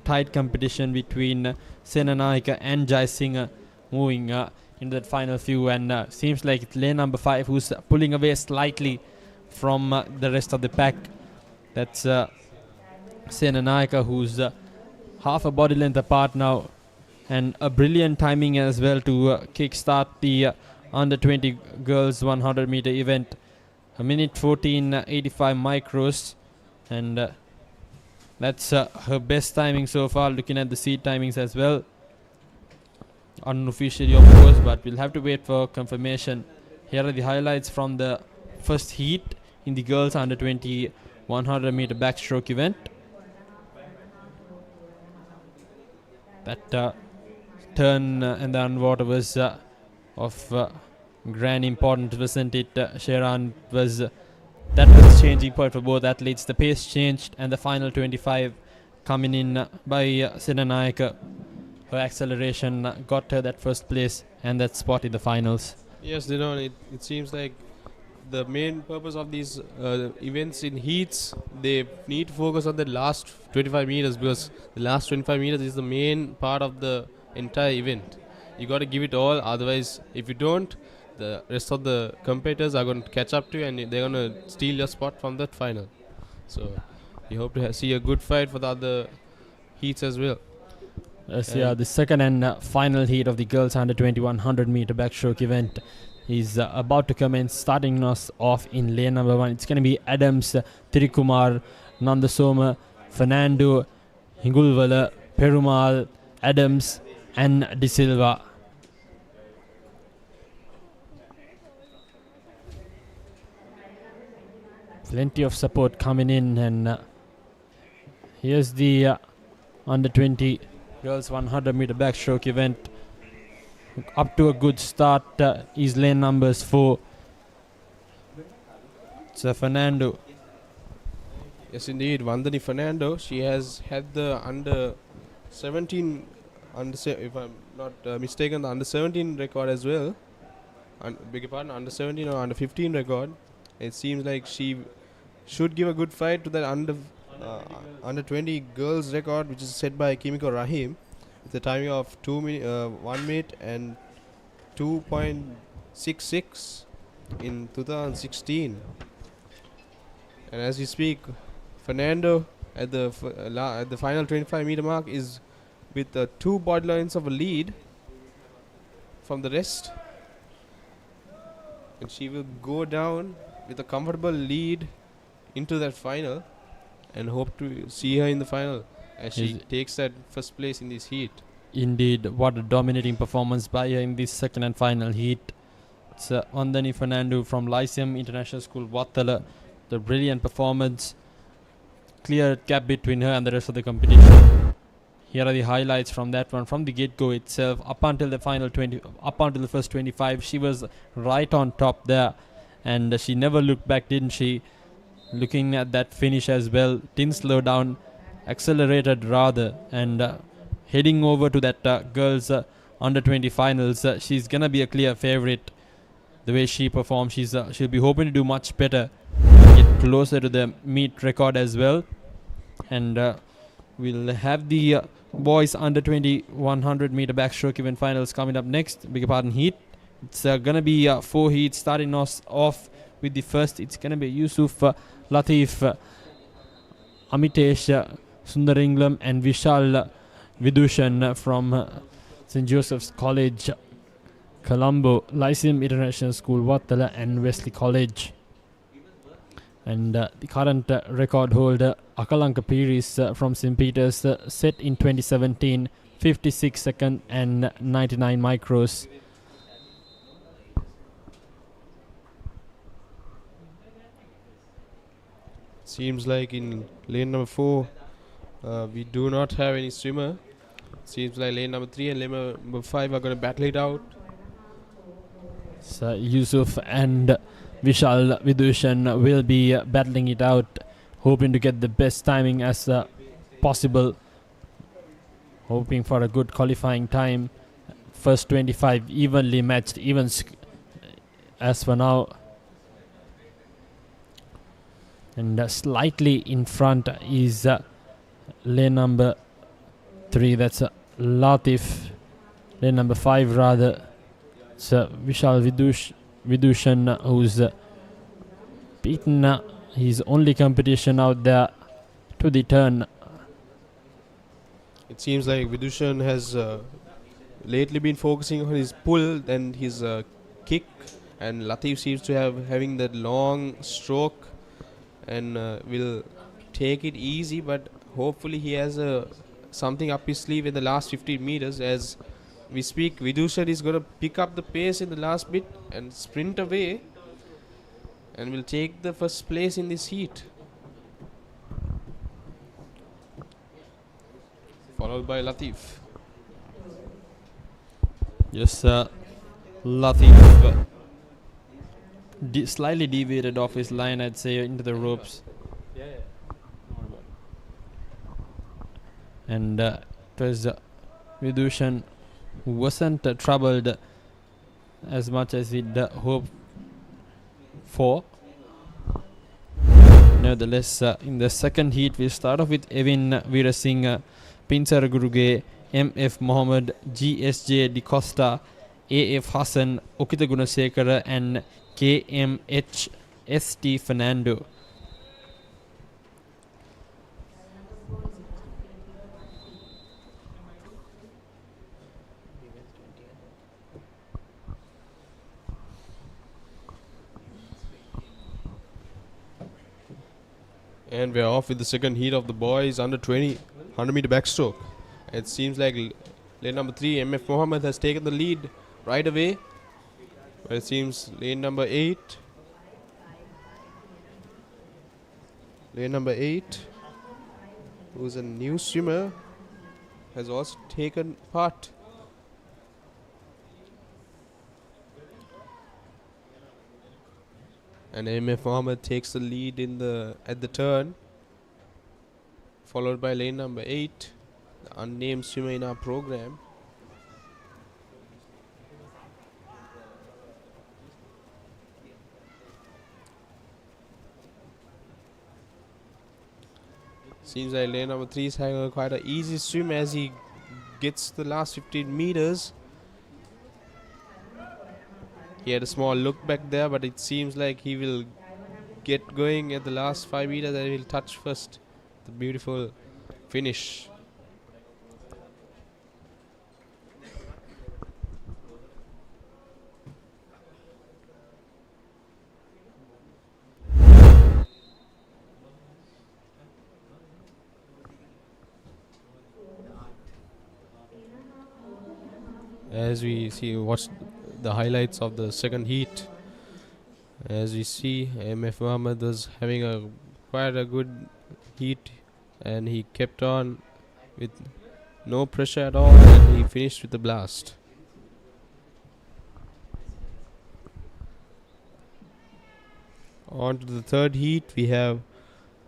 Tight competition between Senanayaka and Jaisingha moving into that final few. And seems like it's lane number 5 who's pulling away slightly from the rest of the pack. That's Senanayaka, who's half a body length apart now, and a brilliant timing as well to kickstart the under 20 girls 100 meter event. A minute 14:85 micros, and that's her best timing so far, looking at the seed timings as well. unofficially of course, but we'll have to wait for confirmation. Here are the highlights from the first heat in the girls under 20 100 meter backstroke event. That turn and the underwater was of grand importance, wasn't it, Sheran? That was changing point for both athletes. The pace changed, and the final 25 coming in by Senanayaka. Her acceleration got her that first place and that spot in the finals. Yes, it seems like the main purpose of these events in heats, they need to focus on the last 25 meters, because the last 25 meters is the main part of the entire event. You got to give it all, otherwise if you don't, the rest of the competitors are going to catch up to you and they're going to steal your spot from that final. So we hope to see a good fight for the other heats as well. The second and final heat of the girls under 2100 meter backstroke event is about to commence, starting us off in lane number 1. It's going to be Adams, Tirikumar, Nandasoma, Fernando, Hingulvala, Perumal, Adams and De Silva. Plenty of support coming in, and here's the under 20 girls 100 meter backstroke event. Up to a good start is lane numbers 4. It's Fernando. Yes, indeed, Vandani Fernando. She has had the under 17, if I'm not mistaken, the under 17 record as well. Beg your pardon, under 17 or under 15 record. It seems like she should give a good fight to that under 20 girls record, which is set by Kimiko Rahim, with a timing of 1 minute and 2.66 in 2016. And as we speak, Fernando at the final 25 meter mark is with 2 body lines of a lead from the rest, and she will go down with a comfortable lead into that final, and hope to see her in the final as she takes that first place in this heat. Indeed, what a dominating performance by her in this second and final heat. It's Vandani Fernando from Lyceum International School, Vattala. The brilliant performance, clear gap between her and the rest of the competition. Here are the highlights from that one. From the get-go itself, up until the final 20, up until the first 25, she was right on top there, and she never looked back, didn't she? Looking at that finish as well, didn't slow down, accelerated rather, and heading over to that girls under 20 finals. She's gonna be a clear favorite. The way she performs, she'll be hoping to do much better, get closer to the meet record as well. And we'll have the boys under 20 100 meter backstroke event finals coming up next. Beg your pardon, heat. It's gonna be 4 heats, starting us off with the first. It's gonna be Yusuf, Latif, Amitesh, Sundaringlam and Vishal Vidushan from St. Joseph's College, Colombo, Lyceum International School, Vattala and Wesley College. And the current record holder, Akalanka Piris from St. Peter's, set in 2017, 56 seconds and 99 micros. Seems like in lane number 4, we do not have any swimmer. Seems like lane number 3 and lane number 5 are going to battle it out. So Yusuf and Vishal Vidushan will be battling it out, hoping to get the best timing as possible, hoping for a good qualifying time. First 25 evenly matched, even as for now. And slightly in front is lane number 3, that's Latif. Lane number 5 rather, it's Vishal Vidushan, who's beaten his only competition out there to the turn. It seems like Vidushan has lately been focusing on his pull and his kick, and Latif seems to having that long stroke and will take it easy, but hopefully he has something up his sleeve in the last 15 meters, as we speak, Vidushan is going to pick up the pace in the last bit and sprint away and will take the first place in this heat. Followed by Latif. Yes, Latif slightly deviated off his line, I'd say, into the ropes. And it was Vidushan who wasn't troubled as much as he'd hoped for. Nevertheless, in the second heat, we start off with Evin Veerasinghe, Pinsara Guruge, MF Mohammed, GSJ Di Costa, AF Hassan, Okita Gunasekara and KMH ST Fernando. And we're off with the second heat of the boys under 20 100 meter backstroke. It seems like lane number 3 MF Mohammed has taken the lead right away. But it seems lane number 8, who's a new swimmer, has also taken part. And MF Mohammed takes the lead at the turn, followed by lane number 8, the unnamed swimmer in our program. Seems like lane number 3 is having quite an easy swim as he gets the last 15 meters. He had a small look back there, but it seems like he will get going at the last 5 meters and he'll touch first the beautiful finish. As we watch the highlights of the second heat, as we see, MF Mohammed was having quite a good heat, and he kept on with no pressure at all, and he finished with a blast. On to the third heat, we have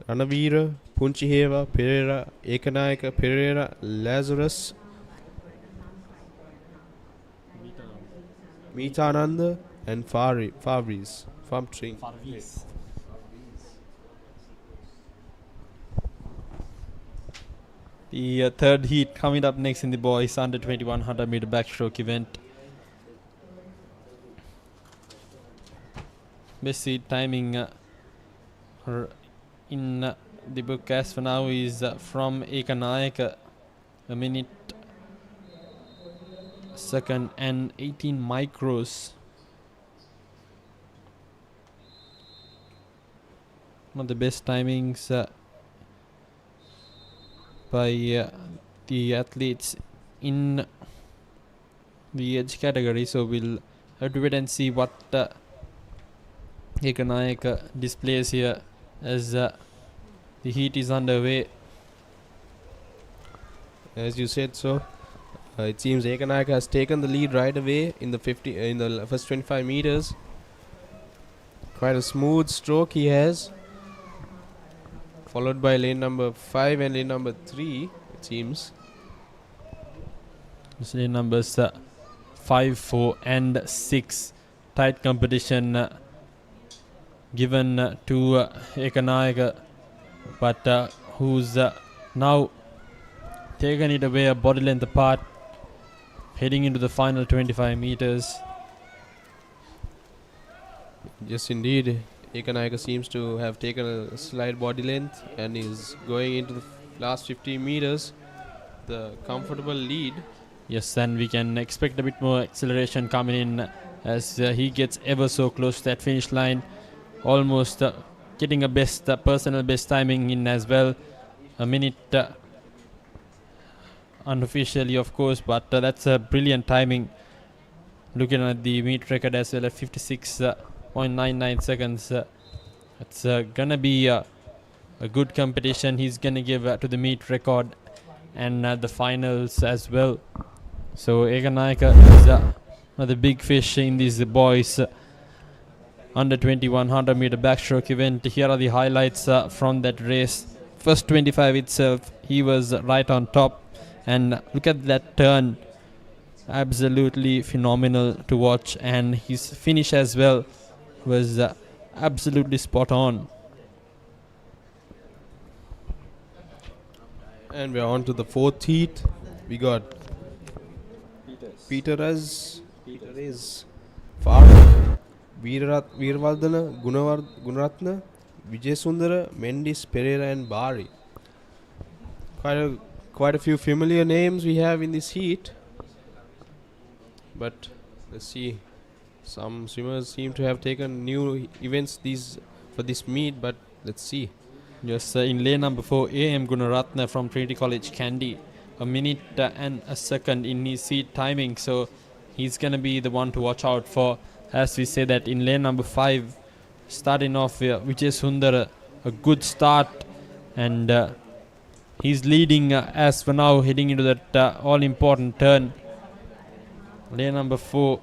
Ranavira, Punchiheva, Pereira, Ekanayaka, Pereira, Lazarus, Meetananda and Farvis. The third heat coming up next in the boys under 21 100 meter backstroke event. Best seat timing in the book as for now is from Ekanayaka, a minute, second and 18 micros. One of the best timings by the athletes in the edge category, so we'll have to wait and see what Ekanayaka displays here as the heat is underway. As you said so, it seems Ekanayaka has taken the lead right away in the first 25 meters. Quite a smooth stroke he has, followed by lane number 5 and lane number 3, it seems. This lane numbers 5, 4 and 6. Tight competition given to Ekanayaka, but who's now taken it away a body length apart, heading into the final 25 meters. Yes, indeed. Ekanayaka seems to have taken a slight body length and is going into the last 15 meters, the comfortable lead. Yes, and we can expect a bit more acceleration coming in as he gets ever so close to that finish line, almost getting a personal best timing in as well. A minute unofficially, of course, but that's a brilliant timing. Looking at the meet record as well at 56.99 seconds. It's gonna be a good competition. He's gonna give to the meet record and the finals as well. So Ekanayaka is another big fish in these boys under 21 100 meter backstroke event. Here are the highlights from that race. First 25 itself, he was right on top, and look at that turn, absolutely phenomenal to watch, and his finish as well was absolutely spot on. And we're on to the fourth heat. We got Peters, Faruk, Veervardhana, Gunaratna, Vijay Sundara, Mendis, Pereira and Bari. Quite a few familiar names we have in this heat. But let's see. Some swimmers seem to have taken new events for this meet, but let's see. Yes, in lane number 4, A.M. Gunaratna from Trinity College, Kandy. A minute and a second in his seat timing, so he's going to be the one to watch out for. As we say that in lane number 5, starting off Vijay Sundara, a good start, and he's leading as for now, heading into that all-important turn. Lane number 4,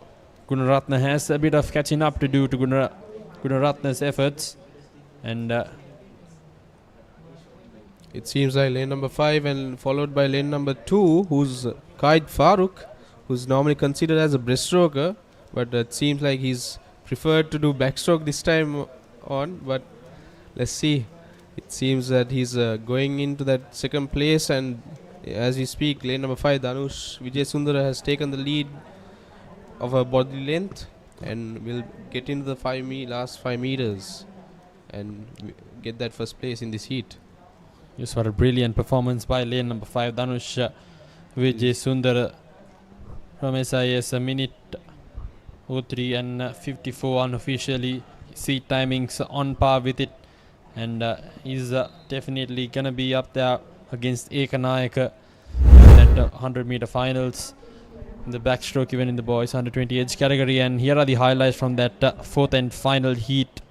Gunaratna has a bit of catching up to do to Gunaratna's efforts, and it seems like lane number 5 and followed by lane number 2, who's Qaid Farooq, who's normally considered as a breaststroker, but it seems like he's preferred to do backstroke this time on. But let's see. It seems that he's going into that second place, and as we speak, lane number 5, Dhanush Vijay Sundara has taken the lead of her body length and will get into the last 5 meters and get that first place in this heat. Yes, what a brilliant performance by lane number 5, Dhanush Vijay Sundara from SIS. A minute 03 and 54 unofficially. Seat timings on par with it, and he's definitely gonna be up there against Ekanayaka at 100 meter finals in the backstroke event in the boys 120 age category. And here are the highlights from that fourth and final heat.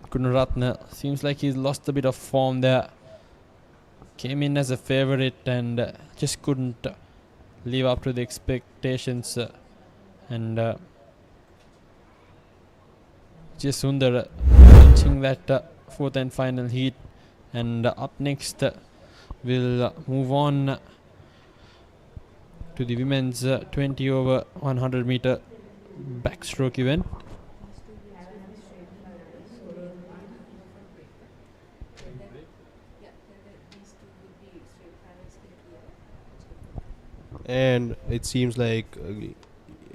Gunaratna seems like he's lost a bit of form there. Came in as a favorite and just couldn't live up to the expectations. And Sundar clinching that fourth and final heat. And up next, we'll move on to the women's 20 over 100 meter backstroke event. And it seems like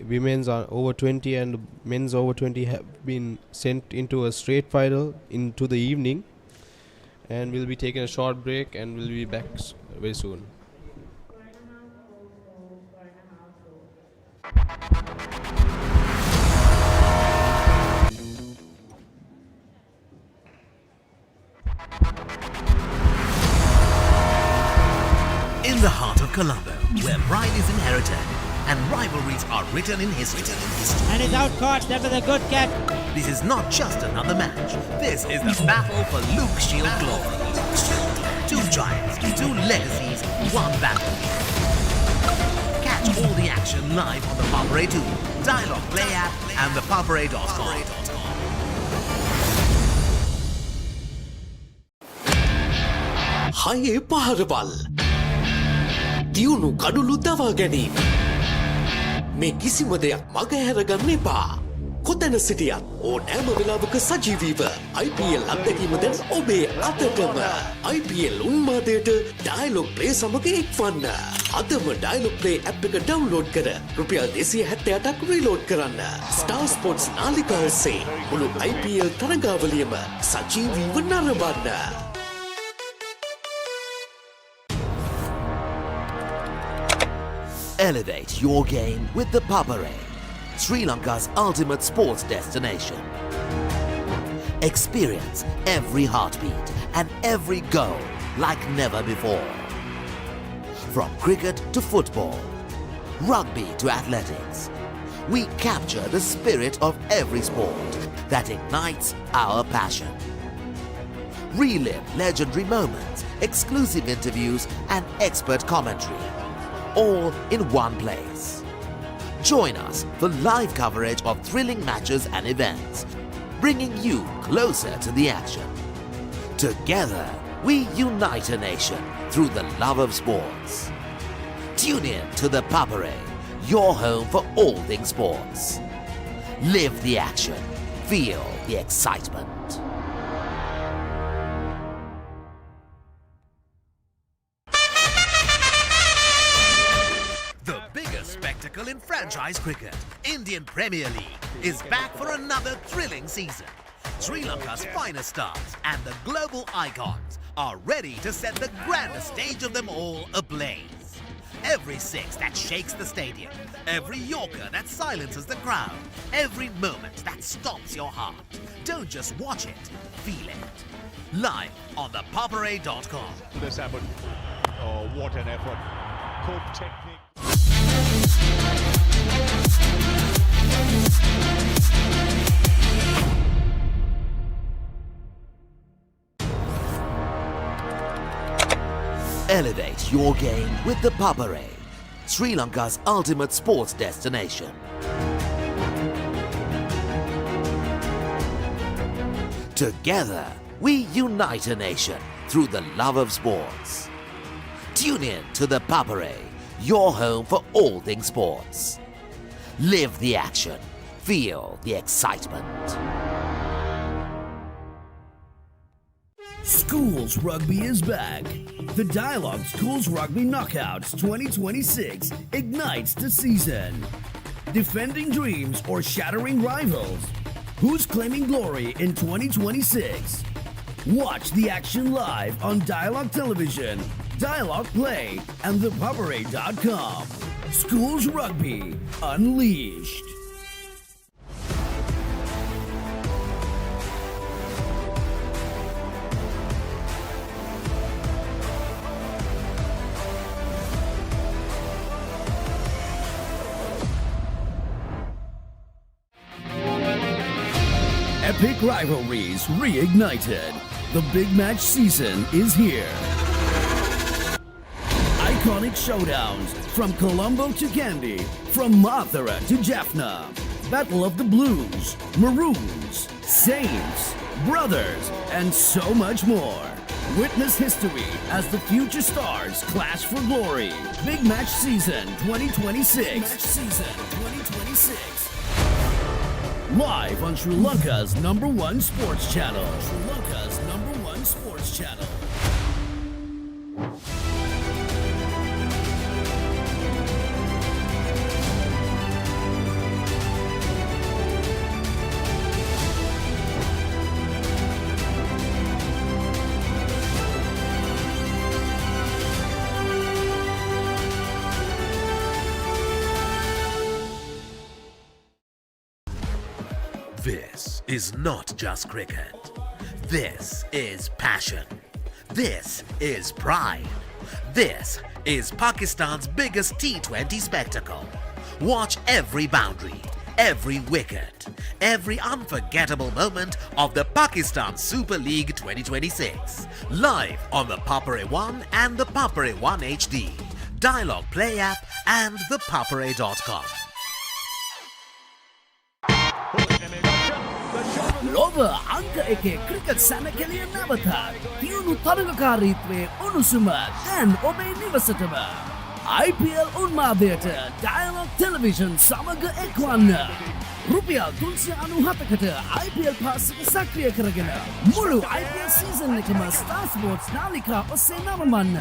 women's are over 20 and men's over 20 have been sent into a straight final into the evening, and we'll be taking a short break and we'll be back very soon. In the heart of Colombo, where pride is inherited and rivalries are written in history. And it's out caught, that was a good catch. This is not just another match. This is the battle for Luke Shield glory. 2 giants, 2 legacies, 1 battle. Catch all the action live on the Papare 2, Dialog Play App and ThePapare.com. Haye Paharabal Diunu Kadulu Dava Ganim Me Kisiම දෙයක් මගහැරගන්න එපා. කොතැන සිටියත් ඕනෑම වෙලාවක සජීවීව IPL අත්දැකීම දැන් ඔබේ අතටම. IPL උන්මාදයට Dialog Play සමග එක්වන්න. අදම Dialog Play app එක ඩවුන්ලෝඩ් කර රුපියල් 268ක් රීලෝඩ් කරන්න. Star Sports නාලිකා ඔස්සේ මුළු IPL තරගාවලියම සජීවීව නරඹන්න. Elevate your game with the Papare, Sri Lanka's ultimate sports destination. Experience every heartbeat and every goal like never before. From cricket to football, rugby to athletics, we capture the spirit of every sport that ignites our passion. Relive legendary moments, exclusive interviews, and expert commentary, all in one place. Join us for live coverage of thrilling matches and events, bringing you closer to the action. Together, we unite a nation through the love of sports. Tune in to the Papare, your home for all things sports. Live the action, feel the excitement. The biggest spectacle in franchise cricket, Indian Premier League, is back for another thrilling season. Sri Lanka's finest stars and the global icons are ready to set the grandest stage of them all ablaze. Every six that shakes the stadium, every yorker that silences the crowd, every moment that stops your heart. Don't just watch it, feel it. Live on ThePapare.com. This happened. Oh, what an effort. Good technique. Elevate your game with the Papare, Sri Lanka's ultimate sports destination. Together, we unite a nation through the love of sports. Tune in to the Papare, your home for all things sports. Live the action, feel the excitement. Schools Rugby is back. The Dialog Schools Rugby Knockouts 2026 ignites the season. Defending dreams or shattering rivals? Who's claiming glory in 2026? Watch the action live on Dialog Television, Dialog Play, and ThePapare.com. Schools Rugby Unleashed. Epic rivalries reignited. The big match season is here. Iconic showdowns from Colombo to Kandy, from Mathura to Jaffna. Battle of the Blues, Maroons, Saints, Brothers, and so much more. Witness history as the future stars clash for glory. Big Match Season 2026. Big Match Season 2026. Live on Sri Lanka's #1 sports channel. Sri Lanka's #1 sports channel. This is not just cricket. This is passion. This is pride. This is Pakistan's biggest T20 spectacle. Watch every boundary, every wicket, every unforgettable moment of the Pakistan Super League 2026. Live on the Papare 1 and the Papare 1 HD, Dialog Play App and ThePapare.com. ලොව අංක එකේ cricket සැනකෙලිය නැවතත් තියුණු තරගකාරීත්වයේ උණුසුම දැන් ඔබේ නිවසටම IPL උන්මාදයට Dialog Television සමග එක්වන්න රුපියල් 397කට IPL පාස් එක සක්‍රිය කරගෙන මුළු IPL සීසන් එකම Star Sports නාලිකා ඔස්සේ නරඹන්න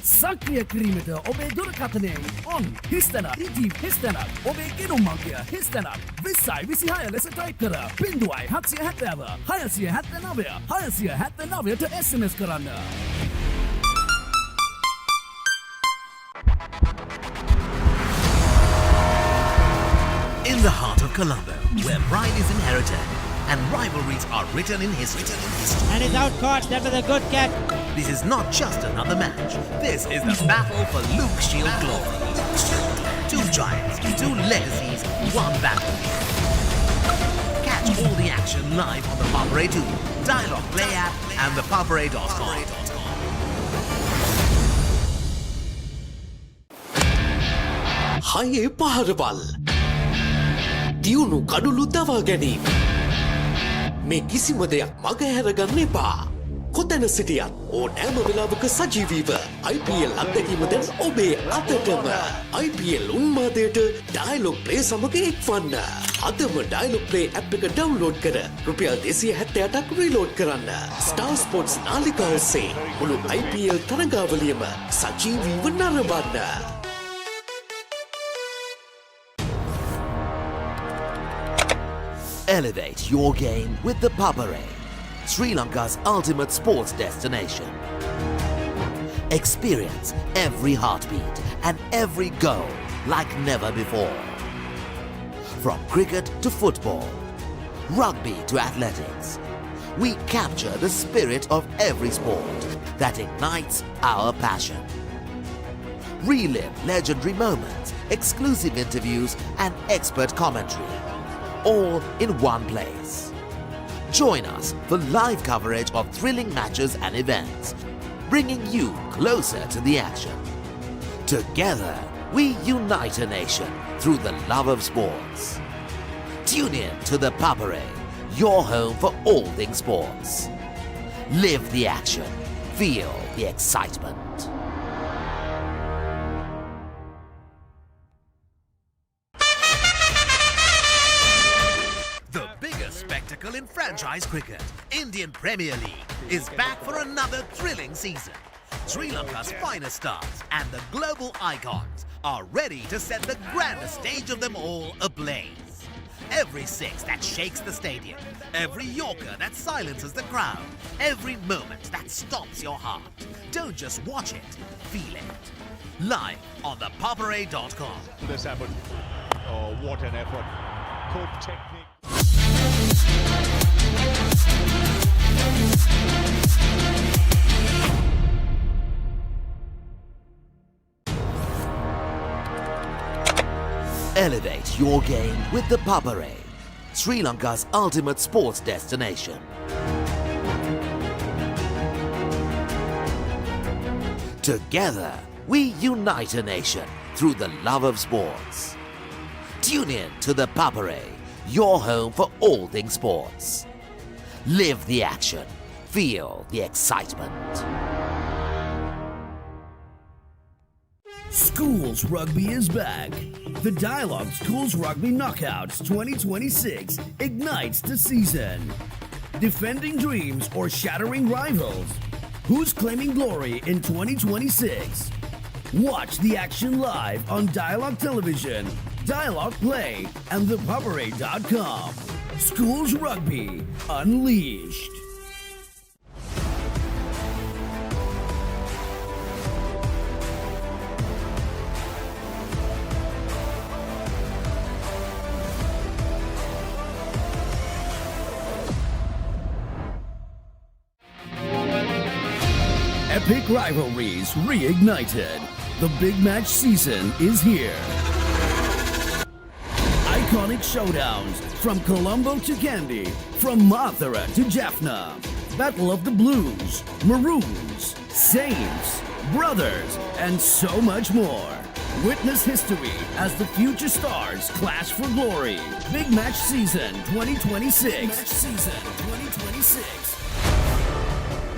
සක්‍රිය කිරීමට ඔබේ දුරකථනයෙන් on හිස්තැනක් TV හිස්තැනක් ඔබේ ගෙනුම් අංකය හිස්තැනක් 2026 ලෙස ටයිප් කර 0770 679 679ට SMS කරන්න. In the heart of Colombo, where pride is inherited and rivalries are written in history. And it's out caught. That was a good catch. This is not just another match. This is the battle for Luke Shield glory. Two giants, two legacies, one battle. Catch all the action live on the Papare 2, Dialog Play App and ThePapare.com. හයේ පහරවල් දියුණු කඩුලු දවා ගැනීම මේ කිසිම දෙයක් මගහැරගන්න එපා කොතැන සිටියත් ඕනෑම වෙලාවක සජීවීව IPL අත්දැකීම දැන් ඔබේ අතටම IPL උන්මාදයට Dialog Play සමග එක්වන්න අදම Dialog Play App එක ඩවුන්ලෝඩ් කර රුපියල් 278ක් රීලෝඩ් කරන්න Star Sports නාලිකා ඔස්සේ මුළු IPL තරගාවලියම සජීවීව නරඹන්න Elevate your game with the Papare, Sri Lanka's ultimate sports destination. Experience every heartbeat and every goal like never before. From cricket to football, rugby to athletics, we capture the spirit of every sport that ignites our passion. Relive legendary moments, exclusive interviews and expert commentary, all in one place. Join us for live coverage of thrilling matches and events, bringing you closer to the action. Together, we unite a nation through the love of sports. Tune in to the Papare, your home for all things sports. Live the action, feel the excitement. The biggest spectacle in franchise cricket, Indian Premier League, is back for another thrilling season. Sri Lanka's finest stars and the global icons are ready to set the grandest stage of them all ablaze. Every six that shakes the stadium, every Yorker that silences the crowd, every moment that stops your heart. Don't just watch it, feel it. Live on ThePapare.com. This happened. Oh, what an effort. Good technique. Elevate your game with the Papare, Sri Lanka's ultimate sports destination. Together, we unite a nation through the love of sports. Tune in to the Papare, your home for all things sports. Live the action, feel the excitement. Schools Rugby is back. The Dialog Schools Rugby Knockouts 2026 ignites the season. Defending dreams or shattering rivals? Who's claiming glory in 2026? Watch the action live on Dialog Television, Dialog Play, and ThePapare.com. Schools Rugby Unleashed. Epic rivalries reignited. The big match season is here. Iconic showdowns from Colombo to Kandy, from Mathura to Jaffna. Battle of the Blues, Maroons, Saints, Brothers, and so much more. Witness history as the future stars clash for glory. Big Match Season 2026. Big Match Season 2026.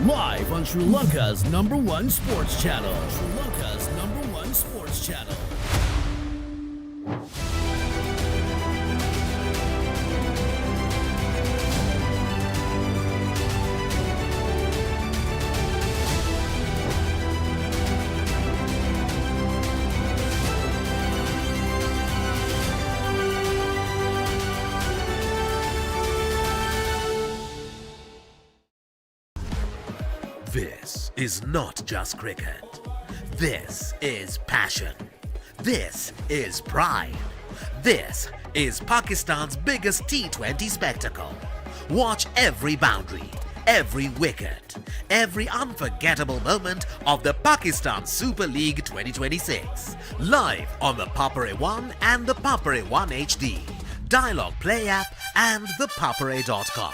Live on Sri Lanka's #1 sports channel. Sri Lanka's #1 sports channel. This is not just cricket. This is passion. This is pride. This is Pakistan's biggest T20 spectacle. Watch every boundary, every wicket, every unforgettable moment of the Pakistan Super League 2026. Live on the Papare 1 and the Papare 1 HD, Dialog Play App and ThePapare.com.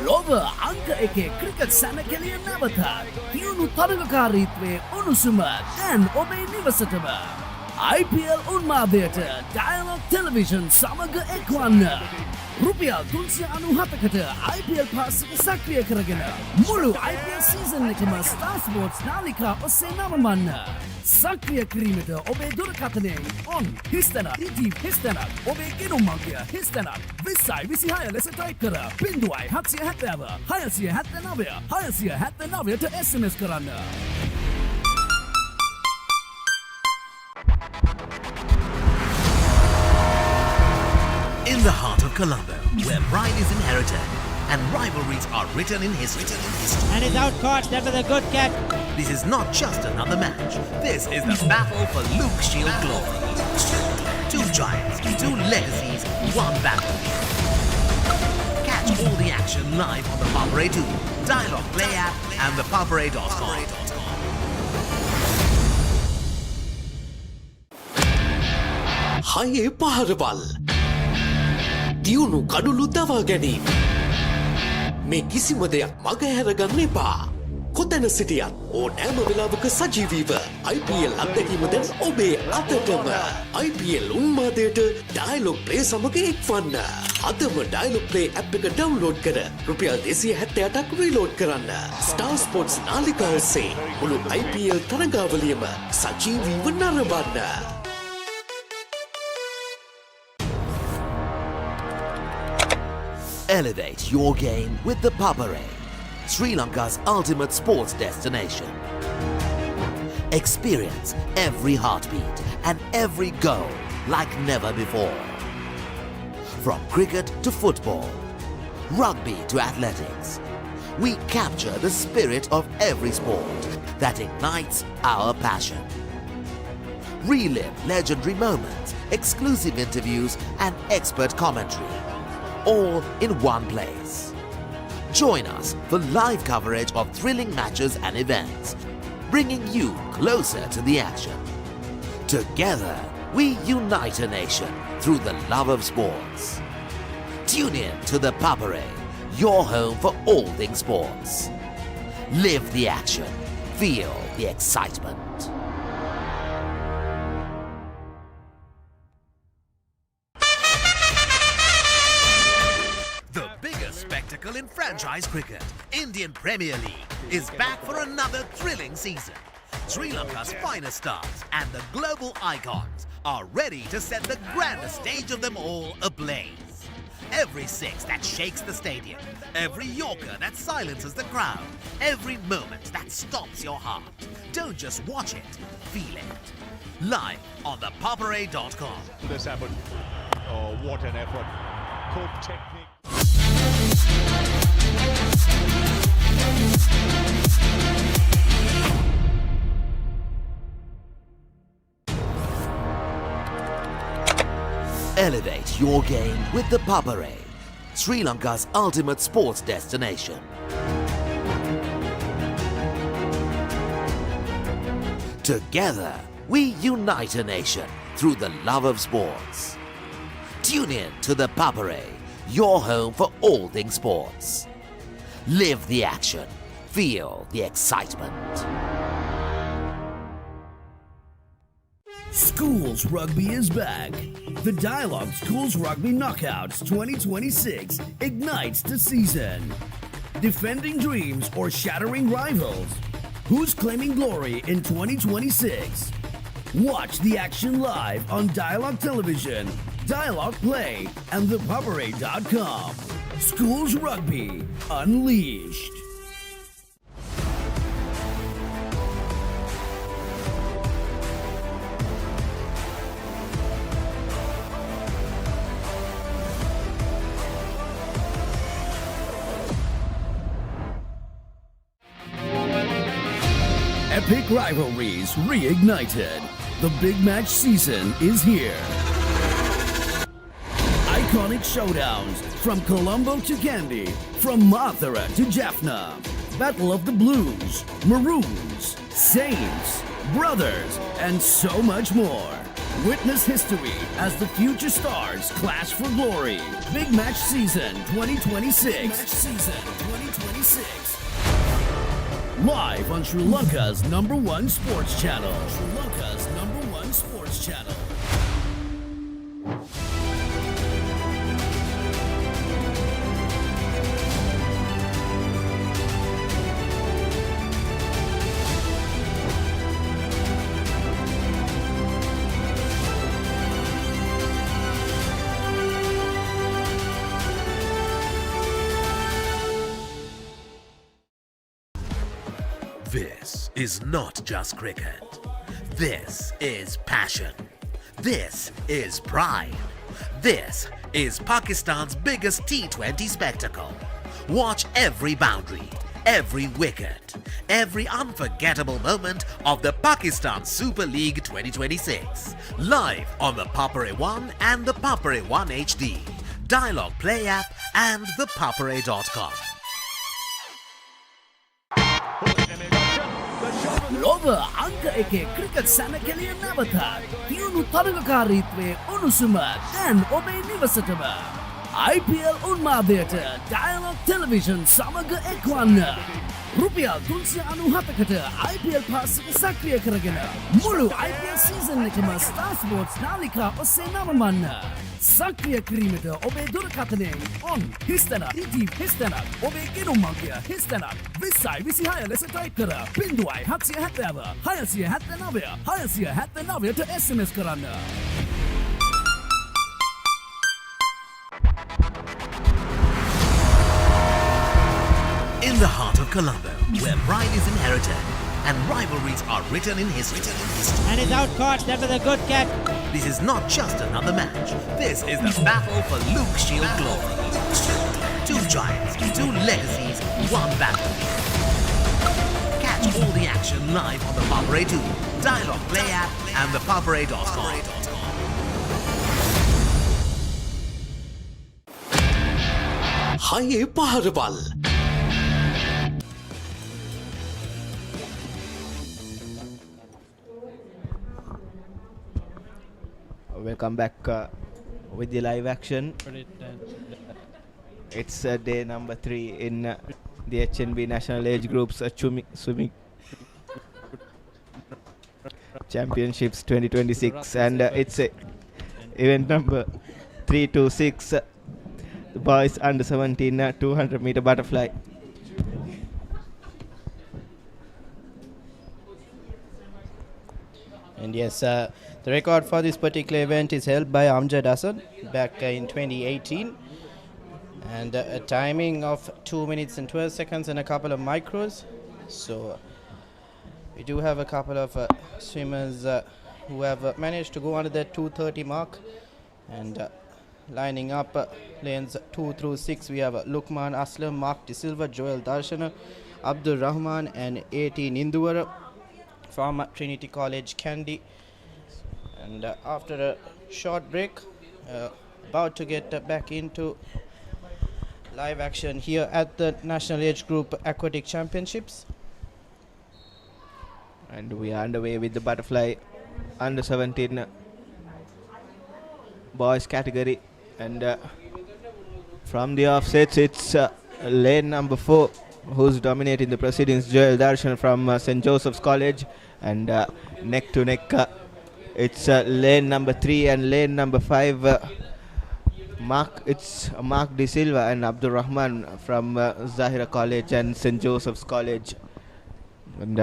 ලොව අංක එකේ cricket සැනකෙලිය නැවතත් තියුණු තරගකාරීත්වයේ උණුසුම දැන් ඔබේ නිවසටම IPL උන්මාදයට Dialog Television සමග එක්වන්න. රුපියල් 397කට IPL පාස් එක සක්‍රිය කරගෙන මුළු IPL සීසන් එකම Star Sports නාලිකා ඔස්සේ නමමන්න. සක්‍රිය කිරීමට ඔබේ දුරකථනයෙන් on හිස්තැනක් ඉජීප් හිස්තැනක් ඔබේ ගෙනුම් මංකය හිස්තැනක් 2026 ලෙස ටයිප් කර 0770 679 679ට SMS කරන්න. In the heart of Colombo, where pride is inherited and rivalries are written in history. And it's out caught, that was a good catch. This is not just another match. This is the battle for Luke Shield glory. Two giants, two legacies, one battle. Catch all the action live on the Papare 2, Dialog Play App and ThePapare.com. හයේ පහරවල් දියුණු කඩුළු දවා ගැනීම මේ කිසිම දෙයක් මගහැරගන්න එපා. කොතැන සිටියත් ඕනෑම වෙලාවක සජීවීව IPL අත්දැකීම දැන් ඔබේ අතටම. IPL උන්මාදයට Dialog Play සමග එක්වන්න. අදම Dialog Play App එක ඩවුන්ලෝඩ් කර රුපියල් 268ක් රීලෝඩ් කරන්න. Star Sports නාලිකා ඔස්සේ මුළු IPL තරගාවලියම සජීවීව නරඹන්න. Elevate your game with the Papare, Sri Lanka's ultimate sports destination. Experience every heartbeat and every goal like never before. From cricket to football, rugby to athletics, we capture the spirit of every sport that ignites our passion. Relive legendary moments, exclusive interviews and expert commentary, all in one place. Join us for live coverage of thrilling matches and events, bringing you closer to the action. Together, we unite a nation through the love of sports. Tune in to the Papare, your home for all things sports. Live the action, feel the excitement. Spectacle in franchise cricket, Indian Premier League is back for another thrilling season. Sri Lanka's finest stars and the global icons are ready to set the grandest stage of them all ablaze. Every six that shakes the stadium, every yorker that silences the crowd, every moment that stops your heart. Don't just watch it, feel it. Live on ThePapare.com. This happened. Oh, what an effort. Good technique. Elevate your game with the Papare, Sri Lanka's ultimate sports destination. Together, we unite a nation through the love of sports. Tune in to the Papare, your home for all things sports. Live the action, feel the excitement. Schools Rugby is back. The Dialog Schools Rugby Knockouts 2026 ignites the season. Defending dreams or shattering rivals? Who's claiming glory in 2026? Watch the action live on Dialog Television, Dialog Play, and ThePapare.com. Schools Rugby Unleashed. Epic rivalries reignited. The big match season is here. iconic showdowns from Colombo to Kandy, from Mathura to Jaffna. Battle of the Blues, Maroons, Saints, Brothers, and so much more. Witness history as the future stars clash for glory. Big Match Season 2026. Live on Sri Lanka's #1 sports channel. This is not just cricket. This is passion. This is pride. This is Pakistan's biggest T20 spectacle. Watch every boundary, every wicket, every unforgettable moment of the Pakistan Super League 2026. Live on the Papare 1 and the Papare 1 HD, Dialog Play App and thepapare.com. ලොව අංක එකේ cricket සැනකෙලිය නැවතත් තියුණු තරගකාරීත්වයේ උණුසුම දැන් ඔබේ නිවසටම IPL උන්මාදයට Dialog Television සමග එක්වන්න. රුපියල් 397කට IPL පාස් එක සක්‍රිය කරගෙන මුළු IPL සීසන් එකම Star Sports නාලිකා ඔස්සේ නවමන්න. සක්‍රිය කිරීමට ඔබේ දුරකථනයෙන් on හිස්තැනක්, TV හිස්තැනක්, ඔබේ ගෙනුම් අංකය හිස්තැනක් 2026 ලෙස ටයිප් කර 0770 679 679ට SMS කරන්න. In the heart of Colombo, where pride is inherited and rivalries are written in history. And it's out caught. That was a good catch. This is not just another match. This is the battle for Luke Shield glory. Two giants, two legacies, one battle. Catch all the action live on the Papare 2, Dialog Play App and thepapare.com. Haye Paharwal. Welcome back with the live action. It's day number 3 in the HNB National Age Groups Swimming Championships 2026, and it's event number 326, the boys under 17 200 meter butterfly. And yes, the record for this particular event is held by Amjad Hassan back in 2018. And a timing of 2 minutes and 12 seconds and a couple of micros. So we do have a couple of swimmers who have managed to go under that 230 mark. And lining up lanes 2 through 6, we have Lukman Aslam, Mark De Silva, Joel Darshana, Abdul Rahman and A.T. Ninduwara from Trinity College, Kandy. And after a short break, about to get back into live action here at the National Age Group Aquatic Championships. And we are underway with the butterfly under 17 boys category. And from the offsets, it's lane number 4 who's dominating the proceedings, Joel Darshan from St. Joseph's College. And neck to neck, it's lane number 3 and lane number 5. Mark De Silva and Abdul Rahman from Zahira College and St. Joseph's College. And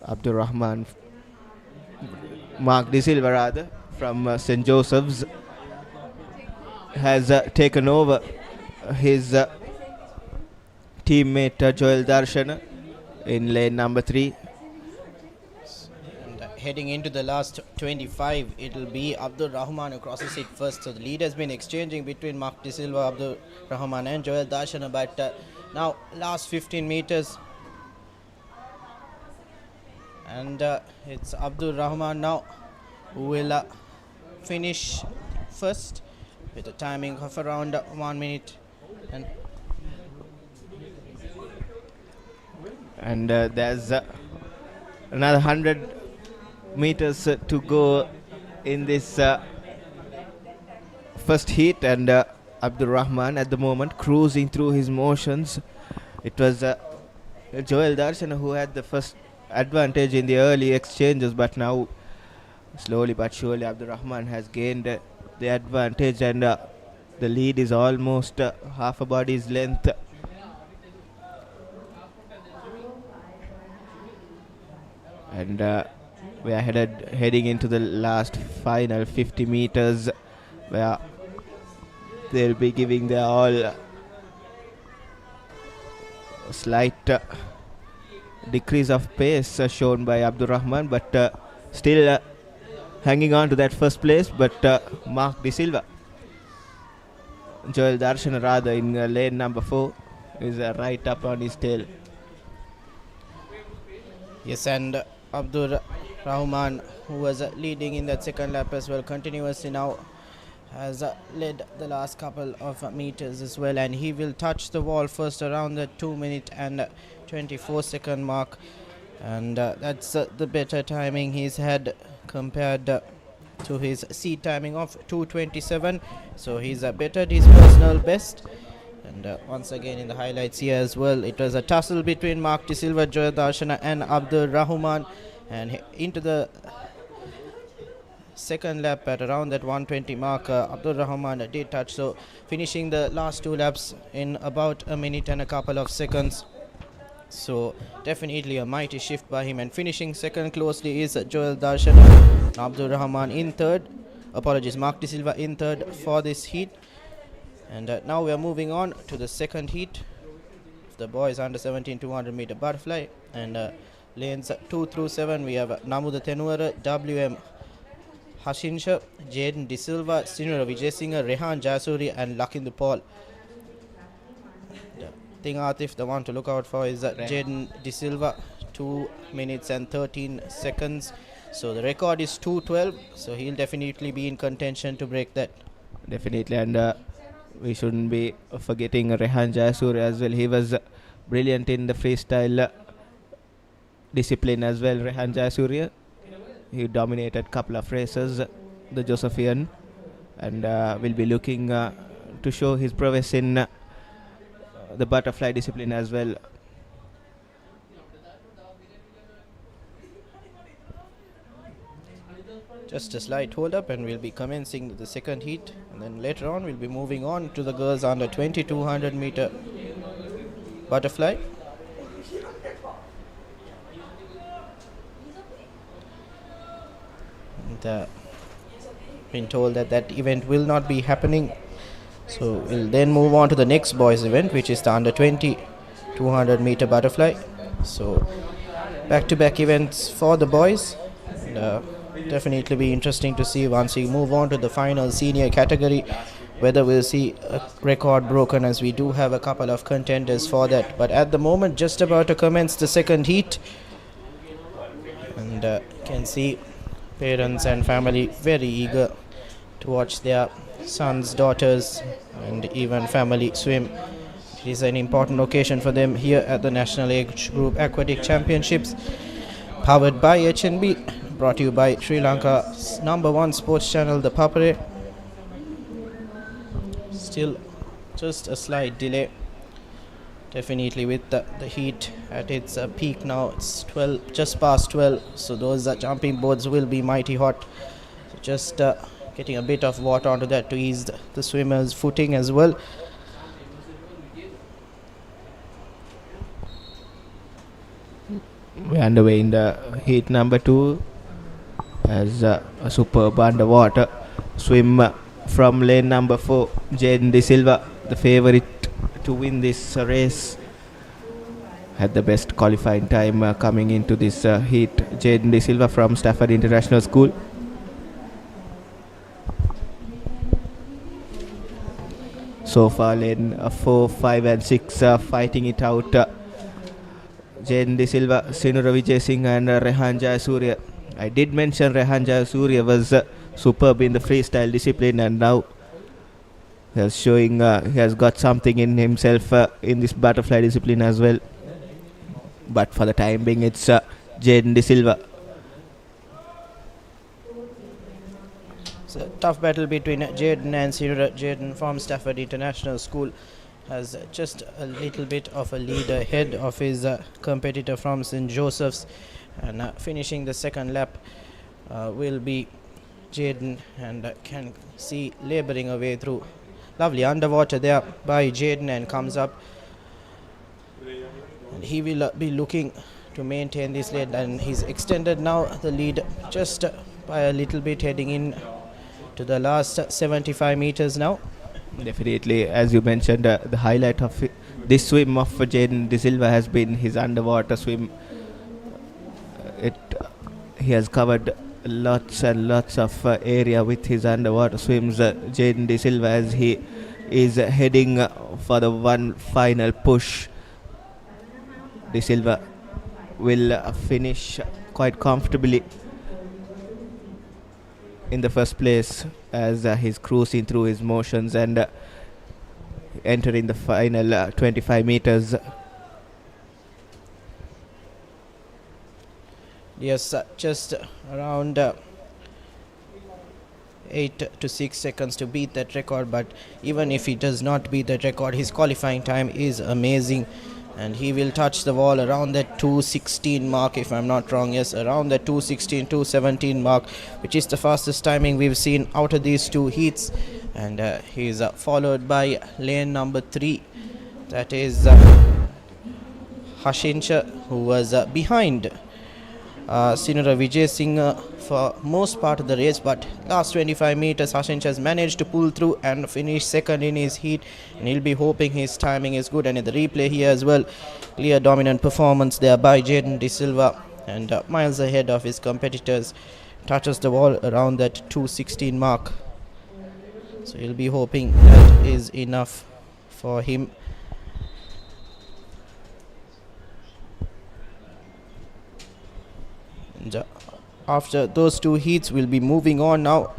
Abdul Rahman, Mark De Silva rather, from St. Joseph's has taken over his teammate Joel Darshan in lane number 3. Heading into the last 25, it'll be Abdul Rahman who crosses it first. So the lead has been exchanging between Mark De Silva, Abdul Rahman and Joel Darshana. But now last 15 meters. And it's Abdul Rahman now who will finish first. with a timing of around 1 minute. And there's another 100 meters to go in this first heat, and Abdur Rahman at the moment cruising through his motions. It was Joel Darshan who had the first advantage in the early exchanges, but now slowly but surely Abdur Rahman has gained the advantage, and the lead is almost half a body's length. And we are heading into the last final 50 meters, where they'll be giving their all. A slight decrease of pace shown by Abdur Rahman, but still hanging on to that first place. But Mark De Silva, Joel Darshan rather, in lane number 4 is right up on his tail. Yes, and Abdur Rahman, who was leading in that second lap as well, continuously now has led the last couple of meters as well, and he will touch the wall first around the 2 minute and 24 second mark, and that's the better timing he's had compared to his seat timing of 2:27. So he's bettered his personal best. And once again in the highlights here as well, it was a tussle between Mark De Silva, Joel Darshan and Abdur Rahman, and into the second lap at around that 120 mark, Abdur Rahman did touch, so finishing the last 2 laps in about a minute and a couple of seconds. So definitely a mighty shift by him, and finishing second closely is Joel Darshan. Abdur Rahman in third, Mark De Silva in third for this heat. And now we are moving on to the second heat, the boys under 17 200 meter butterfly, and lanes 2 through 7 we have Namuda Tenuara, WM Hashinsha, Jaden De Silva, Sinura Vijaysinha, Rehan Jayasuri and Lakindu Paul. The thing, Atif, the one to look out for is Jaden De Silva, 2 minutes and 13 seconds. So the record is 2:12, so he'll definitely be in contention to break that. Definitely, and we shouldn't be forgetting Rehan Jayasuri as well. He was brilliant in the freestyle discipline as well. Rehan Jayasuri, he dominated couple of races, the Josephian, and will be looking to show his prowess in the butterfly discipline as well. Just a slight hold up and we'll be commencing the second heat, and then later on we'll be moving on to the girls under 2200 meter butterfly. And been told that that event will not be happening, so we'll then move on to the next boys event, which is the under 20 200 meter butterfly. So back to back events for the boys, and definitely be interesting to see once we move on to the final senior category whether we'll see a record broken, as we do have a couple of contenders for that. But at the moment, just about to commence the second heat, and can see parents and family very eager to watch their sons, daughters and even family swim. It is an important occasion for them here at the National Age Group Aquatic Championships, powered by HNB, brought to you by Sri Lanka's #1 sports channel, ThePapare. Still just a slight delay, definitely with the heat at its peak now. It's 12, just past 12, so those jumping boards will be mighty hot. So just getting a bit of water onto that to ease the swimmers' footing as well. We're underway in the heat number 2 as a superb underwater swim from lane number 4. Jaden De Silva, the favorite to win this race, had the best qualifying time coming into this heat. Jaden De Silva from Stafford International School. So far lane 4, 5 and 6 fighting it out. Jaden De Silva, Sinura Vijaysinha and Rehan Jayasuri. I did mention Rehan Jayasuri was superb in the freestyle discipline, and now He's showing he has got something in himself in this butterfly discipline as well. But for the time being, it's Jaden De Silva. It's a tough battle between Jaden and Sinura. Jaden from Stafford International School has just a little bit of a lead ahead of his competitor from St. Joseph's, and finishing the second lap will be Jaden, and can see laboring away through. Lovely underwater there by Jaden, and comes up, and he will be looking to maintain this lead, and he's extended now the lead just by a little bit, heading in to the last 75 meters now. Definitely, as you mentioned, the highlight of this swim of Jaden De Silva has been his underwater swim. He has covered lots and lots of area with his underwater swims. Jaden De Silva, as he is heading for the one final push. De Silva will finish quite comfortably in the first place, as he's cruising through his motions and entering the final 25 meters. Yes, just around 8 to 6 seconds to beat that record, but even if he does not beat that record, his qualifying time is amazing, and he will touch the wall around that 2:16 mark, if I'm not wrong. Yes, around that 2:16, 2:17 mark, which is the fastest timing we've seen out of these two heats. And he's followed by lane number 3, that is Hashinsha, who was behind Sinura Vijay Singh for most part of the race, but last 25 meters Hashinsha has managed to pull through and finish second in his heat, and he'll be hoping his timing is good. And in the replay here as well, clear dominant performance there by Jaden De Silva, and miles ahead of his competitors, touches the wall around that 2:16 mark, so he'll be hoping that is enough for him. And after those two heats, we'll be moving on now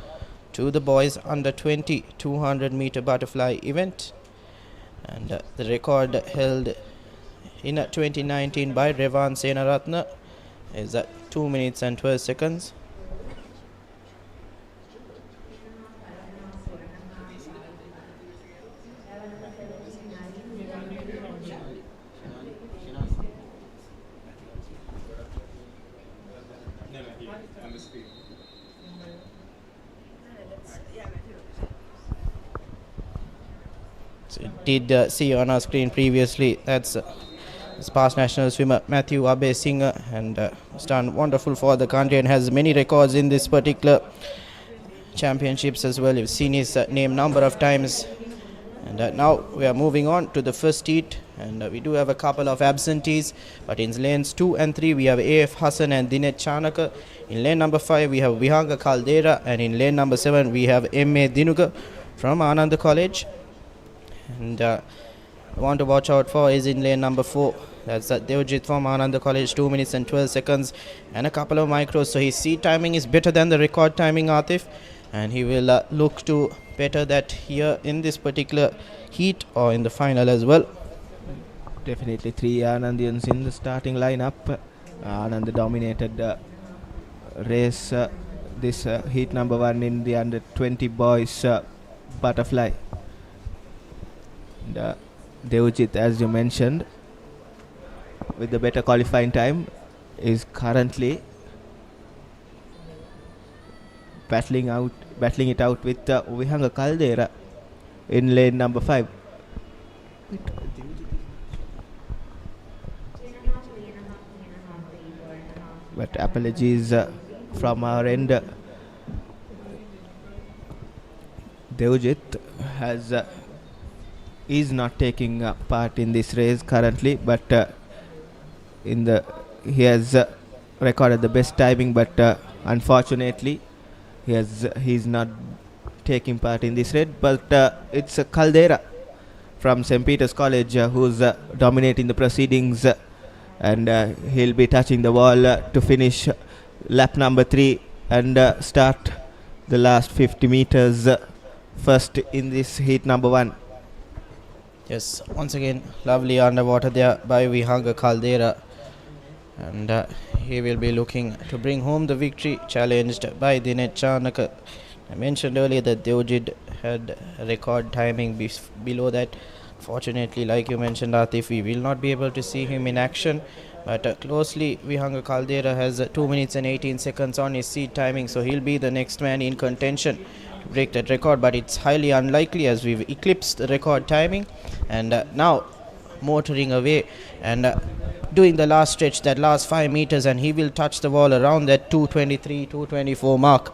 to the boys under 20 200 meter butterfly event, and the record held in 2019 by Revan Senaratna is at 2 minutes and 12 seconds. Did see on our screen previously, that's this past national swimmer Matthew Abe Singh, and has done wonderful for the country and has many records in this particular championships as well. You've seen his name number of times. And now we are moving on to the first heat, and we do have a couple of absentees, but in lanes 2 and 3 we have AF Hassan and Dinet Chanaka. In lane number 5 we have Vihanga Caldera, and in lane number 7 we have M.A. Dinuga from Ananda College. And want to watch out for is in lane number 4, that's Devjit from Ananda College, 2 minutes and 12 seconds and a couple of micros, so his seat timing is better than the record timing, Atif, and he will look to better that here in this particular heat or in the final as well. Definitely 3 Anandians in the starting lineup. Anand dominated the race, this heat number 1 in the under 20 boys butterfly. And Devjit, as you mentioned, with the better qualifying time, is currently battling it out with Vihanga Caldera in lane number 5. But apologies from our end. Devjit is not taking part in this race currently, but he has recorded the best timing, but unfortunately he's not taking part in this race. But it's Caldera from St. Peter's College who's dominating the proceedings, and he'll be touching the wall to finish lap number 3 and start the last 50 meters first in this heat number 1. Yes, once again, lovely underwater there by Vihanga Caldera. And he will be looking to bring home the victory, challenged by Dinet Chanaka. I mentioned earlier that Deojid had record timing below that. Fortunately, like you mentioned, Atif, we will not be able to see him in action. But closely, Vihanga Caldera has 2 minutes and 18 seconds on his seat timing, so he'll be the next man in contention to break that record. But it's highly unlikely as we've eclipsed the record timing. And now, motoring away and doing the last stretch, that last 5 meters, and he will touch the wall around that 223, 224 mark.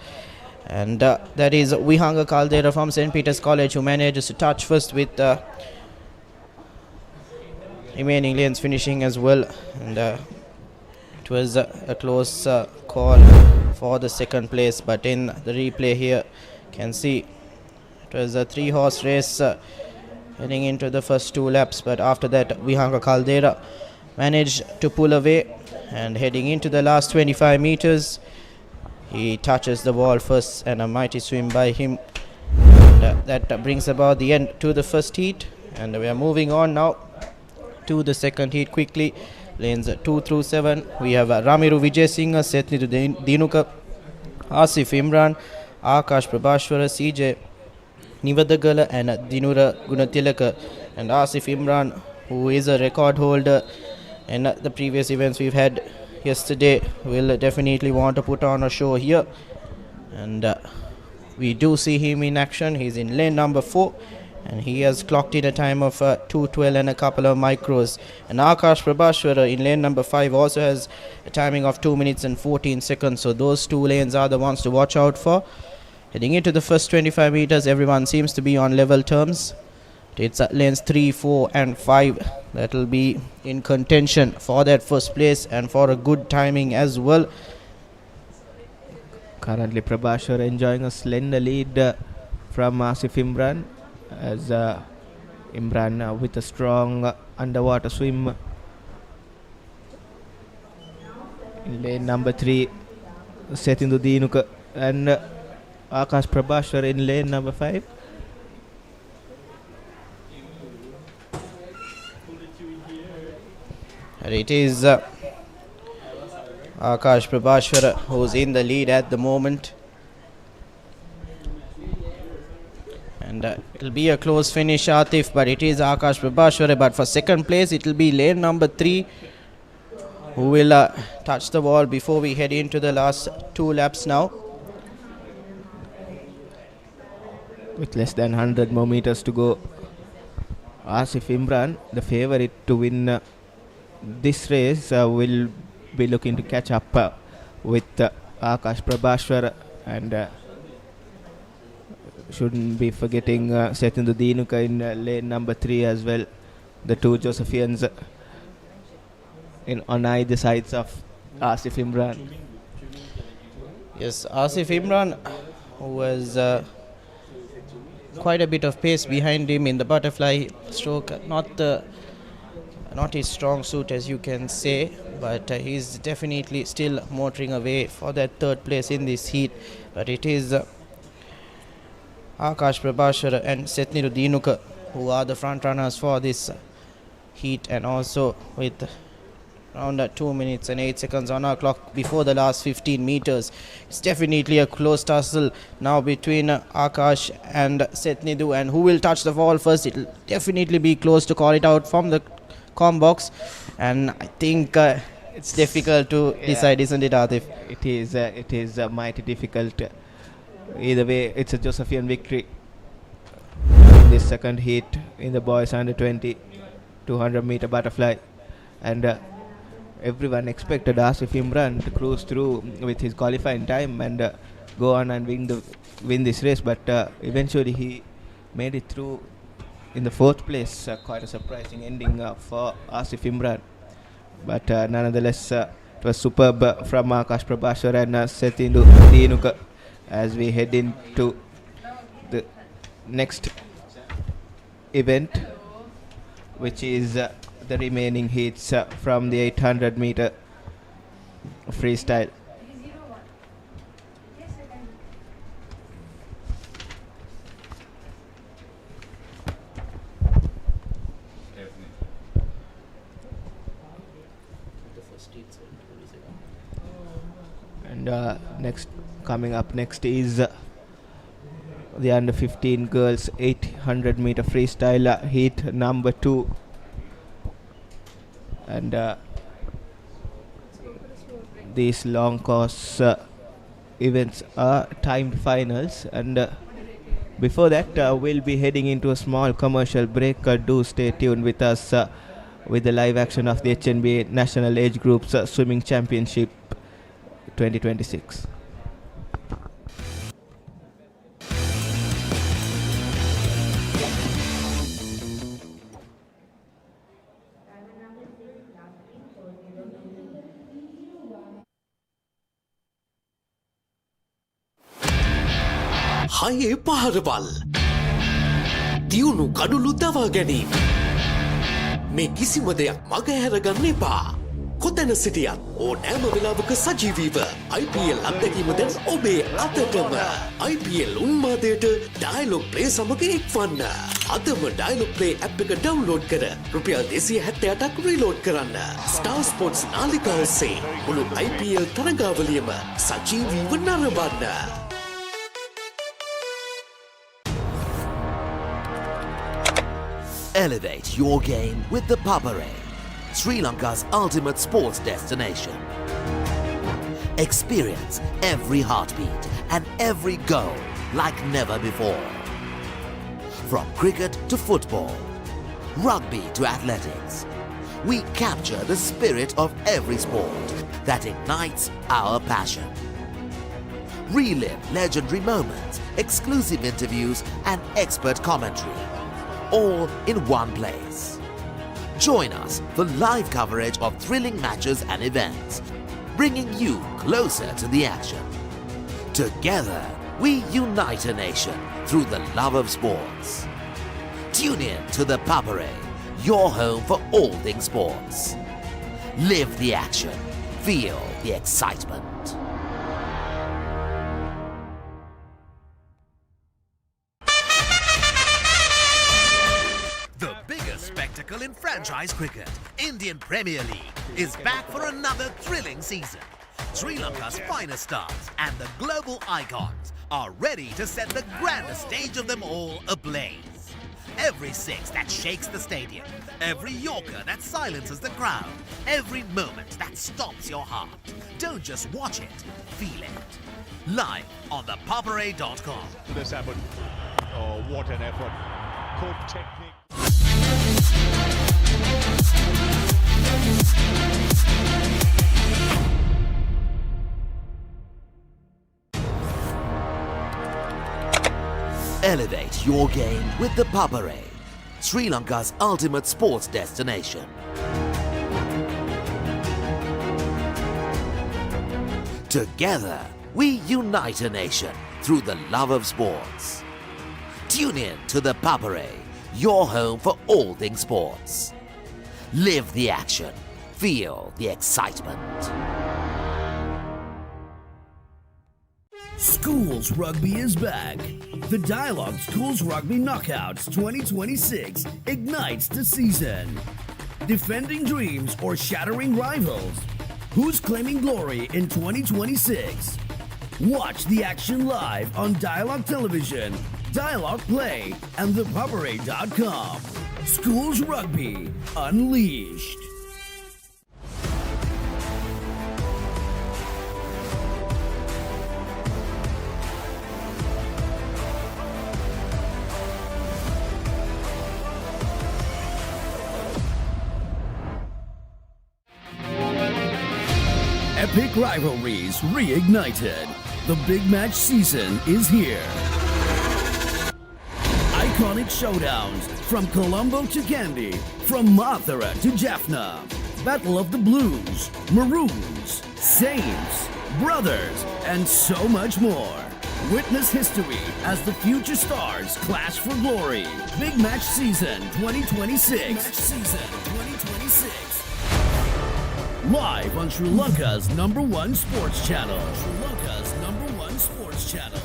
And that is Vihanga Caldera from St. Peter's College, who manages to touch first with remaining lanes finishing as well. And it was a close call for the second place, but in the replay here can see it was a 3-horse race heading into the first 2 laps, but after that Vihanga Caldera managed to pull away, and heading into the last 25 meters he touches the wall first, and a mighty swim by him. And that brings about the end to the first heat, and we are moving on now to the second heat quickly. Lanes 2 through 7, we have Ramiru Vijay Singh, Setnitu Dinuka, Asif Imran, Akash Prabhashwara, CJ Nivadagala, and Dinura Gunatilaka. And Asif Imran, who is a record holder in the previous events we've had yesterday, will definitely want to put on a show here. And we do see him in action. He's in lane number 4, and he has clocked in a time of 2:12 and a couple of micros. And Akash Prabhashwara in lane number 5 also has a timing of 2 minutes and 14 seconds. So those 2 lanes are the ones to watch out for. Heading into the first 25 meters, everyone seems to be on level terms. It's lanes 3, 4 and 5 that will be in contention for that first place and for a good timing as well. Currently Prabhashwar enjoying a slender lead from Asif Imran, as Imran with a strong underwater swim in lane number 3, Setindu Dinuka and Akash Prabhashwar in lane number 5. And it is Akash Prabhashwara who's in the lead at the moment. And it'll be a close finish, Atif, but it is Akash Prabhashwara. But for second place, it'll be lane number 3 who will touch the wall before we head into the last 2 laps now. With less than 100 more meters to go, Asif Imran, the favorite to win this race, will be looking to catch up with Akash Prabhashwar, and shouldn't be forgetting Setindu Dinuka in lane number 3 as well. The 2 Josephians on either sides of Asif Imran. Yes, Asif Imran, who has quite a bit of pace behind him in the butterfly stroke, not his strong suit, as you can say, but he's definitely still motoring away for that third place in this heat. But it is Akash Prabhashwara and Setniru Dinuka who are the front runners for this heat, and also with around 2 minutes and 8 seconds on our clock before the last 15 meters. It's definitely a close tussle now between Akash and Setnidu, and who will touch the wall first? It'll definitely be close to call it out from the com box, and I think it's difficult to decide, isn't it, Atif? It is mighty difficult. Either way, it's a Josephian victory in this second heat in the boys under 20 200 meter butterfly, and everyone expected Asif Imran to cruise through with his qualifying time and go on and win this race, but eventually he made it through in the 4th place. Quite a surprising ending for Asif Imran, but nonetheless it was superb from Akash Prabhashwar and Setindu Dinuka as we head into the next event, which is the remaining heats from the 800 meter freestyle. And coming up next is the under 15 girls 800 meter freestyle heat number 2. And these long course events are timed finals, and before that we'll be heading into a small commercial break. Do stay tuned with us with the live action of the HNB National Age Groups Swimming Championship 2026. හයේ පහරවල් දියුණු කඩුලු දවා ගැනීම මේ කිසිම දෙයක් මගහැරගන්න එපා. කොතැන සිටියත් ඕනෑම වෙලාවක සජීවීව IPL අත්දැකීම දැන් ඔබේ අතටම. IPL උන්මාදයට Dialog Play සමග එක්වන්න. අදම Dialog Play App එක ඩවුන්ලෝඩ් කර රුපියල් 278ක් රීලෝඩ් කරන්න. Star Sports නාලිකාව ඔස්සේ මුළු IPL තරගාවලියම සජීවීව නරඹන්න. Elevate your game with the Papare, Sri Lanka's ultimate sports destination. Experience every heartbeat and every goal like never before. From cricket to football, rugby to athletics, we capture the spirit of every sport that ignites our passion. Relive legendary moments, exclusive interviews and expert commentary, all in one place. Join us for live coverage of thrilling matches and events, bringing you closer to the action. Together, we unite a nation through the love of sports. Tune in to ThePapare, your home for all things sports. Live the action. Feel the excitement. The biggest spectacle in franchise cricket, Indian Premier League, is back for another thrilling season. Sri Lanka's finest stars and the global icons are ready to set the grandest stage of them all ablaze. Every six that shakes the stadium, every Yorker that silences the crowd, every moment that stops your heart. Don't just watch it, feel it. Live on thepapare.com. This happened. Oh, what an effort. Good technique. Elevate your game with the Papare, Sri Lanka's ultimate sports destination. Together, we unite a nation through the love of sports. Tune in to the Papare, your home for all things sports. Live the action. Feel the excitement. Schools Rugby is back. The Dialog Schools Rugby Knockouts 2026 ignites the season. Defending dreams or shattering rivals? Who's claiming glory in 2026? Watch the action live on Dialog Television, Dialog Play, and ThePapare.com. Schools Rugby Unleashed. Epic rivalries reignited. The big match season is here. Iconic showdowns from Colombo to Kandy, from Mathura to Jaffna. Battle of the Blues, Maroons, Saints, Brothers, and so much more. Witness history as the future stars clash for glory. Big Match Season 2026. Big Match Season 2026. Live on Sri Lanka's #1 sports channel. Sri Lanka's #1 sports channel.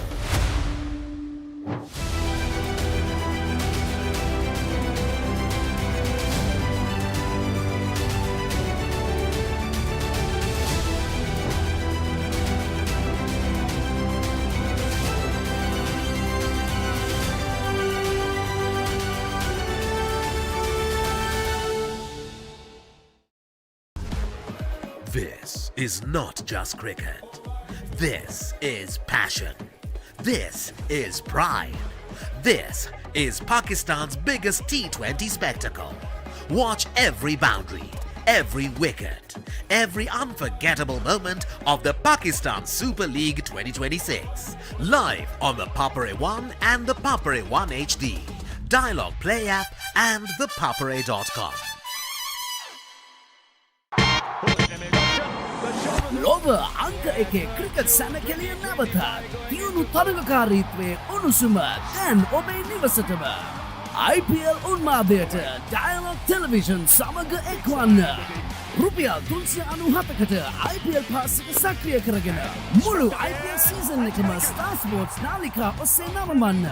This is not just cricket. This is passion. This is pride. This is Pakistan's biggest T20 spectacle. Watch every boundary, every wicket, every unforgettable moment of the Pakistan Super League 2026. Live on the Papare 1 and the Papare 1 HD, Dialog Play App and ThePapare.com. ලොව අංක එකේ cricket සැනකෙලිය නැවතත් තියුණු තරගකාරීත්වයේ උණුසුම දැන් ඔබේ නිවසටම IPL උන්මාදයට Dialog Television සමග එක්වන්න. රුපියල් 397කට IPL පාස් එක සක්‍රිය කරගෙන මුළු IPL සීසන් එකම Star Sports නාලිකා ඔස්සේ නවමන්න.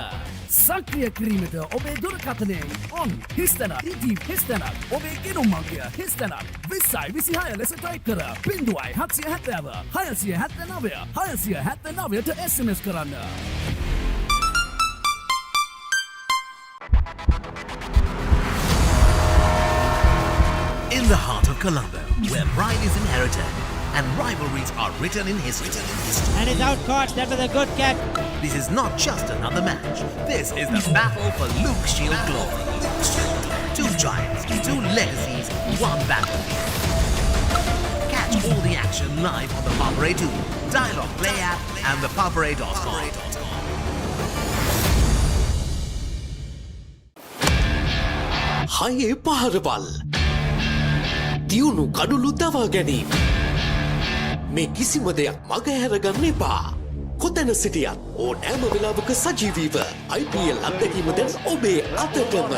සක්‍රිය කිරීමට ඔබේ දුරකථනයෙන් on හිස්තැනක් ඉටීම් හිස්තැනක් ඔබේ ගෙනුම් මංකය හිස්තැනක් 2026 ලෙස ටයිප් කර 0770 679 679ට SMS කරන්න. In the heart of Colombo, where pride is inherited and rivalries are written in history. And it's out caught. That was a good catch. This is not just another match. This is the battle for Luke Shield glory. Two giants, two legacies, one battle. Catch all the action live on the Papare 2, Dialog Play App and ThePapare.com. හයේ පහරවල් දියුණු කඩුළු දවා ගැනීම මේ කිසිම දෙයක් මගහැරගන්න එපා. කොතැන සිටියත් ඕනෑම වෙලාවක සජීවීව IPL අත්දැකීම දැන් ඔබේ අතටම.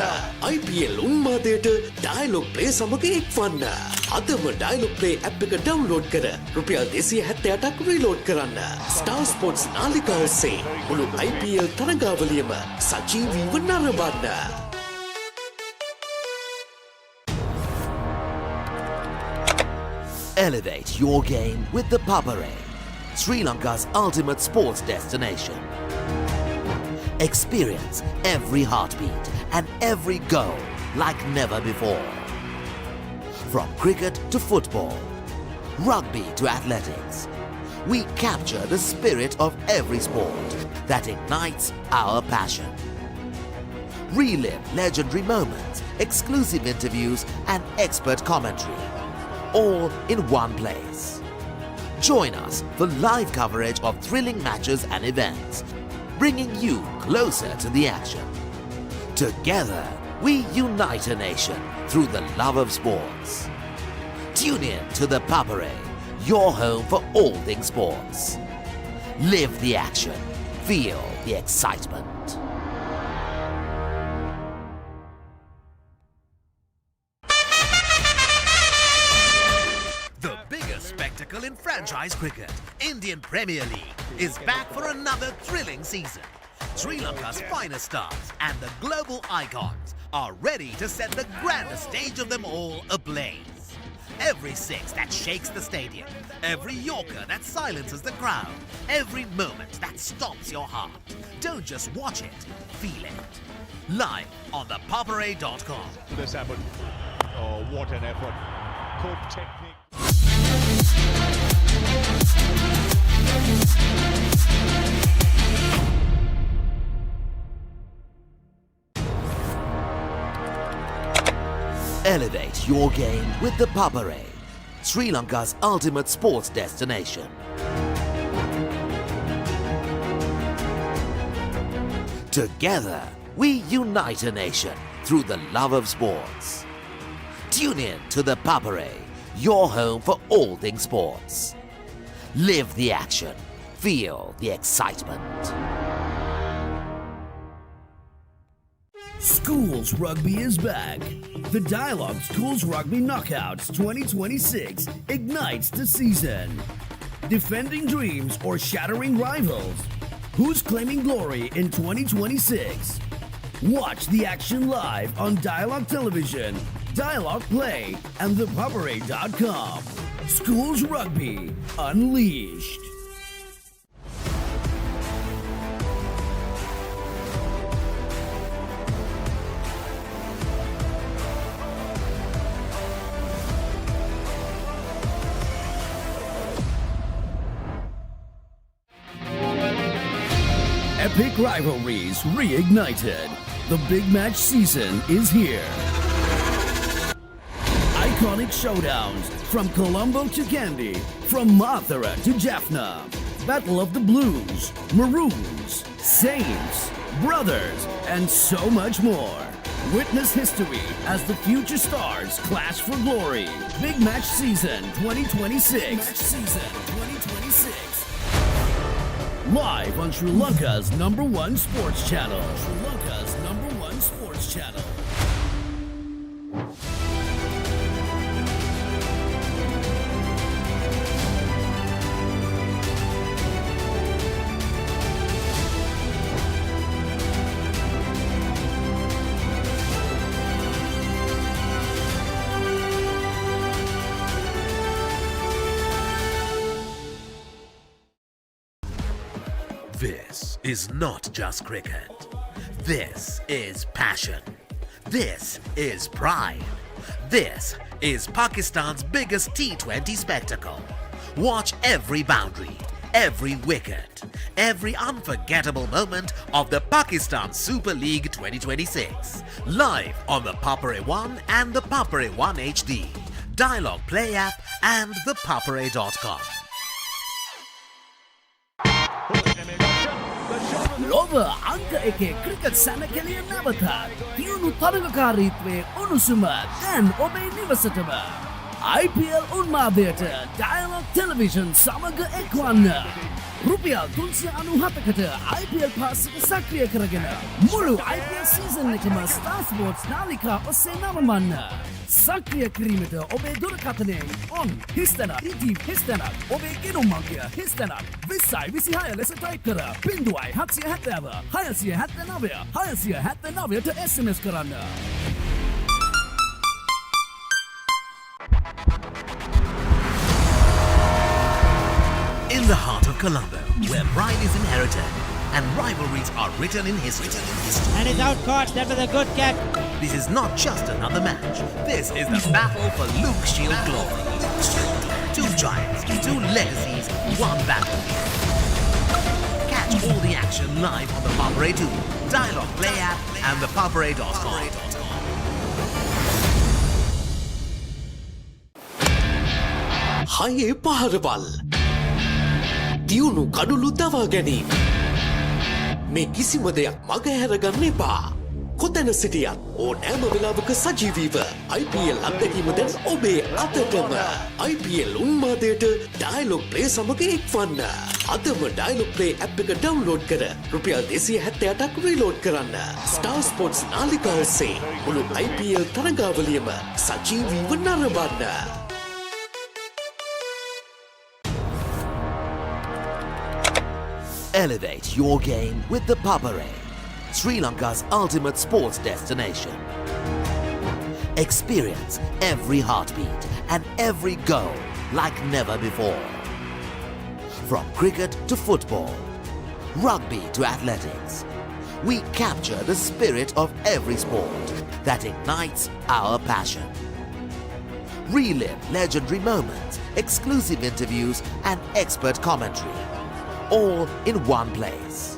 IPL උන්මාදයට Dialog Play සමග එක්වන්න. අදම Dialog Play app එක ඩවුන්ලෝඩ් කර රුපියල් 268ක් රීලෝඩ් කරන්න. Star Sports නාලිකා ඔස්සේ මුළු IPL තරගාවලියම සජීවීව නරඹන්න. Elevate your game with the Papare, Sri Lanka's ultimate sports destination. Experience every heartbeat and every goal like never before. From cricket to football, rugby to athletics, we capture the spirit of every sport that ignites our passion. Relive legendary moments, exclusive interviews and expert commentary, all in one place. Join us for live coverage of thrilling matches and events, bringing you closer to the action. Together, we unite a nation through the love of sports. Tune in to the Papare, your home for all things sports. Live the action, feel the excitement. Spectacle in franchise cricket, Indian Premier League is back for another thrilling season. Sri Lanka's finest stars and the global icons are ready to set the grandest stage of them all ablaze. Every six that shakes the stadium, every yorker that silences the crowd, every moment that stomps your heart. Don't just watch it, feel it. Live on ThePapare.com. This happened. Oh, what an effort. Good technique. Elevate your game with the Papare, Sri Lanka's ultimate sports destination. Together, we unite a nation through the love of sports. Tune in to the Papare, your home for all things sports. Live the action, feel the excitement. Schools Rugby is back. The Dialog Schools Rugby Knockouts 2026 ignites the season. Defending dreams or shattering rivals? Who's claiming glory in 2026? Watch the action live on Dialog Television, Dialog Play, and ThePapare.com. Schools Rugby Unleashed. Epic rivalries reignited. The big match season is here. Iconic showdowns from Colombo to Kandy, from Mathura to Jaffna. Battle of the Blues, Maroons, Saints, Brothers, and so much more. Witness history as the future stars clash for glory. Big Match Season 2026. Live on Sri Lanka's #1 sports channel. This is not just cricket. This is passion. This is pride. This is Pakistan's biggest T20 spectacle. Watch every boundary, every wicket, every unforgettable moment of the Pakistan Super League 2026. Live on the Papare 1 and the Papare 1 HD, Dialog Play App and ThePapare.com. ලොව අංක එකේ cricket සැනකෙලිය නැවතත් තියුණු තරගකාරීත්වයේ උණුසුම දැන් ඔබේ නිවසටම IPL උන්මාදයට Dialog Television සමග එක්වන්න. රුපියල් 397කට IPL පාස් එක සක්‍රිය කරගෙන මුළු IPL සීසන් එකම Star Sports නාලිකා ඔස්සේ නවමන්න. සක්‍රිය කිරීමට ඔබේ දුරකථනයෙන් on හිස්තැනක්, TV හිස්තැනක්, ඔබේ ගෙනුම් අංකය හිස්තැනක් 2026 ලෙස ටයිප් කර 0770 679 679ට SMS කරන්න. In the heart of Colombo, where pride is inherited and rivalries are written in history. And it's out coach, that was a good catch. This is not just another match. This is the battle for Luke Shield glory. Two giants, two legacies, one battle. Catch all the action live on the Papare 2, Dialog Play App and ThePapare.com. හයේ පහරවල් දියුණු කඩුළු දවා ගැනීම මේ කිසිම දෙයක් මගහැරගන්න එපා. කොතැන සිටියත් ඕනෑම වෙලාවක සජීවීව IPL අත්දැකීම දැන් ඔබේ අතටම. IPL උන්මාදයට Dialog Play සමග එක්වන්න. අදම Dialog Play app එක ඩවුන්ලෝඩ් කර රුපියල් 268ක් රීලෝඩ් කරන්න. Star Sports නාලිකා ඔස්සේ මුළු IPL තරගාවලියම සජීවීව නරඹන්න. Elevate your game with the Papare, Sri Lanka's ultimate sports destination. Experience every heartbeat and every goal like never before. From cricket to football, rugby to athletics, we capture the spirit of every sport that ignites our passion. Relive legendary moments, exclusive interviews and expert commentary, all in one place.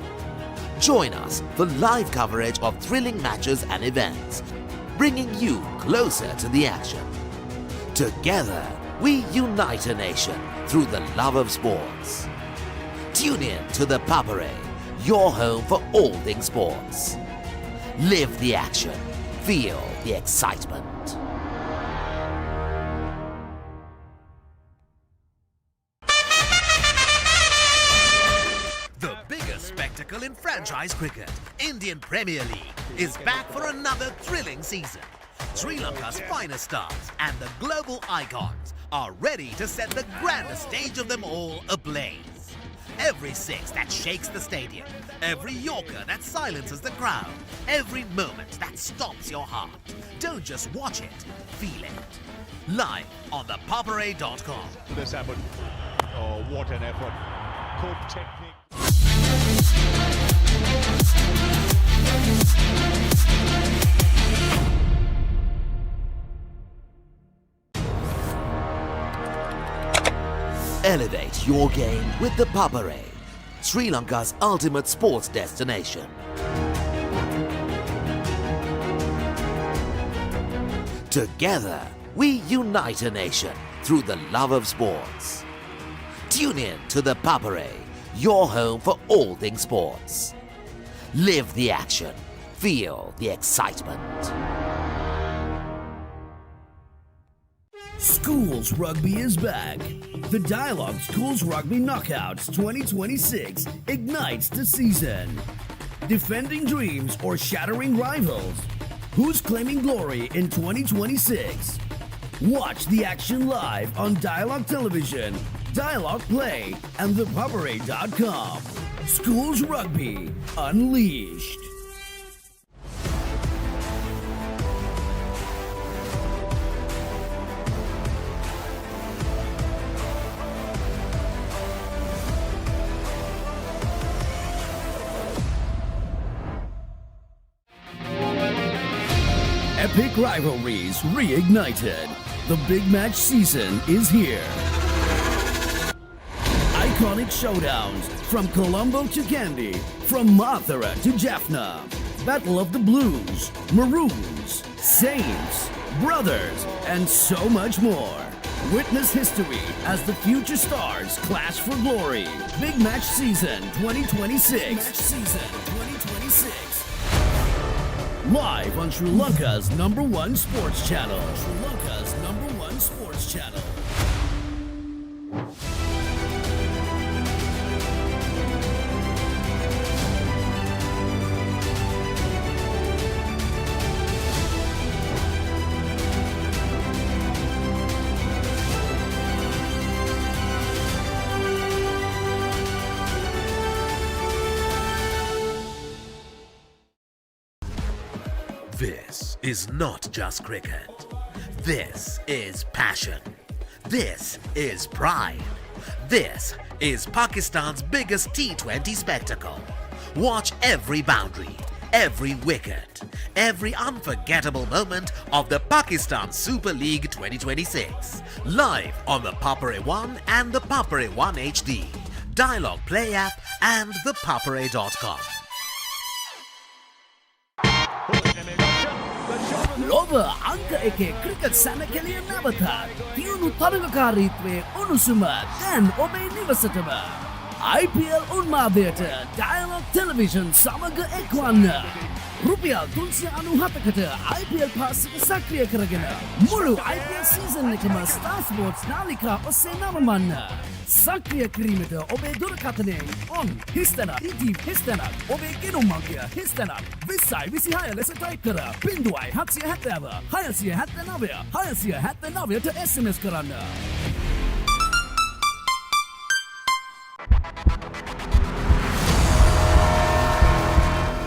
Join us for live coverage of thrilling matches and events, bringing you closer to the action. Together, we unite a nation through the love of sports. Tune in to the Papare, your home for all things sports. Live the action, feel the excitement. The biggest spectacle in franchise cricket, Indian Premier League, is back for another thrilling season. Sri Lanka's finest stars and the global icons are ready to set the grandest stage of them all ablaze. Every six that shakes the stadium, every Yorker that silences the crowd, every moment that stops your heart. Don't just watch it, feel it. Live on ThePapare.com. This happened. Oh, what an effort. Good technique. Elevate your game with the Papare, Sri Lanka's ultimate sports destination. Together, we unite a nation through the love of sports. Tune in to the Papare, your home for all things sports. Live the action. Feel the excitement. Schools Rugby is back. The Dialog Schools Rugby Knockouts 2026 ignites the season. Defending dreams or shattering rivals? Who's claiming glory in 2026? Watch the action live on Dialog Television, Dialog Play, and ThePapare.com. Schools Rugby Unleashed. Epic rivalries reignited. The big match season is here. Iconic showdowns from Colombo to Kandy, from Mathura to Jaffna. Battle of the Blues, Maroons, Saints, Brothers, and so much more. Witness history as the future stars clash for glory. Big Match Season 2026. Big Match Season 2026. Live on Sri Lanka's #1 sports channel. Sri Lanka's #1 sports channel. This is not just cricket. This is passion. This is pride. This is Pakistan's biggest T20 spectacle. Watch every boundary, every wicket, every unforgettable moment of the Pakistan Super League 2026. Live on the Papare 1 and the Papare 1 HD, Dialog Play App and ThePapare.com. ලොව අංක එකේ cricket සැනකෙලිය නැවතත් තියුණු තරගකාරීත්වයේ උණුසුම දැන් ඔබේ නිවසටම IPL උන්මාදයට Dialog Television සමග එක්වන්න රුපියල් 397කට IPL පාස් එක සක්‍රිය කරගෙන මුළු IPL සීසන් එකම Star Sports නාලිකා ඔස්සේ නරඹන්න සක්‍රිය කිරීමට ඔබේ දුරකථනයෙන් on හිස්තැනක් ඉටීම් හිස්තැනක් ඔබේ ගෙනුම් අංකය හිස්තැනක් 2026 ලෙස ටයිප් කර 0770 679 679ට SMS කරන්න.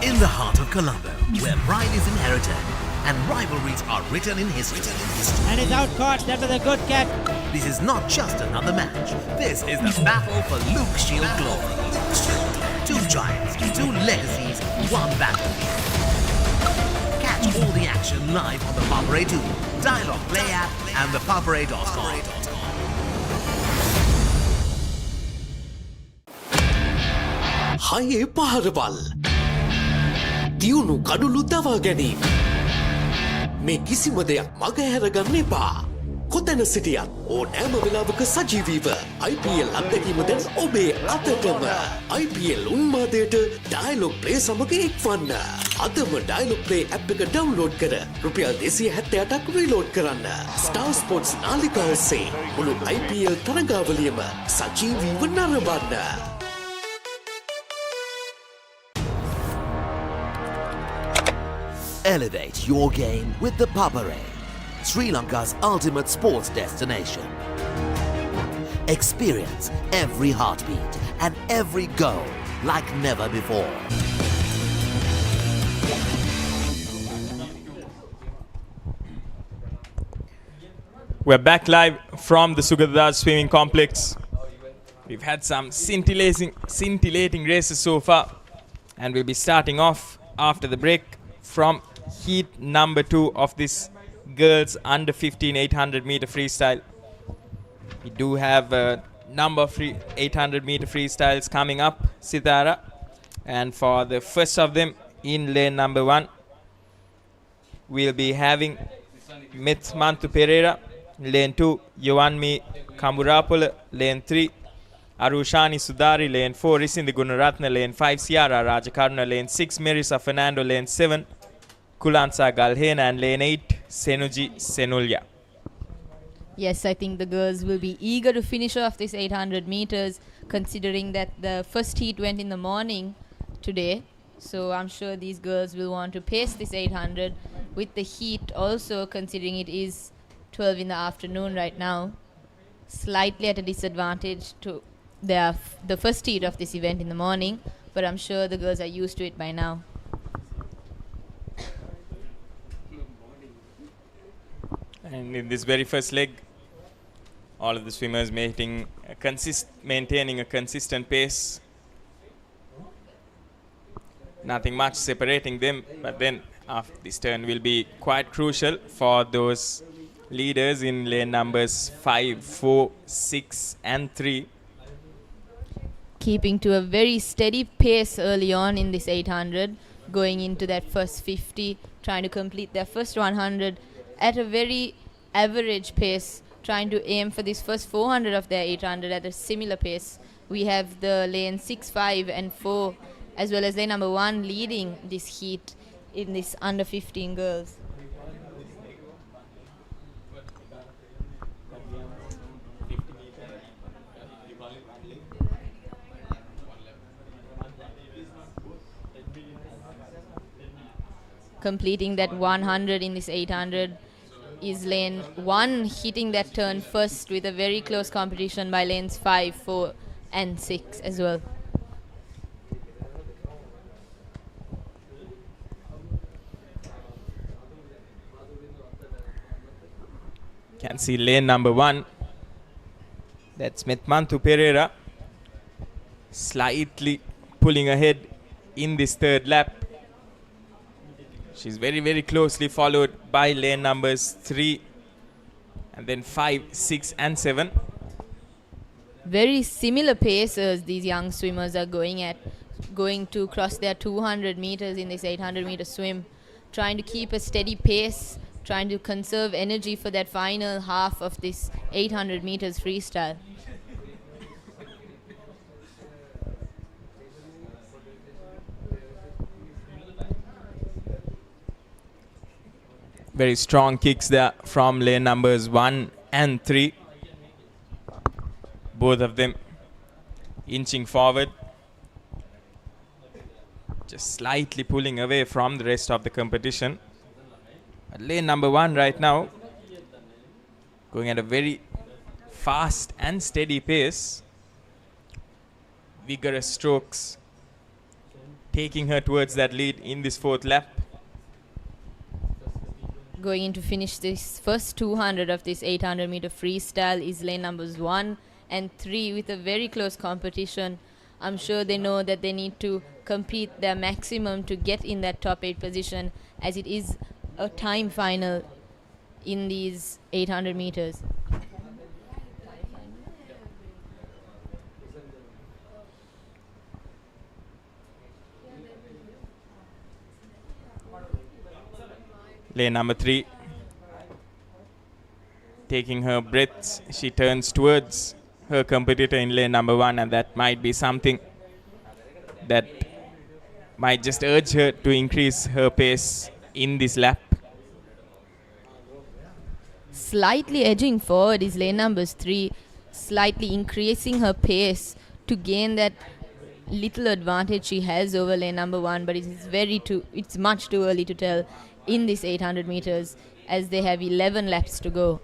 In the heart of Colombo, where pride is inherited and rivalries are written in history. And it's out caught, that was a good catch. This is not just another match. This is the battle for Luke Shield glory. Two giants, two legacies, one battle. Catch all the action live on the Papare 2, Dialog Play App and ThePapare.com. හයේ පහරවල් දියුණු කඩුලු දවා ගැනීම මේ කිසිම දෙයක් මගහැරගන්න එපා. කොතැන සිටියත් ඕනෑම වෙලාවක සජීවීව IPL අත්දැකීම දැන් ඔබේ අතටම. IPL උන්මාදයට Dialog Play සමග එක්වන්න. අදම Dialog Play app එක ඩවුන්ලෝඩ් කර රුපියල් 278ක් රීලෝඩ් කරන්න. Star Sports නාලිකා ඔස්සේ මුළු IPL තරගාවලියම සජීවීව නරඹන්න. Elevate your game with the Papare, Sri Lanka's ultimate sports destination. Experience every heartbeat and every goal like never before. We're back live from the Sugathadasa Swimming Complex. We've had some scintillating races so far, and we'll be starting off after the break from heat number 2 of this girls under 15 800 meter freestyle. We do have number of 800 meter freestyles coming up, Sitara. And for the first of them in lane number 1, we'll be having Mithmantu Pereira. Lane 2, Yowanmi Kamburapula. Lane 3, Arushani Sudari. Lane 4, Risindi Gunaratna. Lane 5, Ciara Rajakaruna. Lane 6, Merisa Fernando. Lane 7, Kulansa Galhena. And lane 8, Senuji Senulya. Yes, I think the girls will be eager to finish off this 800 meters, considering that the first heat went in the morning today. So I'm sure these girls will want to pace this 800 with the heat also, considering it is 12 in the afternoon right now. Slightly at a disadvantage to the first heat of this event in the morning, but I'm sure the girls are used to it by now. And in this very first leg, all of the swimmers maintaining a consistent pace. Nothing much separating them, but then after this turn will be quite crucial for those leaders in lane numbers 5, 4, 6 and 3. Keeping to a very steady pace early on in this 800, going into that first 50, trying to complete their first 100 at a very average pace, trying to aim for this first 400 of their 800 at a similar pace. We have the lane 6, 5 and 4 as well as lane number 1 leading this heat in this under 15 girls. Completing that 100 in this 800 is lane 1 hitting that turn first with a very close competition by lanes 5, 4 and 6 as well. Can see lane number 1, that's Mithmantu Pereira, slightly pulling ahead in this third lap. She's very, very closely followed by lane numbers 3 and then 5, 6 and 7. Very similar paces these young swimmers are going to cross their 200 meters in this 800 meter swim, trying to keep a steady pace, trying to conserve energy for that final half of this 800 meters freestyle. Very strong kicks there from lane numbers 1 and 3. Both of them inching forward, just slightly pulling away from the rest of the competition. But lane number 1 right now going at a very fast and steady pace. Vigorous strokes taking her towards that lead in this fourth lap. Going in to finish this first 200 of this 800 meter freestyle is lane numbers 1 and 3 with a very close competition. I'm sure they know that they need to compete their maximum to get in that top 8 position, as it is a time final in these 800 meters. Lane number 3 taking her breaths, she turns towards her competitor in lane number 1, and that might be something that might just urge her to increase her pace in this lap. Slightly edging forward is lane numbers 3, slightly increasing her pace to gain that little advantage she has over lane number 1, but it's much too early to tell in this 800 meters as they have 11 laps to go.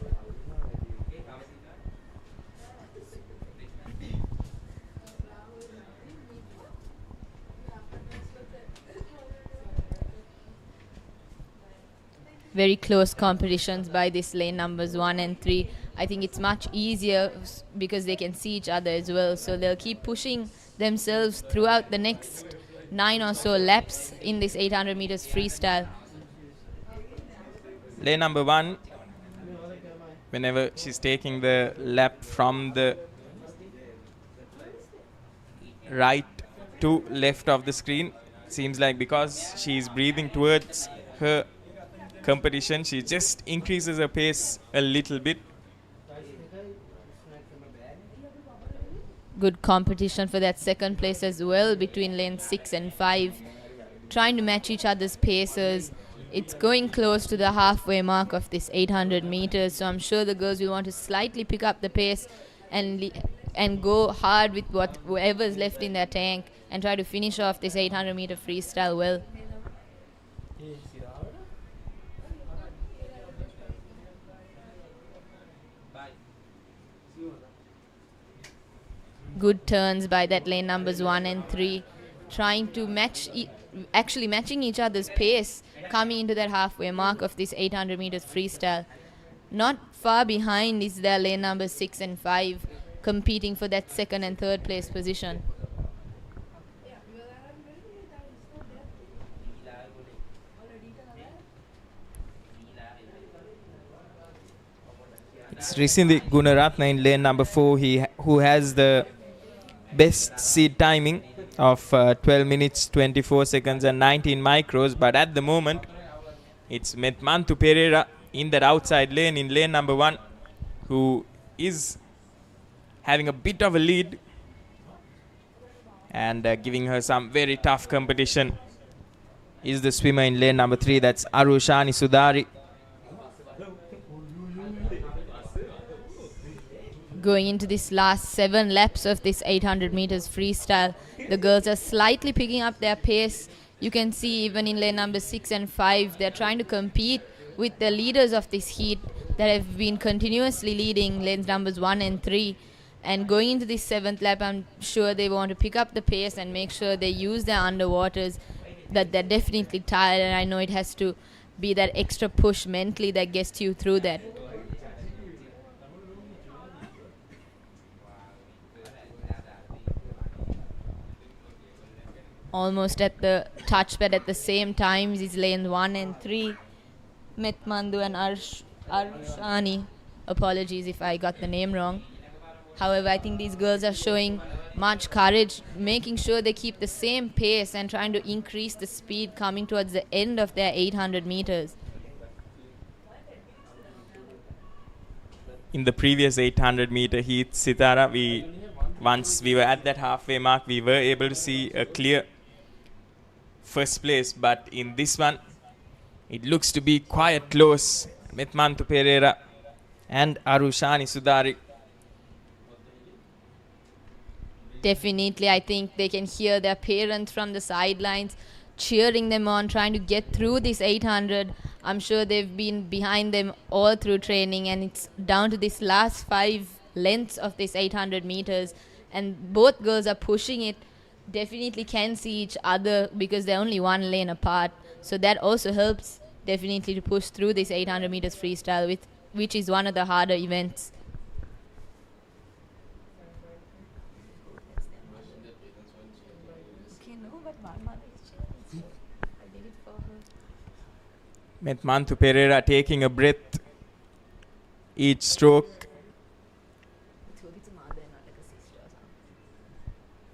Very close competitions by this lane numbers 1 and 3. I think it's much easier because they can see each other as well, so they'll keep pushing themselves throughout the next 9 or so laps in this 800 meters freestyle. Lane number 1, whenever she's taking the lap from the right to left of the screen. Seems like because she's breathing towards her competition, she just increases her pace a little bit. Good competition for that second place as well between lanes 6 and 5, trying to match each other's paces. It's going close to the halfway mark of this 800 meters, so I'm sure the girls will want to slightly pick up the pace and go hard with whatever's left in their tank and try to finish off this 800 meter freestyle well. Good turns by that lane numbers 1 and 3, trying to actually matching each other's pace coming into that halfway mark of this 800 meters freestyle. Not far behind is their lane numbers 6 and 5, competing for that second and third place position. It's Risindi Gunaratna in lane number 4, who has the best seed timing of 12 minutes, 24 seconds and 19 micros. But at the moment, it's Metmantu Pereira in that outside lane, in lane number 1, who is having a bit of a lead and giving her some very tough competition is the swimmer in lane number 3, that's Arushani Sudari. Going into this last 7 laps of this 800 meters freestyle, the girls are slightly picking up their pace. You can see even in lane number 6 and 5, they're trying to compete with the leaders of this heat that have been continuously leading lanes numbers 1 and 3. And going into this 7th lap, I'm sure they want to pick up the pace and make sure they use their underwaters, that they're definitely tired, and I know it has to be that extra push mentally that gets you through that. Almost at the touchpad at the same time is lane 1 and 3, Metmandu and Arushani. Apologies if I got the name wrong. However, I think these girls are showing much courage, making sure they keep the same pace and trying to increase the speed coming towards the end of their 800 meters. In the previous 800 meter heat, Sitara, once we were at that halfway mark, we were able to see a clear first place, but in this one it looks to be quite close. Metmantu Pereira and Arushani Sudari. Definitely, I think they can hear their parents from the sidelines cheering them on, trying to get through this 800. I'm sure they've been behind them all through training, and it's down to this last 5 lengths of this 800 meters, and both girls are pushing it. Definitely can see each other because they're only 1 lane apart, so that also helps definitely to push through this 800 meters freestyle, which is one of the harder events. Metmantu Pereira taking a breath each stroke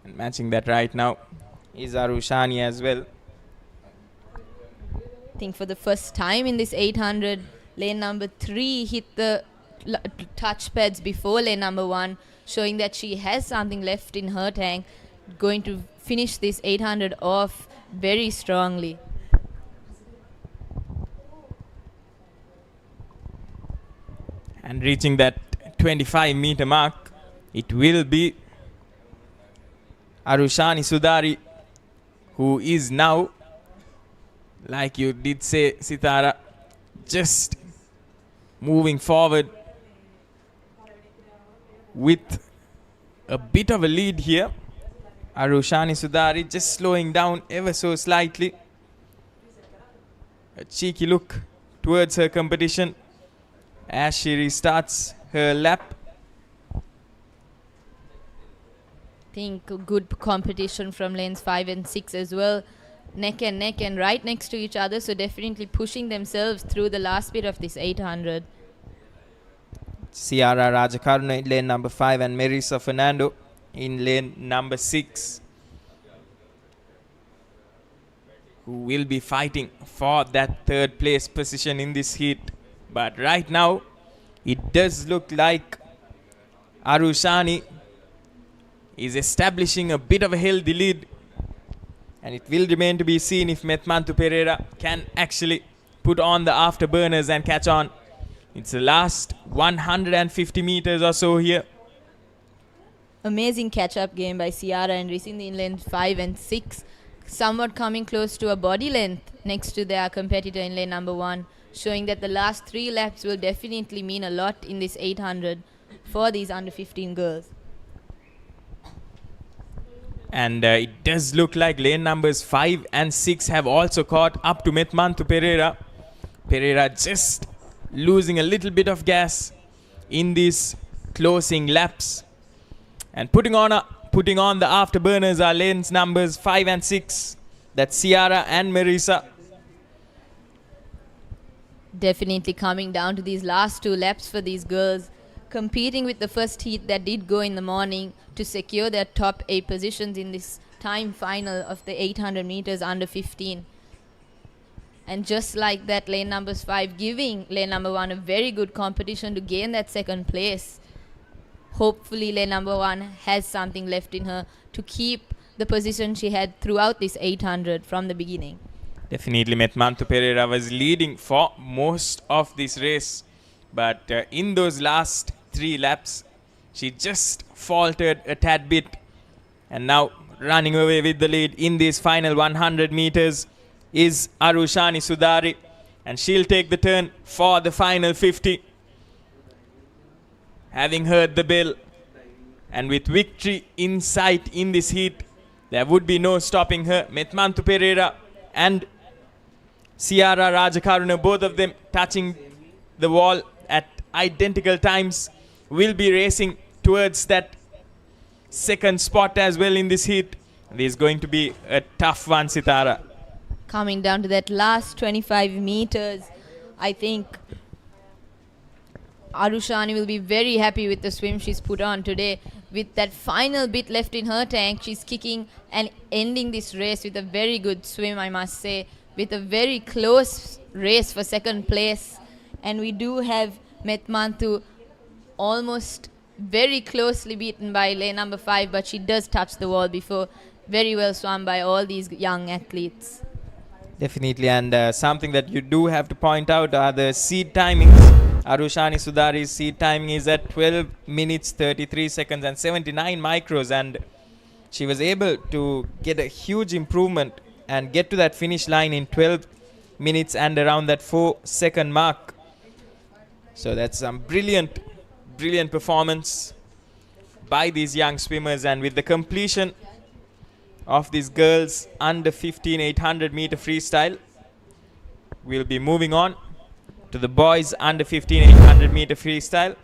and matching that right now is Arushani as well. I think for the first time in this 800, lane number 3 hit the touchpads before lane number 1, showing that she has something left in her tank, going to finish this 800 off very strongly. And reaching that 25 meter mark, it will be Arushani Sudari, who is now, like you did say, Sitara, just moving forward with a bit of a lead here. Arushani Sudari just slowing down ever so slightly. A cheeky look towards her competition as she restarts her lap. Think good competition from lanes 5 and 6 as well, neck and neck and right next to each other, so definitely pushing themselves through the last bit of this 800. Ciara Rajakaruna in lane number 5 and Marisa Fernando in lane number 6. who will be fighting for that third place position in this heat. But right now, it does look like Arushani is establishing a bit of a healthy lead. And it will remain to be seen if Methmantu Pereira can actually put on the afterburners and catch on. It's the last 150 meters or so here. Amazing catch-up game by Ciara and racing in lane 5 and 6. Somewhat coming close to a body length next to their competitor in lane number 1. Showing that the last 3 laps will definitely mean a lot in this 800 for these under 15 girls. And it does look like lane numbers 5 and 6 have also caught up to Methmantu Pereira. Pereira just losing a little bit of gas in these closing laps. And putting on the afterburners are lanes numbers 5 and 6. That's Ciara and Marisa. Definitely coming down to these last 2 laps for these girls. Competing with the first heat that did go in the morning to secure their top 8 positions in this time final of the 800 meters under 15. And just like that, lane numbers 5 giving lane number 1 a very good competition to gain that second place. Hopefully lane number 1 has something left in her to keep the position she had throughout this 800 from the beginning. Definitely Methmantu Pereira was leading for most of this race. But in those last 3 laps, she just faltered a tad bit. And now running away with the lead in this final 100 meters is Arushani Sudari. And she'll take the turn for the final 50. Having heard the bell and with victory in sight in this heat, there would be no stopping her. Methmantu Pereira and Ciara Rajakaruna, both of them touching the wall at identical times, will be racing towards that second spot as well in this heat. This is going to be a tough one, Sitara. Coming down to that last 25 meters, I think Arushani will be very happy with the swim she's put on today. With that final bit left in her tank, she's kicking and ending this race with a very good swim, I must say, with a very close race for second place. And we do have Methmantu almost very closely beaten by lane number 5, but she does touch the wall before. Very well swum by all these young athletes. Definitely, and something that you do have to point out are the seed timings. Arushani Sudari's seed timing is at 12 minutes 33 seconds and 79 micros, and she was able to get a huge improvement and get to that finish line in 12 minutes and around that 4-second mark. So that's some brilliant performance by these young swimmers. And with the completion of these girls under 15 800 meter freestyle, we'll be moving on to the boys under 15 800 meter freestyle.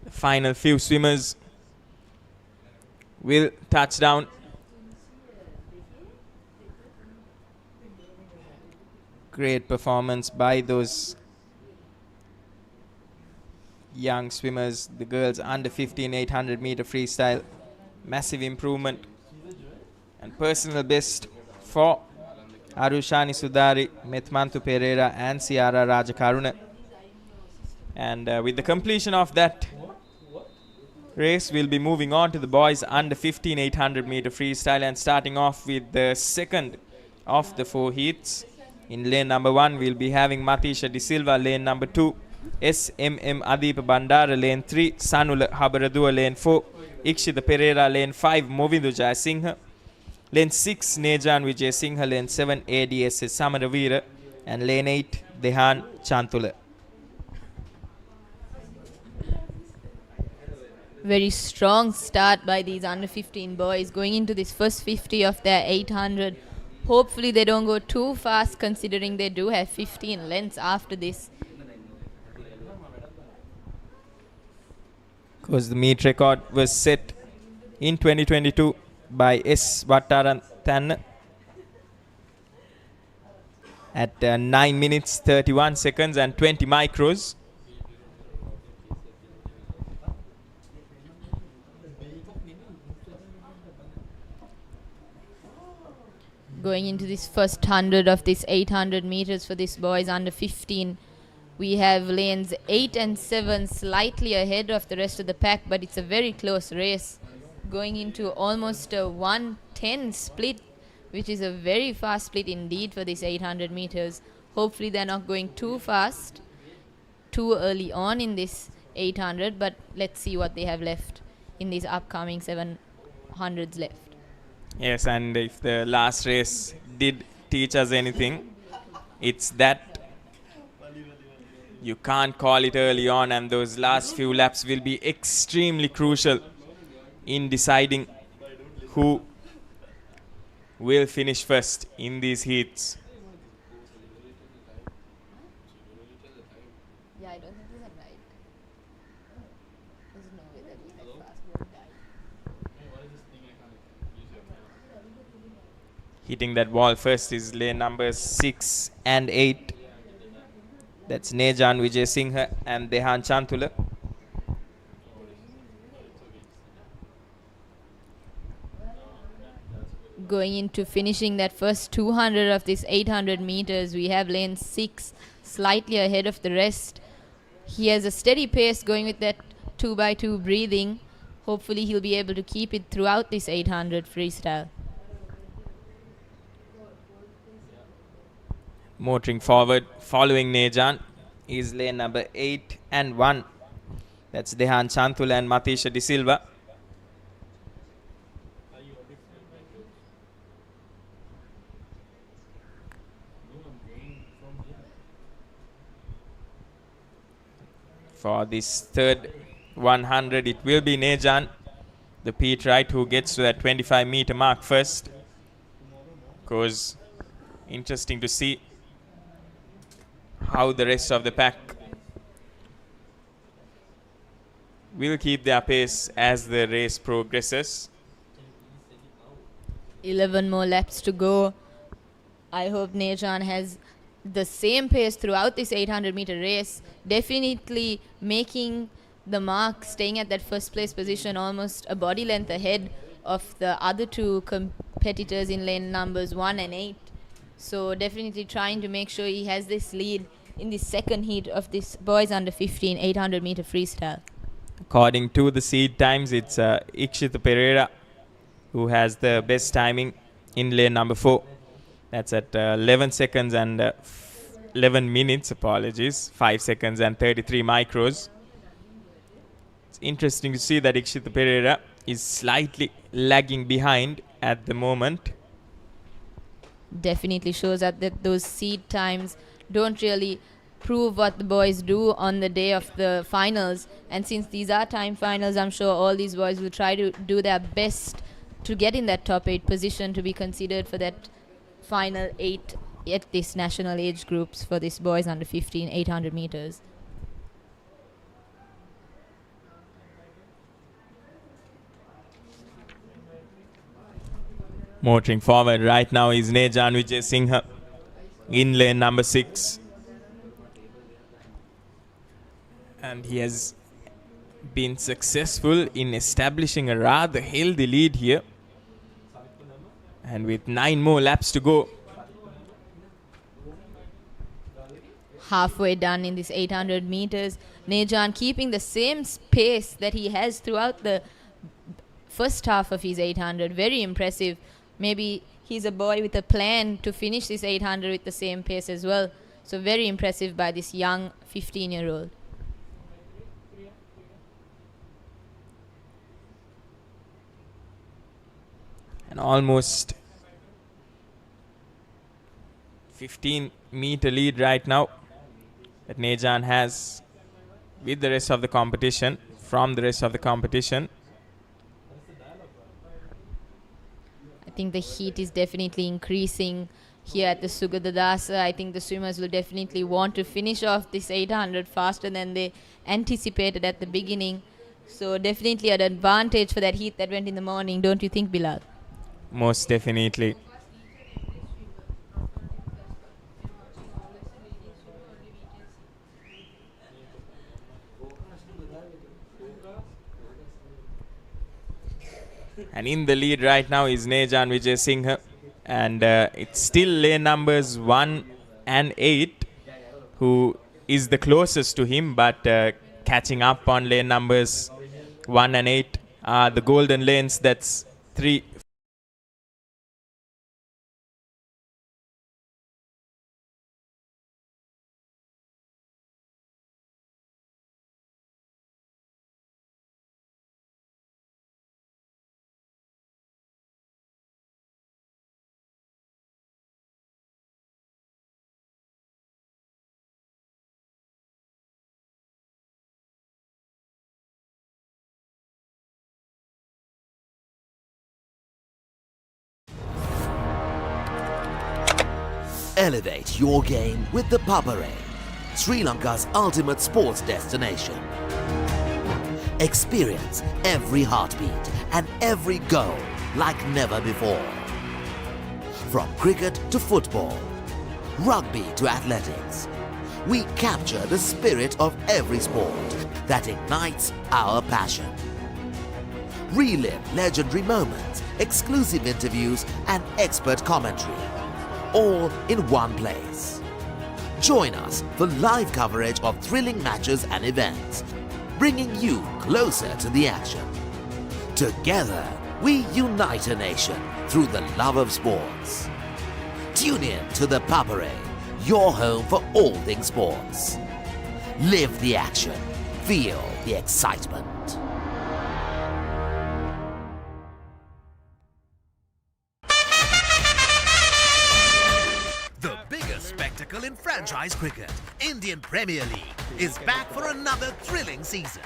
Final few swimmers will touch down. Great performance by those young swimmers, the girls under 15 800 meter freestyle. Massive improvement and personal best for Arushani Sudari, Methmantu Pereira and Ciara Rajakaruna. And with the completion of that race, we'll be moving on to the boys under 15 800 meter freestyle, and starting off with the second of the 4 heats. In lane number 1, we'll be having Matisha De Silva. Lane number 2, SMM Adipa Bandara. Lane 3, Sanula Habaradua. Lane 4, Ikshita Pereira. Lane 5, Movindu Jayasinghe. Lane 6, Nejan Vijay Singha. Lane 7, ADS Samaravira. And lane 8, Dehan Chantula. Very strong start by these under 15 boys going into this first 50 of their 800. Hopefully they don't go too fast, considering they do have 15 lengths after this. Because the meet record was set in 2022 by S. Vattaran at 9 minutes 31 seconds and 20 micros. Going into this first 100 of this 800 meters for this boys under 15, we have lanes 8 and 7 slightly ahead of the rest of the pack, but it's a very close race. Going into almost a 1:10 split, which is a very fast split indeed for this 800 meters. Hopefully they're not going too fast, too early on in this 800, but let's see what they have left in these upcoming 700s left. Yes, and if the last race did teach us anything, it's that you can't call it early on, and those last few laps will be extremely crucial in deciding who will finish first in these heats. Yeah, I don't think we had right. There's no way that we had fast mode died. Hitting that wall first is lane numbers 6 and 8. That's Nejan Vijay Singha and Dehan Chantula. Going into finishing that first 200 of this 800 meters, we have lane 6 slightly ahead of the rest. He has a steady pace going with that 2x2 breathing. Hopefully he'll be able to keep it throughout this 800 freestyle. Motoring forward, following Nejan, is lane number 8 and 1. That's Dehan Chantula and Matisha De Silva. For this third 100, it will be Nejan, the Pete Wright, who gets to that 25-meter mark first. Because interesting to see how the rest of the pack will keep their pace as the race progresses. 11 more laps to go. I hope Nejan has the same pace throughout this 800 meter race, definitely making the mark, staying at that first place position almost a body length ahead of the other two competitors in lane numbers 1 and 8. So definitely trying to make sure he has this lead in the second heat of this boys under 15 800 meter freestyle. According to the seed times, it's Ikshita Pereira who has the best timing in lane number 4. That's at 11 seconds and 11 minutes, 5 seconds and 33 micros. It's interesting to see that Ikshita Pereira is slightly lagging behind at the moment. Definitely shows that those seed times don't really prove what the boys do on the day of the finals. And since these are time finals, I'm sure all these boys will try to do their best to get in that top 8 position to be considered for that final 8 at this national age groups for this boys under 15 800 meters. Motoring forward right now is Nejan Vijay Singha in lane number 6. And he has been successful in establishing a rather healthy lead here. And with 9 more laps to go. Halfway done in this 800 meters. Nejan keeping the same pace that he has throughout the first half of his 800. Very impressive. Maybe he's a boy with a plan to finish this 800 with the same pace as well. So very impressive by this young 15-year-old. An almost 15-meter lead right now that Nejan has with the rest of the competition, from the rest of the competition. I think the heat is definitely increasing here at the Sugathadasa. I think the swimmers will definitely want to finish off this 800 faster than they anticipated at the beginning. So definitely an advantage for that heat that went in the morning, don't you think, Bilal? Most definitely. And in the lead right now is Nejan Vijay Singh. And it's still lane numbers 1 and 8 who is the closest to him, but catching up on lane numbers 1 and 8 are the golden lanes. That's 3. Elevate your game with the Papare, Sri Lanka's ultimate sports destination. Experience every heartbeat and every goal like never before. From cricket to football, rugby to athletics, we capture the spirit of every sport that ignites our passion. Relive legendary moments, exclusive interviews and expert commentary, all in one place. Join us for live coverage of thrilling matches and events, bringing you closer to the action. Together, we unite a nation through the love of sports. Tune in to the Papare, your home for all things sports. Live the action, feel the excitement. The biggest spectacle in franchise cricket, Indian Premier League, is back for another thrilling season.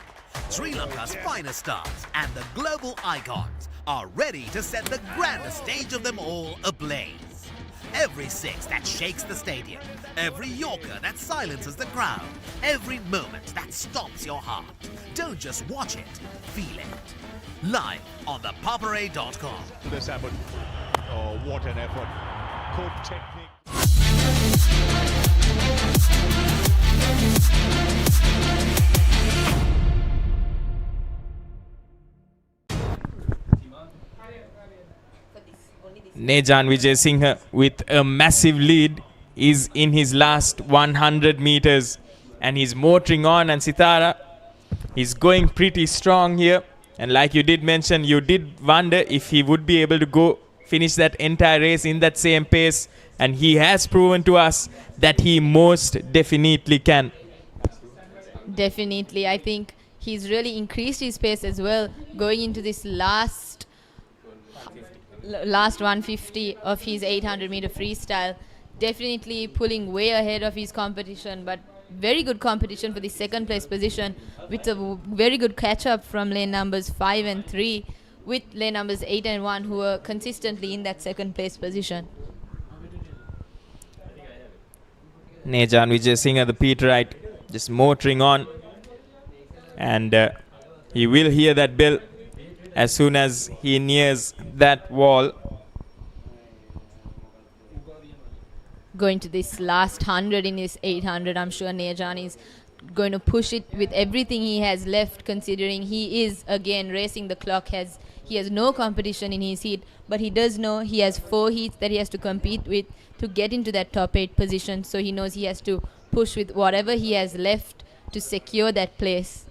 Sri Lanka's finest stars and the global icons are ready to set the grandest stage of them all ablaze. Every six that shakes the stadium, every Yorker that silences the crowd, every moment that stops your heart. Don't just watch it, feel it. Live on thepapare.com. This happened. Oh, what an effort. Good technique. Nejan Vijay Singh with a massive lead is in his last 100 meters and he's motoring on, and Sitara is going pretty strong here, and like you did mention, you did wonder if he would be able to go finish that entire race in that same pace, and he has proven to us that he most definitely can. Definitely, I think he's really increased his pace as well going into this last 150 of his 800 meter freestyle. Definitely pulling way ahead of his competition, but very good competition for the second place position with a very good catch up from lane numbers 5 and 3 with lane numbers 8 and 1 who are consistently in that second place position. Nejan Vijay Singh at the pit right, just motoring on, and he will hear that bell as soon as he nears that wall. Going to this last 100 in his 800, I'm sure Nejan is going to push it with everything he has left, considering he is again racing the clock. He has no competition in his heat, but he does know he has 4 heats that he has to compete with to get into that top 8 position, so he knows he has to push with whatever he has left to secure that place.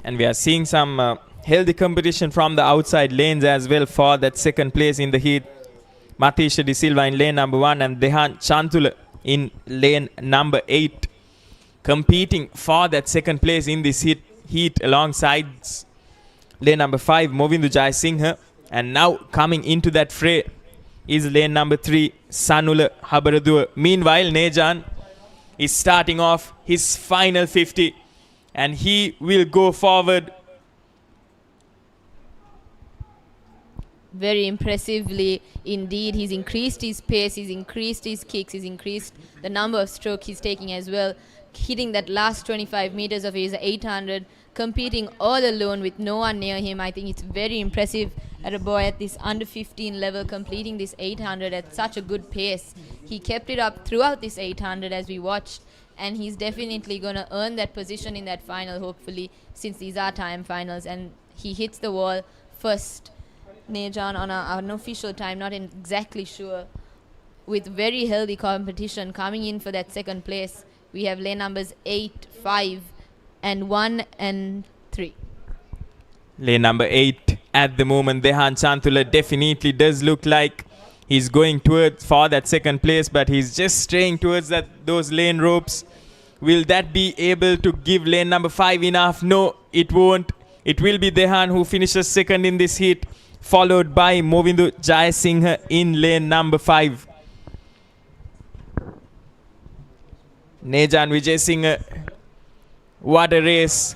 And we are seeing some healthy competition from the outside lanes as well for that second place in the heat. Matisha De Silva in lane number 1 and Dehan Chantula in lane number 8 competing for that second place in this heat alongside lane number 5 Movindu Jai Singh, and now coming into that fray is lane number 3 Sanula Habaradua. Meanwhile, Nejan is starting off his final 50 and he will go forward. Very impressively indeed. He's increased his pace, he's increased his kicks, he's increased the number of strokes he's taking as well, hitting that last 25 meters of his 800 competing all alone with no one near him. I think it's very impressive at a boy at this under 15 level completing this 800 at such a good pace. He kept it up throughout this 800 as we watched, and he's definitely going to earn that position in that final, hopefully, since these are time finals. And he hits the wall first, Nejan, on an unofficial time, not exactly sure, with very healthy competition coming in for that second place. We have lane numbers 8, 5, and 1 and 3. Lane number 8 at the moment, Dehan Chantula definitely does look like he's going towards for that second place, but he's just straying towards those lane ropes. Will that be able to give lane number 5 enough? No, it won't. It will be Dehan who finishes second in this heat, followed by Movindu Jayasinghe in lane number 5. Nejan Vijay, what a race.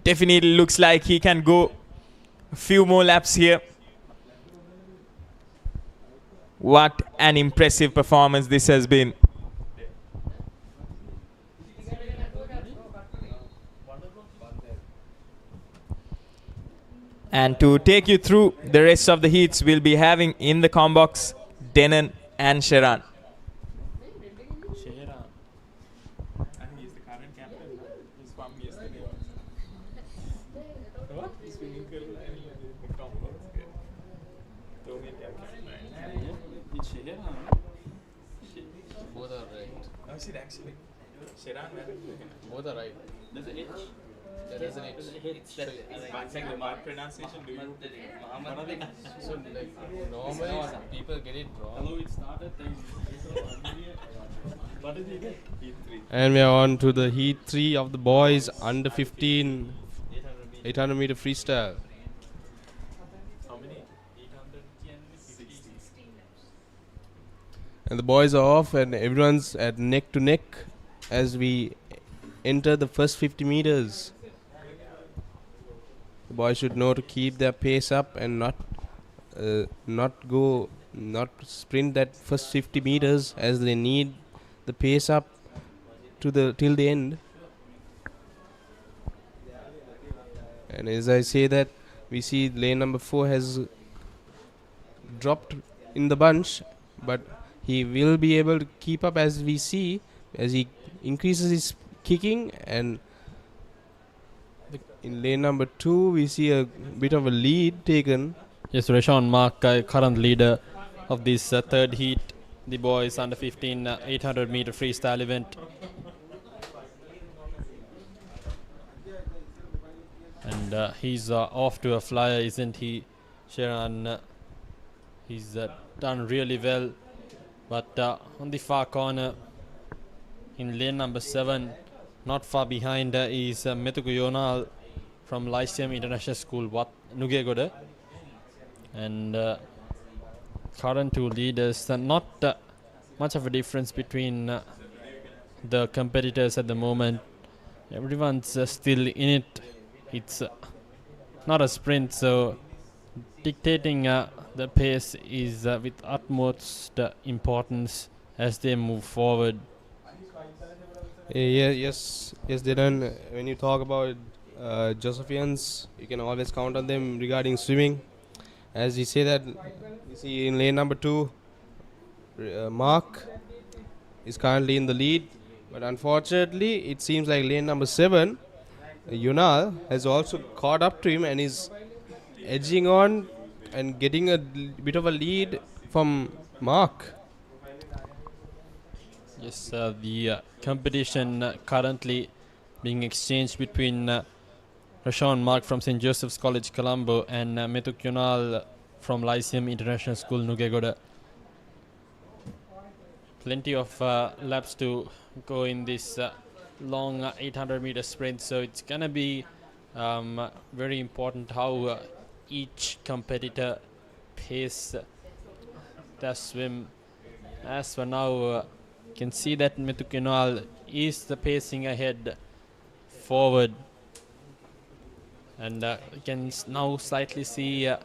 Definitely looks like he can go a few more laps here. What an impressive performance this has been. And to take you through the rest of the heats, we'll be having in the combox Denan and Sheran. Both are right. No, she actually. Sheran, Both are right. There's an H. There is an H. It's like the mark pronunciation. Do you? So like normally people get it wrong. Hello, it started. What did you get? Heat 3. And we are on to the heat 3 of the boys under 15 800 meter freestyle. How many? 860. And the boys are off and everyone's at neck to neck as we enter the first 50 meters. The boys should know to keep their pace up and not sprint that first 50 meters, as they need the pace up to till the end. And as I say that, we see lane number 4 has dropped in the bunch, but he will be able to keep up, as we see, as he increases his kicking. And in lane number 2 we see a bit of a lead taken. Yes, Rashawn Mark, current leader of this third heat, the boys under 15 800 meter freestyle event. And he's off to a flyer, isn't he, Sharon? He's done really well. But on the far corner, in lane number 7, not far behind, is Methuku Yonal from Lyceum International School, Nugegoda. And current two leaders, not much of a difference between the competitors at the moment. Everyone's still in it. It's not a sprint, so dictating the pace is with utmost importance as they move forward. Yes, Dylan. When you talk about Josephians, you can always count on them regarding swimming. As you say that, you see in lane number 2, Mark is currently in the lead, but unfortunately, it seems like lane number 7, Yunal, has also caught up to him and is edging on and getting a bit of a lead from Mark. Yes, the competition currently being exchanged between Rashawn Mark from St. Joseph's College, Colombo, and Methuk Yunal from Lyceum International School, Nugegoda. Plenty of laps to go in this long 800 meter sprint, so it's gonna be very important how each competitor pace their swim. As for now, you can see that Methuk Yunal is the pacing ahead forward, and you can now slightly see a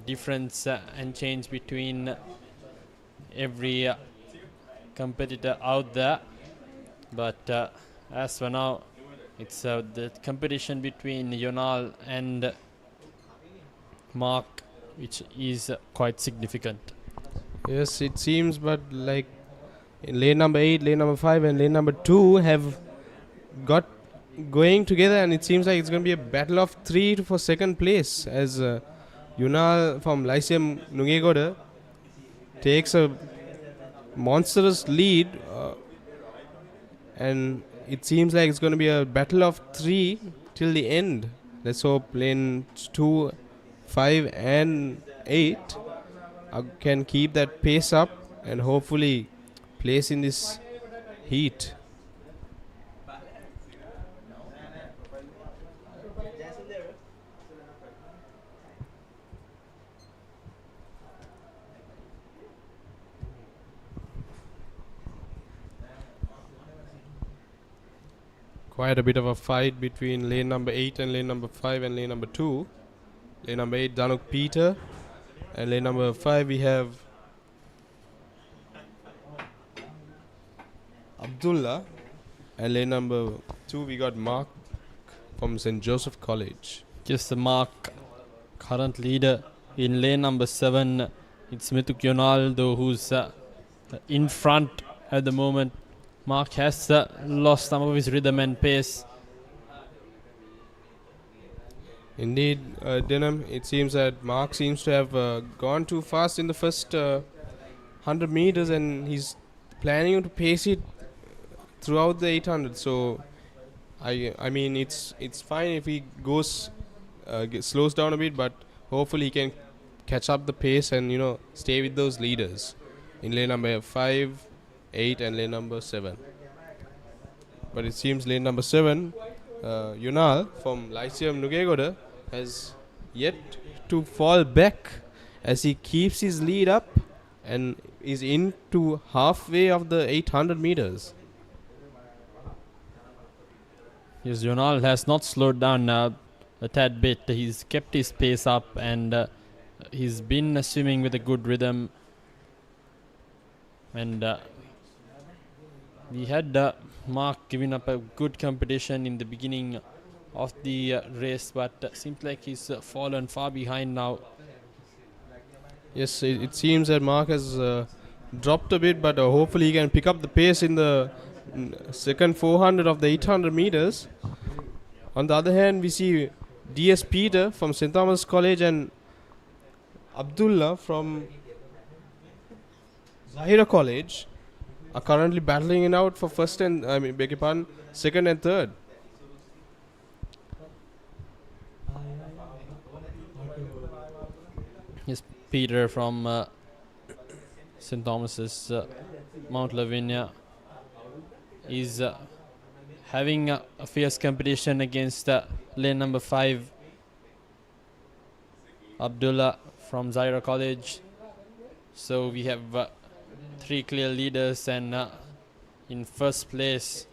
difference and change between every competitor out there. But as for now, It's the competition between Yonal and Mark, which is quite significant. Yes, it seems, but like in lane number 8, lane number 5, and lane number 2 have got going together, and it seems like it's going to be a battle of 3 for second place as Yunal from Lyceum Nugegoda takes a monstrous lead, and it seems like it's going to be a battle of 3 till the end. Let's hope lane 2, 5 and 8 can keep that pace up and hopefully place in this heat. Quite a bit of a fight between lane number 8 and lane number 5 and lane number 2. Lane number 8, Danuk Peter, and lane number 5 we have Abdullah, and lane number 2 we got Mark from St. Joseph College. Just the Mark, current leader. In lane number 7, it's Mithuk Yonaldo who's in front at the moment. Mark has lost some of his rhythm and pace. Indeed, Denham, it seems that Mark seems to have gone too fast in the first 100 meters, and he's planning to pace it throughout the 800. So, I mean, it's fine if he goes slows down a bit, but hopefully he can catch up the pace and stay with those leaders in lane number 5, 8 and lane number 7. But it seems lane number 7, Yunal from Lyceum Nugegoda, has yet to fall back as he keeps his lead up and is into halfway of the 800 meters. Yes, Yonal has not slowed down a tad bit. He's kept his pace up and he's been swimming with a good rhythm. And we had Mark giving up a good competition in the beginning of the race, but seems like he's fallen far behind now. Yes, it seems that Mark has dropped a bit, but hopefully he can pick up the pace in the second 400 of the 800 meters. On the other hand, we see DS Peter from St. Thomas College and Abdullah from Zahira College are currently battling it out for second and third. Yes, Peter from St. Thomas's Mount Lavinia is having a fierce competition against lane number 5, Abdullah from Zaira College. So we have 3 clear leaders, and in first place,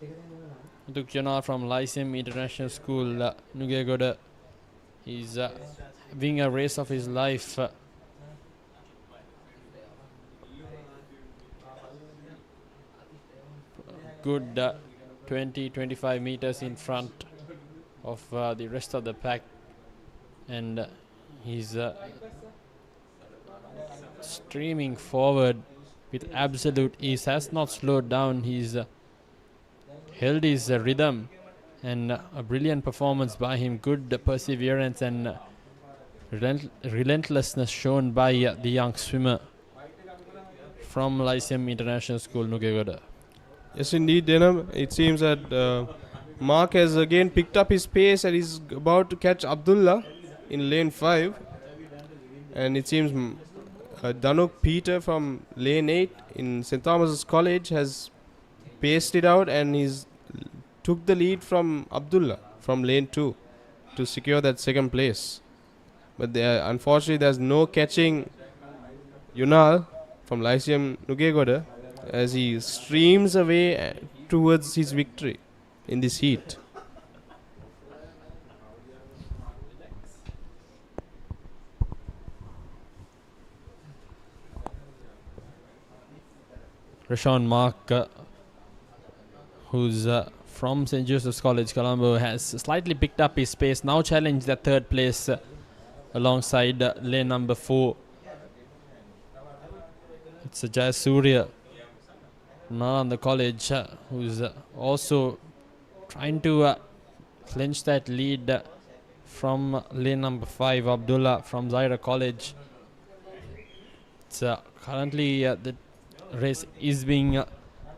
Dukyana from Lyceum International School, Nugegoda. He's having a race of his life. Good 20-25 meters in front of the rest of the pack, and he's streaming forward with absolute ease. Has not slowed down. He's held his rhythm, and a brilliant performance by him. Good perseverance and relentlessness shown by the young swimmer from Lyceum International School, Nugegoda. Yes, indeed, Denham. It seems that Mark has again picked up his pace and is about to catch Abdullah in lane 5. And it seems Danuk Peter from lane 8 in St. Thomas's College has paced it out, and he's took the lead from Abdullah from lane 2 to secure that second place. But unfortunately, there's no catching Yunal from Lyceum Nugegoda as he streams away towards his victory in this heat. Rashawn Mark, who's from St. Joseph's College Colombo has slightly picked up his pace. Now challenged the third place alongside lane number 4. It's Jayasuriya on the college who's also trying to clinch that lead from lane number 5, Abdullah from Zaira College. It's currently the race is being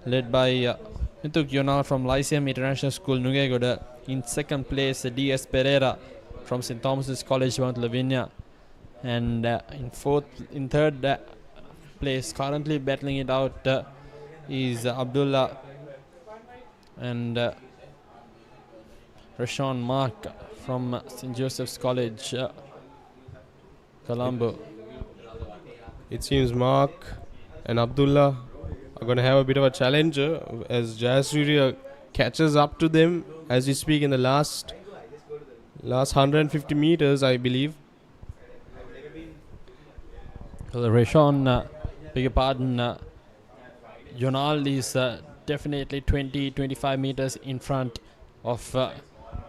led by Nituk Yonal from Lyceum International School, Nugegoda. In second place, D.S. Pereira from St. Thomas's College, Mount Lavinia. And in third place, currently battling it out, is Abdullah and Rashawn Mark from St. Joseph's College, Colombo. It seems Mark and Abdullah are going to have a bit of a challenge as Jayasuriya catches up to them as we speak in the last 150 meters, I believe. Well, Rashawn, beg your pardon, Yonal is definitely 20-25 meters in front of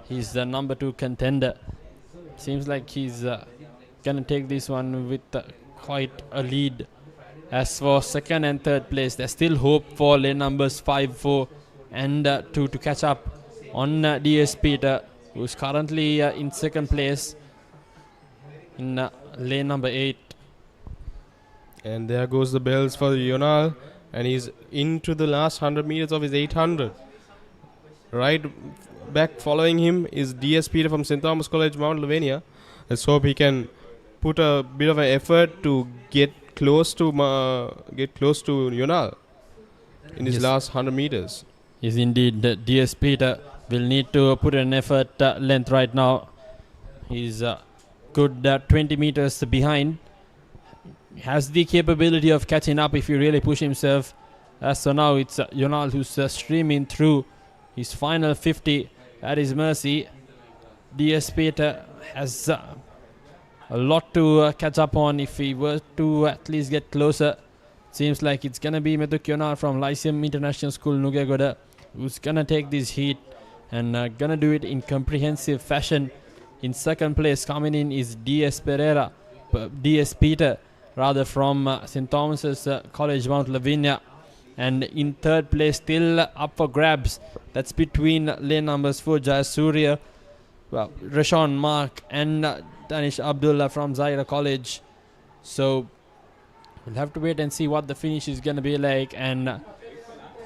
his number 2 contender. Seems like he's going to take this one with quite a lead. As for second and third place, there's still hope for lane numbers 5, 4 and 2 to catch up on DS Peter, who's currently in second place in lane number 8. And there goes the bells for Yonal, and he's into the last 100 meters of his 800. Right back following him is DS Peter from St. Thomas College, Mount Lavinia. Let's hope he can put a bit of an effort to get close to Yonal in his last 100 meters. Yes, indeed. DS Peter will need to put an effort length right now. He's good 20 meters behind. Has the capability of catching up if he really push himself. So now it's Yonal who's streaming through his final 50 at his mercy. DS Peter has a lot to catch up on if he were to at least get closer. Seems like it's going to be Metuk Yonal from Lyceum International School, Nugegoda, who's going to take this heat and going to do it in comprehensive fashion. In second place coming in is DS Peter from St. Thomas's College, Mount Lavinia. And in third place, still up for grabs. That's between lane numbers 4, Jayasuriya, Rashawn Mark and Danish Abdullah from Zaira College. So we'll have to wait and see what the finish is going to be like. And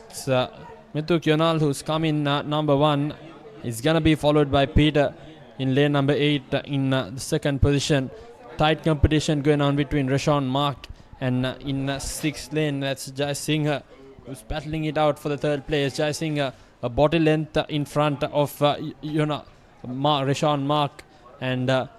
it's Metuk Yonal who's coming number 1. It's going to be followed by Peter in lane number 8 in the second position. Tight competition going on between Rashawn Mark and in 6th lane, that's Jai Singh who's battling it out for the third place. Jai Singh a body length in front of Rashawn Mark, and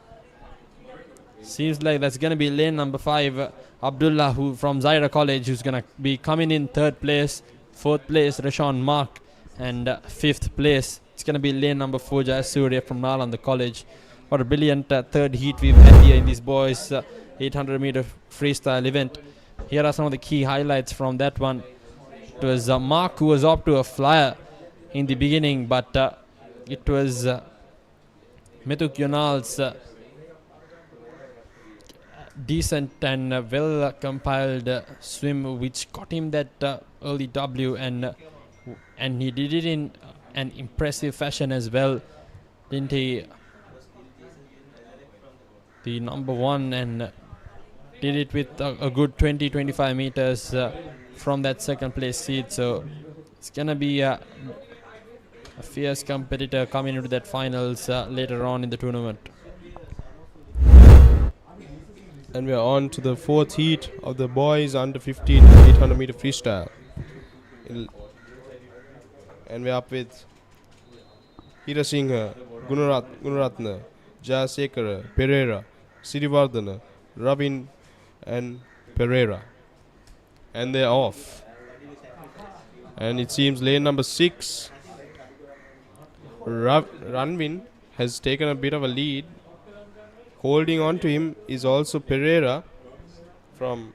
seems like that's going to be lane number 5, Abdullah who from Zaira College, who's going to be coming in third place. Fourth place, Rashawn Mark, and fifth place, it's going to be lane number 4, Jayasuriya from Nalanda College. What a brilliant third heat we've had here in this boys 800 meter freestyle event. Here are some of the key highlights from that one. It was Mark who was up to a flyer in the beginning, but it was Metuk Yonal's decent and well compiled swim which got him that early W, and he did it in an impressive fashion as well, didn't he? The number 1, and did it with a good 20-25 meters from that second place seat. So it's gonna be a fierce competitor coming into that finals later on in the tournament. And we are on to the 4th heat of the boys under 15 800 meter freestyle. And we're up with Hira Singha, Gunaratna, Jayasekara, Pereira, Sirivardhana, Ravin and Pereira. And they're off. And it seems lane number 6, Ranvin, has taken a bit of a lead. Holding on to him is also Pereira from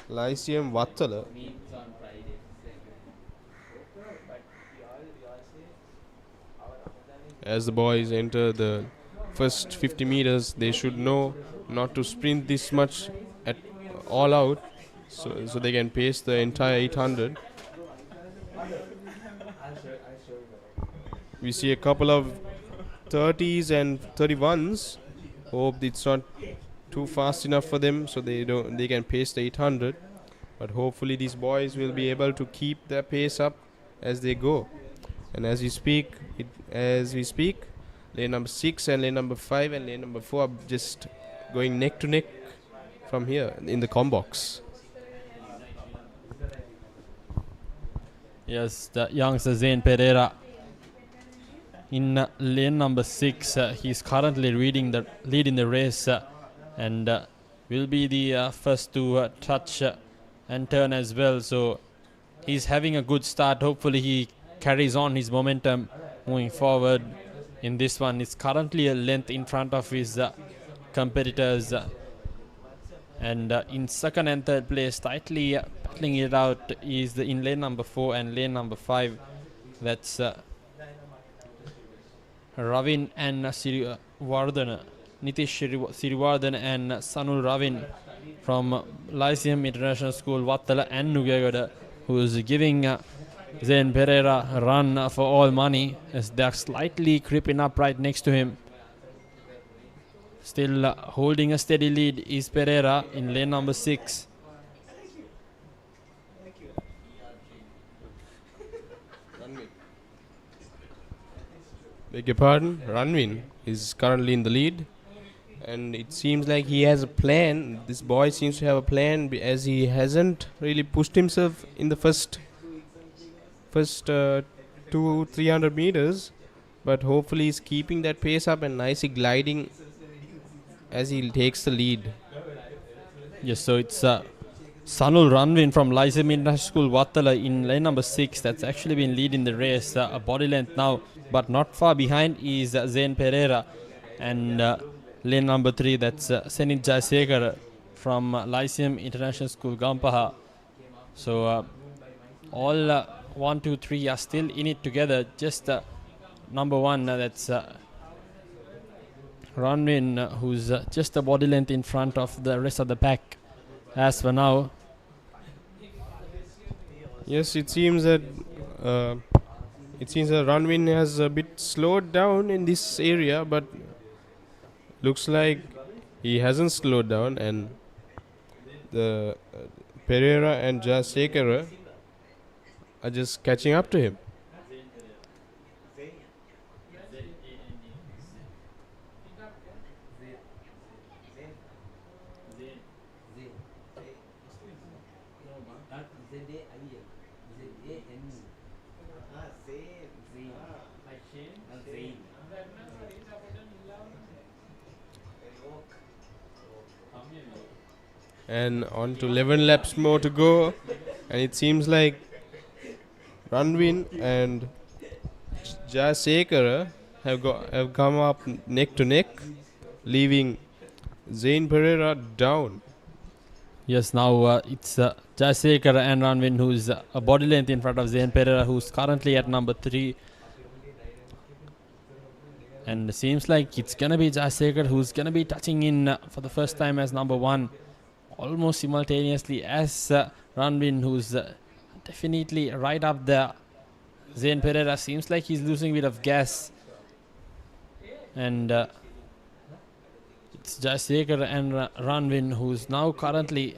Lyceum Vattala. as the boys enter the first 50 meters, they should know not to sprint this much at all out, so they can pace the entire 800. We see a couple of 30s and 31s. Hope it's not too fast enough for them, so they can pace the 800. But hopefully these boys will be able to keep their pace up as they go. And as we speak, lane number 6 and lane number 5 and lane number 4 are just going neck to neck from here in the combox. Yes, the youngster Zain Pereira in lane number 6. He's currently leading the race and will be the first to touch and turn as well. So he's having a good start. Hopefully he carries on his momentum moving forward in this one. He's currently a length in front of his competitors. And in second and third place, tightly battling it out, is in lane number 4 and lane number 5. That's Ravin and Sirivardhan, Nitish Sirivardhan and Sanul Ravin from Lyceum International School, Wattala and Nugagada, who is giving Zain Pereira a run for all money as they're slightly creeping up right next to him. Still holding a steady lead is Pereira in lane number 6. Beg your pardon, Ranvin is currently in the lead, and it seems like he has a plan. This boy seems to have a plan as he hasn't really pushed himself in the first 200-300 meters, but hopefully he's keeping that pace up and nicely gliding as he takes the lead. Yes, so it's Sanul Ranvin from Lyceum International School, Wattala in lane number 6. That's actually been leading the race a body length now, but not far behind is Zain Pereira. And lane number 3, that's Senit Jayasekar from Lyceum International School, Gampaha. So all 1, 2, 3 are still in it together. Just number 1, that's Ranvin, who's just a body length in front of the rest of the pack as for now. Yes, it seems that Ranvin has a bit slowed down in this area, but looks like he hasn't slowed down, and the Pereira and Jayasekara are just catching up to him. And on to 11 laps more to go, and it seems like Ranvin and Jayasekara have come up neck to neck, leaving Zain Pereira down. Yes, now it's Jayasekara and Ranvin, who's a body length in front of Zain Pereira, who's currently at number 3. And it seems like it's going to be Jayasekara who's going to be touching in for the first time as number 1, almost simultaneously as Ranvin, who's definitely right up there. Zain Pereira seems like he's losing a bit of gas. And it's Jayasekara and Ranvin who's now currently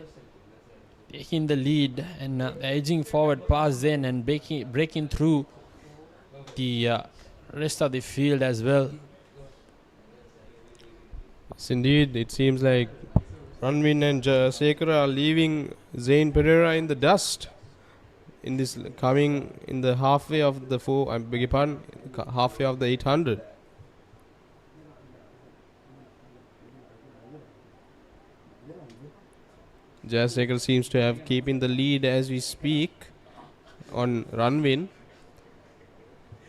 taking the lead and edging forward past Zain and breaking through the rest of the field as well. Yes, indeed, it seems like Ranvin and Jayasekara are leaving Zain Pereira in the dust. In this coming in the halfway of the halfway of the 800. Jayasekara seems to have keeping the lead as we speak on Ranvin.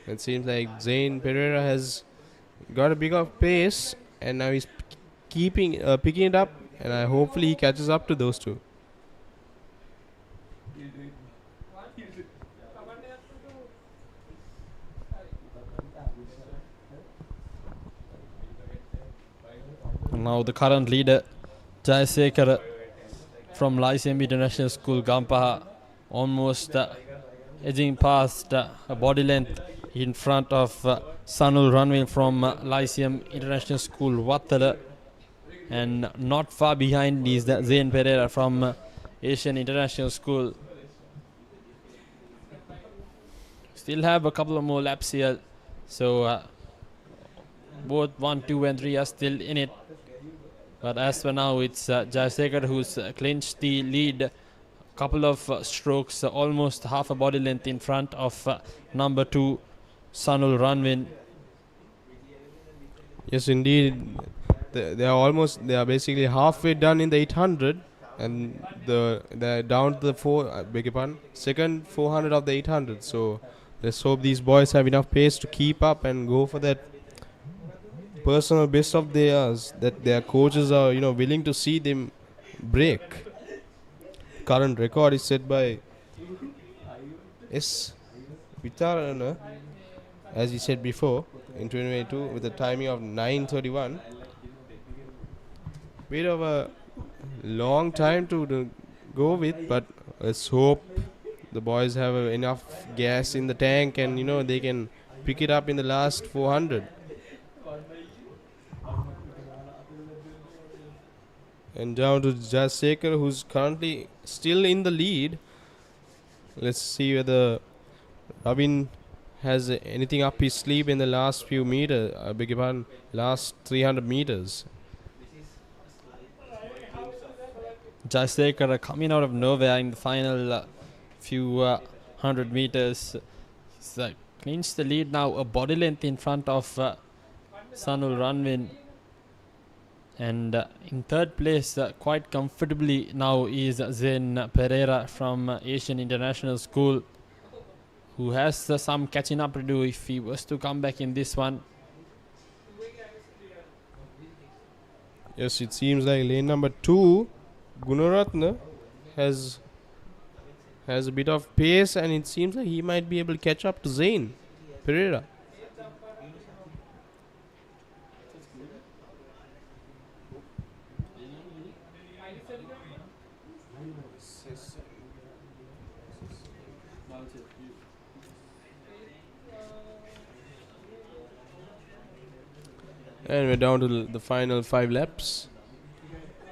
It seems like Zain Pereira has got a bigger pace, and now he's picking it up, and hopefully he catches up to those two. Now the current leader, Jayasekara from Lyceum International School, Gampaha, almost edging past a body length in front of Sanul Ranvin from Lyceum International School, Wattala. And not far behind is Zain Pereira from Asian International School. Still have a couple of more laps here. So both 1, 2 and 3 are still in it. But as for now, it's Jayasekar who's clinched the lead. Couple of strokes, almost half a body length in front of number 2, Sanul Ranvin. Yes, indeed. They are basically halfway done in the 800, and they're down to the second 400 of the 800. So let's hope these boys have enough pace to keep up and go for that personal best of theirs that their coaches are willing to see them break. Current record is set by S. Vitarana, as he said before, in 2022 with a timing of 9:31. Bit of a long time to go with, but let's hope the boys have enough gas in the tank and they can pick it up in the last 400. And down to Jayasekar, who's currently still in the lead. Let's see whether Ravin has anything up his sleeve in the last few meters. Last 300 meters. Jayasekar coming out of nowhere in the final few 100 meters. He's clinched the lead now, a body length in front of Sanul Ranvin. And in third place, quite comfortably now, is Zain Pereira from Asian International School, who has some catching up to do if he was to come back in this one. Yes, it seems like lane number 2, Gunaratna, has a bit of pace, and it seems like he might be able to catch up to Zain Pereira. And we're down to the final 5 laps.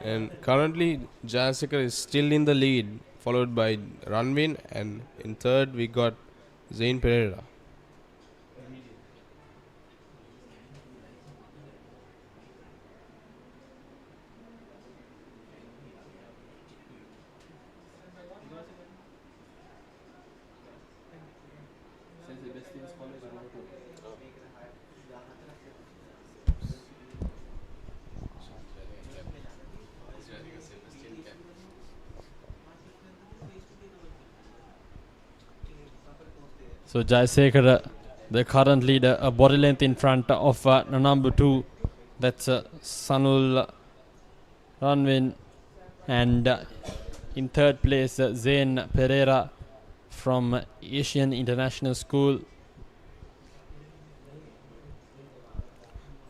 And currently, Jayasekar is still in the lead, followed by Ranvin, and in third we got Zain Pereira. So Jayasekar, the current leader, a body length in front of number 2, that's Sanul Ranvin, and in third place Zain Pereira from Asian International School.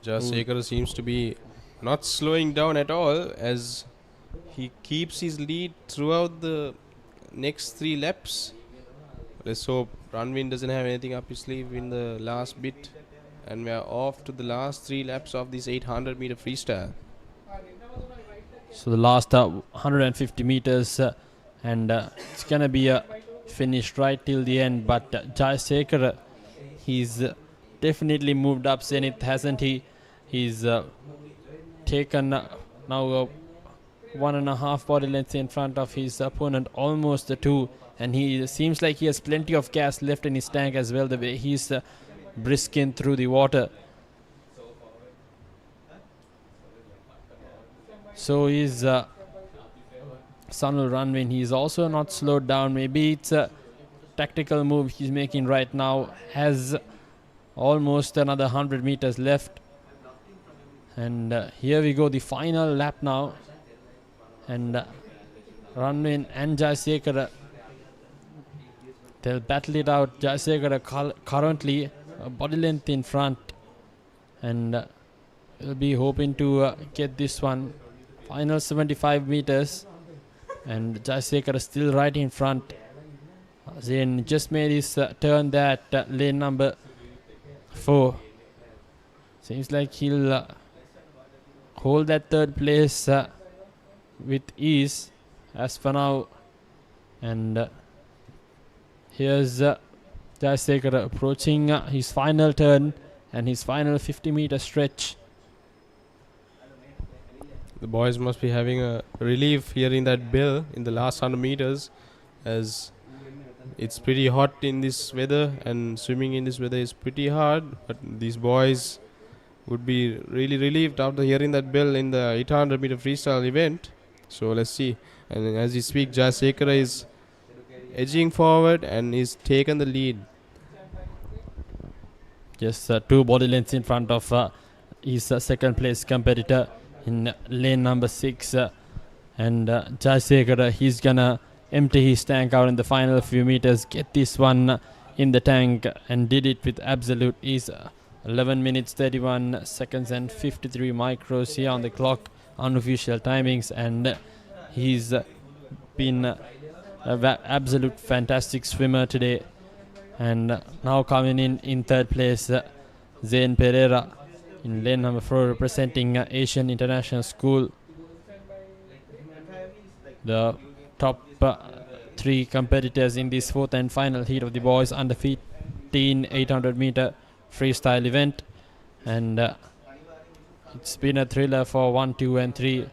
Jayasekar seems to be not slowing down at all, as he keeps his lead throughout the next 3 laps. Let's hope Ranvin doesn't have anything up his sleeve in the last bit, and we are off to the last 3 laps of this 800 meter freestyle. So the last 150 meters and it's gonna be a finish right till the end, but Jayasekar, he's definitely moved up Zenith, hasn't he? He's taken now 1.5 body lengths in front of his opponent, almost 2, and he seems like he has plenty of gas left in his tank as well, the way he's brisking through the water. So is Sanul Ranvin. He's also not slowed down. Maybe it's a tactical move he's making right now. Has almost another 100 meters left. And here we go, the final lap now. And Ranvin and Jayasekar, they'll battle it out. Jayasekar currently a body length in front. And will be hoping to get this one. Final 75 meters. And Jayasekara still right in front. Zain just made his turn there at lane number 4. Seems like he'll hold that third place with ease as for now. And here's Jayasekara approaching his final turn and his final 50-meter stretch. The boys must be having a relief hearing that bell in the last 100 meters, as it's pretty hot in this weather and swimming in this weather is pretty hard. But these boys would be really relieved after hearing that bell in the 800 meter freestyle event. So let's see. And as we speak, Jayasekara is edging forward and is taken the lead. Just 2 body lengths in front of his second place competitor in lane number 6. And Jayasekara, he's gonna empty his tank out in the final few meters, get this one in the tank, and did it with absolute ease. 11 minutes 31 seconds and 53 micros here on the clock, unofficial timings, and he's been an absolute fantastic swimmer today. And now coming in third place, Zain Pereira in lane number 4, representing Asian International School. The top 3 competitors in this 4th and final heat of the boys under 15 800 meter freestyle event. And it's been a thriller for 1, 2 and 3.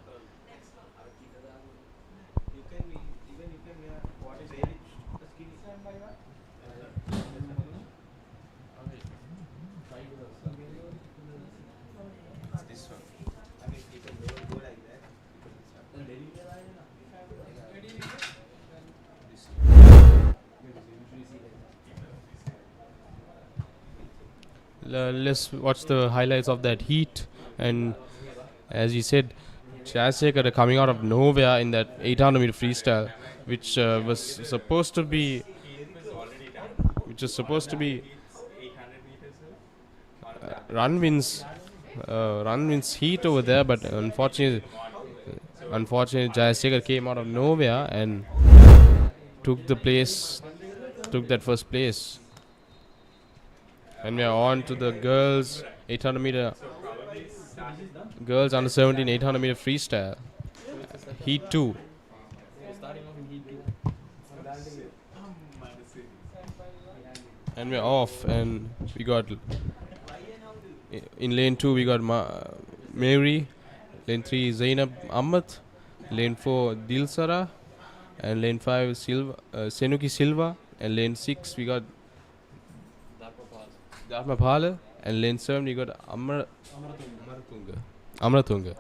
Let's watch the highlights of that heat. And as you said, Jayasekara coming out of nowhere in that 800 meter freestyle, which was supposed to be run wins heat over there, but unfortunately Jayasekara came out of nowhere and took that first place. And we are on to the girls 800 meter, girls under 17 800 meter freestyle, heat 2. And we're off, and we got in lane 2 we got Mary, lane 3 Zainab Ahmed, lane 4 Dilsara, and lane 5 Senuki Silva, and lane 6 we got Papare, and lane 7 we got Amratunga.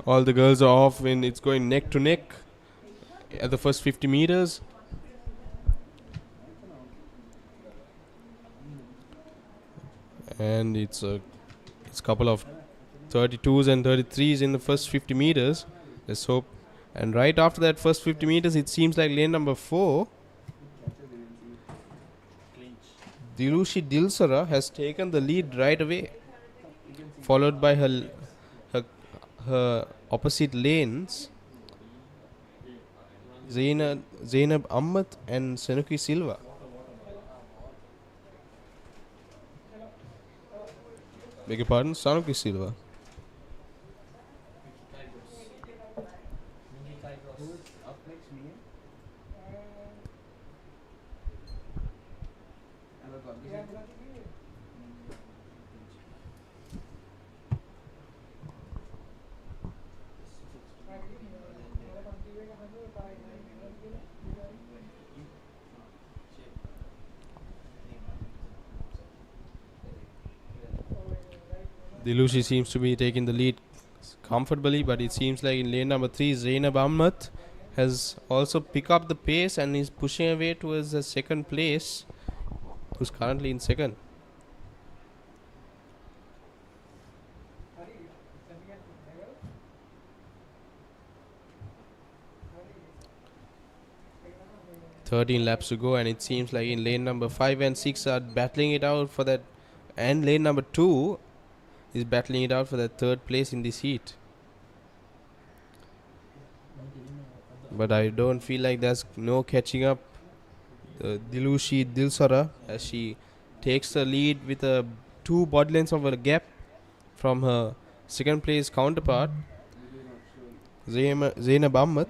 All the girls are off when it's going neck to neck at the first 50 meters. And it's a couple of 32s and 33s in the first 50 meters. Let's hope. And right after that first 50 meters, it seems like lane number 4, Dilushi Dilsara, has taken the lead right away, followed by her opposite lanes, Zainab Ahmed and Senuki Silva. Beg your pardon, Senuki Silva. Dilushi seems to be taking the lead comfortably, but it seems like in lane number 3, Zainab Ahmed has also picked up the pace and is pushing away towards the second place, who's currently in second. .13 laps to go, and it seems like in lane number 5 and 6 are battling it out for that And lane number 2 is battling it out for the third place in this heat. But I don't feel like there's no catching up Dilushi Dilsara as she takes the lead with a 2 body lengths of a gap from her second place counterpart Zainab Ahmed.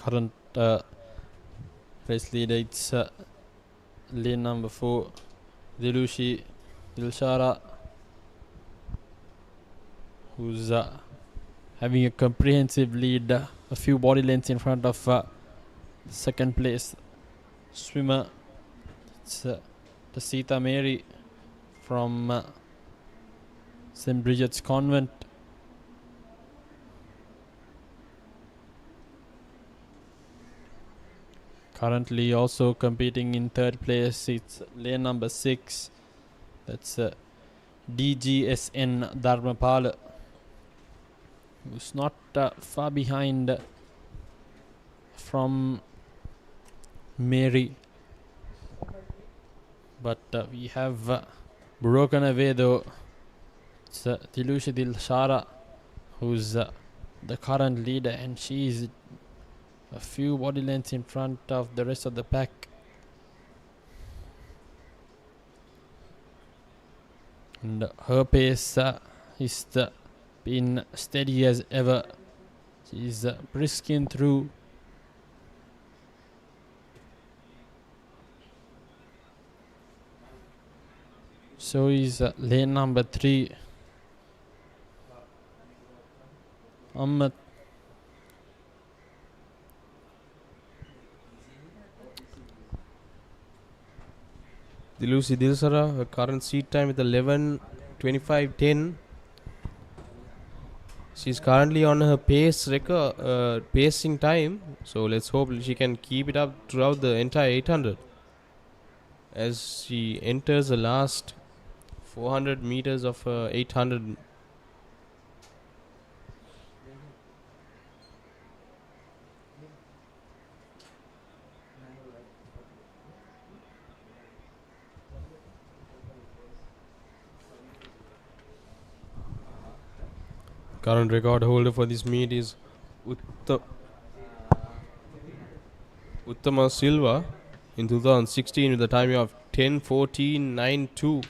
Current race leader, it's lane number 4, Dilushi Dilshara, who's having a comprehensive lead, a few body lengths in front of second place swimmer. It's the Sita Mary from St. Bridget's Convent. Currently also competing in third place, it's lane number 6. That's DGSN Dharmapala, who's not far behind from Mary. But we have broken away though. It's Dilushi Dilshara, who's the current leader, and she is a few body lengths in front of the rest of the pack. And her pace is been steady as ever. She's brisking through. So is lane number 3, Ahmed. Dilushi Dilsara, her current seat time with 11:25:10. She's currently on her pace record, pacing time. So let's hope she can keep it up throughout the entire 800 as she enters the last 400 meters of 800. Current record holder for this meet is Uttama Silva in 2016 with a timing of 10:14:92.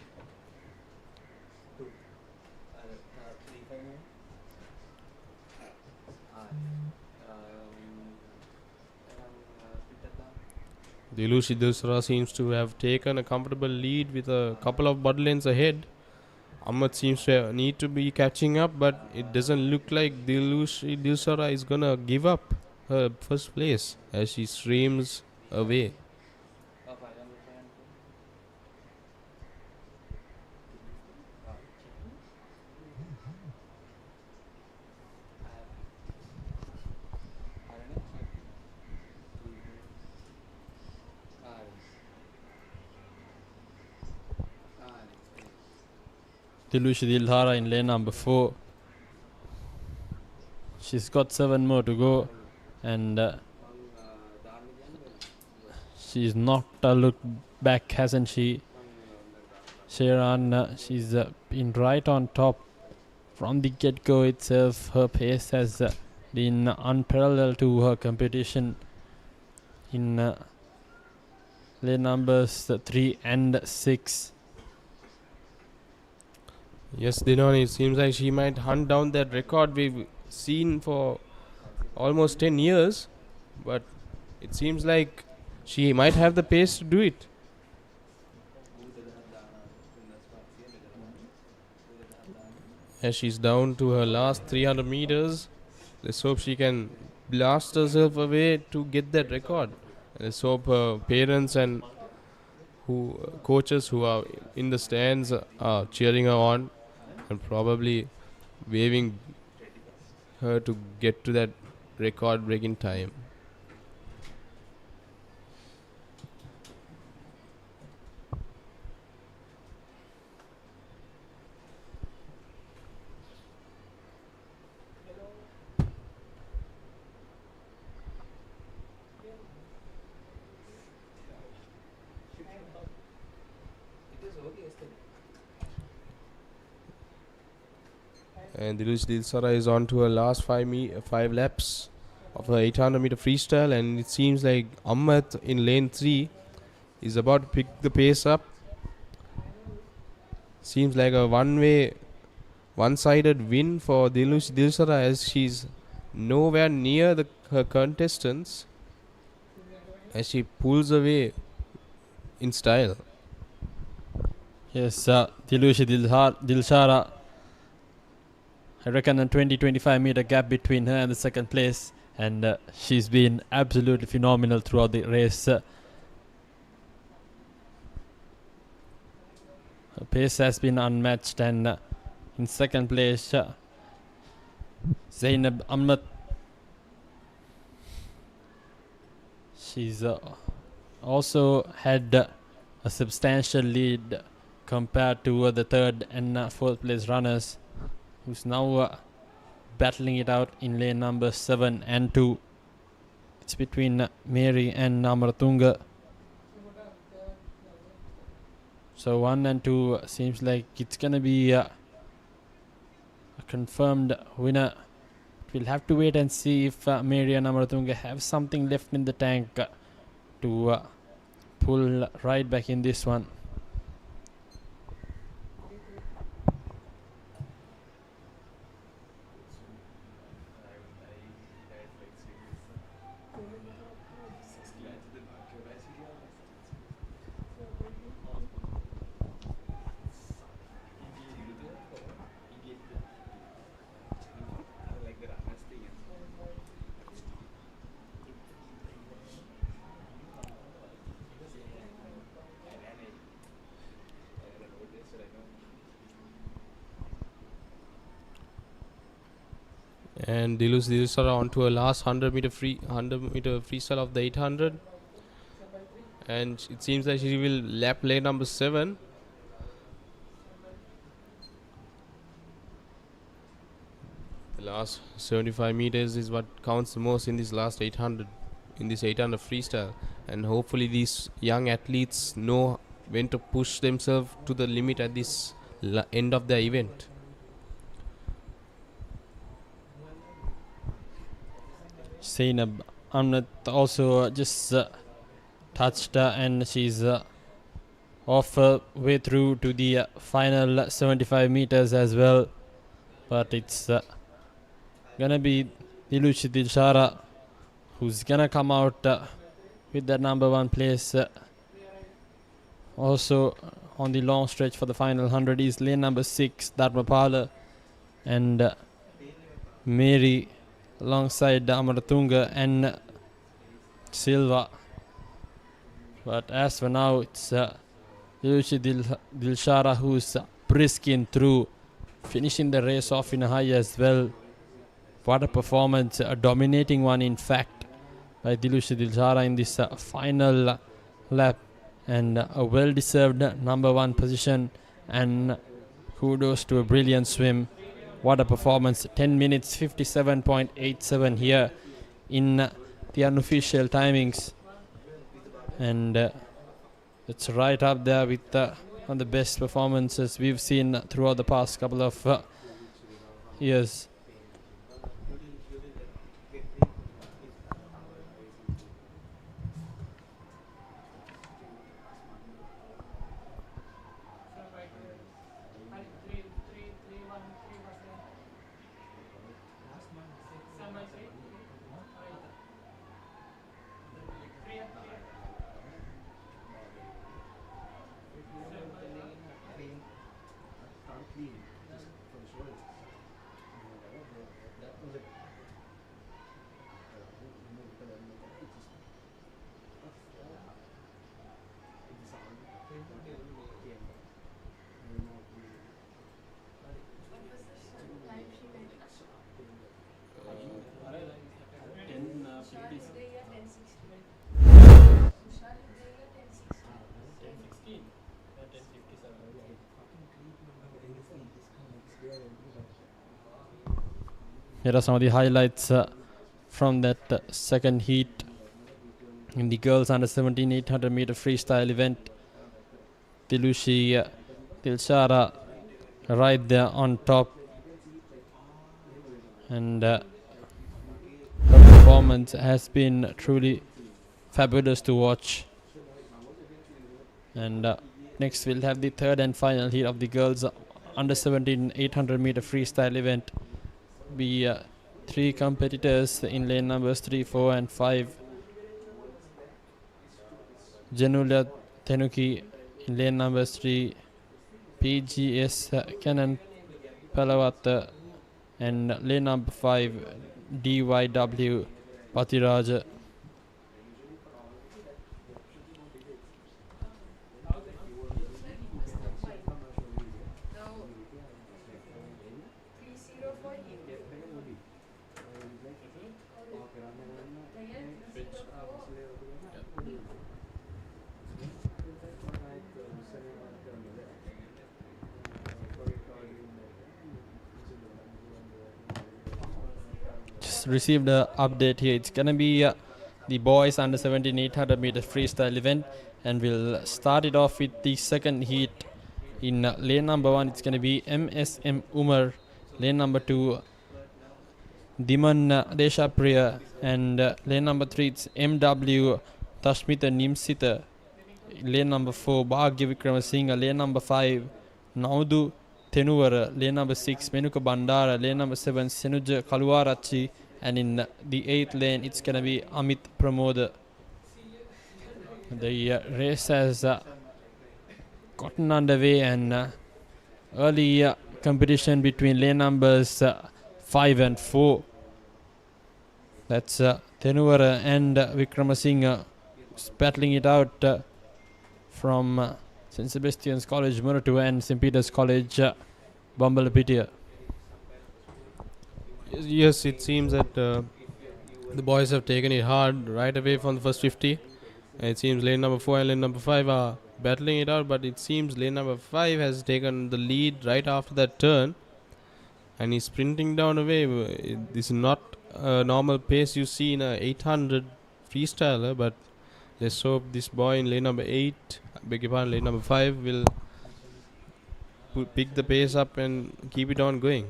Dilushi Dilsara seems to have taken a comfortable lead with a couple of body lengths ahead. Ahmed seems to need to be catching up, but it doesn't look like Dilushi Dilsara is gonna give up her first place as she streams away. Dilushi Dilhara in lane number 4. She's got 7 more to go, and she's not looked back, hasn't she? Sharon, she's been right on top from the get-go itself. Her pace has been unparalleled to her competition in lane numbers 3 and 6. Yes, Dinon, it seems like she might hunt down that record we've seen for almost 10 years, but it seems like she might have the pace to do it. As she's down to her last 300 meters, let's hope she can blast herself away to get that record. Let's hope her parents and coaches who are in the stands are cheering her on and probably waving her to get to that record breaking time. And Dilush Dilsara is on to her last 5 laps of her 800 meter freestyle, and it seems like Ahmed in lane 3 is about to pick the pace up. Seems like a one-sided win for Dilush Dilsara, as she's nowhere near her contestants as she pulls away in style. Yes, Dilush Dilshara, I reckon a 20-25 meter gap between her and the second place, and she's been absolutely phenomenal throughout the race. Her pace has been unmatched, and in second place Zainab Ahmed. She's also had a substantial lead compared to the third and fourth place runners, who's now battling it out in lane number 7 and 2. It's between Mary and Amaratunga. So 1 and 2 seems like it's gonna be a confirmed winner. We'll have to wait and see if Mary and Amaratunga have something left in the tank to pull right back in this one. And Dilush Dilsara on to her last 100 meter freestyle of the 800, and it seems like she will lap lane number 7. The last 75 meters is what counts the most in this last 800, in this 800 freestyle, and hopefully these young athletes know when to push themselves to the limit at this end of the event. Zainab Ahmed also just touched and she's off her way through to the final 75 meters as well, but it's gonna be Dilush Dilshara who's gonna come out with that number 1 place. Also on the long stretch for the final 100 is lane number 6, ThePapare, and Mary alongside Amaratunga and Silva. But as for now, it's Dilush Dilshara who's brisking through, finishing the race off in a high as well. What a performance, a dominating one in fact by Dilush Dilshara in this final lap, and a well-deserved number 1 position, and kudos to a brilliant swim. What a performance. 10 minutes 57.87 here in the unofficial timings, and it's right up there with one of the best performances we've seen throughout the past couple of years. here are some of the highlights from that second heat in the girls under 17 800 meter freestyle event. Tilshara right there on top, and her performance has been truly fabulous to watch. And next we'll have the third and final heat of the girls under 17 800 meter freestyle event. Be 3 competitors in lane numbers 3, 4 and 5. Janulia Tenuki in lane numbers 3, PGS Canon Palawata, and lane number 5 DYW Patiraja. Received an update here. It's gonna be the boys under 17 800 meter freestyle event, and we'll start it off with the second heat. In lane number 1 it's gonna be MSM Umar, lane number 2 Diman Deshapriya, and lane number 3 it's MW Tashmita Nimsita, lane number 4 Bhagya Vikramasinghe, lane number 5 Naudu Tenuvara, lane number 6 Menuka Bandara, lane number 7 Senuja Kaluarachi, and in the 8th lane it's gonna be Amit Pramoda. The race has gotten underway, and early competition between lane numbers 5 and 4. That's Tenuvara and Vikramasinghe battling it out from St. Sebastian's College Muratu and St. Peter's College Bambalapitiya. Yes, it seems that the boys have taken it hard right away from the first 50. It seems lane number 4 and lane number 5 are battling it out, but it seems lane number 5 has taken the lead right after that turn, and he's sprinting down away. This is not a normal pace you see in a 800 freestyler, but let's hope this boy in lane number 8, lane number 5 will pick the pace up and keep it on going.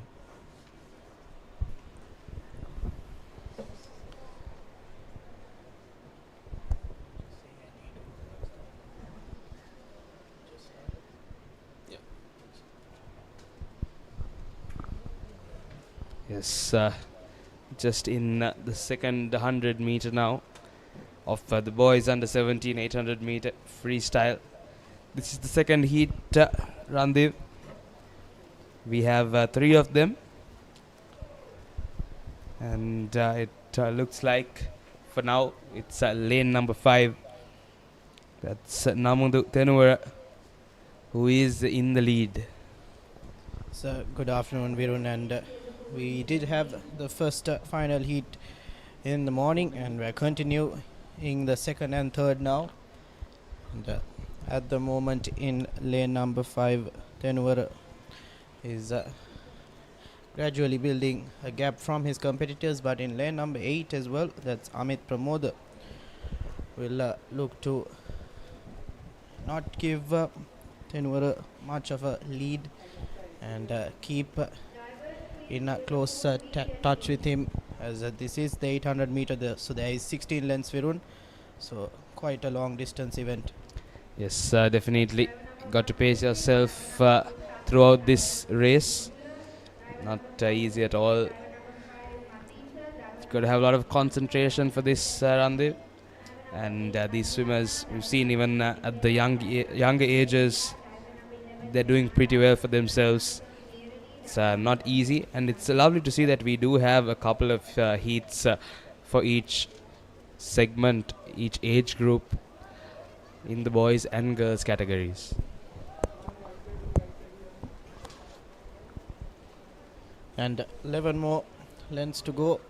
Yes, just in the second 100 meter now of the boys under 17 800 meter freestyle. This is the second heat, Randev. We have 3 of them, and it looks like for now it's lane number 5. That's Namundu Tenuvara who is in the lead. So good afternoon, Virun, and we did have the first final heat in the morning, and we're continuing the second and third now. And at the moment in lane number 5, Tenuvara is gradually building a gap from his competitors, but in lane number 8 as well, that's Amit Pramoda, will look to not give Tenuvara much of a lead and keep in a close touch with him, as this is the 800 meter so there is 16 lengths, Virun, so quite a long distance event. Yes, definitely got to pace yourself throughout this race. Not easy at all. You've got to have a lot of concentration for this, Randev. And these swimmers we've seen even at the younger ages, they're doing pretty well for themselves. It's not easy, and it's lovely to see that we do have a couple of heats for each segment, each age group in the boys and girls categories. And 11 more lengths to go,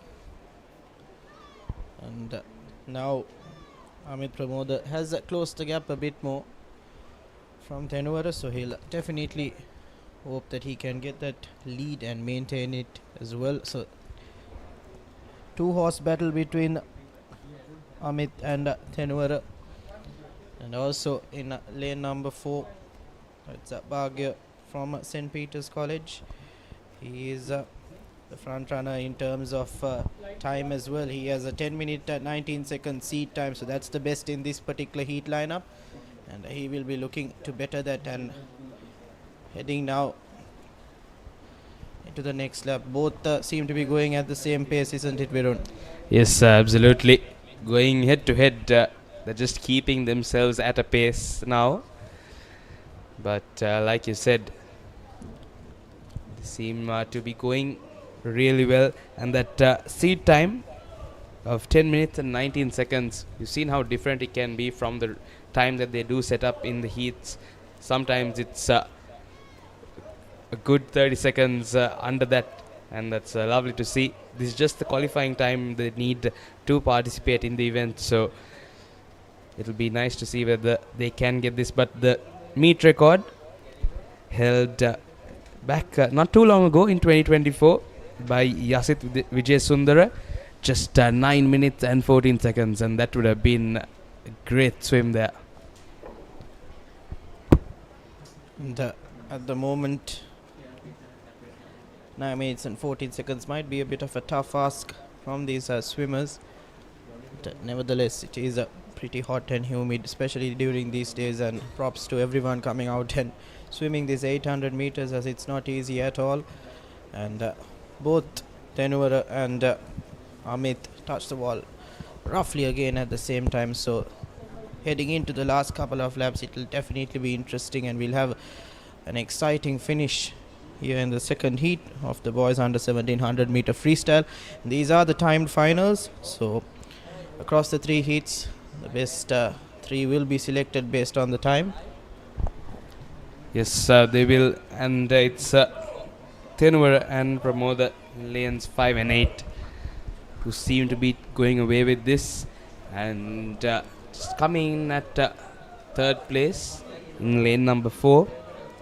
and now Amit Pramoda has closed the gap a bit more from Tenuvara, so he'll definitely hope that he can get that lead and maintain it as well. So two-horse battle between Amit and Tenwara. And also in lane number 4, it's Bhagya from St. Peter's College. He is the front runner in terms of time as well. He has a 10 minute 19 second seed time, so that's the best in this particular heat lineup, and he will be looking to better that and heading now into the next lap. Both seem to be going at the same pace, isn't it, Virun? Yes, absolutely. Going head to head, they're just keeping themselves at a pace now. But like you said, they seem to be going really well. And that seed time of 10 minutes and 19 seconds, you've seen how different it can be from the time that they do set up in the heats. Sometimes it's a good 30 seconds under that, and that's lovely to see. This is just the qualifying time they need to participate in the event, so it'll be nice to see whether they can get this. But the meet record held back not too long ago in 2024 by Yasit Vijay Sundara, just 9 minutes and 14 seconds, and that would have been a great swim there. And at the moment, 9 minutes and 14 seconds might be a bit of a tough ask from these swimmers. But nevertheless, it is pretty hot and humid, especially during these days, and props to everyone coming out and swimming these 800 meters, as it's not easy at all. And both Tenwara and Amit touched the wall roughly again at the same time, so heading into the last couple of laps, it will definitely be interesting, and we'll have an exciting finish here in the second heat of the boys under 1700 meter freestyle. These are the timed finals, so across the 3 heats, the best 3 will be selected based on the time. Yes, they will, and it's Tenwara and Pramoda lanes 5 and 8 who seem to be going away with this, and just coming in at 3rd place in lane number 4.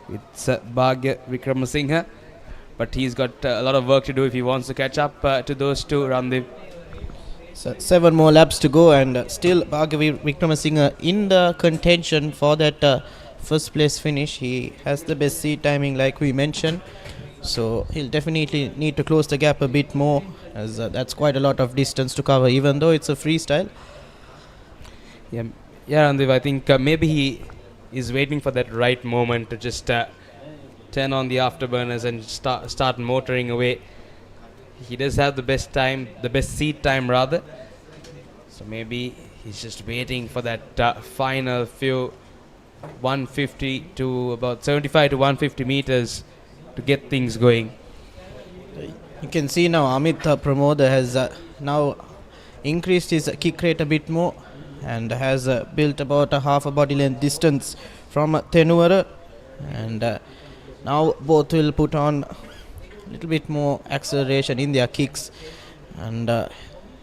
It's Bhagya Vikramasinghe, but he's got a lot of work to do if he wants to catch up to those two. Randeep. So 7 more laps to go, and still Bhagya Vikramasinghe in the contention for that first place finish. He has the best seat timing, like we mentioned, so he'll definitely need to close the gap a bit more, as that's quite a lot of distance to cover, even though it's a freestyle. Yeah, Randeep, I think maybe he is waiting for that right moment to just turn on the afterburners and start motoring away. He does have the best time, the best seat time rather, so maybe he's just waiting for that final few 150 to about 75 to 150 meters to get things going. You can see now Amit Pramoda has now increased his kick rate a bit more, and has built about a half a body length distance from Tenwara, and now both will put on a little bit more acceleration in their kicks, and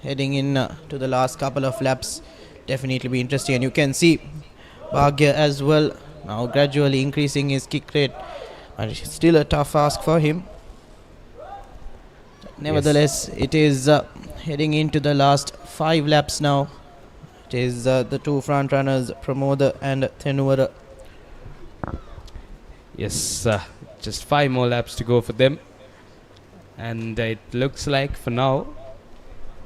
heading in to the last couple of laps definitely be interesting. And you can see Bhagya as well now gradually increasing his kick rate, but it's still a tough ask for him. Nevertheless, yes, it is heading into the last 5 laps now. It is the 2 front runners, Pramoda and Tenwara. Yes, just 5 more laps to go for them, and it looks like for now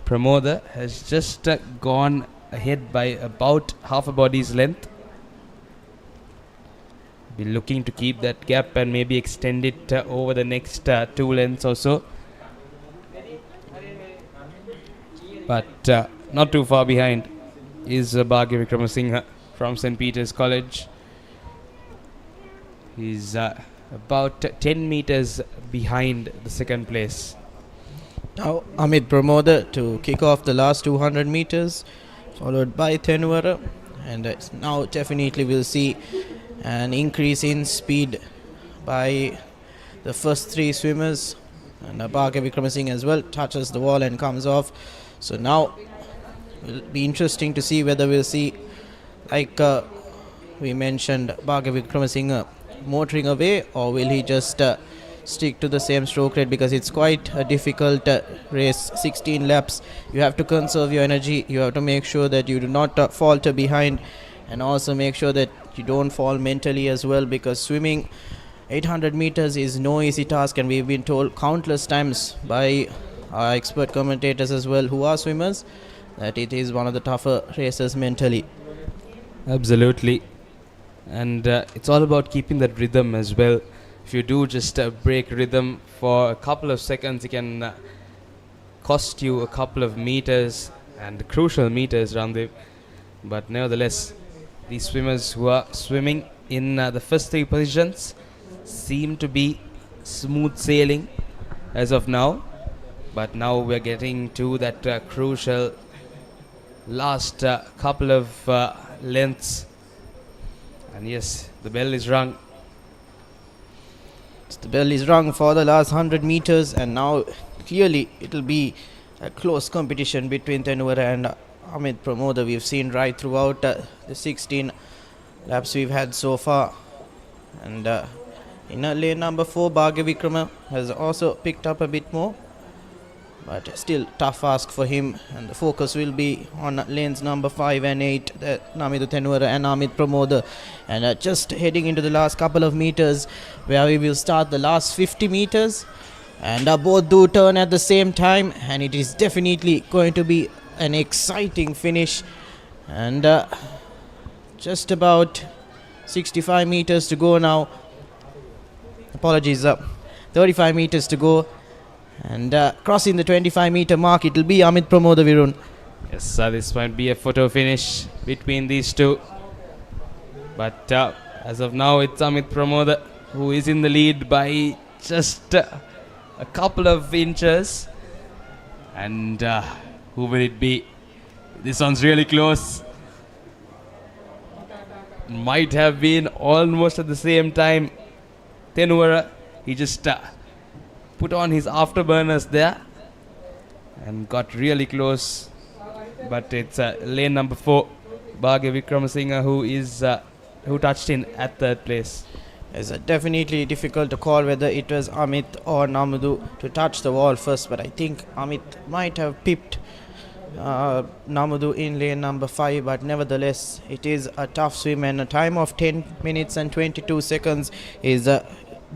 Pramoda has just gone ahead by about half a body's length. Be looking to keep that gap and maybe extend it over the next 2 lengths or so, but not too far behind is Bhagya Vikramasinghe from St. Peter's College. He's about 10 meters behind the second place. Now Amit Pramoda to kick off the last 200 meters, followed by Tenwara, and now definitely we'll see an increase in speed by the first 3 swimmers, and Bhagya Vikramasinghe as well touches the wall and comes off. So now it'll be interesting to see whether we'll see, like we mentioned, Bhagya Vikramasinghe motoring away, or will he just stick to the same stroke rate because it's quite a difficult race. 16 laps. You have to conserve your energy. You have to make sure that you do not falter behind, and also make sure that you don't fall mentally as well, because swimming 800 meters is no easy task, and we've been told countless times by our expert commentators as well who are swimmers that it is one of the tougher races mentally. Absolutely. And it's all about keeping that rhythm as well. If you do just break rhythm for a couple of seconds, it can cost you a couple of meters, and crucial meters around there. But nevertheless, these swimmers who are swimming in the first three positions seem to be smooth sailing as of now. But now we're getting to that crucial last couple of lengths. And yes, the bell is rung. The bell is rung for the last 100 meters, and now clearly it will be a close competition between Tenwara and Amit Pramoda. We've seen right throughout the 16 laps we've had so far. And in lane number 4, Bhagya Vikrama has also picked up a bit more, but still tough ask for him, and the focus will be on lanes number 5 and 8, Namitha Tenwara and Amit Pramoda. And just heading into the last couple of meters, where we will start the last 50 meters, and both do turn at the same time, and it is definitely going to be an exciting finish. And just about 65 meters to go now. Apologies, 35 meters to go. And crossing the 25 meter mark, it will be Amit Pramoda, Virun. Yes, this might be a photo finish between these two. But as of now, it's Amit Pramoda who is in the lead by just a couple of inches. And who will it be? This one's really close. Might have been almost at the same time. Tenwara, he just put on his afterburners there and got really close, but it's lane number 4, Bhagya Vikramasinghe, who touched in at third place. It's definitely difficult to call whether it was Amit or Namudu to touch the wall first, but I think Amit might have pipped Namudu in lane number 5, but nevertheless it is a tough swim, and a time of 10 minutes and 22 seconds is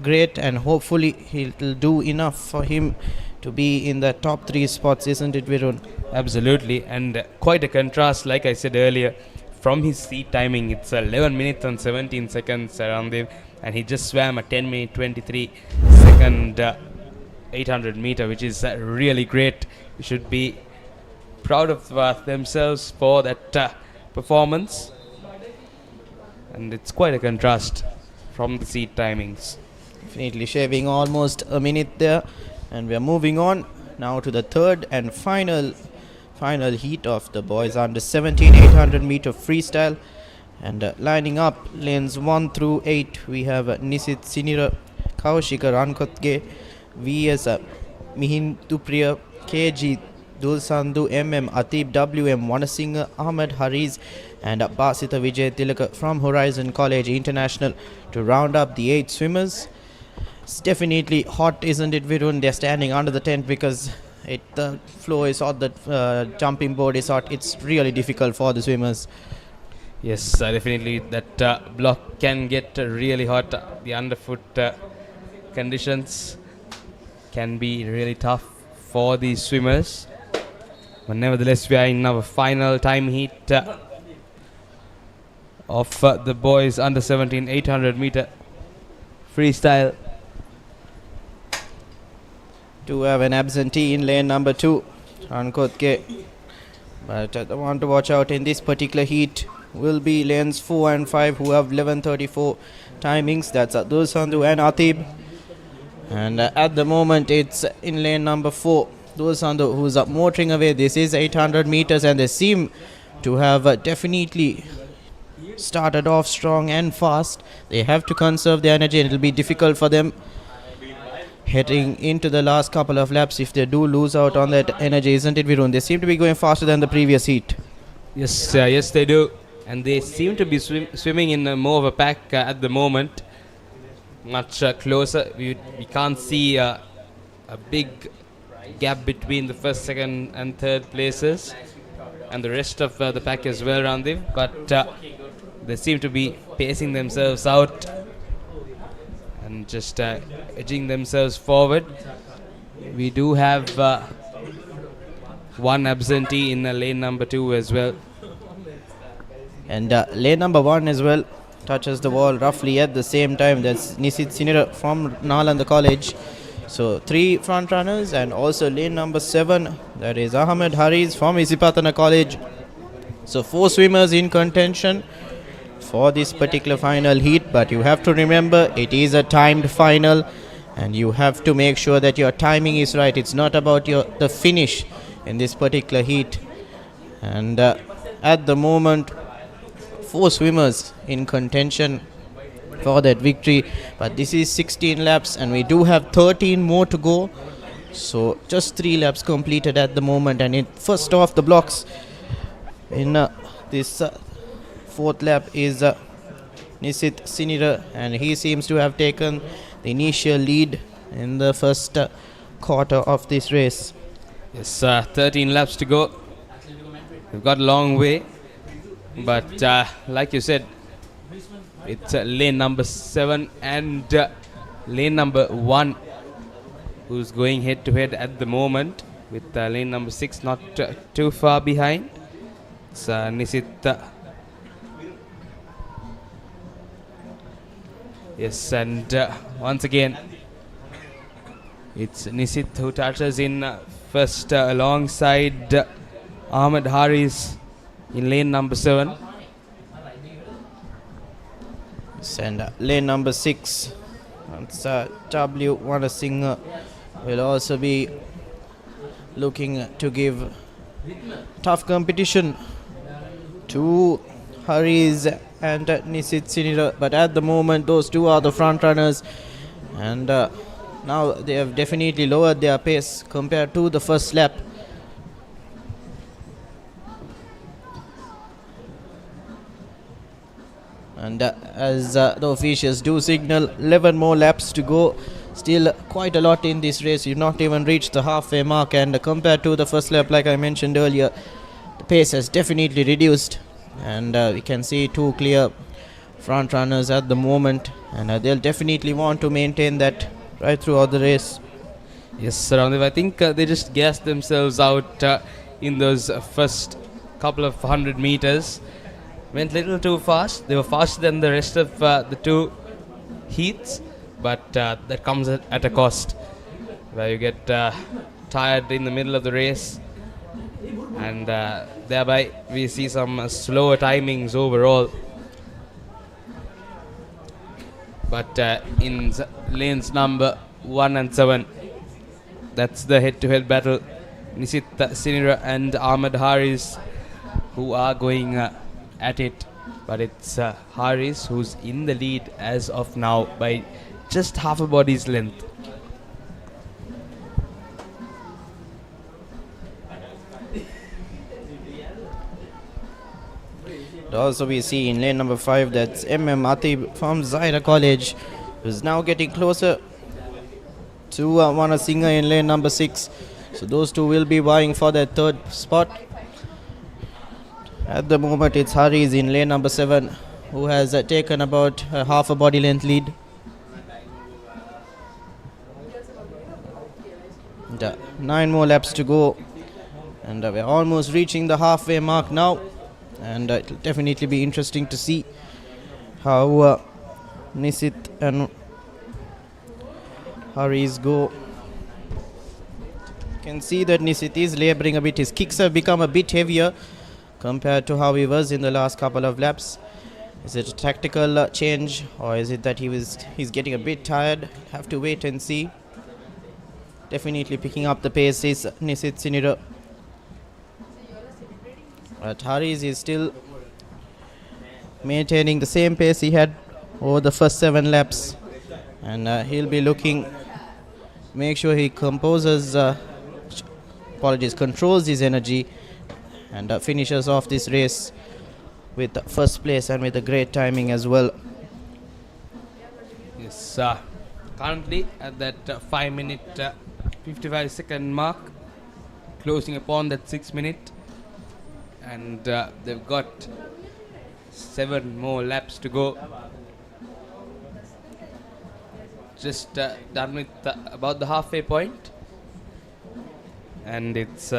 great, and hopefully he'll do enough for him to be in the top 3 spots, isn't it, Virun? Absolutely, and quite a contrast, like I said earlier, from his seat timing. It's 11 minutes and 17 seconds around there, and he just swam a 10 minute 23 second 800 meter, which is really great. You should be proud of themselves for that performance, and it's quite a contrast from the seat timings. Definitely shaving almost a minute there, and we are moving on now to the third and final heat of the boys under 17 800 meter freestyle. And lining up lanes 1 through 8, we have Nisit Sinira, Kaushika Rankotge, VS Mihin Tupriya, KG Dulsandhu, MM Atib, WM Wanasinghe, Ahmed Hariz, and Basita Vijay Tilaka from Horizon College International to round up the 8 swimmers. It's definitely hot, isn't it, Virun? They're standing under the tent because the floor is hot, the jumping board is hot. It's really difficult for the swimmers. Yes, definitely that block can get really hot. The underfoot conditions can be really tough for these swimmers. But nevertheless, we are in our final time heat of the boys under 17 800 meter freestyle. To have an absentee in lane number 2, Rankotge. But the one to watch out in this particular heat will be lanes 4 and 5, who have 11:34 timings. That's Dulsandhu and Atib. And at the moment it's in lane number 4, Dulsandhu, who's motoring away. This is 800 meters, and they seem to have definitely started off strong and fast. They have to conserve their energy, and it'll be difficult for them heading into the last couple of laps if they do lose out on that energy, isn't it, Virun? They seem to be going faster than the previous heat. Yes, yes they do, and they seem to be swimming in more of a pack at the moment. much closer. We can't see a big gap between the first, second and third places and the rest of the pack as well, Randiv, but they seem to be pacing themselves out and just edging themselves forward. We do have one absentee in lane number 2 as well. And lane number 1 as well touches the wall roughly at the same time. That's Nisit Sinira from Nalanda College. So 3 front runners, and also lane number 7, that is Ahmed Haris from Isipatana College. So 4 swimmers in contention for this particular final heat, but you have to remember it is a timed final and you have to make sure that your timing is right. It's not about the finish in this particular heat. And at the moment 4 swimmers in contention for that victory, but this is 16 laps and we do have 13 more to go, so just 3 laps completed at the moment. And first off the blocks in this 4th lap is Nisit Sinira, and he seems to have taken the initial lead in the first quarter of this race. Yes, 13 laps to go. We've got a long way, but like you said, it's lane number 7 and lane number 1 who's going head to head at the moment, with lane number 6 not too far behind. It's Nisit. Yes, and once again it's Nisit who touches in first alongside Ahmed Haris in lane number 7. And lane number 6, that's W. Wanasinghe, will also be looking to give tough competition to Haris and Nisit Sinira, but at the moment those 2 are the front runners, and now they have definitely lowered their pace compared to the first lap. And as the officials do signal 11 more laps to go, still quite a lot in this race. You've not even reached the halfway mark, and compared to the first lap, like I mentioned earlier, the pace has definitely reduced, and we can see 2 clear front runners at the moment, and they'll definitely want to maintain that right throughout the race. Yes, Randiv, I think they just gassed themselves out in those first couple of 100 meters. Went a little too fast. They were faster than the rest of the 2 heats, but that comes at a cost, where you get tired in the middle of the race, and thereby we see some slower timings overall. But in lanes number 1 and 7, that's the head-to-head battle. Nisit Sinira and Ahmed Haris who are going at it, but it's Haris who's in the lead as of now by just half a body's length. Also we see in lane number 5, that's Atib from Zaira College, who's now getting closer to Wanasinghe in lane number 6. So those 2 will be vying for that 3rd spot. At the moment it's Haris in lane number 7 who has taken about half a body length lead. And, 9 more laps to go, and we're almost reaching the halfway mark now, and it'll definitely be interesting to see how Nisit and Haris go. You can see that Nisit is laboring a bit. His kicks have become a bit heavier compared to how he was in the last couple of laps. Is it a tactical change, or is it that he's getting a bit tired? Have to wait and see. Definitely picking up the pace is Nisit Sinira, but Haris is still maintaining the same pace he had over the first 7 laps, and he'll be looking, make sure he controls his energy, and finishes off this race with first place and with a great timing as well. Yes, currently at that 5 minute 55 second mark, closing upon that 6 minute, and they've got 7 more laps to go. Just done with about the halfway point, and it's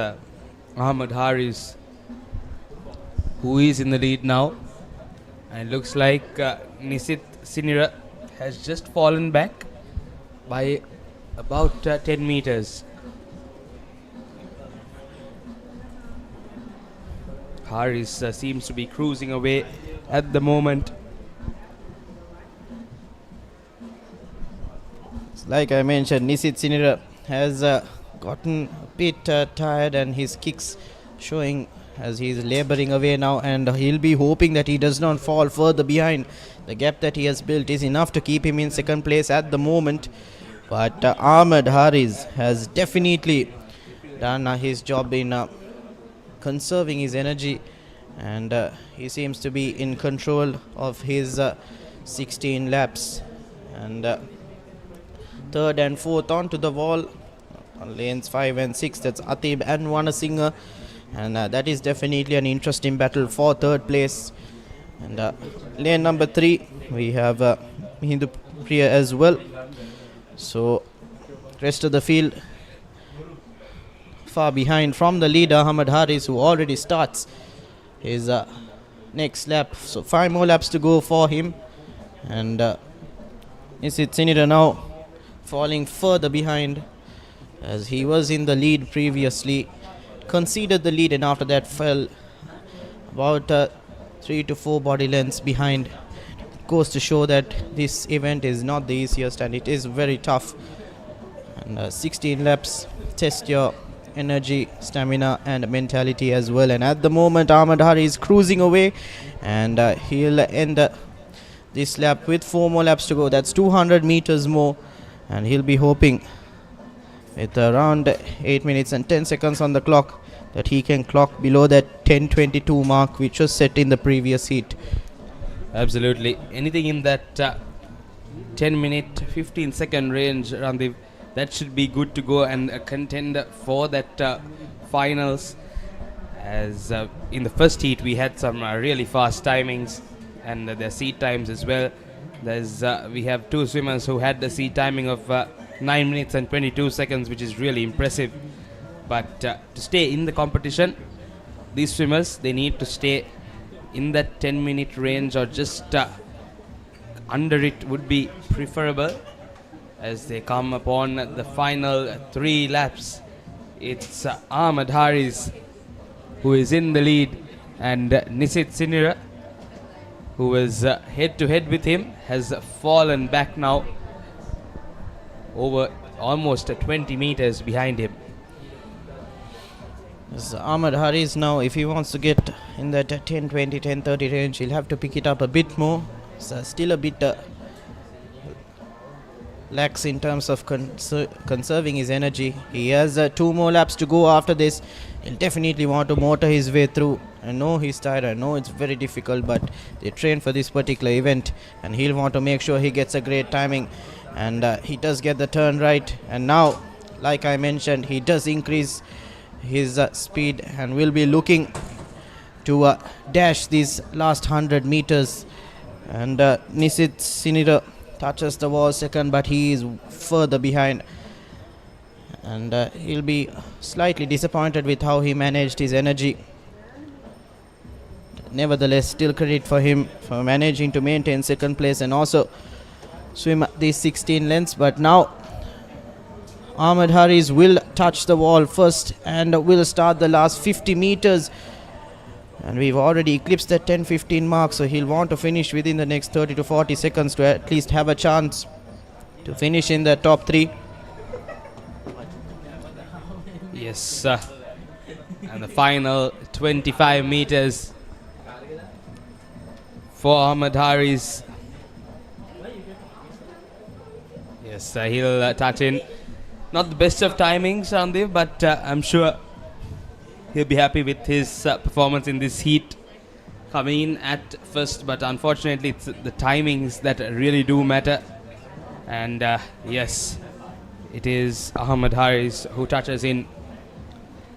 Ahmed Haris who is in the lead now, and it looks like Nisit Sinira has just fallen back by about 10 meters. Haris seems to be cruising away at the moment. Like I mentioned, Nisit Sinira has gotten a bit tired, and his kicks showing as he's laboring away now, and he'll be hoping that he does not fall further behind. The gap that he has built is enough to keep him in second place at the moment, but Ahmed Haris has definitely done his job in conserving his energy, and he seems to be in control of his 16 laps, and third and fourth onto the wall on lanes 5 and 6. That's Atib and Wanasinghe, and that is definitely an interesting battle for third place. And lane number 3 we have Hindu Priya as well. So rest of the field far behind from the leader Ahmed Haris, who already starts his next lap. So 5 more laps to go for him, and Nisit Sinira now falling further behind, as he was in the lead previously, conceded the lead, and after that fell about 3 to 4 body lengths behind. It goes to show that this event is not the easiest, and it is very tough. And 16 laps test your energy, stamina and mentality as well. And at the moment Ahmed Haris is cruising away, and he'll end this lap with 4 more laps to go. That's 200 meters more, and he'll be hoping with around 8 minutes and 10 seconds on the clock that he can clock below that 10:22 mark which was set in the previous heat. Absolutely. Anything in that 10 minute 15 second range, Randeep, that should be good to go and contend for that finals. As in the first heat we had some really fast timings, and their seat times as well. We have 2 swimmers who had the seat timing of 9 minutes and 22 seconds, which is really impressive. But to stay in the competition, these swimmers, they need to stay in that 10-minute range, or just under it would be preferable as they come upon the final 3 laps. It's Ahmed Haris who is in the lead, and Nisit Sinira, who was head-to-head with him, has fallen back now over almost 20 meters behind him. Yes, Ahmed Haris now, if he wants to get in that 10:20, 10:30 range, he'll have to pick it up a bit more. So still a bit lax in terms of conserving his energy. He has 2 more laps to go after this. He'll definitely want to motor his way through. I know he's tired, I know it's very difficult, but they train for this particular event, and he'll want to make sure he gets a great timing, and he does get the turn right. And now, like I mentioned, he does increase his speed and will be looking to dash these last 100 meters. And Nisit Sinira touches the wall second, but he is further behind, and he'll be slightly disappointed with how he managed his energy. Nevertheless, still credit for him for managing to maintain second place and also swim these 16 lengths. But now Ahmed Haris will touch the wall first and will start the last 50 meters, and we've already eclipsed that 10:15 mark, so he'll want to finish within the next 30 to 40 seconds to at least have a chance to finish in the top 3. Yes, and the final 25 meters for Ahmed Haris. Yes, he'll touch in. Not the best of timings, Randeep, but I'm sure he'll be happy with his performance in this heat, coming in at first. But unfortunately, it's the timings that really do matter. And yes, it is Ahmed Haris who touches in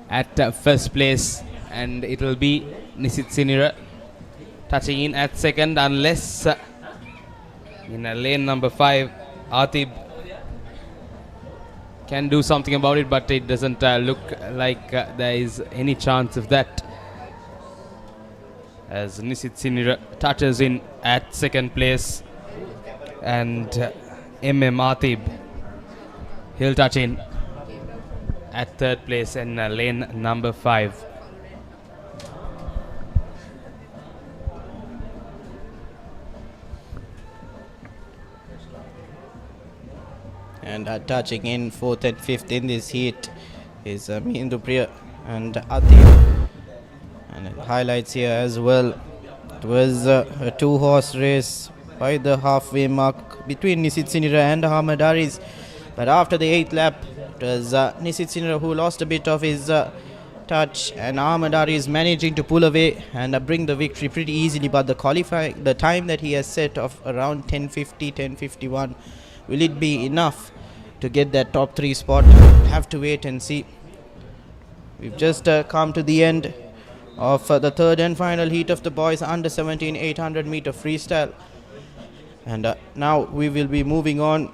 at first place, and it will be Nisit Sinira touching in at second, unless in lane number 5 Atib can do something about it, but it doesn't look like there is any chance of that, as Nisit Sinira touches in at second place, and MM Atib, he'll touch in at third place in lane number 5. And touching in 4th and 5th in this heat is Mindu Priya and Atib. And highlights here as well. It was a 2-horse race by the halfway mark between Nisit Sinira and Ahmed Haris. But after the 8th lap, it was Nisit Sinira who lost a bit of his touch, and Ahmed Haris managing to pull away and bring the victory pretty easily. But the time that he has set of around 10:50, 10:51, will it be enough to get that top 3 spot? Have to wait and see. We've just come to the end of the third and final heat of the boys under 17 800 meter freestyle, and now we will be moving on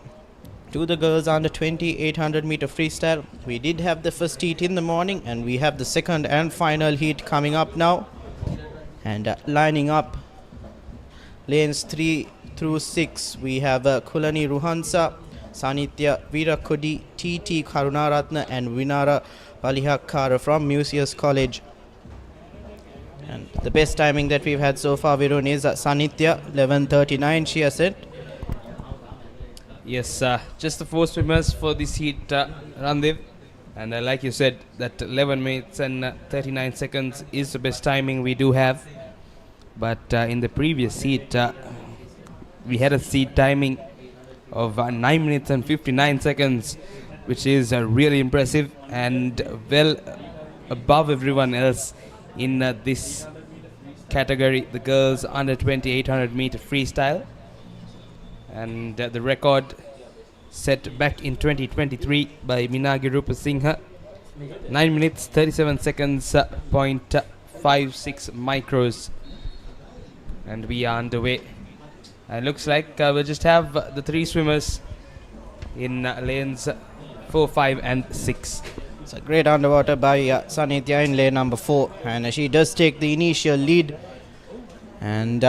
to the girls under 20 800 meter freestyle. We did have the first heat in the morning, and we have the second and final heat coming up now, and lining up lanes 3 through 6, we have Kulani Ruhansa, Sanitya Virakodi, TT Karunaratna and Vinara Palihakkara from Museus College. And the best timing that we've had so far, Virun, is Sanitya 11:39 she has said. Yes, just the 4 swimmers for this heat, Randiv, and like you said, that 11 minutes and 39 seconds is the best timing we do have. But in the previous heat, we had a seat timing of 9 minutes and 59 seconds, which is really impressive and well above everyone else in this category, the girls under 20 800 meter freestyle. And the record set back in 2023 by Minagi Rupasinghe, 9 minutes 37 seconds, 0.56 micros. And we are underway. And looks like we'll just have the 3 swimmers in lanes 4, 5 and 6. It's a great underwater by Sanitya in lane number 4, and she does take the initial lead, and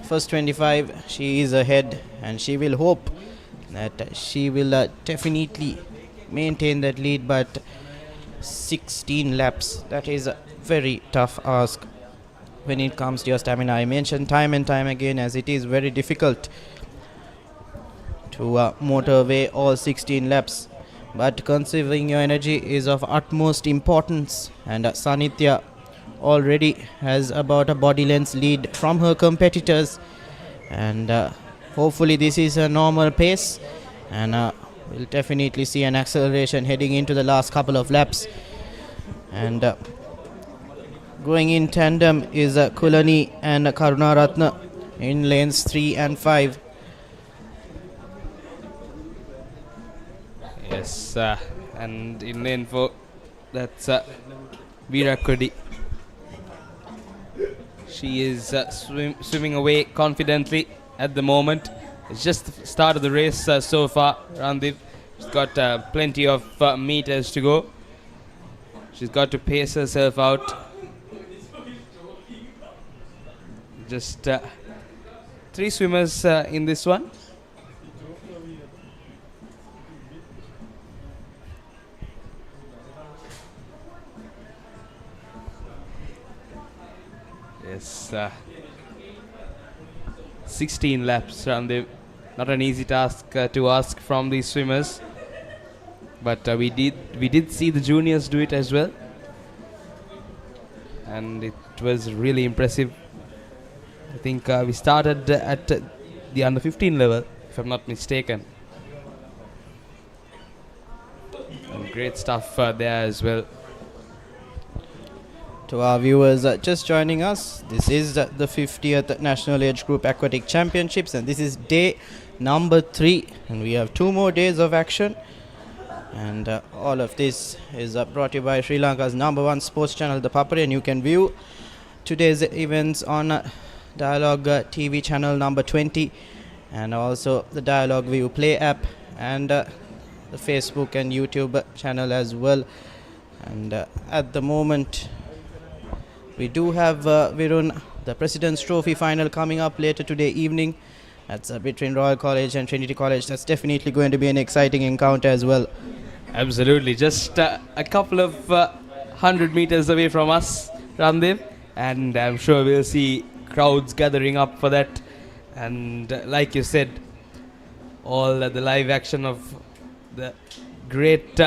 first 25 she is ahead, and she will hope that she will definitely maintain that lead. But 16 laps, that is a very tough ask when it comes to your stamina. I mentioned time and time again, as it is very difficult to motor away all 16 laps, but conserving your energy is of utmost importance, and Sanitya already has about a body length lead from her competitors, and hopefully this is a normal pace, and we'll definitely see an acceleration heading into the last couple of laps. And going in tandem is Kulani and Karunaratna in lanes 3 and 5. Yes, and in lane 4, that's Virakodi. She is swimming away confidently at the moment. It's just the start of the race so far. Randiv, she's got plenty of meters to go. She's got to pace herself out. Just 3 swimmers in this one. Yes, 16 laps, Randiv. Not an easy task to ask from these swimmers, but we did see the juniors do it as well, and it was really impressive. I think we started at the under 15 level, if I'm not mistaken, and great stuff there as well. To our viewers just joining us, this is the 50th National Age Group Aquatic Championships, and this is day number 3, and we have 2 more days of action. And all of this is brought to you by Sri Lanka's number 1 sports channel, ThePapare, and you can view today's events on Dialog TV channel number 20, and also the Dialog Play App, and the Facebook and YouTube channel as well. And at the moment we do have Virun, the President's Trophy final coming up later today evening. That's between Royal College and Trinity College. That's definitely going to be an exciting encounter as well. Absolutely, just a couple of 100 meters away from us, Ramdev, and I'm sure we'll see crowds gathering up for that. And like you said, all the live action of the great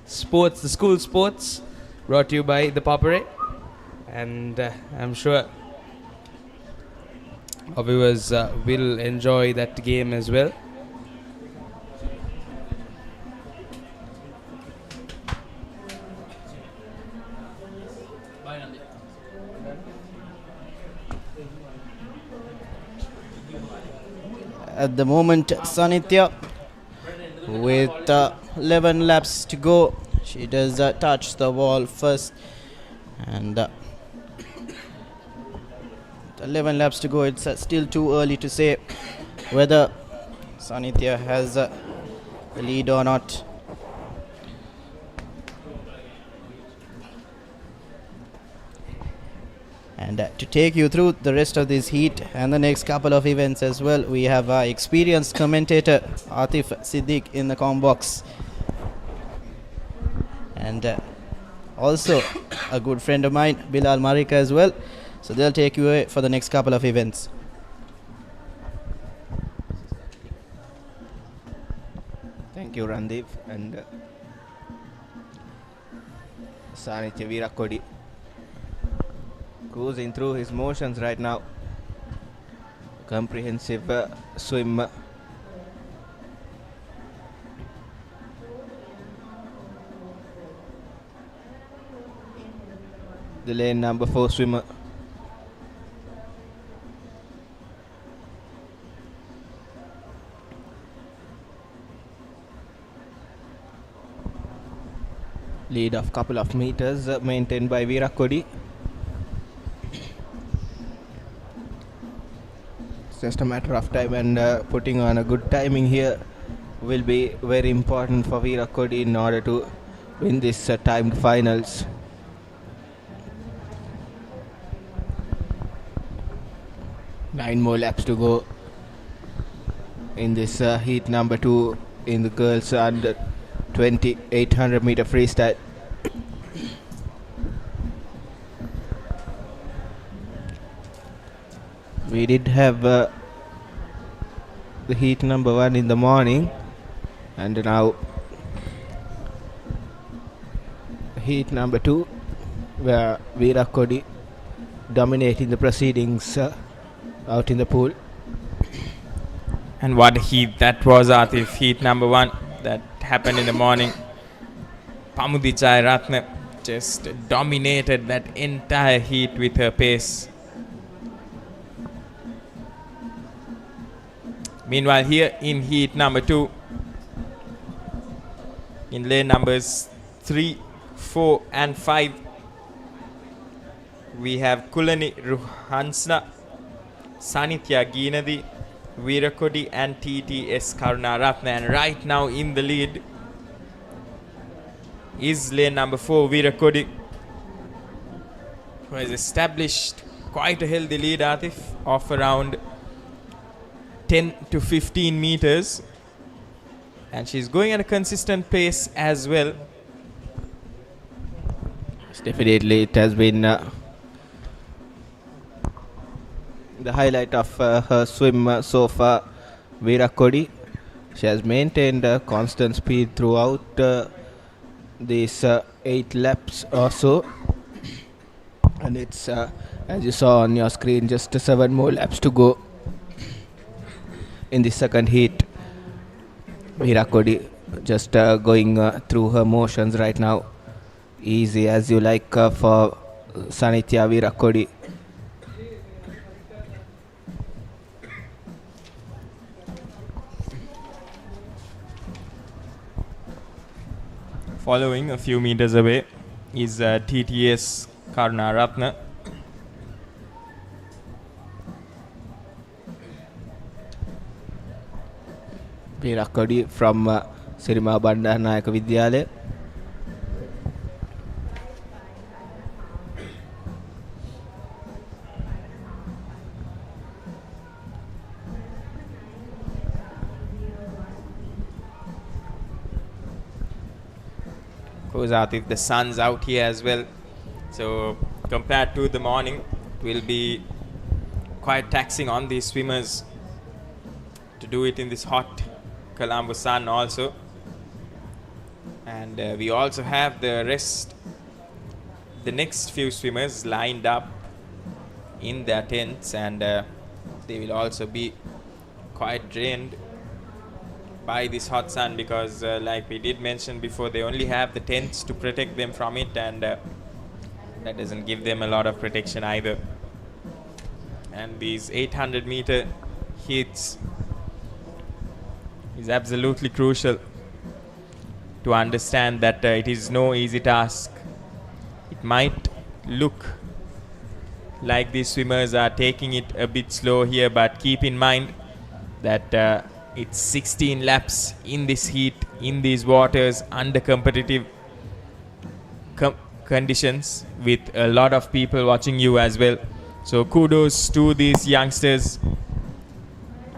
sports, the school sports, brought to you by ThePapare, and I'm sure our viewers will enjoy that game as well. At the moment, Sanithya with 11 laps to go. She does touch the wall first, and 11 laps to go. It's still too early to say whether Sanithya has the lead or not. And to take you through the rest of this heat and the next couple of events as well, we have our experienced commentator Atif Siddiq in the comm box, and also a good friend of mine, Bilal Marika, as well. So they'll take you away for the next couple of events. Thank you, Randeep. And Sanithya Virakodi cruising through his motions right now. Comprehensive swim. The lane number 4 swimmer. Lead of couple of meters maintained by Virakodi. It's just a matter of time, and putting on a good timing here will be very important for Virakodi in order to win this timed finals. Nine more laps to go in this heat number 2 in the girls under 20 800 meter freestyle. We did have the heat number 1 in the morning, and now heat number 2, where Virakodi dominating the proceedings out in the pool. And what heat that was, Atif. Heat number 1 that happened in the morning. Pamudi Jairatne just dominated that entire heat with her pace. Meanwhile, here in heat number 2, in lane numbers 3, 4 and 5, we have Kulani Ruhansna, Sanithya Geenadi, Virakodi and TTS Karunaratne. And right now in the lead is lane number 4, Virakodi, who has established quite a healthy lead, Atif, of around 10 to 15 meters, and she's going at a consistent pace as well. Definitely it has been the highlight of her swim so far, Virakodi. She has maintained a constant speed throughout these 8 laps or so, and it's as you saw on your screen, just 7 more laps to go in the second heat. Virakodi just going through her motions right now. Easy as you like for Sanithya Virakodi. Following a few meters away is TTS Karunaratna. Pirakodi from Sirima Bandanayaka Vidyalaya. Goes out if the sun's out here as well. So compared to the morning, it will be quite taxing on these swimmers to do it in this hot Colombo sun also. And we also have the next few swimmers lined up in their tents, and they will also be quite drained by this hot sun, because like we did mention before, they only have the tents to protect them from it, and that doesn't give them a lot of protection either. And these 800-meter heats is absolutely crucial to understand that it is no easy task. It might look like these swimmers are taking it a bit slow here, but keep in mind that it's 16 laps in this heat, in these waters, under competitive conditions, with a lot of people watching you as well. So kudos to these youngsters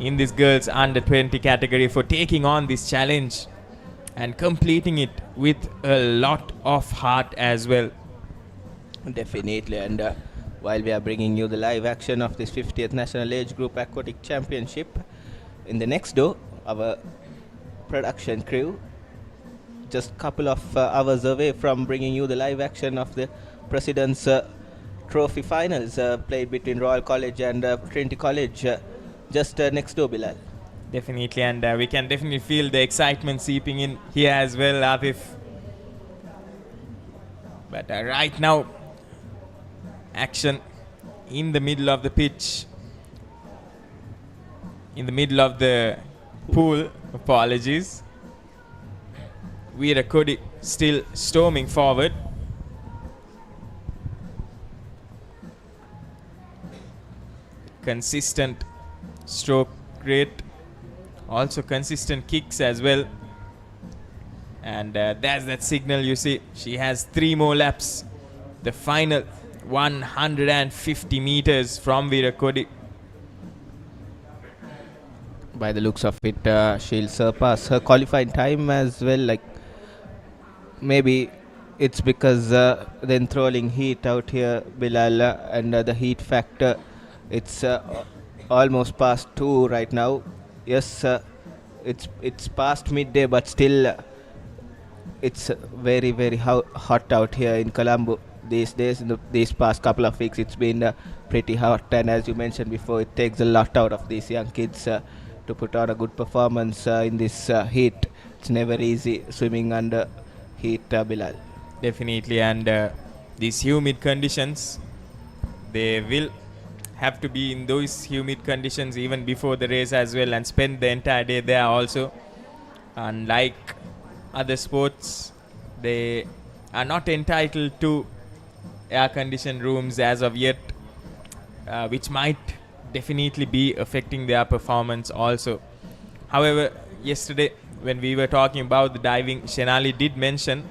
in this girls under 20 category for taking on this challenge and completing it with a lot of heart as well. Definitely. And while we are bringing you the live action of this 50th National Age Group Aquatic Championship, in the next door, our production crew, just a couple of hours away from bringing you the live action of the President's Trophy Finals played between Royal College and Trinity College, just next door, Bilal. Definitely, and we can definitely feel the excitement seeping in here as well, Atif. But right now, action in the middle of the pitch, in the middle of the pool, apologies. Veera Kodi still storming forward. Consistent stroke rate, also consistent kicks as well. And there's that signal, you see. She has 3 more laps. The final 150 meters from Veera Kodi. By the looks of it, she'll surpass her qualifying time as well. Like, maybe it's because the enthralling heat out here, Bilal, and the heat factor. It's almost past 2 right now. Yes, it's past midday, but still it's very, very hot out here in Colombo these days. In these past couple of weeks, it's been pretty hot, and as you mentioned before, it takes a lot out of these young kids to put on a good performance in this heat. It's never easy swimming under heat, Bilal. Definitely, and these humid conditions, they will have to be in those humid conditions even before the race as well, and spend the entire day there also. Unlike other sports, they are not entitled to air-conditioned rooms as of yet, which might definitely be affecting their performance also. However, yesterday when we were talking about the diving, Shenali did mention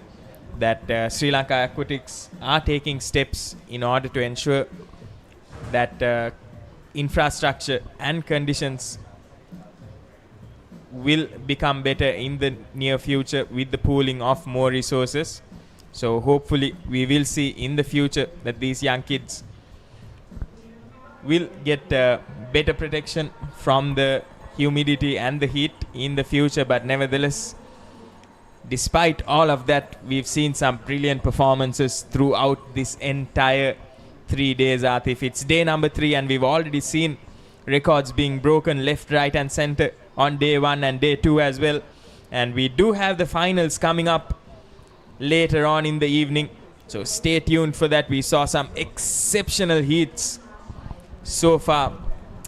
that Sri Lanka Aquatics are taking steps in order to ensure that infrastructure and conditions will become better in the near future with the pooling of more resources. So hopefully we will see in the future that these young kids will get better protection from the humidity and the heat in the future. But nevertheless, despite all of that, we've seen some brilliant performances throughout this entire 3 days, Atif. It's day number 3, and we've already seen records being broken left, right and center on day 1 and day 2 as well. And we do have the finals coming up later on in the evening, so stay tuned for that. We saw some exceptional heats so far,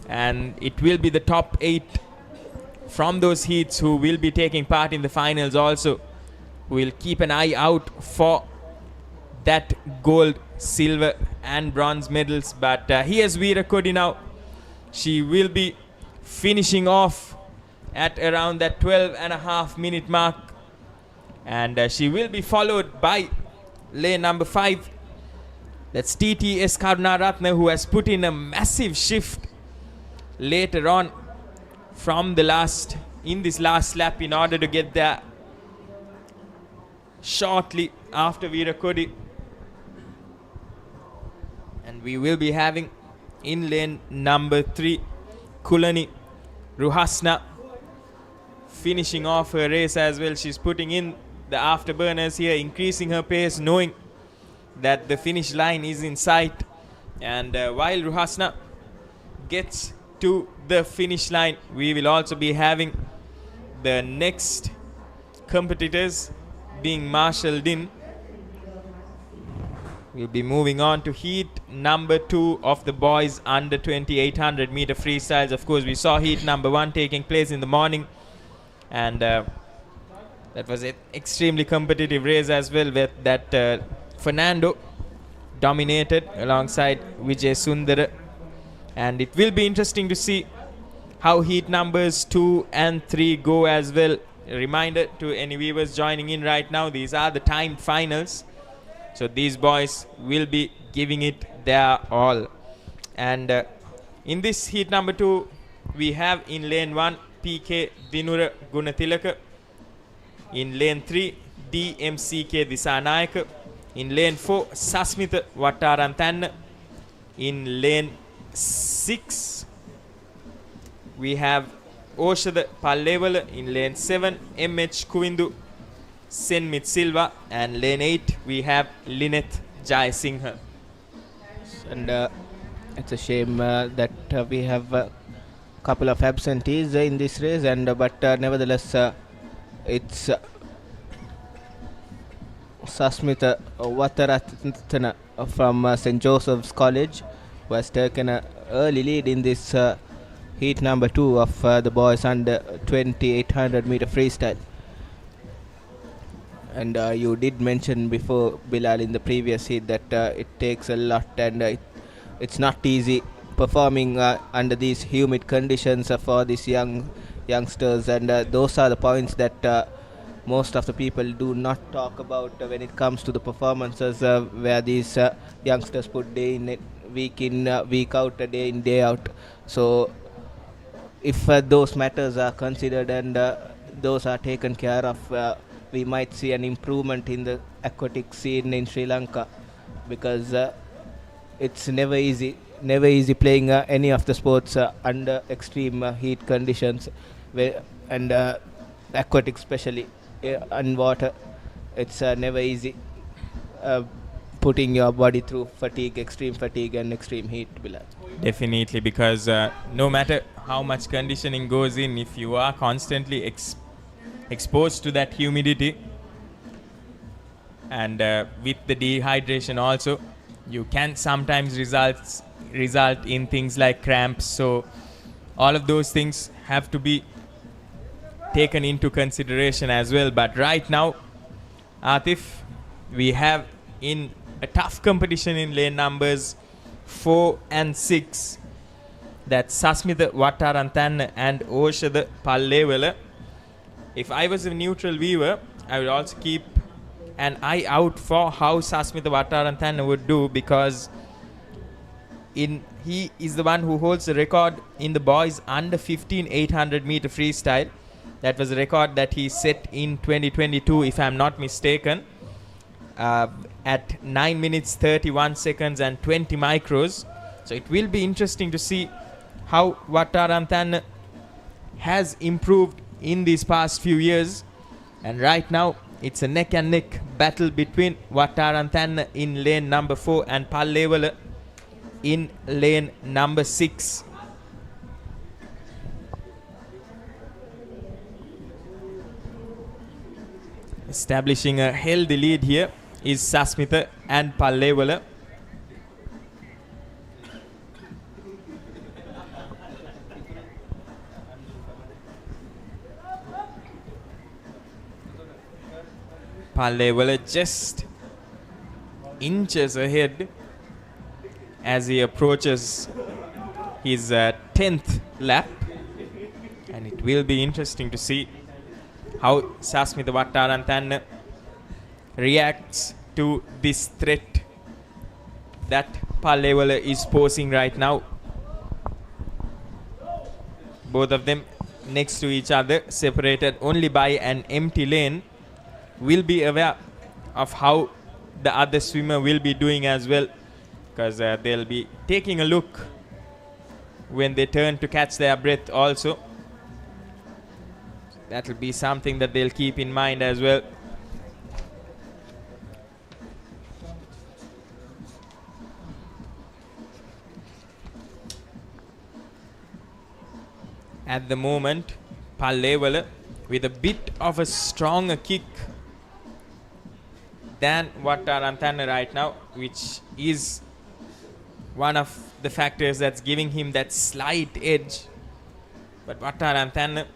and it will be the top 8 from those heats who will be taking part in the finals also. We'll keep an eye out for that gold, silver and bronze medals. But here's Veera Kodi now. She will be finishing off at around that 12.5 minute mark. And she will be followed by lane number 5. That's TTS Karunaratne, who has put in a massive shift later on from this last lap in order to get there shortly after Veera Kodi. And we will be having in lane number 3 Kulani Ruhasna finishing off her race as well. She's putting in the afterburners here, increasing her pace, knowing that the finish line is in sight. And while Ruhasna gets to the finish line, we will also be having the next competitors being marshaled in. We'll be moving on to heat number 2 of the boys under 2800 meter freestyles. Of course, we saw heat number 1 taking place in the morning, and that was an extremely competitive race as well, with that Fernando dominated alongside Vijay Sundara. And it will be interesting to see how heat numbers 2 and 3 go as well. A reminder to any viewers joining in right now, these are the timed finals. So these boys will be giving it their all. And in this heat number 2, we have in lane 1 PK Dinura Gunatilaka. In lane 3, DMCK Disanayaka. In lane 4, Sasmitha Vattarantanna. In lane 6, we have Oshada Pallevala. In lane 7, MH Kuvindu Senmit Silva. And lane 8, we have Lineth Jayasinghe. And it's a shame that we have a couple of absentees in this race, and but nevertheless it's Sasmitha Vattarantanna from St. Joseph's College, who has taken an early lead in this heat number 2 of the boys under 2800 meter freestyle. And you did mention before, Bilal, in the previous heat that it takes a lot, and it's not easy performing under these humid conditions for these youngsters, and those are the points that most of the people do not talk about when it comes to the performances where these youngsters put day in, week out, day in, day out. So if those matters are considered and those are taken care of, we might see an improvement in the aquatic scene in Sri Lanka, because it's never easy playing any of the sports under extreme heat conditions, and aquatic especially, and water. It's never easy putting your body through extreme fatigue and extreme heat, Bilal. Definitely, because no matter how much conditioning goes in, if you are constantly exposed to that humidity, and with the dehydration also, you can sometimes result in things like cramps. So all of those things have to be taken into consideration as well. But right now, Atif, we have in a tough competition in lane numbers 4 and 6, that's Sasmitha Vattarantanna and Oshada Pallevala. If I was a neutral viewer, I would also keep an eye out for how Sasmitha Vattarantanna would do, because he is the one who holds the record in the boys under 15,800 meter freestyle. That was a record that he set in 2022, if I'm not mistaken, at 9 minutes 31 seconds and 20 micros. So it will be interesting to see how Vattarantanna has improved in these past few years. And right now it's a neck and neck battle between Vattarantanna in lane number 4 and Pallevala in lane number 6. Establishing a healthy lead here is Sasmitha and Pallevala. Pallevala just inches ahead as he approaches his 10th lap, and it will be interesting to see how Sasmitha Vattarantanna reacts to this threat that Pallevala is posing right now. Both of them next to each other, separated only by an empty lane, will be aware of how the other swimmer will be doing as well, because they'll be taking a look when they turn to catch their breath also. That will be something that they'll keep in mind as well. At the moment, Pallevala with a bit of a stronger kick than Vattarantanna right now, which is one of the factors that's giving him that slight edge. But Vattarantanna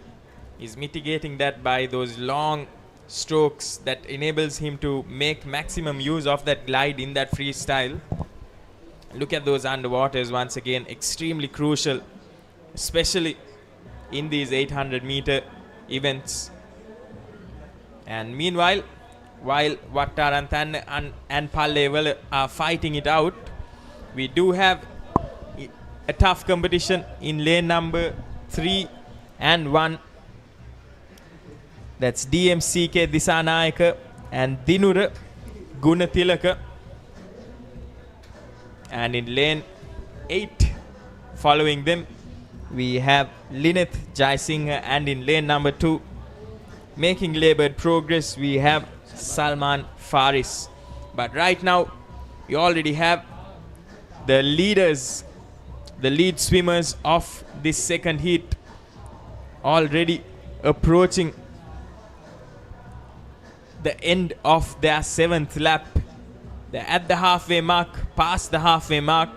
is mitigating that by those long strokes that enables him to make maximum use of that glide in that freestyle. Look at those underwaters once again, extremely crucial, especially in these 800 meter events. And meanwhile, while Vattarantanna and Pallevala are fighting it out, we do have a tough competition in lane number 3 and 1. That's DMCK Disanayaka and Dinura Gunatilaka. And in lane 8, following them, we have Lineth Jaisinghe, and in lane number 2, making laboured progress, we have Salman Faris. But right now, we already have the leaders, the lead swimmers of this second heat already approaching the end of their 7th lap. They're at the halfway mark, past the halfway mark,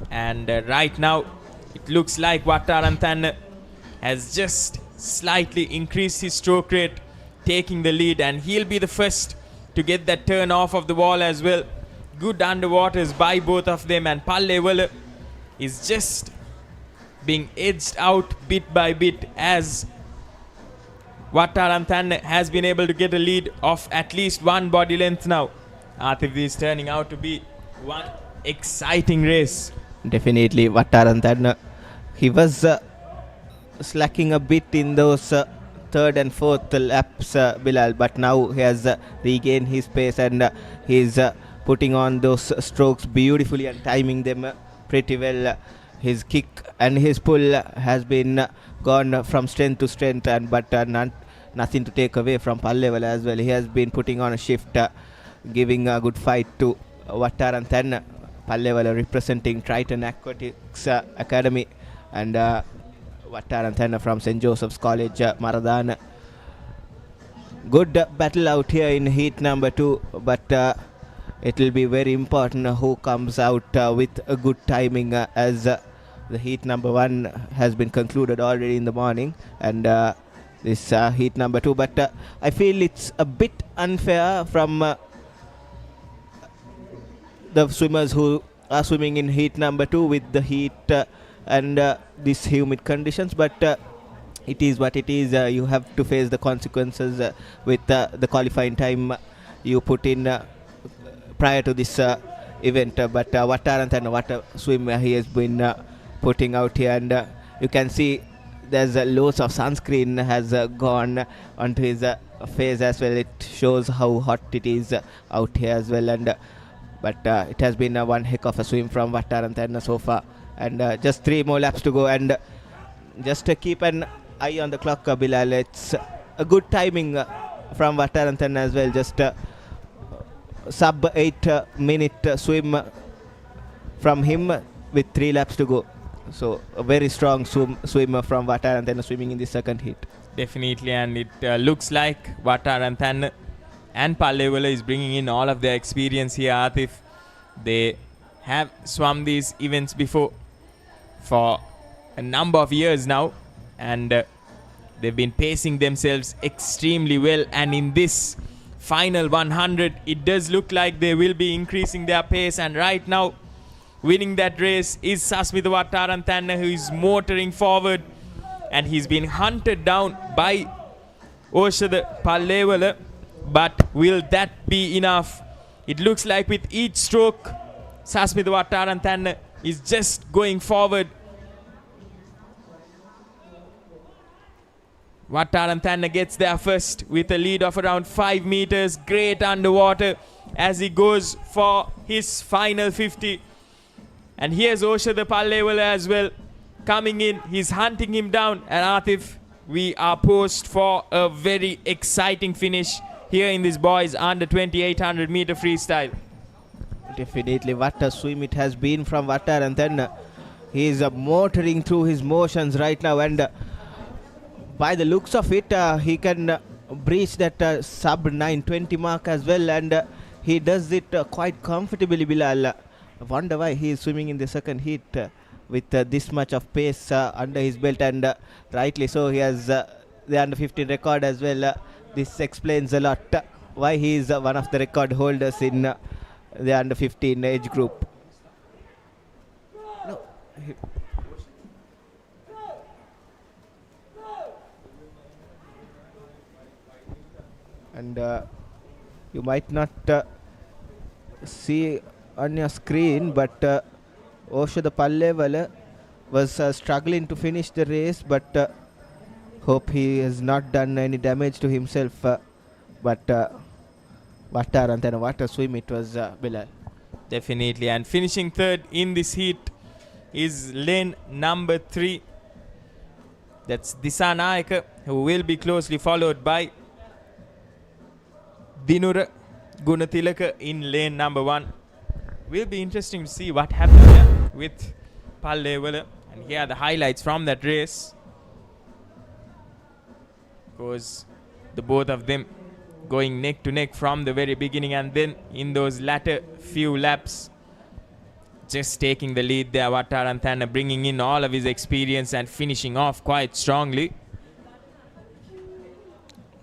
and right now it looks like Vattarantanna has just slightly increased his stroke rate, taking the lead, and he'll be the first to get that turn off of the wall as well. Good underwaters by both of them, and Pallevala is just being edged out bit by bit as Vattarantanna has been able to get a lead of at least 1 body length now. Atif, this is turning out to be one exciting race. Definitely, Vattarantanna, he was slacking a bit in those 3rd and 4th laps, Bilal, but now he has regained his pace, and he's putting on those strokes beautifully and timing them pretty well. His kick and his pull has been gone from strength to strength, and but nothing to take away from Pallevala as well. He has been putting on a shift, giving a good fight to Vattarantanna. Pallevala representing Triton Aquatics Academy, and Vattarantanna from St. Joseph's College, Maradana. Good battle out here in heat number 2, but it will be very important who comes out with a good timing, as the heat number 1 has been concluded already in the morning, and this heat number 2. But I feel it's a bit unfair from the swimmers who are swimming in heat number 2 with the heat and these humid conditions, but it is what it is. You have to face the consequences with the qualifying time you put in prior to this event. But Vattarantanna, what a swim he has been putting out here, and you can see there's loads of sunscreen has gone onto his face as well. It shows how hot it is out here as well, and but it has been one heck of a swim from Vattarantanna so far, and just 3 more laps to go, and just keep an eye on the clock, Bilal. It's a good timing from Vattarantanna as well, just sub 8-minute swim from him with 3 laps to go. So a very strong swim from Vattarantanna swimming in the second heat. Definitely, and it looks like Vattarantanna and Pallevala is bringing in all of their experience here, Atif. They have swum these events before for a number of years now, and they've been pacing themselves extremely well, and in this final 100. It does look like they will be increasing their pace, and right now winning that race is Sasmitha Vattarantanna, who is motoring forward, and he's been hunted down by Oshada Pallevala. But will that be enough? It looks like with each stroke, Sasmitha Vattarantanna is just going forward. Vattarantanna gets there first with a lead of around 5 meters. Great underwater as he goes for his final 50. And here's Oshada Pallevala as well coming in. He's hunting him down. And Atif, we are poised for a very exciting finish here in this boys under 2800 meter freestyle. Definitely what a swim it has been from Vattarantanna. He is motoring through his motions right now, and by the looks of it, he can breach that sub 920 mark as well, and he does it quite comfortably, Bilal. I wonder why he is swimming in the second heat with this much of pace under his belt, and rightly so. He has the under 15 record as well. This explains a lot why he is one of the record holders in the under 15 age group. No. And you might not see on your screen, but Oshada Pallevala was struggling to finish the race, but hope he has not done any damage to himself. But Vattarantanna, what a swim it was, Bilal. Definitely, and finishing third in this heat is lane number 3. That's Disanayaka, who will be closely followed by Dinura Gunatilaka in lane number 1. Will be interesting to see what happens here with Pallevala. And here are the highlights from that race. Because the both of them going neck to neck from the very beginning, and then in those latter few laps just taking the lead there. Vattarantanna bringing in all of his experience and finishing off quite strongly.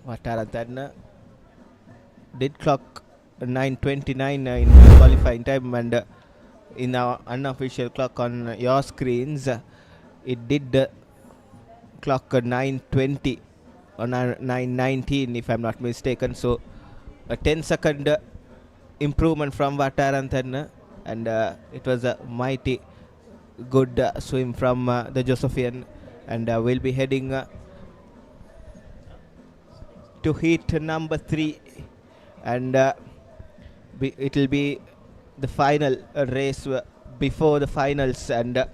Vattarantanna did clock 9:29 in qualifying time, and in our unofficial clock on your screens, it did clock 9:20 or 9:19 if I'm not mistaken. So a 10-second improvement from Vattarantanna, and it was a mighty good swim from the Josephian, and we'll be heading to heat number 3, and it will be the final race before the finals, and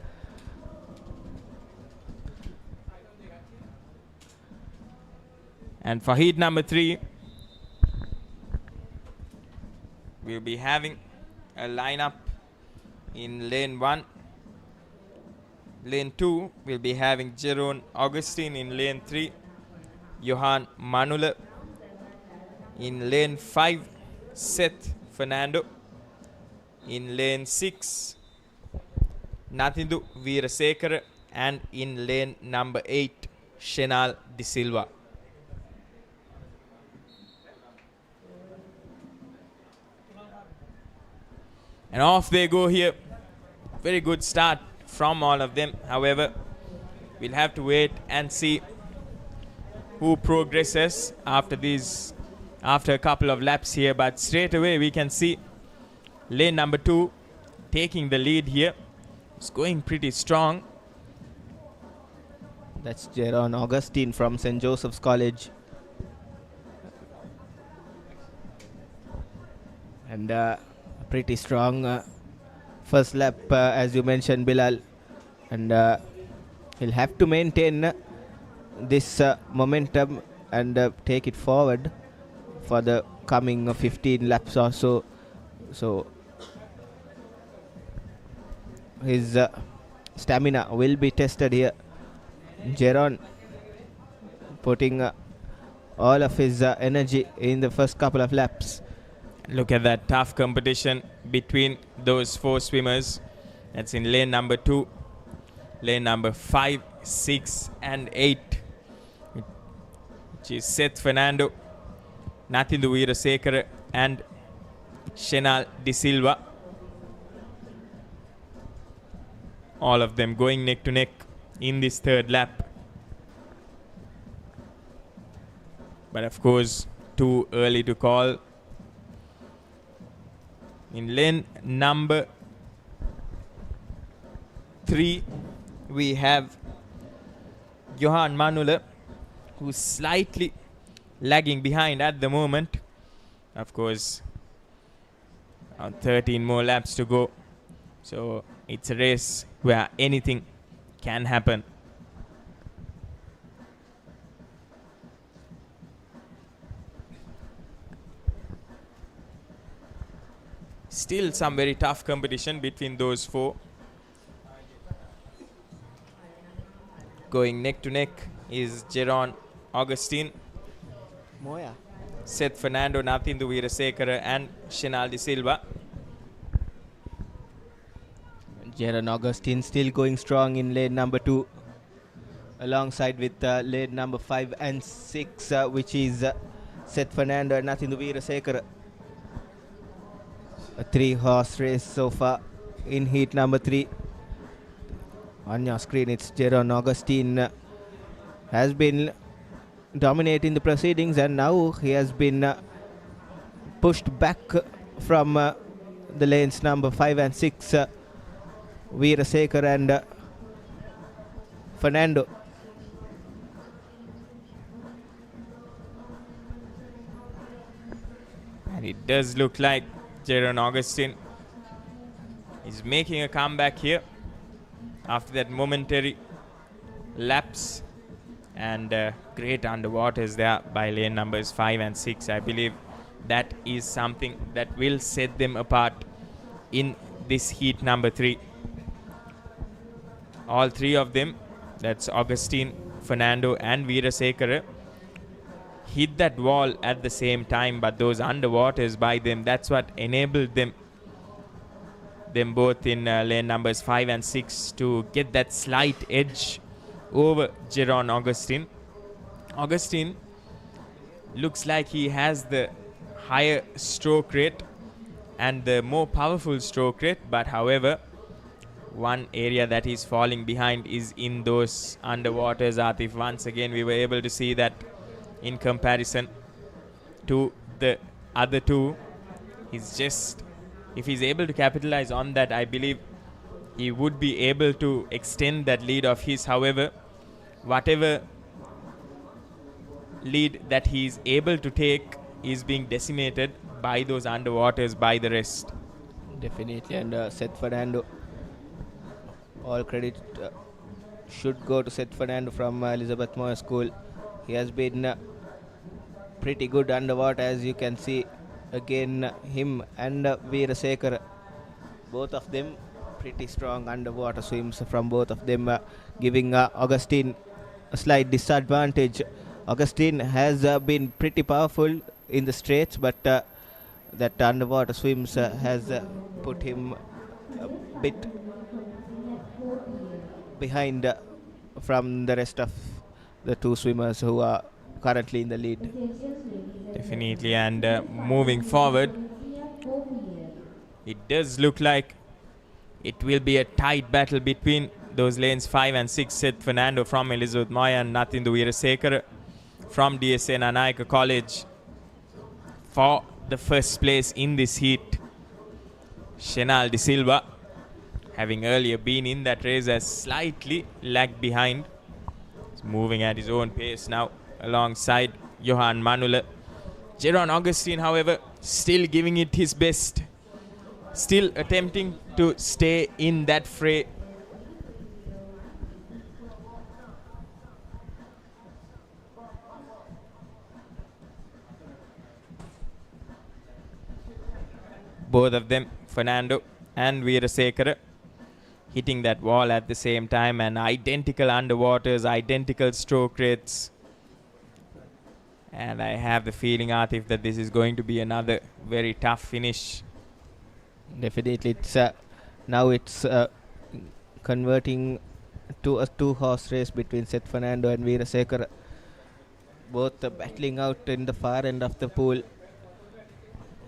for heat number 3 we'll be having a lineup in lane 1. Lane 2 we'll be having Jeroen Augustine. In lane 3, Johan Manula. In lane 5, Seth Fernando. In lane 6, Nathindu Veerasekara, and in lane number 8, Shenal De Silva. And off they go here. Very good start from all of them. However, we'll have to wait and see who progresses after a couple of laps here. But straight away we can see lane number 2 taking the lead here. It's going pretty strong. That's Jeroen Augustine from St. Joseph's College. And pretty strong first lap, as you mentioned, Bilal. And he'll have to maintain this momentum and take it forward for the coming 15 laps or so. So his stamina will be tested here. Jeroen putting all of his energy in the first couple of laps. Look at that tough competition between those 4 swimmers. That's in lane number 2, lane number 5, 6 and 8, which is Seth Fernando, Nathindu Weerasekara and Shenal De Silva. All of them going neck to neck in this third lap. But of course, too early to call. In lane number 3, we have Johan Manula, who's slightly lagging behind at the moment. Of course, 13 more laps to go. So it's a race where anything can happen. Still some very tough competition between those four. Going neck to neck is Jeron Augustine, Moya, Seth Fernando, Nathindu Weerasekara and Shenal De Silva. Jeron Augustine still going strong in lane number 2, alongside with lane number 5 and 6, which is Seth Fernando and Nathindu Weerasekara. A 3-horse race so far in heat number 3. On your screen, it's Jeron Augustine has been dominating the proceedings, and now he has been pushed back from the lanes number 5 and 6. Weerasekara and Fernando. And it does look like Jeron Augustine is making a comeback here after that momentary lapse, and great underwaters there by lane numbers 5 and 6. I believe that is something that will set them apart in this heat number 3. All three of them, that's Augustine, Fernando and Weerasekara, hit that wall at the same time, but those underwaters by them, that's what enabled them both in lane numbers 5 and 6 to get that slight edge over Jeron Augustine. Augustine looks like he has the higher stroke rate and the more powerful stroke rate, but however, one area that he's falling behind is in those underwaters, Atif. Once again, we were able to see that in comparison to the other two. He's just, if he's able to capitalize on that, I believe he would be able to extend that lead of his. However, whatever lead that he's able to take is being decimated by those underwaters by the rest. Definitely, and Seth Fernando, all credit should go to Seth Fernando from Elizabeth Moore School. He has been pretty good underwater, as you can see. Again, him and Weerasekara, both of them pretty strong underwater swims from both of them, giving Augustine a slight disadvantage. Augustine has been pretty powerful in the straights, but that underwater swims has put him a bit behind from the rest of the two swimmers who are currently in the lead. Definitely, and moving forward, it does look like it will be a tight battle between those lanes 5 and 6. Seth Fernando from Elizabeth Moya and Nathindu Weerasekara from DSA Nanayaka College for the first place in this heat. Shenal De Silva, having earlier been in that race, has slightly lagged behind. He's moving at his own pace now alongside Johan Manula. Jeron Augustine, however, still giving it his best, still attempting to stay in that fray. Both of them, Fernando and Weerasekara, hitting that wall at the same time, and identical underwaters, identical stroke rates. And I have the feeling, Atif, that this is going to be another very tough finish. Definitely, it's now it's converting to a two-horse race between Seth Fernando and Weerasekara. both battling out in the far end of the pool.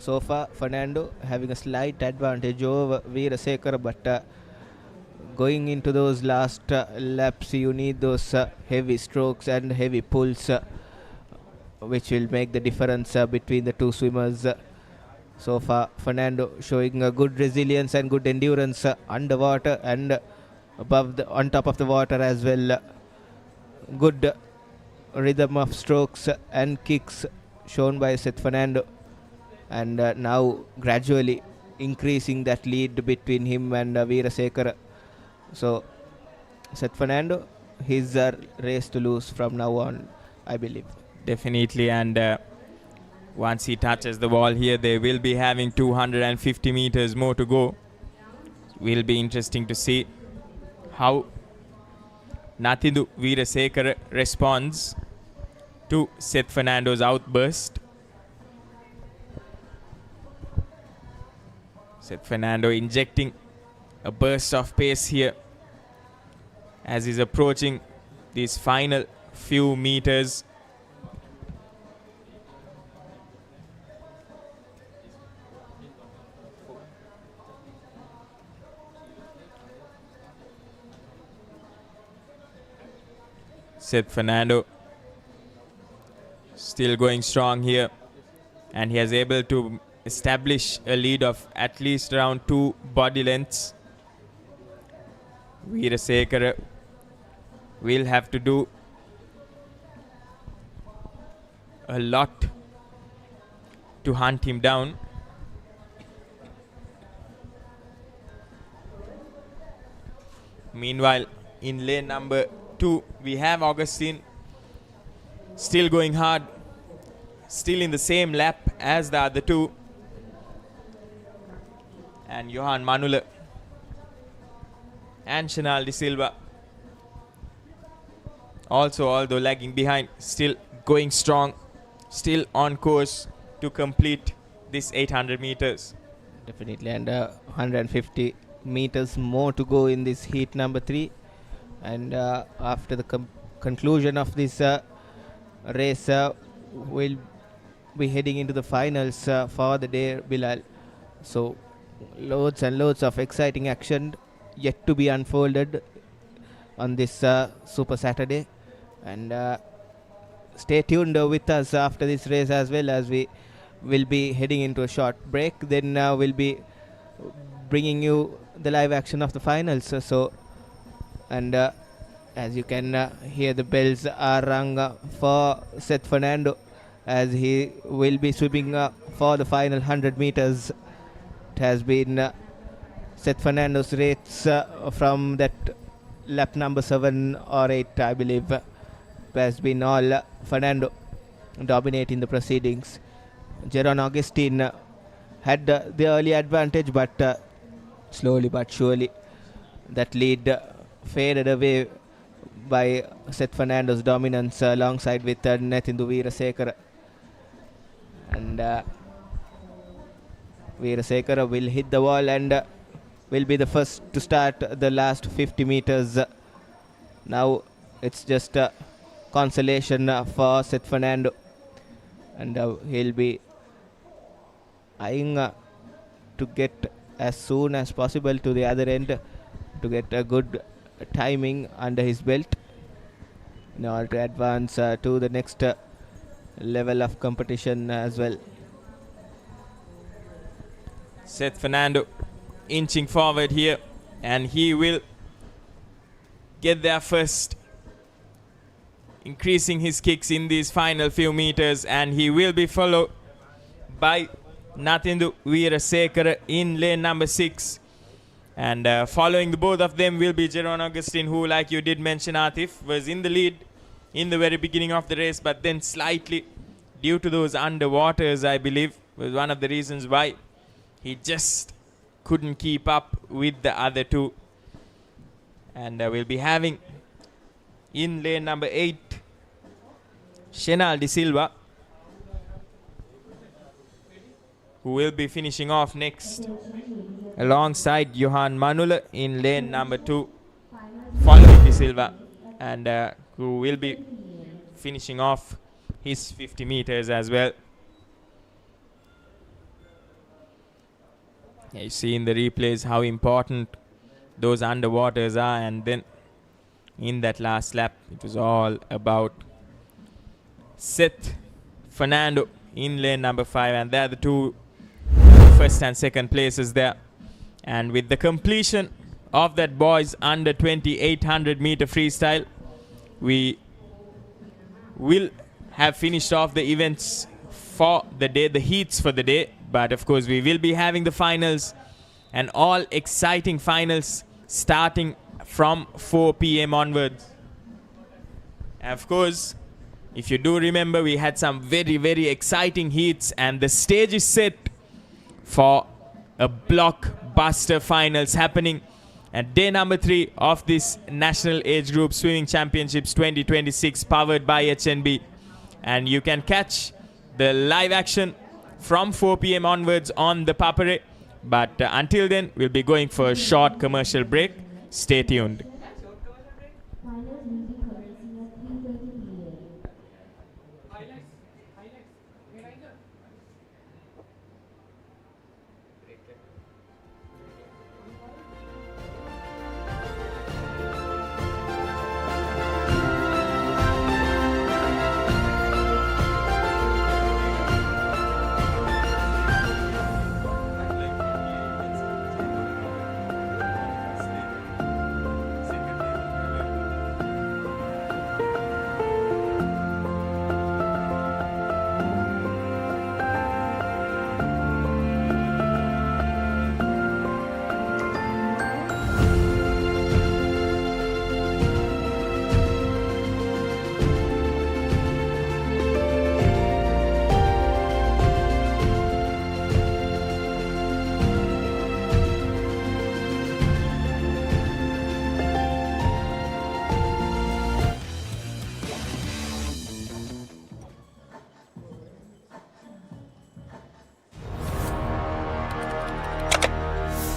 So far, Fernando having a slight advantage over Veerasekara, but going into those last laps, you need those heavy strokes and heavy pulls, which will make the difference between the two swimmers. So far, Fernando showing a good resilience and good endurance underwater and on top of the water as well. Good rhythm of strokes and kicks shown by Seth Fernando, and now gradually increasing that lead between him and Veerasekara. So Seth Fernando, his race to lose from now on, I believe. Definitely, and once he touches the wall here, they will be having 250 meters more to go. Will be interesting to see how Nathindu Veerasekara responds to Seth Fernando's outburst. Seth Fernando injecting a burst of pace here as he's approaching these final few meters. Seth Fernando still going strong here, and he is able to establish a lead of at least around 2 body lengths. Veerasekara will have to do a lot to hunt him down. Meanwhile, in lane number 2, we have Augustine still going hard, still in the same lap as the other two, and Johan Manula and Chanal De Silva also, although lagging behind, still going strong, still on course to complete this 800 meters. Definitely, and 150 meters more to go in this heat number 3. And after the conclusion of this race, we'll be heading into the finals for the day, Bilal. So loads and loads of exciting action yet to be unfolded on this Super Saturday. And stay tuned with us after this race, as well as we will be heading into a short break. Then we'll be bringing you the live action of the finals. And as you can hear, the bells are rung for Seth Fernando as he will be swimming for the final 100 meters. It has been Seth Fernando's race from that lap number 7 or 8, I believe. It has been all Fernando dominating the proceedings. Jeron Augustine had the early advantage, but slowly but surely that lead faded away by Seth Fernando's dominance alongside with Nathindu Veerasekara. And Veerasekara will hit the wall and will be the first to start the last 50 meters. Now it's just consolation for Seth Fernando, and he'll be eyeing to get as soon as possible to the other end to get a good timing under his belt in order to advance to the next level of competition as well. Seth Fernando inching forward here, and he will get there first, increasing his kicks in these final few meters, and he will be followed by Nathindu Veerasekara in lane number 6. And following the both of them will be Jeron Augustine, who, like you did mention, Atif, was in the lead in the very beginning of the race, but then slightly, due to those underwaters, I believe, was one of the reasons why he just couldn't keep up with the other two. And we'll be having in lane number 8 Chanal De Silva, who will be finishing off next alongside Johan Manula in lane number 2, following De Silva, and who will be finishing off his 50 meters as well. You see in the replays how important those underwaters are, and then in that last lap it was all about Seth Fernando in lane number 5, and they're the two first and second places there. And with the completion of that boys under 2800 meter freestyle, we will have finished off the events for the day, the heats for the day. But of course we will be having the finals, and all exciting finals starting from 4 p.m. onwards. And of course, if you do remember, we had some very, very exciting heats, and the stage is set for a blockbuster finals happening at day number 3 of this National Age Group Swimming Championships 2026 powered by HNB. And you can catch the live action from 4 p.m. onwards on the Papare. But until then, we'll be going for a short commercial break. Stay tuned. Finals will be commencing at 3:30 p.m.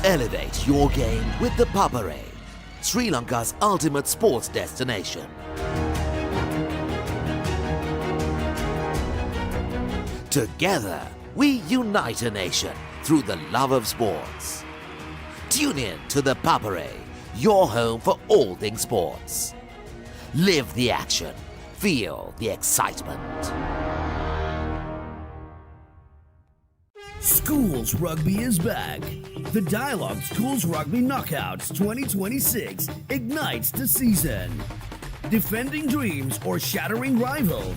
Elevate your game with the Papare, Sri Lanka's ultimate sports destination. Together, we unite a nation through the love of sports. Tune in to the Papare, your home for all things sports. Live the action, feel the excitement. Schools Rugby is back. The Dialog Schools Rugby Knockouts 2026 ignites the season. Defending dreams or shattering rivals?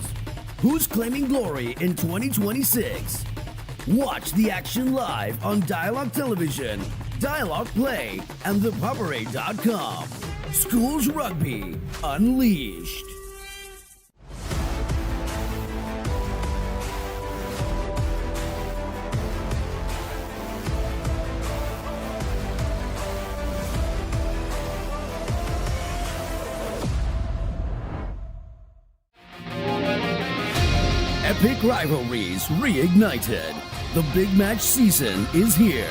Who's claiming glory in 2026? Watch the action live on Dialog Television, Dialog Play, and ThePapare.com. Schools Rugby Unleashed. Epic rivalries reignited. The big match season is here.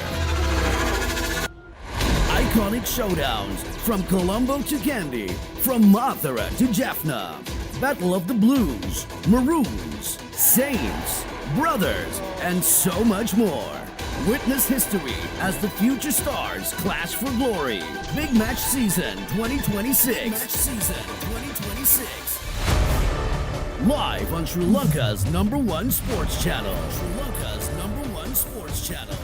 Iconic showdowns from Colombo to Kandy, from Mathura to Jaffna. Battle of the Blues, Maroons, Saints, Brothers, and so much more. Witness history as the future stars clash for glory. Big Match Season 2026. Big Match Season 2026. Live on Sri Lanka's #1 sports channel. Sri Lanka's #1 sports channel.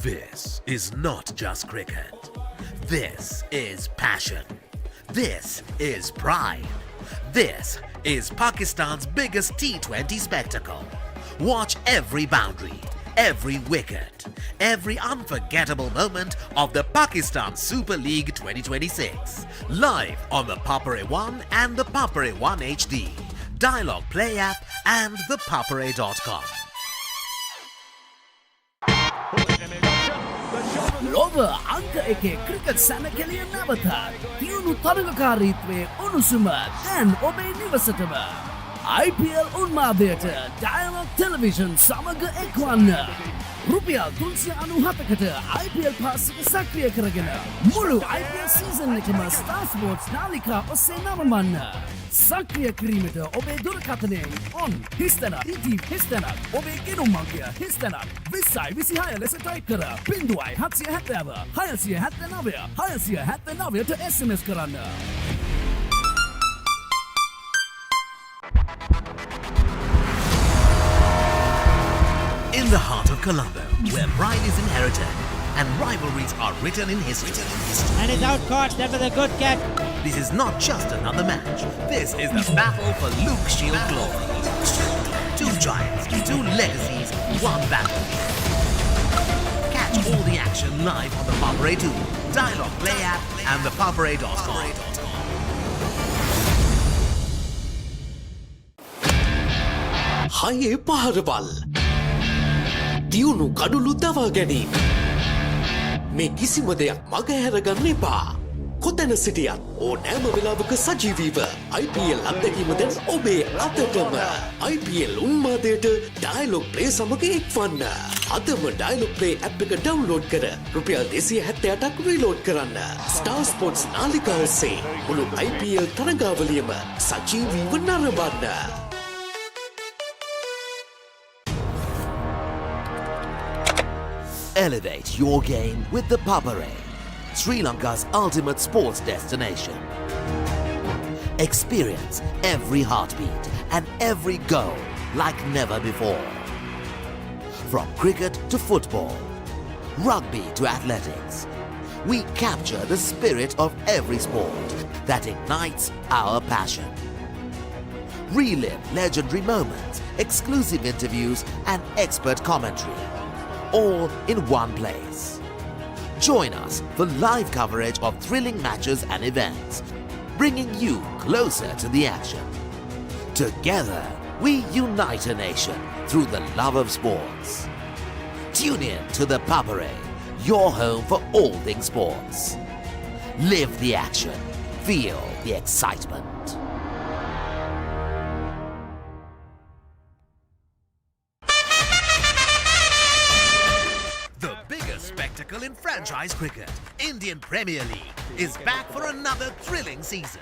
This is not just cricket. This is passion. This is pride. This is Pakistan's biggest T20 spectacle. Watch every boundary, every wicket, every unforgettable moment of the Pakistan Super League 2026. Live on the Papare 1 and the Papare 1 HD, Dialog Play App and thepapare.com. The ලොව අංක එකේ cricket සැනකෙළිය නැවතත් තියුණු තරගකාරීත්වයේ උණුසුම දැන් ඔබේ නිවසටම IPL උන්මාදයට Dialog Television සමග එක්වන්න. රුපියල් 397කට IPL පාස් එක සක්‍රිය කරගෙන මුළු IPL සීසන් එකම Star Sports නාලිකා ඔස්සේ නරඹන්න. සක්‍රිය කිරීමට ඔබේ දුරකථනයෙන් on හිස්තැනක් TT හිස්තැනක් ඔබේ ගෙනුම් අංකය හිස්තැනක් 2026 ලෙස ටයිප් කර 0770 679 679ට SMS කරන්න. In the heart of Colombo, where pride is inherited and rivalries are written in history. And it's out caught. That was a good catch. This is not just another match. This is the battle for Luke Shield glory. Two giants, two legacies, one battle. Catch all the action live on the Papare 2, Dialog Play App and ThePapare.com. හයේ පහරවල් දියුණු කඩුළු දවා ගැනීම මේ කිසිම දෙයක් මගහැරගන්න එපා. කොතැන සිටියත් ඕනෑම වෙලාවක සජීවීව IPL අත්දැකීම දැන් ඔබේ අතටම. IPL උන්මාදයට Dialog Play සමග එක්වන්න. අදම Dialog Play App එක ඩවුන්ලෝඩ් කර රුපියල් 278ක් රීලෝඩ් කරන්න. Star Sports නාලිකා ඔස්සේ මුළු IPL තරගාවලියම සජීවීව නරඹන්න. Elevate your game with the Papare, Sri Lanka's ultimate sports destination. Experience every heartbeat and every goal like never before. From cricket to football, rugby to athletics, we capture the spirit of every sport that ignites our passion. Relive legendary moments, exclusive interviews and expert commentary, all in one place. Join us for live coverage of thrilling matches and events, bringing you closer to the action. Together, we unite a nation through the love of sports. Tune in to the Papare, your home for all things sports. Live the action, feel the excitement. Spectacle in franchise cricket, Indian Premier League is back for another thrilling season.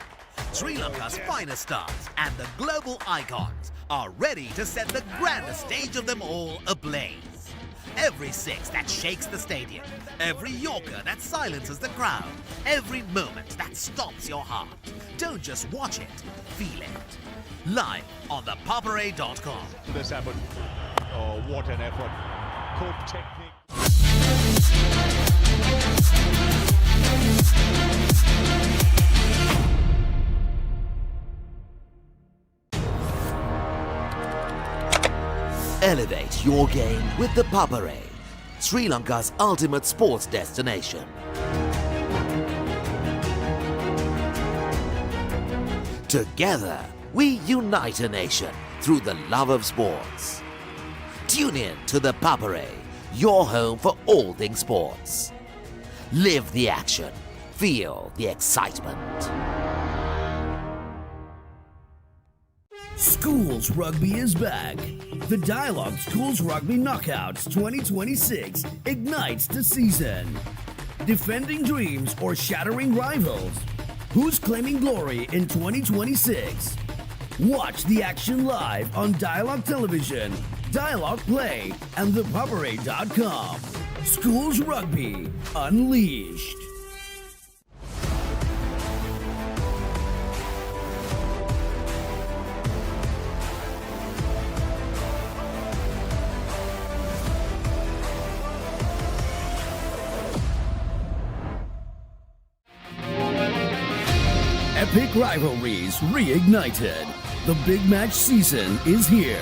Sri Lanka's finest stars and the global icons are ready to set the grandest stage of them all ablaze. Every six that shakes the stadium, every yorker that silences the crowd, every moment that stops your heart. Don't just watch it, feel it. Live on ThePapare.com. This happened. Oh, what an effort. Good technique. Elevate your game with the Papare, Sri Lanka's ultimate sports destination. Together, we unite a nation through the love of sports. Tune in to the Papare, your home for all things sports. Live the action, feel the excitement. Schools Rugby is back. The Dialog Schools Rugby Knockouts 2026 ignites the season. Defending dreams or shattering rivals? Who's claiming glory in 2026? Watch the action live on Dialog Television, Dialog Play, and ThePapare.com. Schools Rugby Unleashed. Epic rivalries reignited. The big match season is here.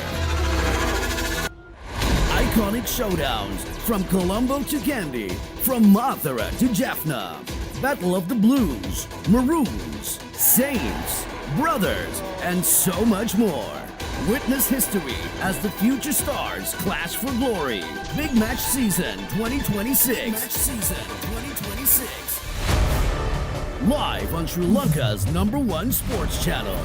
Iconic showdowns from Colombo to Kandy, from Mathura to Jaffna. Battle of the Blues, Maroons, Saints, Brothers, and so much more. Witness history as the future stars clash for glory. Big Match Season 2026. Live on Sri Lanka's #1 sports channel.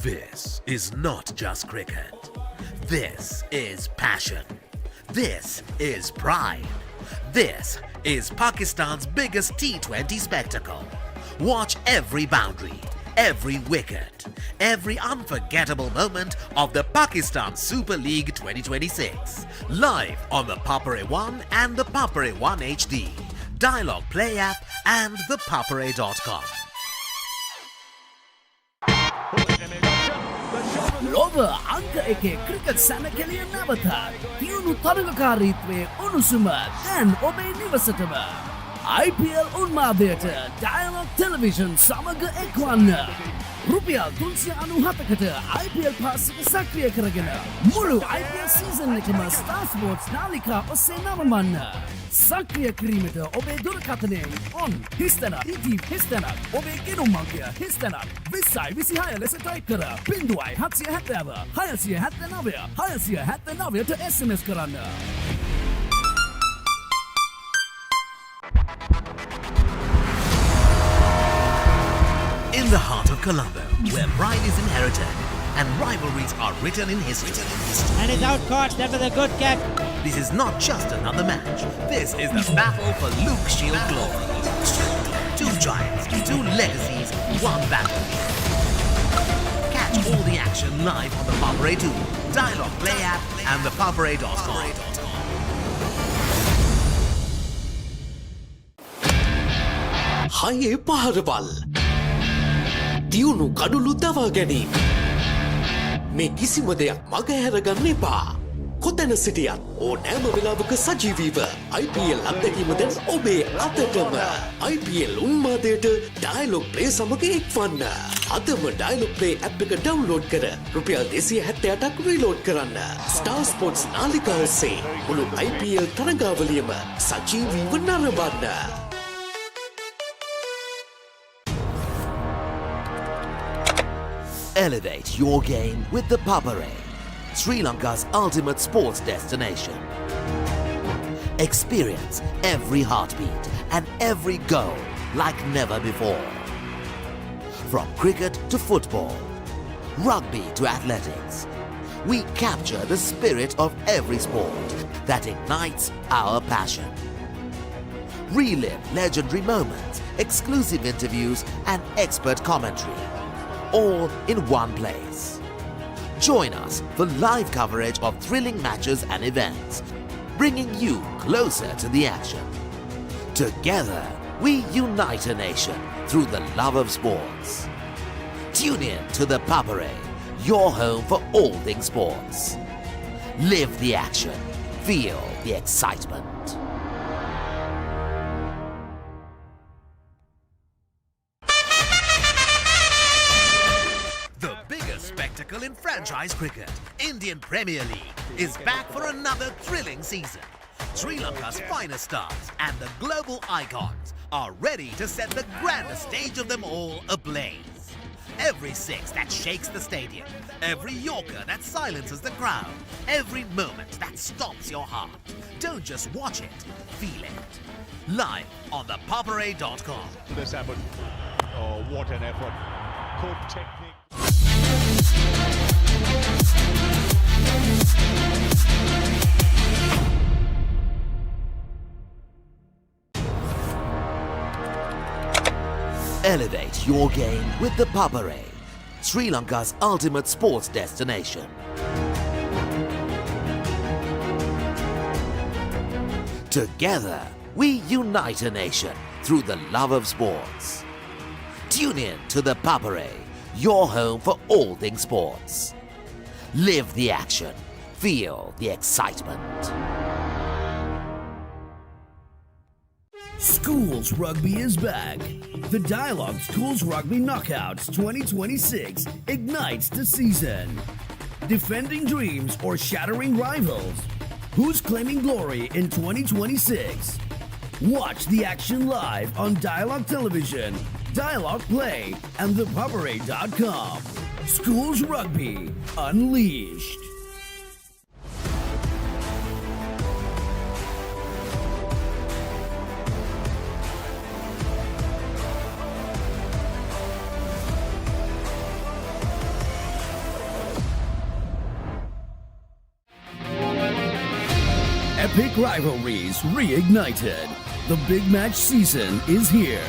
This is not just cricket. This is passion. This is pride. This is Pakistan's biggest T20 spectacle. Watch every boundary, every wicket, every unforgettable moment of the Pakistan Super League 2026. Live on the Papare 1 and the Papare 1 HD, Dialog Play App and ThePapare.com. ලොව අංක එකේ cricket සැනකෙලිය නැවතත් තියුණු තරගකාරීත්වයේ උණුසුම දැන් ඔබේ නිවසටම IPL උන්මාදයට Dialog Television සමග එක්වන්න. රුපියල් 397කට IPL පාස් එක සක්‍රිය කරගෙන මුළු IPL සීසන් එකම Star Sports නාලිකා ඔස්සේ නරඹන්න. සක්‍රිය කිරීමට ඔබේ දුරකථනයෙන් on හිස්තැනක් ETV හිස්තැනක් ඔබේ ගෙනුම් අංකය හිස්තැනක් 2026 ලෙස ටයිප් කර 0770 679 679ට SMS කරන්න. In the heart of Colombo, where pride is inherited and rivalries are written in history. And it's out caught, that was a good catch. This is not just another match. This is the battle for Luke Shield glory. Two giants, two legacies, one battle. Catch all the action live on the Papare 2, Dialog Play App and ThePapare.com. හයේ පහරවල් දියුණු කඩුළු දවා ගැනීම මේ කිසිම දෙයක් මගහැරගන්න එපා. කොතැන සිටියත් ඕනෑම වෙලාවක සජීවීව IPL අත්දැකීම දැන් ඔබේ අතටම. IPL උන්මාදයට Dialog Play සමග එක්වන්න. අදම Dialog Play app එක ඩවුන්ලෝඩ් කර රුපියල් 268ක් රීලෝඩ් කරන්න. Star Sports නාලිකා ඔස්සේ මුළු IPL තරගාවලියම සජීවීව නරඹන්න. Elevate your game with the Papare, Sri Lanka's ultimate sports destination. Experience every heartbeat and every goal like never before. From cricket to football, rugby to athletics, we capture the spirit of every sport that ignites our passion. Relive legendary moments, exclusive interviews and expert commentary, all in one place. Join us for live coverage of thrilling matches and events, bringing you closer to the action. Together, we unite a nation through the love of sports. Tune in to the Papare, your home for all things sports. Live the action, feel the excitement. Spectacle in franchise cricket, Indian Premier League is back for another thrilling season. Sri Lanka's finest stars and the global icons are ready to set the grandest stage of them all ablaze. Every six that shakes the stadium, every yorker that silences the crowd, every moment that stops your heart. Don't just watch it, feel it. Live on ThePapare.com. This happened. Oh, what an effort. Good technique. Elevate your game with the Papare, Sri Lanka's ultimate sports destination. Together, we unite a nation through the love of sports. Tune in to the Papare, your home for all things sports. Live the action, Feel the excitement. Schools Rugby is back. The Dialog Schools Rugby Knockouts 2026 ignites the season. Defending dreams or shattering rivals? Who's claiming glory in 2026? Watch the action live on Dialog Television, Dialog Play, and ThePapare.com. Schools Rugby Unleashed. Epic rivalries reignited. The big match season is here.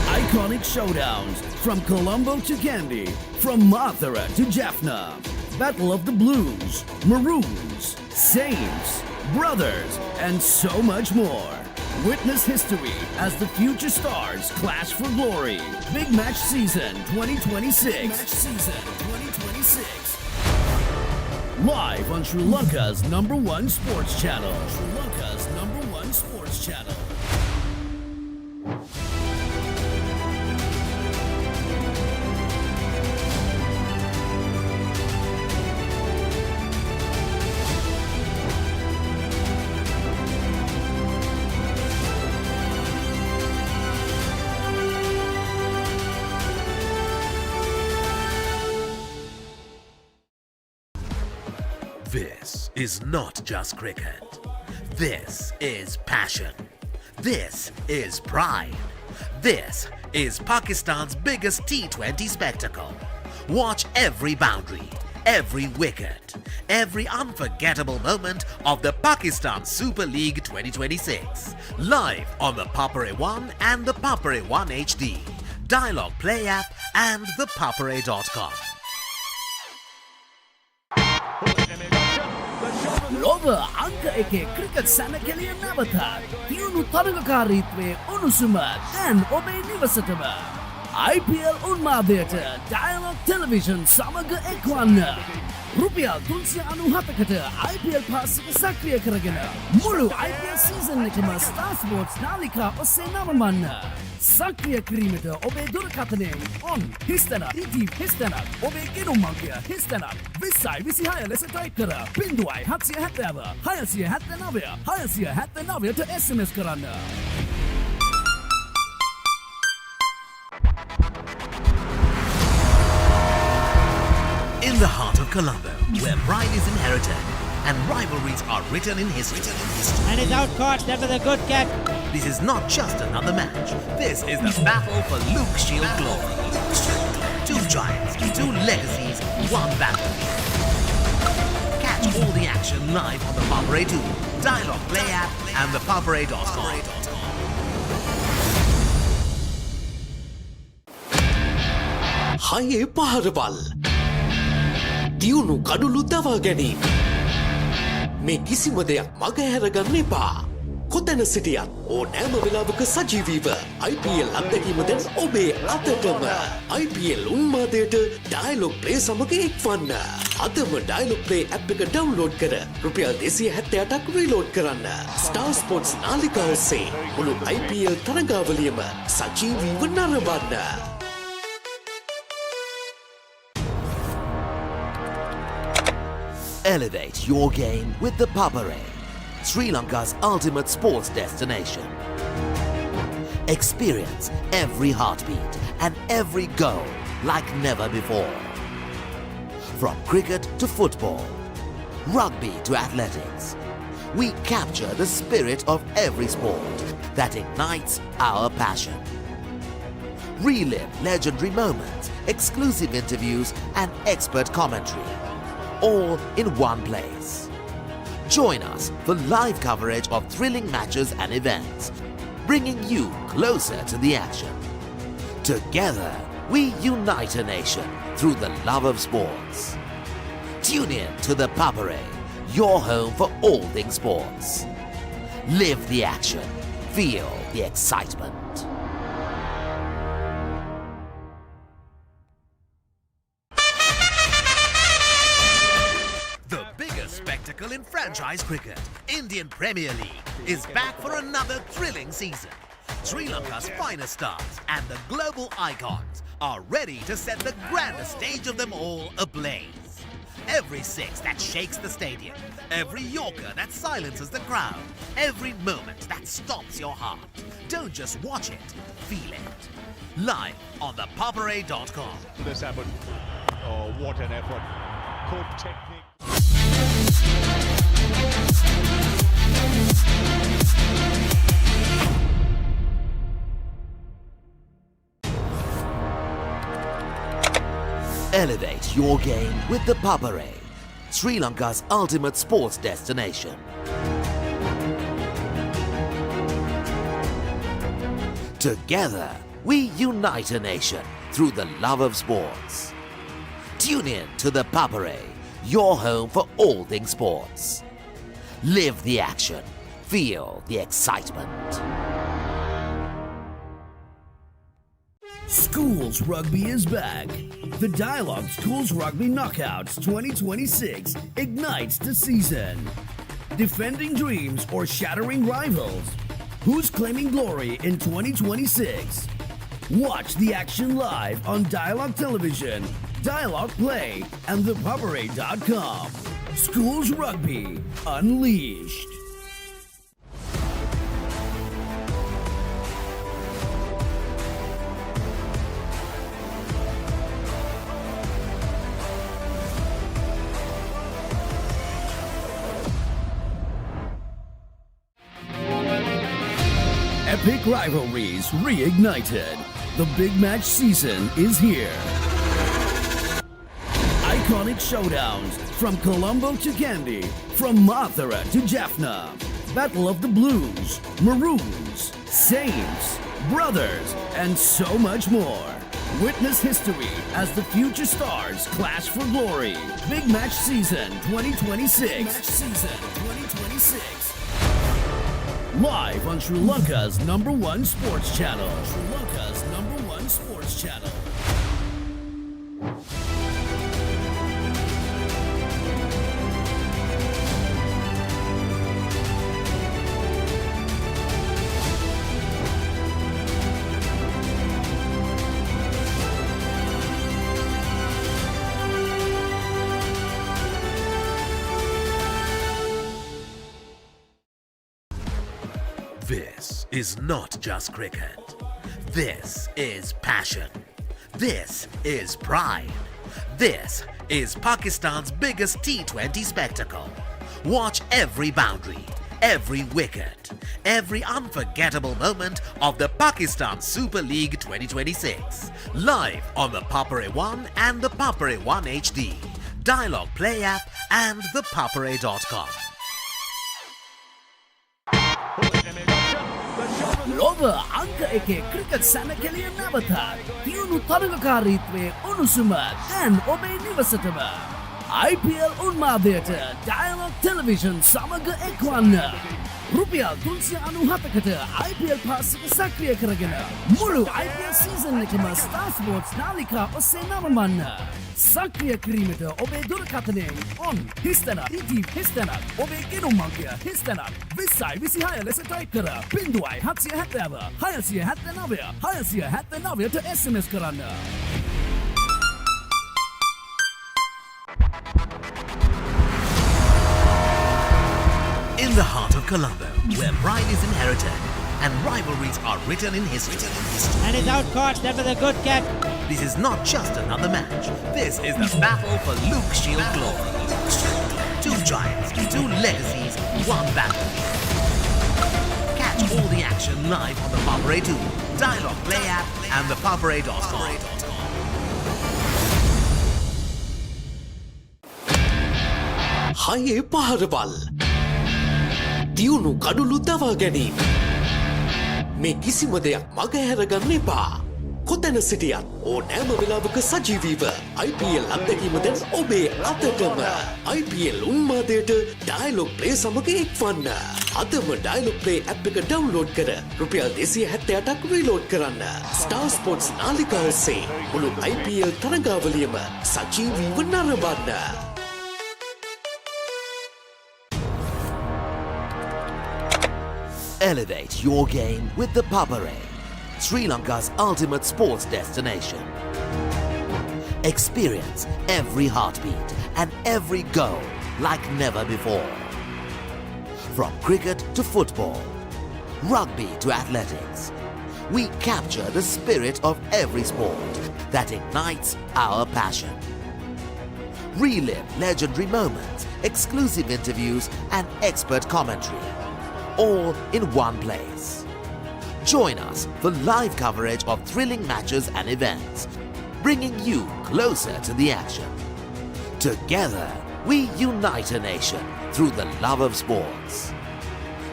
Iconic showdowns from Colombo to Kandy, from Mathura to Jaffna. Battle of the Blues, Maroons, Saints, Brothers, and so much more. Witness history as the future stars clash for glory. Big Match Season 2026. Big Match Season 2026. Live on Sri Lanka's #1 sports channel. Sri Lanka's #1 sports channel. This is not just cricket. This is passion. This is pride. This is Pakistan's biggest T20 spectacle. Watch every boundary, every wicket, every unforgettable moment of the Pakistan Super League 2026. Live on the Papare 1 and the Papare 1 HD, Dialog Play App and ThePapare.com. ලොව අංක එකේ cricket සැනකෙලිය නැවතත් තියුණු තරගකාරීත්වයේ උණුසුම දැන් ඔබේ නිවසටම IPL උන්මාදයට Dialog Television සමග එක්වන්න රුපියල් 397කට IPL පාසික සක්‍රිය කරගෙන මුළු IPL සීසන් එකම Star Sports නාලිකා ඔස්සේ නවමන්න සක්‍රිය කිරීමට ඔබේ දුරකථනයෙන් on හිස්තැනක් TV හිස්තැනක් ඔබේ ගෙනුම් අංකය හිස්තැනක් 2026 ලෙස ටයිප් කර 0770 679 679ට SMS කරන්න. In the heart of Colombo, where pride is inherited and rivalries are written in history. And he's out caught. That was a good catch. This is not just another match. This is the battle for Luke Shield glory. Two giants, two legacies, one battle. Catch all the action live on the Papare 2, Dialog Play App and ThePapare.com. හයේ පහරවල් දියුණු කඩුළු දවා ගැනීම මේ කිසිම දෙයක් මගහැරගන්න එපා කොතැන සිටියත් ඕනෑම වෙලාවක සජීවීව IPL අත්දැකීම දැන් ඔබේ අතටම IPL උන්මාදයට Dialog Play සමග එක්වන්න අදම Dialog Play app එක ඩවුන්ලෝඩ් කර රුපියල් 268ක් රීලෝඩ් කරන්න Star Sports නාලිකා ඔස්සේ මුළු IPL තරගාවලියම සජීවීව නරඹන්න. Elevate your game with the Papare, Sri Lanka's ultimate sports destination. Experience every heartbeat and every goal like never before. From cricket to football, rugby to athletics, we capture the spirit of every sport that ignites our passion. Relive legendary moments, exclusive interviews and expert commentary, all in one place. Join us for live coverage of thrilling matches and events, bringing you closer to the action. Together, we unite a nation through the love of sports. Tune in to the Papare, your home for all things sports. Live the action. Feel the excitement. in franchise cricket, Indian Premier League is back for another thrilling season. Sri Lanka's finest stars and the global icons are ready to set the grandest stage of them all ablaze. Every six that shakes the stadium, every yorker that silences the crowd, every moment that stops your heart. Don't just watch it, feel it. Live on ThePapare.com. This happened. Oh, what an effort. Good technique. Elevate your game with the Papare, Sri Lanka's ultimate sports destination. Together, we unite a nation through the love of sports. Tune in to the Papare, your home for all things sports. Live the action, feel the excitement. Schools Rugby is back. The Dialog Schools Rugby Knockouts 2026 ignites the season. Defending dreams or shattering rivals? Who's claiming glory in 2026? Watch the action live on Dialog Television, Dialog Play, and ThePapare.com. Schools Rugby Unleashed. Epic rivalries reignited. The big match season is here. Iconic showdowns from Colombo to Kandy, from Mathura to Jaffna. Battle of the Blues, Maroons, Saints, Brothers, and so much more. Witness history as the future stars clash for glory. Big Match Season 2026. Big Match Season 2026. Live on Sri Lanka's #1 sports channel. Sri Lanka's #1 sports channel. This is not just cricket. This is passion. This is pride. This is Pakistan's biggest T20 spectacle. Watch every boundary, every wicket, every unforgettable moment of the Pakistan Super League 2026. Live on the Papare 1 and the Papare 1 HD, Dialog Play App and ThePapare.com. ලොව අංක එකේ cricket සැනකෙලිය නැවතත් තියුණු තරගකාරීත්වයේ උණුසුම දැන් ඔබේ නිවසටම IPL උන්මාදයට Dialog Television සමග එක්වන්න රුපියල් 397කට IPL පාස් එක සක්‍රිය කරගෙන මුළු IPL සීසන් එකම Star Sports නාලිකා ඔස්සේ නරඹන්න සක්‍රිය කිරීමට ඔබේ දුරකථනයෙන් on හිස්තැනක් ඉටි හිස්තැනක් ඔබේ ගෙනුම් අංකය හිස්තැනක් 2026 ලෙස ටයිප් කර 0770 679 679ට SMS කරන්න. In the heart of Colombo, where pride is inherited and rivalries are written in history. And it's out caught. That was a good catch. This is not just another match. This is the battle for Luke Shield glory. Two giants, two legacies, one battle. Catch all the action live on the Papare 2, Dialog Play App, and ThePapare.com. හයේ පහරවල් දියුණු කඩුලු දවා ගැනීම මේ කිසිම දෙයක් මගහැරගන්න එපා කොතැන සිටියත් ඕනෑම වෙලාවක සජීවීව IPL අත්දැකීම දැන් ඔබේ අතටම IPL උන්මාදයට Dialog Play සමග එක්වන්න අදම Dialog Play app එක ඩවුන්ලෝඩ් කර රුපියල් 268ක් රීලෝඩ් කරන්න Star Sports නාලිකා ඔස්සේ මුළු IPL තරගාවලියම සජීවීව නරඹන්න Elevate your game with the Papare, Sri Lanka's ultimate sports destination. Experience every heartbeat and every goal like never before. From cricket to football, rugby to athletics, we capture the spirit of every sport that ignites our passion. Relive legendary moments, exclusive interviews and expert commentary, all in one place. Join us for live coverage of thrilling matches and events, bringing you closer to the action. Together, we unite a nation through the love of sports.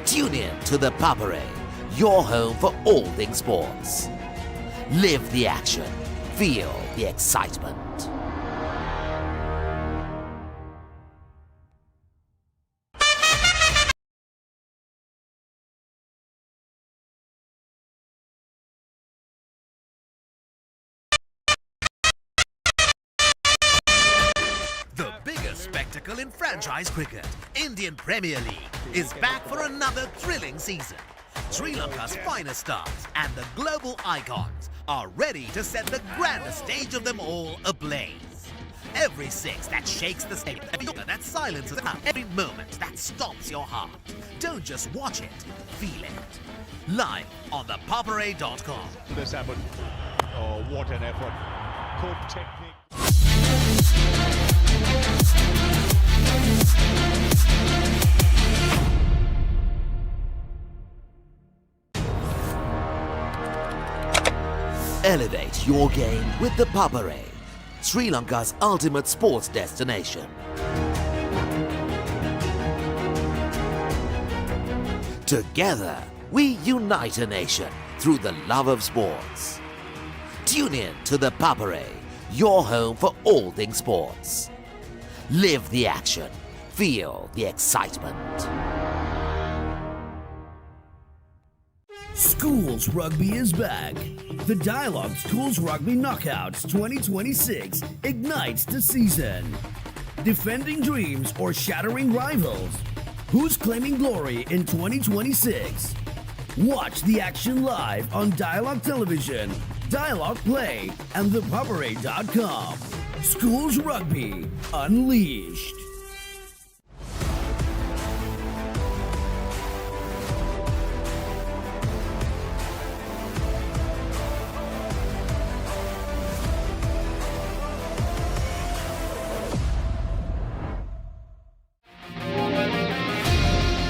Tune in to the Papare, your home for all things sports. Live the action. Feel the excitement. The biggest spectacle in franchise cricket, Indian Premier League, is back for another thrilling season. Sri Lanka's finest stars and the global icons are ready to set the grandest stage of them all ablaze. Every six that shakes the stadium, every corner that silences the crowd, every moment that stops your heart. Don't just watch it, feel it. Live on ThePapare.com. This happened. Oh, what an effort. Good technique. Elevate your game with the Papare, Sri Lanka's ultimate sports destination. Together, we unite a nation through the love of sports. Tune in to the Papare, your home for all things sports. Live the action. Feel the excitement. Schools Rugby is back. The Dialog Schools Rugby Knockouts 2026 ignites the season. Defending dreams or shattering rivals? Who's claiming glory in 2026? Watch the action live on Dialog Television, Dialog Play, and ThePapare.com. Schools Rugby Unleashed.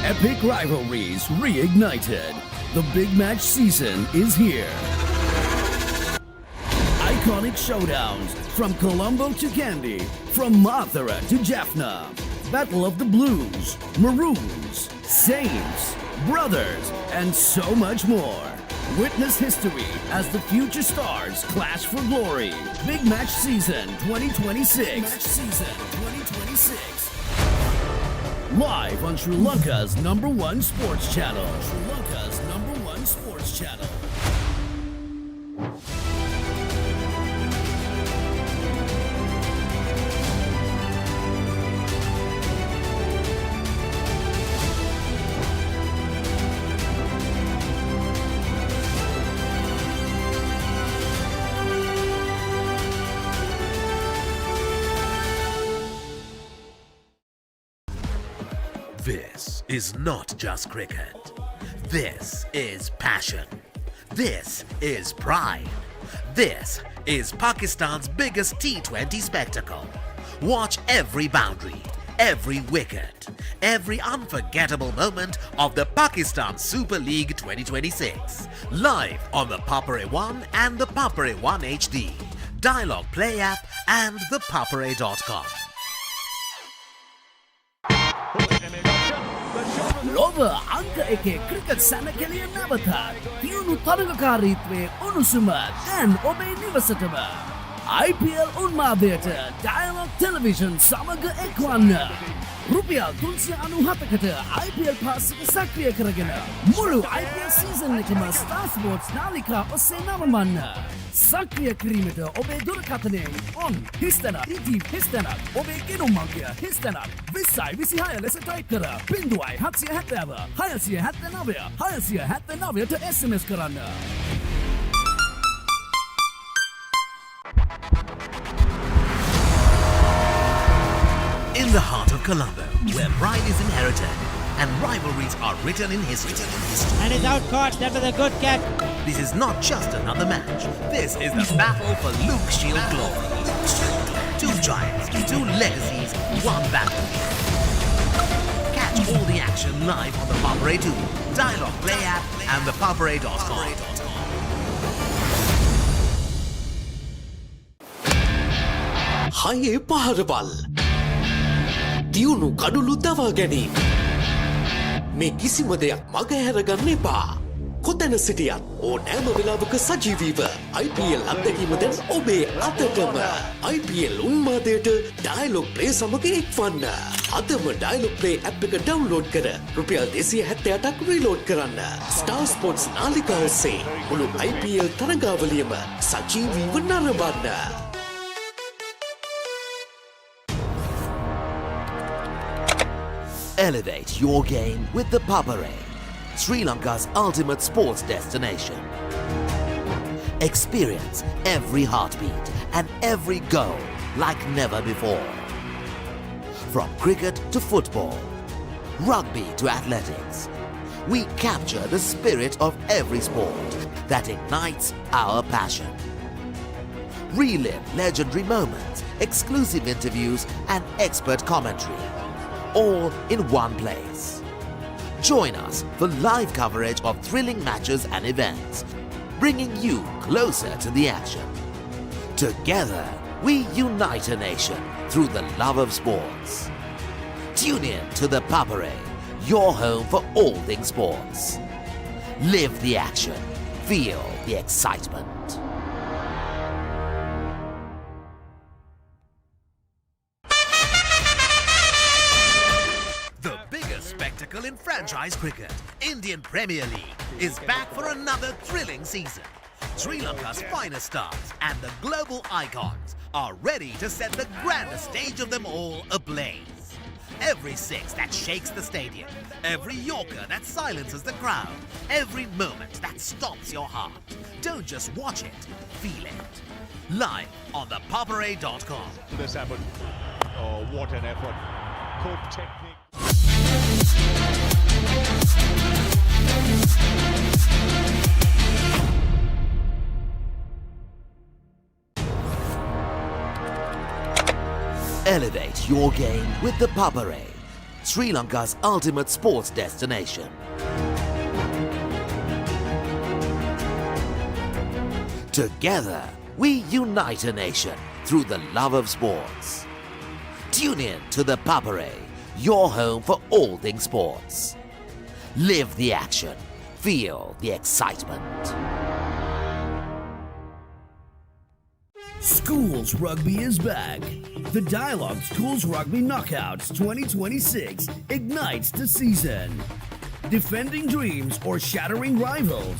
Epic rivalries reignited. The big match season is here. Iconic showdowns from Colombo to Kandy, from Mathura to Jaffna. Battle of the Blues, Maroons, Saints, Brothers, and so much more. Witness history as the future stars clash for glory. Big Match Season 2026. Big Match Season 2026. Live on Sri Lanka's #1 sports channel. Sri Lanka's #1 sports channel. This is not just cricket. This is passion. This is pride. This is Pakistan's biggest T20 spectacle. Watch every boundary, every wicket, every unforgettable moment of the Pakistan Super League 2026. Live on the Papare 1 and the Papare 1 HD, Dialog Play App and ThePapare.com. ලොව අංක එකේ cricket සැනකෙළිය නැවතත් තියුණු තරගකාරීත්වයේ උණුසුම දැන් ඔබේ නිවසටම IPL උන්මාදයට Dialog Television සමග එක්වන්න. රුපියල් 397කට IPL පාස් එක සක්‍රිය කරගෙන මුළු IPL සීසන් එකම Star Sports නාලිකා ඔස්සේ නරඹන්න. සක්‍රිය කිරීමට ඔබේ දුරකථනයෙන් on හිස්තැනක් ඉටි හිස්තැනක් ඔබේ ගෙනුම් අංකය හිස්තැනක් 2026 ලෙස ටයිප් කර 0770 679 679ට SMS කරන්න. In the heart of Colombo, where pride is inherited and rivalries are written in history. And it's out caught, that was a good catch. This is not just another match. This is the battle for Luke Shield glory. Two giants, two legacies, one battle. Catch all the action live on the Papare 2, Dialog Play App and ThePapare.com. හයේ පහරවල් දියුණු කඩුලු දවා ගැනීම මේ කිසිම දෙයක් මගහැරගන්න එපා කොතැන සිටියත් ඕනෑම වෙලාවක සජීවීව IPL අත්දැකීම දැන් ඔබේ අතටම IPL උන්මාදයට Dialog Play සමග එක්වන්න අදම Dialog Play App එක ඩවුන්ලෝඩ් කර රුපියල් 278ක් රීලෝඩ් කරන්න Star Sports නාලිකා ඔස්සේ මුළු IPL තරගාවලියම සජීවීව නරඹන්න. Elevate your game with the Papare, Sri Lanka's ultimate sports destination. Experience every heartbeat and every goal like never before. From cricket to football, rugby to athletics, we capture the spirit of every sport that ignites our passion. Relive legendary moments, exclusive interviews and expert commentary, all in one place. Join us for live coverage of thrilling matches and events, bringing you closer to the action. Together, we unite a nation through the love of sports. Tune in to the Papare, your home for all things sports. Live the action, feel the excitement. In franchise cricket, Indian Premier League is back for another thrilling season. Sri Lanka's finest stars and the global icons are ready to set the grandest stage of them all ablaze. Every six that shakes the stadium, every Yorker that silences the crowd, every moment that stops your heart. Don't just watch it, feel it. Live on ThePapare.com. This happened. Oh, what an effort. Good technique. Elevate your game with the Papare, Sri Lanka's ultimate sports destination. Together, we unite a nation through the love of sports. Tune in to the Papare, your home for all things sports. Live the action, feel the excitement. Schools Rugby is back. The Dialog Schools Rugby Knockouts 2026 ignites the season. Defending dreams or shattering rivals?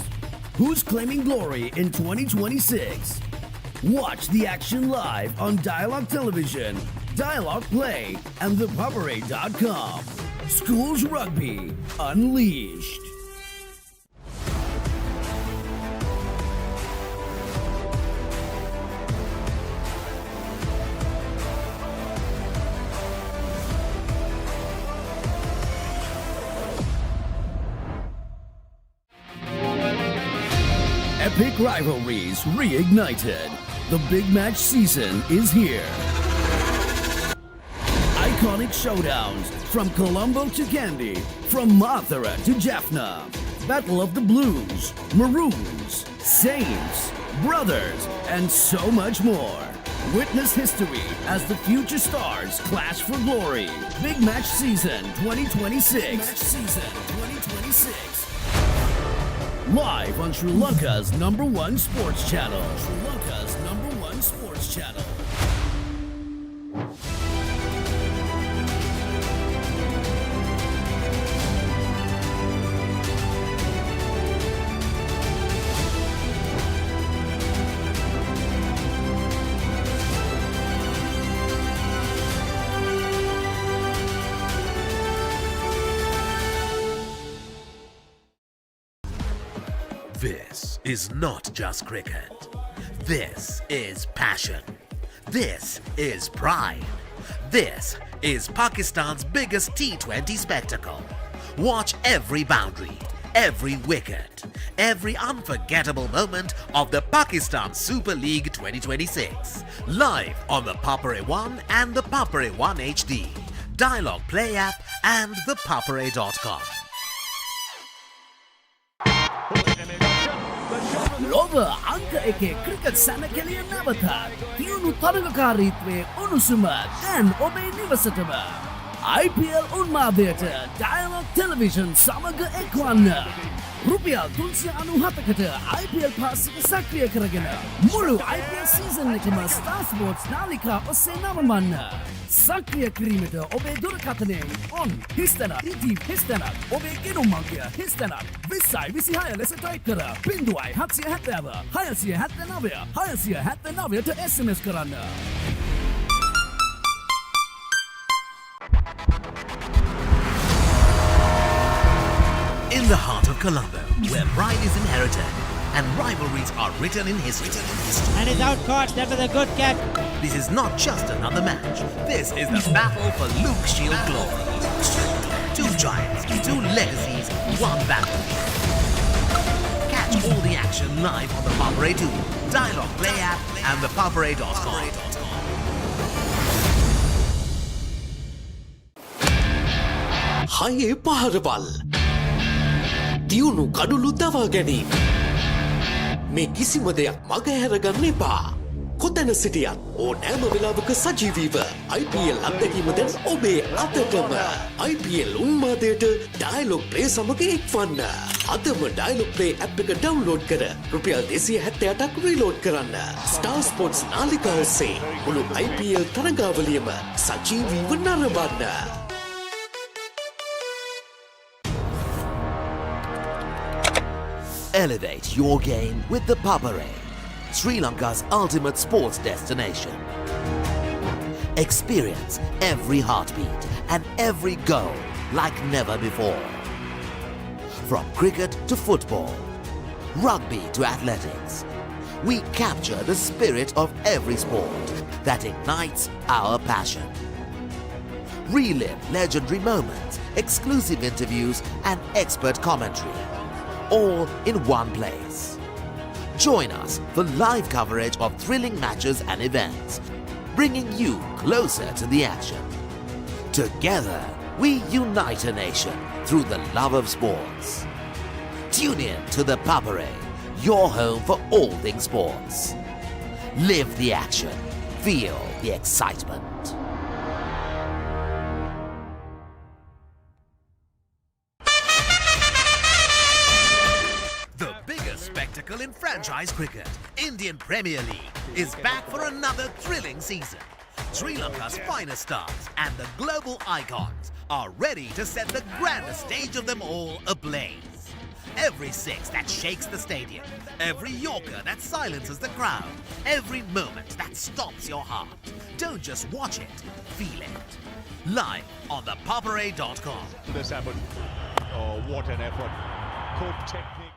Who's claiming glory in 2026? Watch the action live on Dialog Television, Dialog Play, and ThePapare.com. Schools Rugby Unleashed. Epic rivalries reignited. The big match season is here. Iconic showdowns from Colombo to Kandy, from Mathura to Jaffna. Battle of the Blues, Maroons, Saints, Brothers, and so much more. Witness history as the future stars clash for glory. Big Match Season 2026. Big Match Season 2026. Live on Sri Lanka's #1 sports channel. Sri Lanka's #1 sports channel. This is not just cricket. This is passion. This is pride. This is Pakistan's biggest T20 spectacle. Watch every boundary, every wicket, every unforgettable moment of the Pakistan Super League 2026. Live on the Papare 1 and the Papare 1 HD, Dialog Play App and ThePapare.com. ලොව අංක එකේ cricket සැනකෙලිය නැවතත් තියුණු තරගකාරීත්වයේ උණුසුම දැන් ඔබේ නිවසටම IPL උන්මාදයට Dialog Television සමග එක්වන්න රුපියල් 397කට IPL පාස් එක සක්‍රිය කරගෙන මුළු IPL සීසන් එකම Star Sports නාලිකා ඔස්සේ නවමන්න සක්‍රිය කිරීමට ඔබේ දුරකථනයෙන් on හිස්තැනක් ඉටීම් හිස්තැනක් ඔබේ ගෙනුම් අංකය හිස්තැනක් 2026 ලෙස ටයිප් කර 0770 679 679ට SMS කරන්න. In the heart of Colombo, where pride is inherited and rivalries are written in history. And he's out caught. That was a good catch. This is not just another match. This is the battle for Luke Shield glory. Two giants, two legacies, one battle. Catch all the action live on the Papare 2, Dialog Play App and ThePapare.com. හයේ පහරවල් දියුණු කඩුළු දවා ගැනීම මේ කිසිම දෙයක් මගහැරගන්න එපා කොතැන සිටියත් ඕනෑම වෙලාවක සජීවීව IPL අත්දැකීම දැන් ඔබේ අතටම IPL උන්මාදයට Dialog Play සමග එක්වන්න අදම Dialog Play app එක ඩවුන්ලෝඩ් කර රුපියල් 268ක් රීලෝඩ් කරන්න Star Sports නාලිකා ඔස්සේ මුළු IPL තරගාවලියම සජීවීව නරඹන්න. Elevate your game with the Papare, Sri Lanka's ultimate sports destination. Experience every heartbeat and every goal like never before. From cricket to football, rugby to athletics, we capture the spirit of every sport that ignites our passion. Relive legendary moments, exclusive interviews and expert commentary, all in one place. Join us for live coverage of thrilling matches and events, bringing you closer to the action. Together, we unite a nation through the love of sports. Tune in to the Papare, your home for all things sports. Live the action, feel the excitement. The biggest spectacle in franchise cricket, Indian Premier League, is back for another thrilling season. Sri Lanka's finest stars and the global icons are ready to set the grandest stage of them all ablaze. Every six that shakes the stadium, every Yorker that silences the crowd, every moment that stops your heart. Don't just watch it, feel it. Live on ThePapare.com. This happened. Oh, what an effort. Good technique.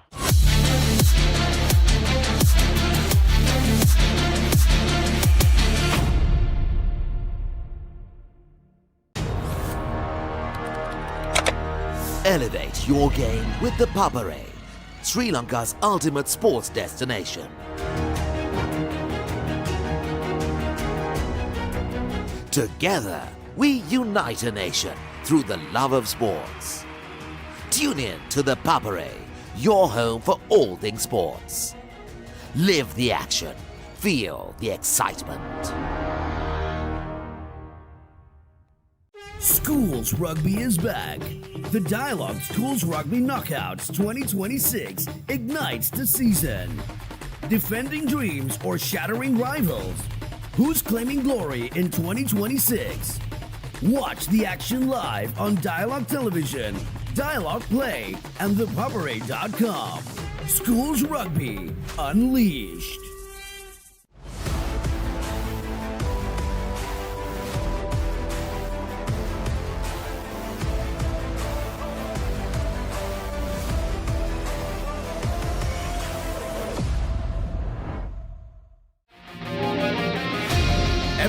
Elevate your game with the Papare, Sri Lanka's ultimate sports destination. Together, we unite a nation through the love of sports. Tune in to the Papare, your home for all things sports. Live the action, feel the excitement. Schools Rugby is back. The Dialog Schools Rugby Knockouts 2026 ignites the season. Defending dreams or shattering rivals? Who's claiming glory in 2026? Watch the action live on Dialog Television, Dialog Play, and ThePapare.com. Schools Rugby Unleashed.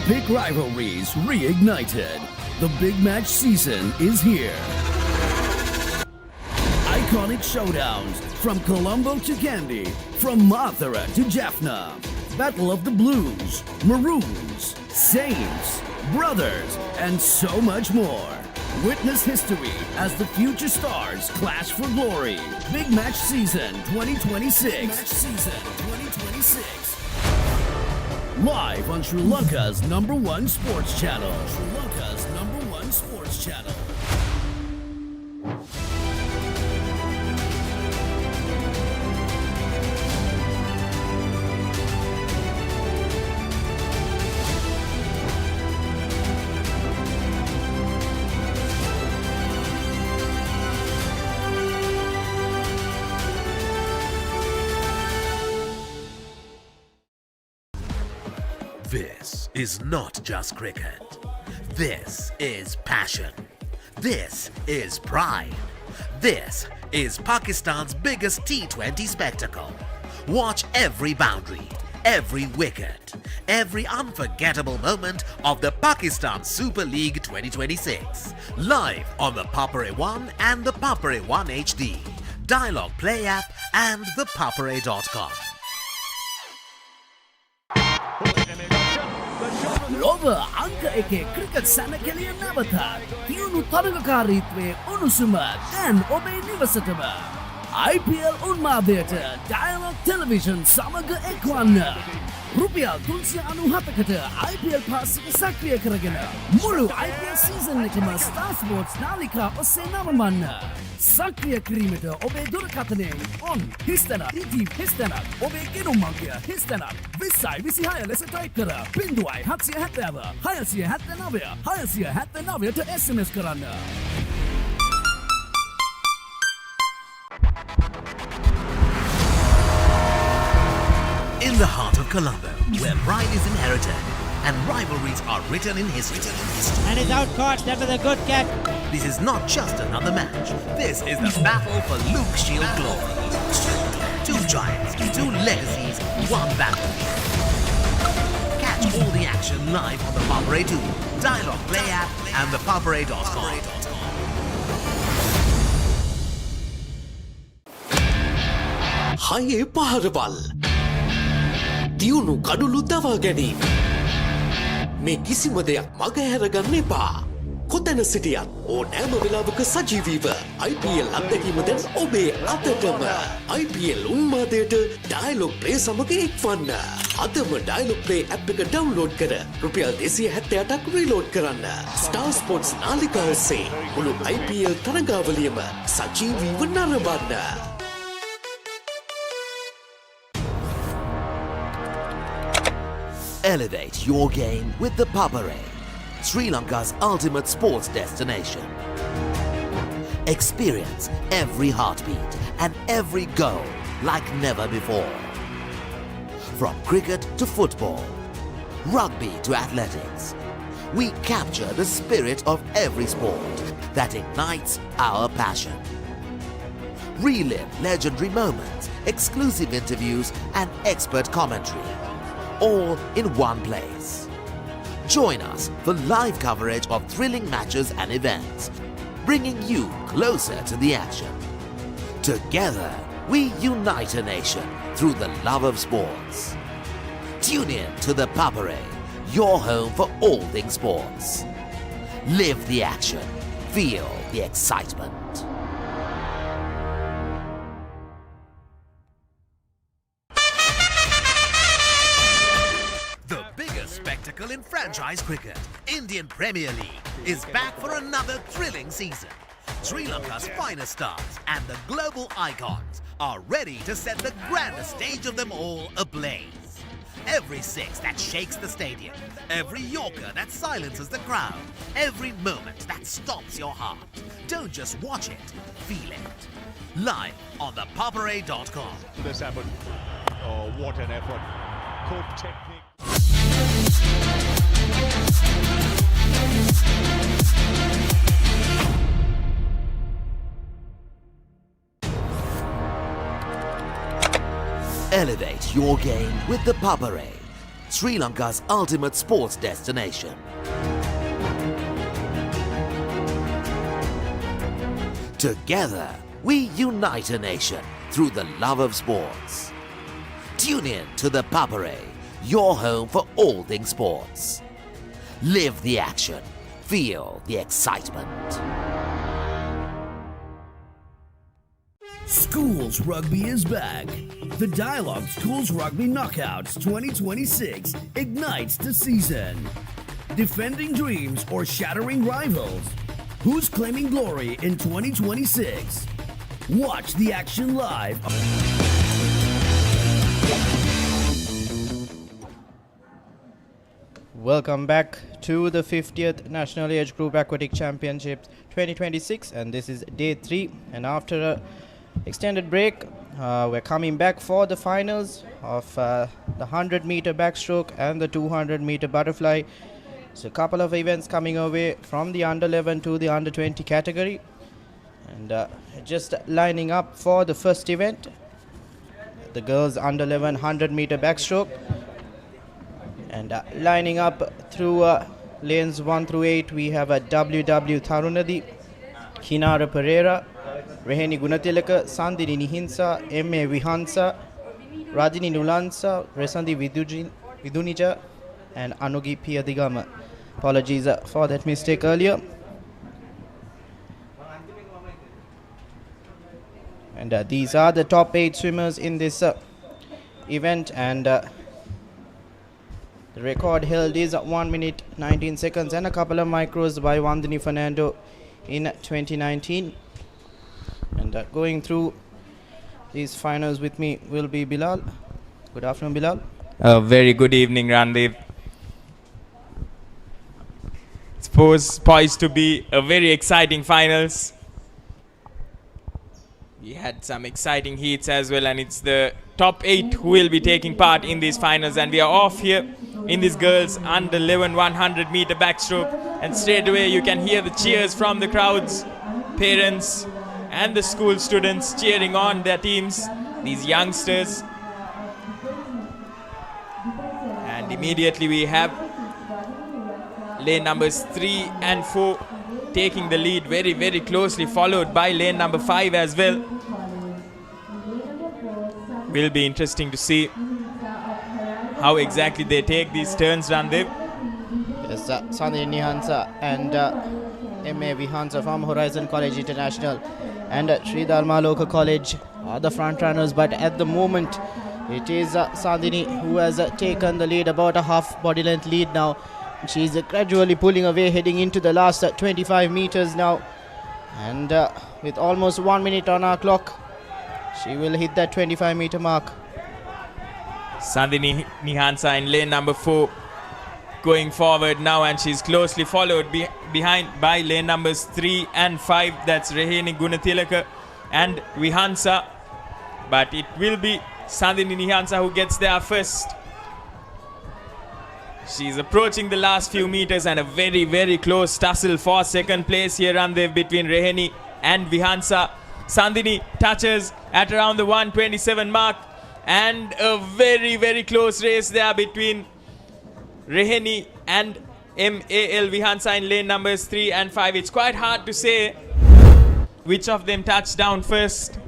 Epic rivalries reignited. The big match season is here. Iconic showdowns from Colombo to Kandy, from Mathura to Jaffna. Battle of the Blues, Maroons, Saints, Brothers, and so much more. Witness history as the future stars clash for glory. Big Match Season 2026. Big Match Season 2026. Live on Sri Lanka's #1 sports channel. Sri Lanka's #1 sports channel. This is not just cricket. This is passion. This is pride. This is Pakistan's biggest T20 spectacle. Watch every boundary, every wicket, every unforgettable moment of the Pakistan Super League 2026. Live on the Papare 1 and the Papare 1 HD, Dialog Play App and ThePapare.com. ලොව අංක එකේ cricket සැනකෙලිය නැවතත් තියුණු තරගකාරීත්වයේ උණුසුම දැන් ඔබේ නිවසටම IPL උන්මාදයට Dialog Television සමග එක්වන්න. රුපියල් 397කට IPL පාසික සක්‍රිය කරගෙන මුළු IPL සීසන් එකම Star Sports නාලිකා ඔස්සේ නරඹන්න. සක්‍රිය කිරීමට ඔබේ දුරකථනයෙන් on හිස්තැනක් TV හිස්තැනක් ඔබේ ගෙනුම් අංකය හිස්තැනක් 2026 ලෙස ටයිප් කර 0770 679 679ට SMS කරන්න. In the heart of Colombo, where pride is inherited and rivalries are written in history. And it's out caught. That was a good catch. This is not just another match. This is the battle for Luke Shield glory. Two giants, two legacies, one battle. Catch all the action live on the Papare 2, Dialog Play App and ThePapare.com. හයේ පහරවල් දියුණු කඩුළු දවා ගැනීම මේ කිසිම දෙයක් මගහැරගන්න එපා. කොතැන සිටියත් ඕනෑම වෙලාවක සජීවීව IPL අත්දැකීම දැන් ඔබේ අතටම. IPL උන්මාදයට Dialog Play සමග එක්වන්න. අදම Dialog Play app එක ඩවුන්ලෝඩ් කර රුපියල් 268ක් රීලෝඩ් කරන්න. Star Sports නාලිකා ඔස්සේ මුළු IPL තරගාවලියම සජීවීව නරඹන්න. Elevate your game with the Papare, Sri Lanka's ultimate sports destination. Experience every heartbeat and every goal like never before. From cricket to football, rugby to athletics, we capture the spirit of every sport that ignites our passion. Relive legendary moments, exclusive interviews and expert commentary, all in one place. Join us for live coverage of thrilling matches and events, bringing you closer to the action. Together, we unite a nation through the love of sports. Tune in to the Papare, your home for all things sports. Live the action, feel the excitement. Spectacle in franchise cricket, Indian Premier League is back for another thrilling season. Sri Lanka's finest stars and the global icons are ready to set the grandest stage of them all ablaze. Every six that shakes the stadium, every yorker that silences the crowd, every moment that stops your heart. Don't just watch it, feel it. Live on ThePapare.com. This happened. Oh, what an effort. Good technique. Elevate your game with the Papare, Sri Lanka's ultimate sports destination. Together, we unite a nation through the love of sports. Tune in to the Papare, your home for all things sports. Live the action, feel the excitement. Schools Rugby is back. The Dialog Schools Rugby Knockouts 2026 ignites the season. Defending dreams or shattering rivals? Who's claiming glory in 2026? Watch the action live. Welcome back to the 50th National Age Group Aquatic Championships 2026, and this is day 3, and after a extended break, we're coming back for the finals of the 100-meter backstroke and the 200-meter butterfly. So a couple of events coming away from the under 11 to the under 20 category, and just lining up for the first event, the girls under 11 100-meter backstroke, and lining up through lanes 1 through 8, we have a WW Tharunadi, Kinara Pereira, Reheni Gunatilaka, Sandini Nihinsa, M.A. Vihansa, Rajini Nulansa, Resandi Vidunija, and Anugi Piyadigama. Apologies for that mistake earlier. And these are the top 8 swimmers in this event, and the record held is 1 minute 19 seconds and a couple of micros by Vandini Fernando in 2019. And going through these finals with me will be Bilal. Good afternoon, Bilal. Very good evening, Randeep. It's poised to be a very exciting finals. We had some exciting heats as well, and it's the top 8 who will be taking part in these finals, and we are off here in this girls under 11 100-meter backstroke, and straight away you can hear the cheers from the crowds, parents and the school students cheering on their teams, these youngsters. And immediately we have lane numbers 3 and 4 taking the lead, very, very closely followed by lane number 5 as well. Will be interesting to see how exactly they take these turns, Randeep. Yes, Sandhya Nihansa and M.A. Vihansa from Horizon College International and Sri Dharma Loka College are the front runners, but at the moment it is Sandhini who has taken the lead, about a half body length lead now. She's gradually pulling away, heading into the last 25 meters now, and with almost 1 minute on our clock, she will hit that 25-meter mark. Sandhini Nihansa in lane number 4 going forward now, and she's closely followed behind by lane numbers 3 and 5. That's Reheni Gunatilaka and Vihansa, but it will be Sandhini Nihansa who gets there first. She's approaching the last few meters, and a very, very close tussle for second place here on there between Reheni and Vihansa. Sandhini touches at around the 127 mark, and a very, very close race there between Reheni and M.A.L. Vihansa in lane numbers 3 and 5. It's quite hard to say which of them touched down first.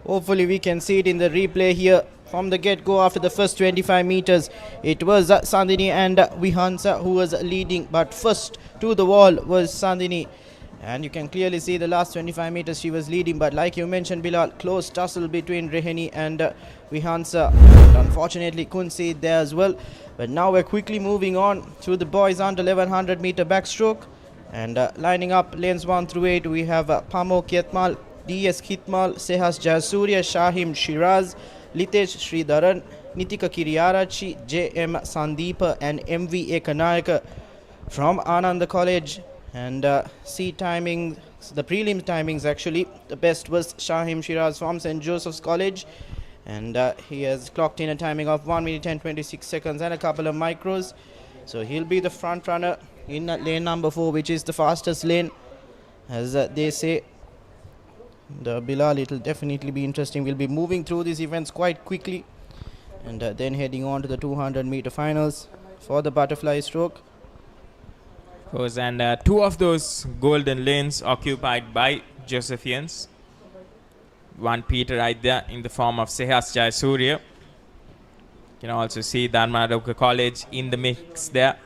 Hopefully we can see it in the replay here. From the get-go, after the first 25 meters, it was Sandhini and Vihansa who was leading, but first to the wall was Sandhini, and you can clearly see the last 25 meters she was leading, but like you mentioned, Bilal, close tussle between Reheni and Vihansa. Unfortunately couldn't see it there as well, but now we're quickly moving on to the boys under 1100 meter backstroke, and lining up lanes 1 through 8, we have Pamo Kietmal, D.S. Khitmal, Sehas Jayasuriya, Shahim Shiraz, Litesh Sridharan, Nitika Kiriyarachi, J.M. Sandeepa and M.V. Ekanayaka from Ananda College. And C timings, the prelim timings actually, the best was Shahim Shiraz from St. Joseph's College, and he has clocked in a timing of 1 minute and 26 seconds and a couple of micros. So he'll be the front runner in lane number 4, which is the fastest lane, as they say. The Bilal, it'll definitely be interesting. We'll be moving through these events quite quickly, And then heading on to the 200 meter finals for the butterfly stroke. And two of those golden lanes occupied by Josephians. One Peter right there in the form of Sehas Jayasuriya. You can also see Dharmanaroka College in the mix there,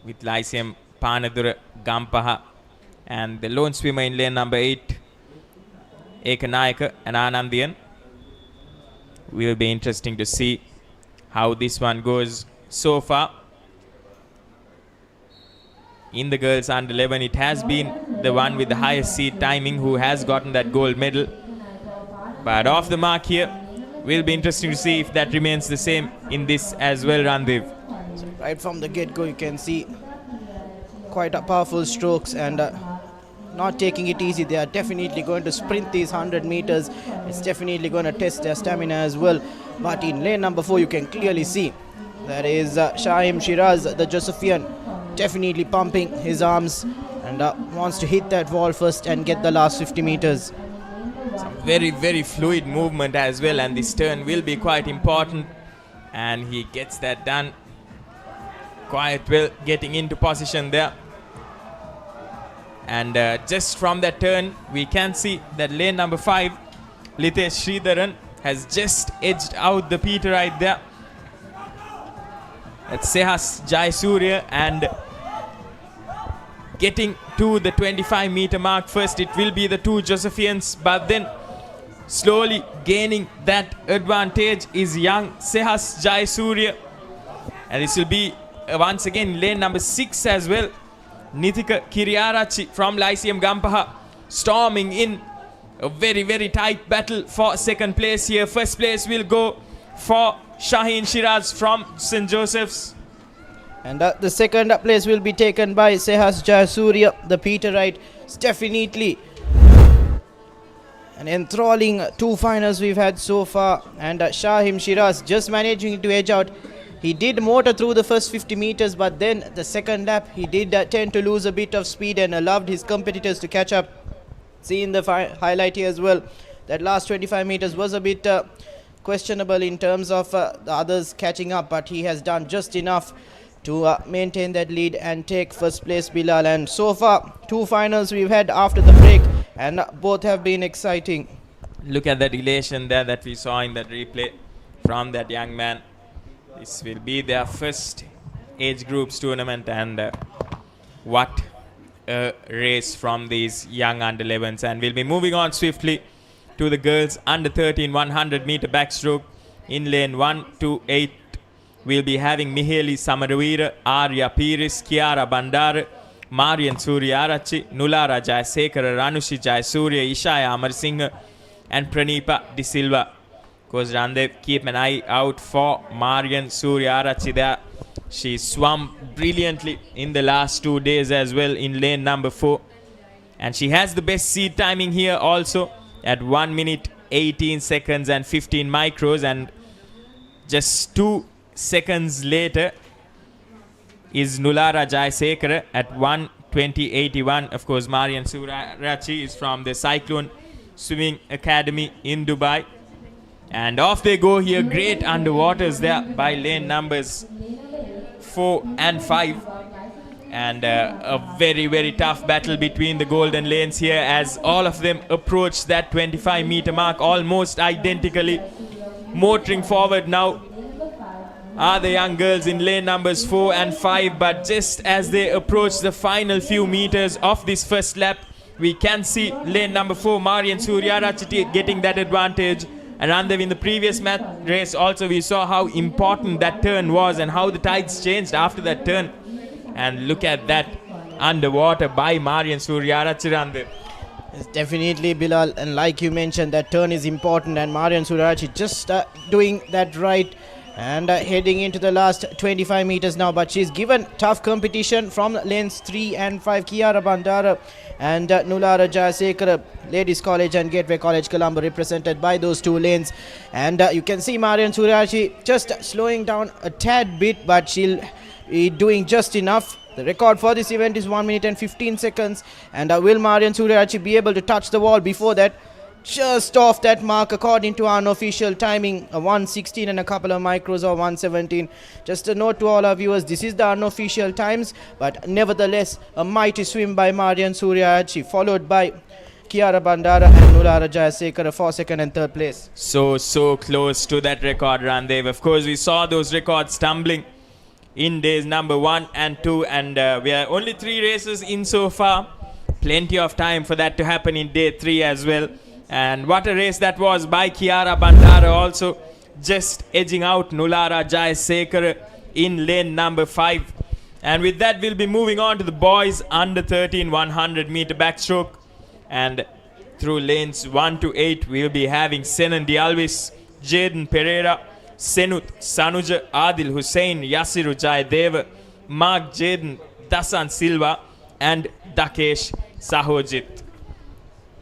with Lyceum Panadura Gampaha, and the lone swimmer in lane number 8, Ekanayaka and Anandian. Will be interesting to see how this one goes so far. In the girls under 11, it has been the one with the highest seed timing who has gotten that gold medal. But off the mark here, will be interesting to see if that remains the same in this as well, Randev. So right from the get-go, you can see quite a powerful strokes and not taking it easy. They are definitely going to sprint these 100 meters. It's definitely going to test their stamina as well. But in lane number 4, you can clearly see that is Shahim Shiraz, the Josephian, definitely pumping his arms and wants to hit that wall first and get the last 50 meters. Some very, very fluid movement as well, and this turn will be quite important. And he gets that done quite well, getting into position there. And just from that turn, we can see that lane number 5, Litesh Sridharan, has just edged out the Peter right there. That's Sehas Jayasuriya, and getting to the 25 meter mark first, it will be the two Josephians, but then slowly gaining that advantage is young Sehas Jayasuriya. And this will be once again lane number 6 as well. Nithika Kiriarachi from Lyceum Gampaha storming in. A very, very tight battle for second place here. First place will go for Shaheen Shiraz from St. Joseph's. And the second place will be taken by Sehas Jayasuriya. The Peterite is definitely an enthralling two finals we've had so far. And Shahim Shiraz just managing to edge out. He did motor through the first 50 meters, but then the second lap he did tend to lose a bit of speed and allowed his competitors to catch up. See in the highlight here as well, that last 25 meters was a bit questionable in terms of the others catching up, but he has done just enough to maintain that lead and take first place, Bilal. And so far, two finals we've had after the break, and both have been exciting. Look at that elation there that we saw in that replay from that young man. This will be their first age groups tournament, and what a race from these young under 11s. And we'll be moving on swiftly to the girls under 13 100 meter backstroke. In lane 1 to 8, we'll be having Miheli Samaravira, Arya Piris, Kiara Bandara, Marian Suryarachi, Nulara Jayasekara, Ranushi Jayasuriya, Ishaya Amarasinghe, and Praneepa De Silva. Because Randev, keep an eye out for Marian Suryarachi there. She swam brilliantly in the last 2 days as well in lane number 4. And she has the best seed timing here also at 1 minute 18 seconds and 15 micros. And just 2 seconds later is Nulara Jayasekara at 1:20.81. Of course, Marian Suryarachi is from the Cyclone Swimming Academy in Dubai. And off they go here. Great underwaters there by lane numbers 4 and 5. And a very, very tough battle between the golden lanes here as all of them approach that 25 meter mark almost identically. Motoring forward now are the young girls in lane numbers 4 and 5. But just as they approach the final few meters of this first lap, we can see lane number 4, Marian Suryarachi, getting that advantage. And Randev, in the previous race also we saw how important that turn was and how the tides changed after that turn. And look at that underwater by Marian Suryarachi, Randev. It's definitely, Bilal, and like you mentioned, that turn is important, and Marian Suryarachi just doing that right and heading into the last 25 meters now. But she's given tough competition from lanes 3 and 5. Kiara Bandara and Nulara Jayasekara, Ladies College and Gateway College Colombo, represented by those two lanes. And you can see Marian Suryarachi just slowing down a tad bit, but she'll be doing just enough. The record for this event is 1 minute and 15 seconds. And will Marian Suryarachi be able to touch the wall before that? just off that mark according to our unofficial timing, 1:16 and a couple of micros or 1:17. Just a note to all our viewers, this is the unofficial times, but nevertheless a mighty swim by Marian Suryachi, followed by Kiara Bandara and Nulara Jayasekara for second and third place. So close to that record run, Dave. Of course, we saw those records tumbling in days number 1 and 2, and we are only 3 races in so far. Plenty of time for that to happen in day 3 as well. And what a race that was by Kiara Bandara, also just edging out Nulara Jayasekara in lane number 5. And with that, we'll be moving on to the boys under 13 100 meter backstroke. And through lanes 1 to 8, we'll be having Senan Dialvis, Jaden Pereira, Senut, Sanuja, Adil Hussain, Yasiru Jayadeva, Mark Jaden, Dasan Silva, and Dakesh Sahojit.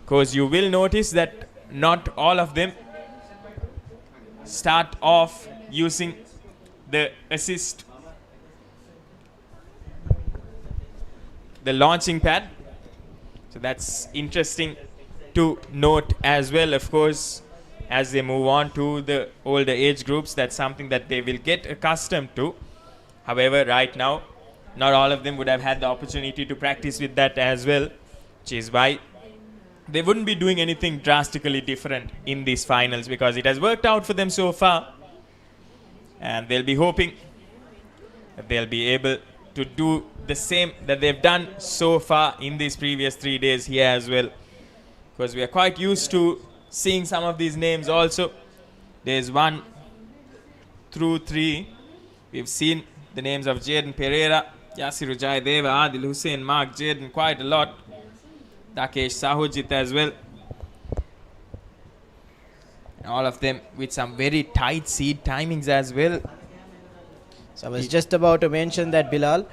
Because you will notice that not all of them start off using the assist, the launching pad. So that's interesting to note as well. Of course, as they move on to the older age groups, that's something that they will get accustomed to. However, right now, not all of them would have had the opportunity to practice with that as well, which is why they wouldn't be doing anything drastically different in these finals, because it has worked out for them so far. And they'll be hoping that they'll be able to do the same that they've done so far in these previous 3 days here as well. Because we are quite used to seeing some of these names also. Days 1 through 3, we've seen the names of Jaden Pereira, Yasiru Jayadeva, Adil Hussain, Mark Jaden quite a lot. Dakesh Sahojit as well. And all of them with some very tight seed timings as well. So I was just about to mention that, Bilal.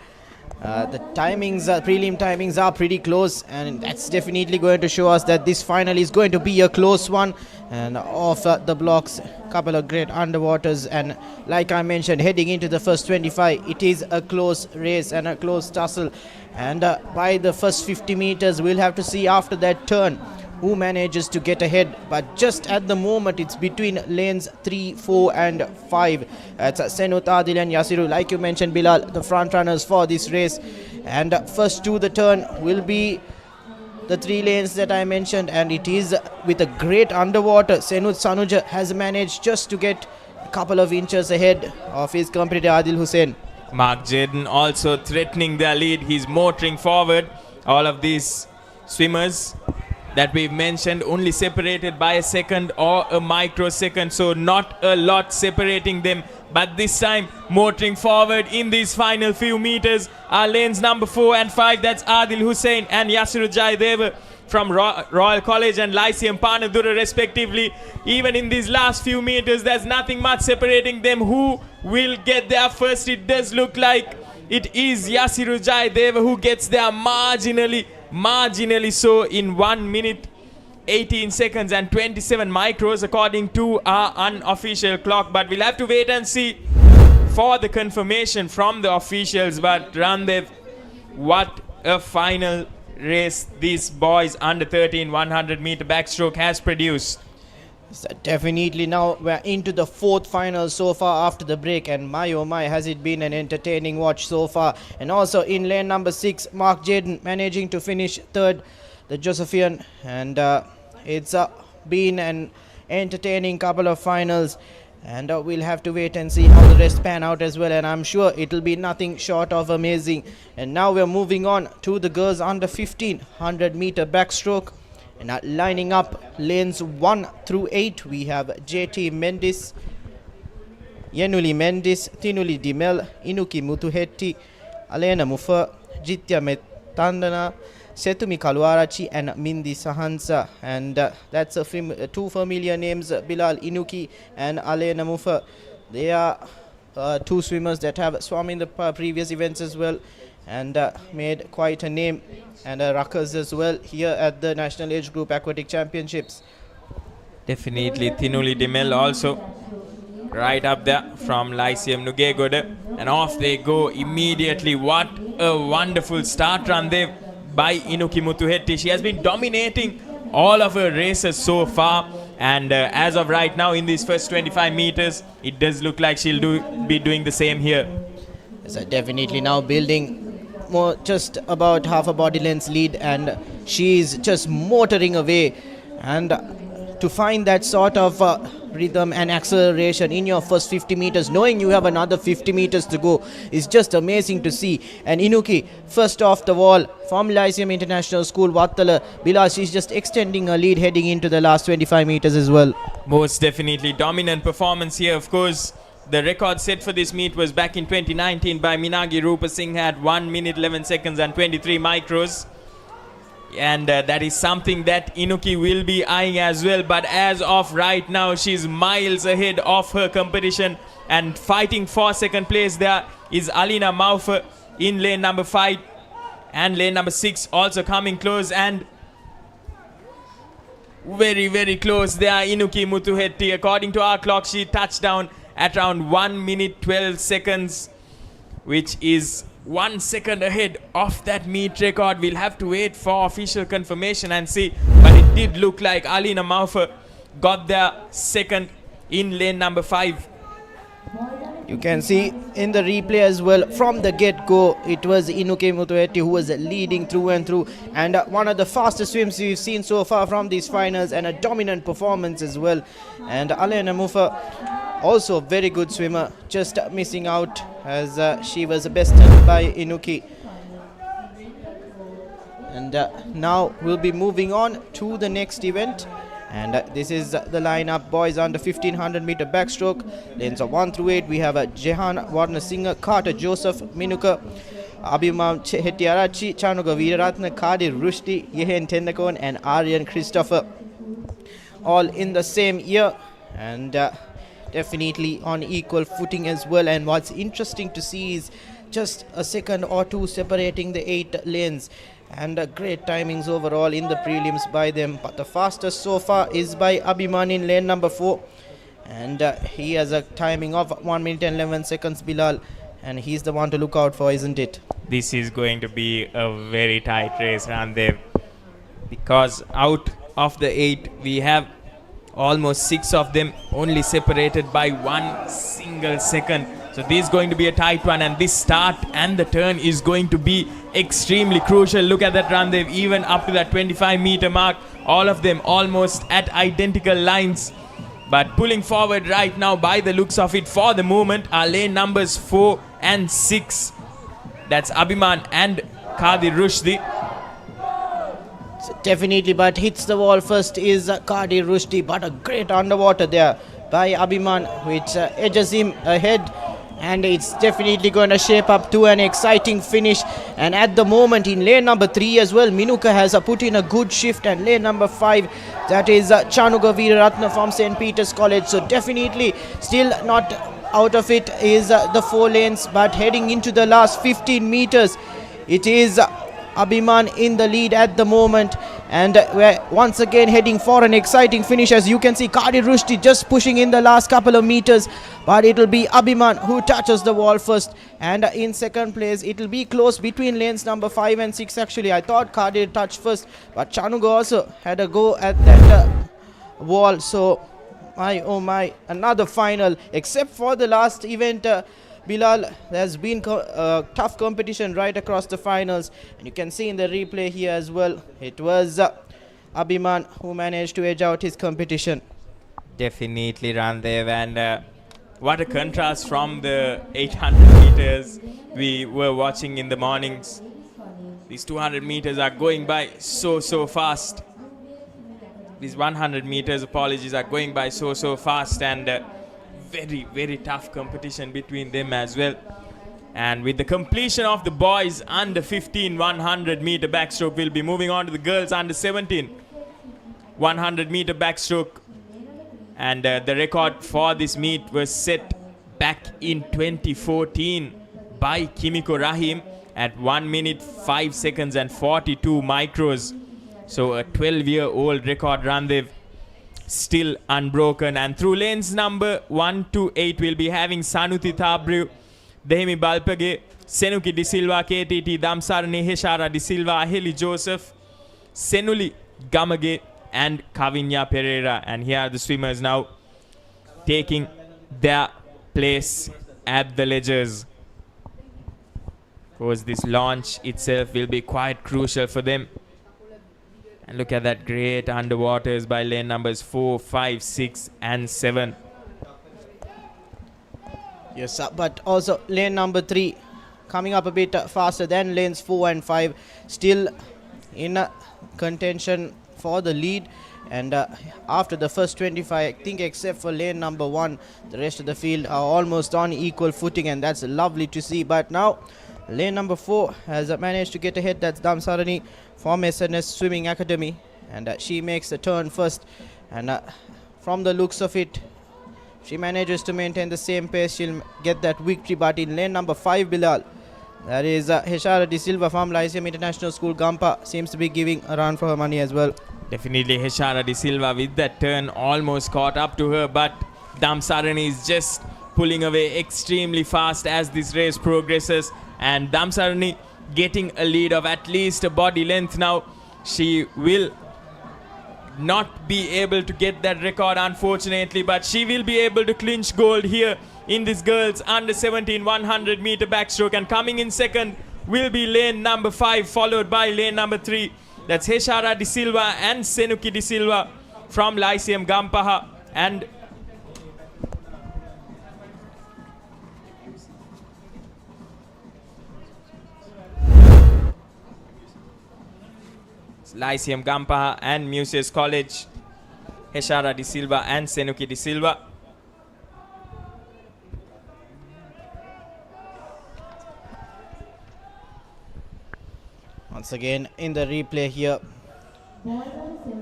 The timings, prelim timings are pretty close, and that's definitely going to show us that this final is going to be a close one. And off the blocks, couple of great underwaters, and like I mentioned, heading into the first 25, it is a close race and a close tussle. And by the first 50 meters, we'll have to see after that turn who manages to get ahead. But just at the moment, it's between lanes 3, 4 and 5. It's Senut, Adil and Yasiru, like you mentioned, Bilal, the front runners for this race. And first to the turn will be the 3 lanes that I mentioned, and it is with a great underwater. Senut Sanuja has managed just to get a couple of inches ahead of his competitor Adil Hussain. Mark Jaden also threatening their lead. He's motoring forward. All of these swimmers that we've mentioned only separated by a second or a microsecond, so not a lot separating them. But this time, motoring forward in these final few meters are lanes number 4 and 5. That's Adil Hussain and Yasiru Jayadeva from Royal College and Lyceum Panadura respectively. Even in these last few meters, there's nothing much separating them. Who will get there first? It does look like it is Yasiru Jayadeva who gets there marginally so in 1 minute 18 seconds and 27 micros according to our unofficial clock. But we'll have to wait and see for the confirmation from the officials. But Randev, what a final race these boys under 13 100 meter backstroke has produced. So definitely now we're into the 4th final so far after the break, and my oh my, has it been an entertaining watch so far. And also in lane number 6, Mark Jaden managing to finish 3rd, the Josephian, and it's been an entertaining couple of finals, and we'll have to wait and see how the rest pan out as well, and I'm sure it'll be nothing short of amazing. And now we're moving on to the girls under 15 100 meter backstroke. And lining up lanes 1 through 8, we have JT Mendis, Yenuli Mendis, Tinuli Dimel, Inuki Mutuhetti, Alena Mufa, Jitya Metandana, Setumi Kalwarachi and Mindi Sahansa. And that's 2 familiar names, Bilal, Inuki and Alena Mufa. They are 2 swimmers that have swum in the previous events as well, and made quite a name and ruckers as well here at the National Age Group Aquatic Championships. Definitely Tinuli Dimel also right up there from Lyceum Nugegode, and off they go immediately. What a wonderful start run there by Inuki Mutuhetti. She has been dominating all of her races so far. And as of right now, in these first 25 meters, it does look like she'll be doing the same here. So definitely now building more, just about half a body length lead, and she's just motoring away. And to find that sort of rhythm and acceleration in your first 50 meters, knowing you have another 50 meters to go, is just amazing to see. And Inuki, first off the wall from Lyceum International School, Vattala, Bilal, she's just extending her lead heading into the last 25 meters as well. Most definitely dominant performance here. Of course, the record set for this meet was back in 2019 by Minagi Rupa Singh at 1 minute 11 seconds and 23 micros. And that is something that Inuki will be eyeing as well. But as of right now, she's miles ahead of her competition. And fighting for second place there is Alina Maufer in lane number 5. And lane number 6 also coming close. And very, very close there, Inuki Muthuhetty. According to our clock, she touched down at around 1 minute 12 seconds, which is 1 second ahead of that meet record. We'll have to wait for official confirmation and see. But it did look like Alina Maufer got there second in lane number 5. You can see in the replay as well, from the get-go, it was Inuki Muthuhetty who was leading through and through. And one of the fastest swims we've seen so far from these finals, and a dominant performance as well. And Alina Maufer, also a very good swimmer, just missing out as she was bested by Inuki. And now we'll be moving on to the next event. And this is the lineup, boys under 1500 meter backstroke. Lanes of 1 through 8. We have Jehan Warnasinghe, Carter Joseph, Minuka, Abhimam Hettiarachchi, Chanuka Veeraratne, Kadi Rushdie, Yehen Tendakon, and Aryan Christopher. All in the same year. And definitely on equal footing as well. And what's interesting to see is just a second or two separating the 8 lanes, and great timings overall in the prelims by them. But the fastest so far is by Abhiman in lane number 4, and he has a timing of 1 minute and 11 seconds, Bilal, and he's the one to look out for, isn't it? This is going to be a very tight race around there, because out of the 8 we have almost 6 of them only separated by 1 single second. So this is going to be a tight one, and this start and the turn is going to be extremely crucial. Look at that run, they've even up to that 25 meter mark, all of them almost at identical lines. But pulling forward right now by the looks of it for the moment are lane numbers 4 and 6. That's Abhiman and Kadi Rushdie. Definitely, but hits the wall first is Kadi Rushdie, but a great underwater there by Abhiman, which edges him ahead, and it's definitely going to shape up to an exciting finish. And at the moment in lane number 3 as well, Minuka has put in a good shift, and lane number 5, that is Chanuka Veeraratne from St. Peter's College. So definitely still not out of it is the 4 lanes, but heading into the last 15 meters, it is Abhiman in the lead at the moment, and we're once again heading for an exciting finish. As you can see, Kadi Rushdie just pushing in the last couple of meters, but it'll be Abhiman who touches the wall first, and in second place it'll be close between lanes number 5 and 6. Actually, I thought Kadi touched first, but Chanuka also had a go at that wall. So my oh my, another final, except for the last event, Bilal, there's been tough competition right across the finals, and you can see in the replay here as well, it was Abhiman who managed to edge out his competition. Definitely Randev, and what a contrast from the 800 meters we were watching in the mornings. These 200 meters are going by so fast. These 100 meters, apologies, are going by so fast, and very tough competition between them as well. And with the completion of the boys under 15 100 meter backstroke, we'll be moving on to the girls under 17 100 meter backstroke. And the record for this meet was set back in 2014 by Kimiko Rahim at 1 minute 5 seconds and 42 micros. So a 12-year-old record run, they've still unbroken. And through lanes number 1 to 8, we'll be having Sanuti Thabru, Dehemi Balpage, Senuki De Silva, KTT, Damsar Neheshara De Silva, Aheli Joseph, Senuli Gamage, and Kavinya Pereira. And here are the swimmers now taking their place at the ledgers. Of course, this launch itself will be quite crucial for them. And look at that great underwaters by lane numbers 4, 5, 6 and 7. Yes, but also lane number 3 coming up a bit faster than lanes 4 and 5. Still in contention for the lead. And after the first 25, I think except for lane number 1, the rest of the field are almost on equal footing, and that's lovely to see. But now lane number 4 has managed to get ahead. That's Damsarani from SNS Swimming Academy, and she makes the turn first. And from the looks of it, she manages to maintain the same pace. She'll get that victory. But in lane number 5, Bilal, that is Heshara De Silva from Lyceum International School, Gampa, seems to be giving a run for her money as well. Definitely Heshara De Silva with that turn almost caught up to her, but Damsarani is just pulling away extremely fast as this race progresses, and Damsarani getting a lead of at least a body length now. She will not be able to get that record unfortunately, but she will be able to clinch gold here in this girls under 17 100 meter backstroke. And coming in second will be lane number 5, followed by lane number 3. That's Heshara De Silva and Senuki De Silva from Lyceum Gampaha. And Lyceum Gampaha and Muses College, Heshara De Silva and Senuki De Silva. Once again in the replay here,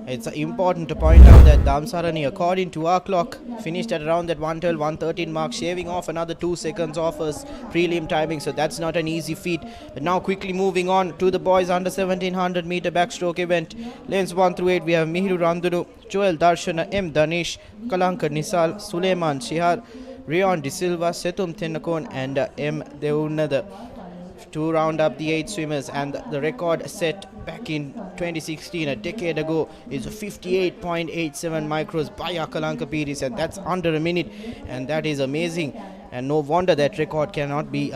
it's important to point out that Damsarani, according to our clock, finished at around that 112, 113 mark, shaving off another 2 seconds off his prelim timing, so that's not an easy feat. But now quickly moving on to the boys under 1700 meter backstroke event. Lanes 1 through 8, we have Mihiru Randunu, Joel Darshana, M. Danish, Kalanka Nisal, Suleiman Shihar, Rion De Silva, Setum Thenakon and M. Deunada to round up the 8 swimmers. And the record set back in 2016, a decade ago, is 58.87 micros by Akalanka Piris, and that's under a minute, and that is amazing. And no wonder that record cannot be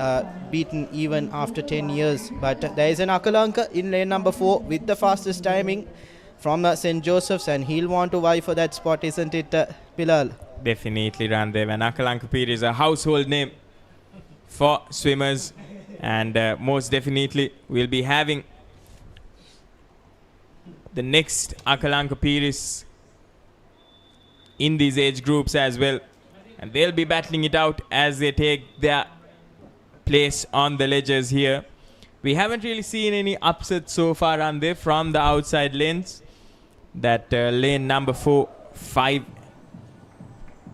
beaten even after 10 years. But there is an Akalanka in lane number 4 with the fastest timing from St. Joseph's, and he'll want to vie for that spot, isn't it, Bilal? Definitely, Randev. And Akalanka Piri is a household name for swimmers, and most definitely we'll be having the next Akalanka Piris in these age groups as well, and they'll be battling it out as they take their place on the ledgers here. We haven't really seen any upsets so far on there from the outside lanes. That lane number 4, 5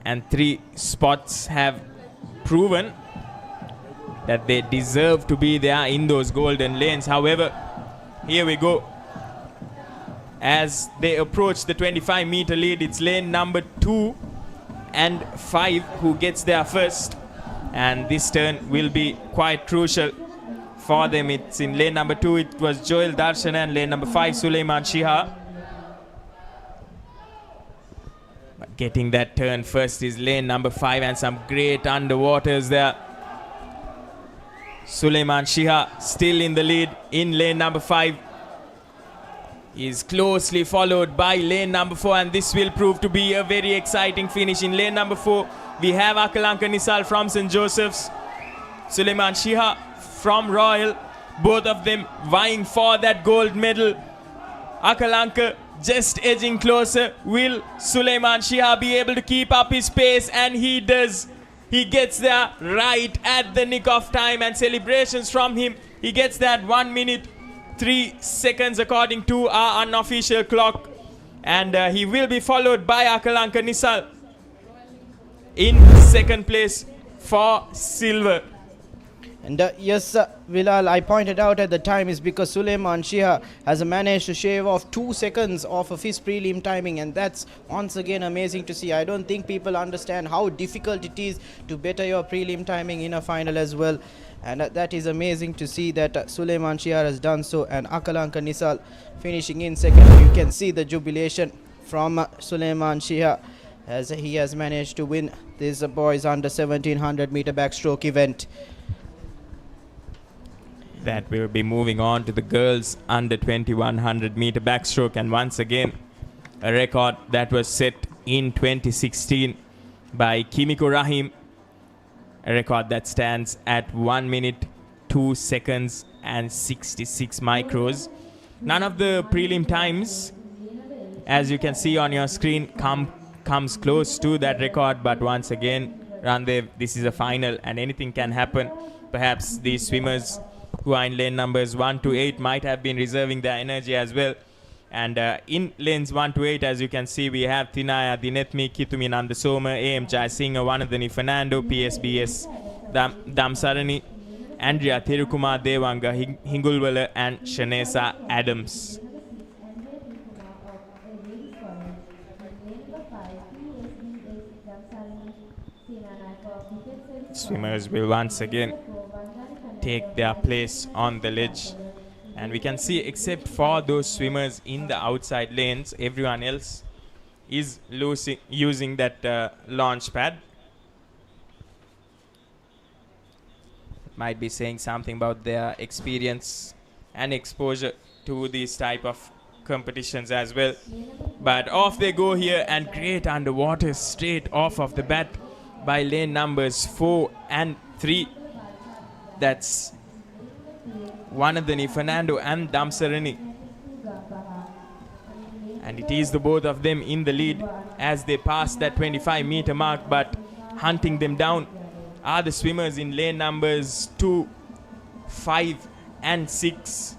and 3 spots have proven that they deserve to be there in those golden lanes. However, here we go. As they approach the 25-meter lead, it's lane number 2 and 5 who gets there first. And this turn will be quite crucial for them. It's in lane number 2, it was Joel Darshan, and lane number 5, Suleiman Shihar. But getting that turn first is lane number 5, and some great underwaters there. Suleiman Shihar still in the lead in lane number 5. Is closely followed by lane number 4, and this will prove to be a very exciting finish. In lane number 4, we have Akalanka Nisal from St. Joseph's, Suleiman Shihar from Royal, both of them vying for that gold medal. Akalanka just edging closer. Will Suleiman Shihar be able to keep up his pace? And he does. He gets there right at the nick of time, and celebrations from him. He gets that 1 minute 3 seconds according to our unofficial clock, and he will be followed by Akalanka Nisal in second place for silver. And yes, Bilal, I pointed out at the time is because Suleiman Shihar has managed to shave off 2 seconds off of his prelim timing, and that's once again amazing to see. I don't think people understand how difficult it is to better your prelim timing in a final as well. And that is amazing to see that Suleiman Shihar has done so, and Akalanka Nisal finishing in second. You can see the jubilation from Suleiman Shia, as he has managed to win this boys under 1700 meter backstroke event. That will be moving on to the girls under 2100 meter backstroke, and once again a record that was set in 2016 by Kimiko Rahim, a record that stands at 1 minute 2 seconds and 66 micros. None of the prelim times, as you can see on your screen, comes close to that record, but once again, Randev, this is a final and anything can happen. Perhaps these swimmers who are in lane numbers 1 to 8 might have been reserving their energy as well. And in lanes 1 to 8, as you can see, we have Tinaya, Dinethmi, Kitumi Nandasoma, AM Jayasinghe, Wanadani Fernando, PSBS, Damsarani, Andrea Thirukuma, Devanga, Hingulwala, and Shanesa Adams. Swimmers will once again take their place on the ledge, and we can see, except for those swimmers in the outside lanes, everyone else is using that launch pad. Might be saying something about their experience and exposure to these type of competitions as well. But off they go here, and great underwater straight off of the bat by lane numbers 4 and 3. That's Wanadani Fernando and Damsarani, and it is the both of them in the lead as they pass that 25 meter mark, but hunting them down are the swimmers in lane numbers 2, 5 and 6.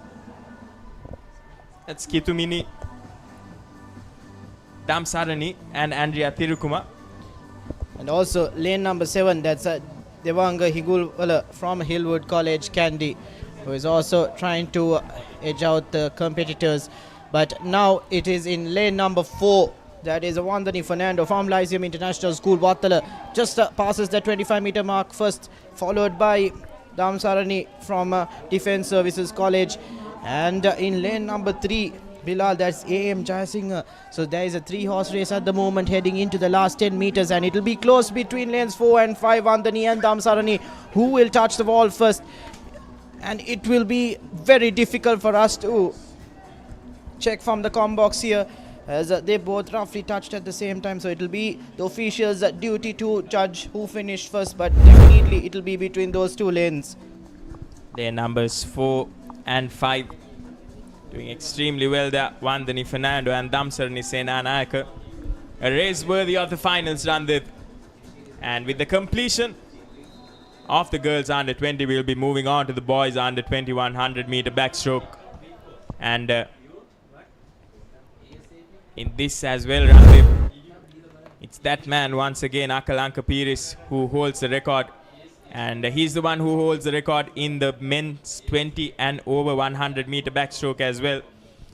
That's Kitumini, Damsarani and Andrea Thirukuma. And also lane number 7, that's Devanga Hingulwala from Hillwood College, Kandy, who is also trying to edge out the competitors. But now it is in lane number 4. That is Wandani Fernando from Lyceum International School, Wattala. Just passes the 25 meter mark first, followed by Damsarani from Defence Services College. And in lane number 3, Bilal, that's AM Jayasinghe. So there is a 3-horse race at the moment heading into the last 10 meters, and it will be close between lanes 4 and 5, Andani and Damsarani, who will touch the wall first. And it will be very difficult for us to check from the com box here, as they both roughly touched at the same time. So it will be the officials' duty to judge who finished first, but definitely it will be between those two lanes. Lane numbers 4 and 5 doing extremely well there. Wandani Fernando and Damsarani Senanayaka. A race worthy of the finals, Randev. And with the completion of the girls under 20, we'll be moving on to the boys under 2100 meter backstroke. And in this as well, Randev, it's that man once again, Akalanka Piris, who holds the record. And he's the one who holds the record in the men's 20 and over 100 meter backstroke as well.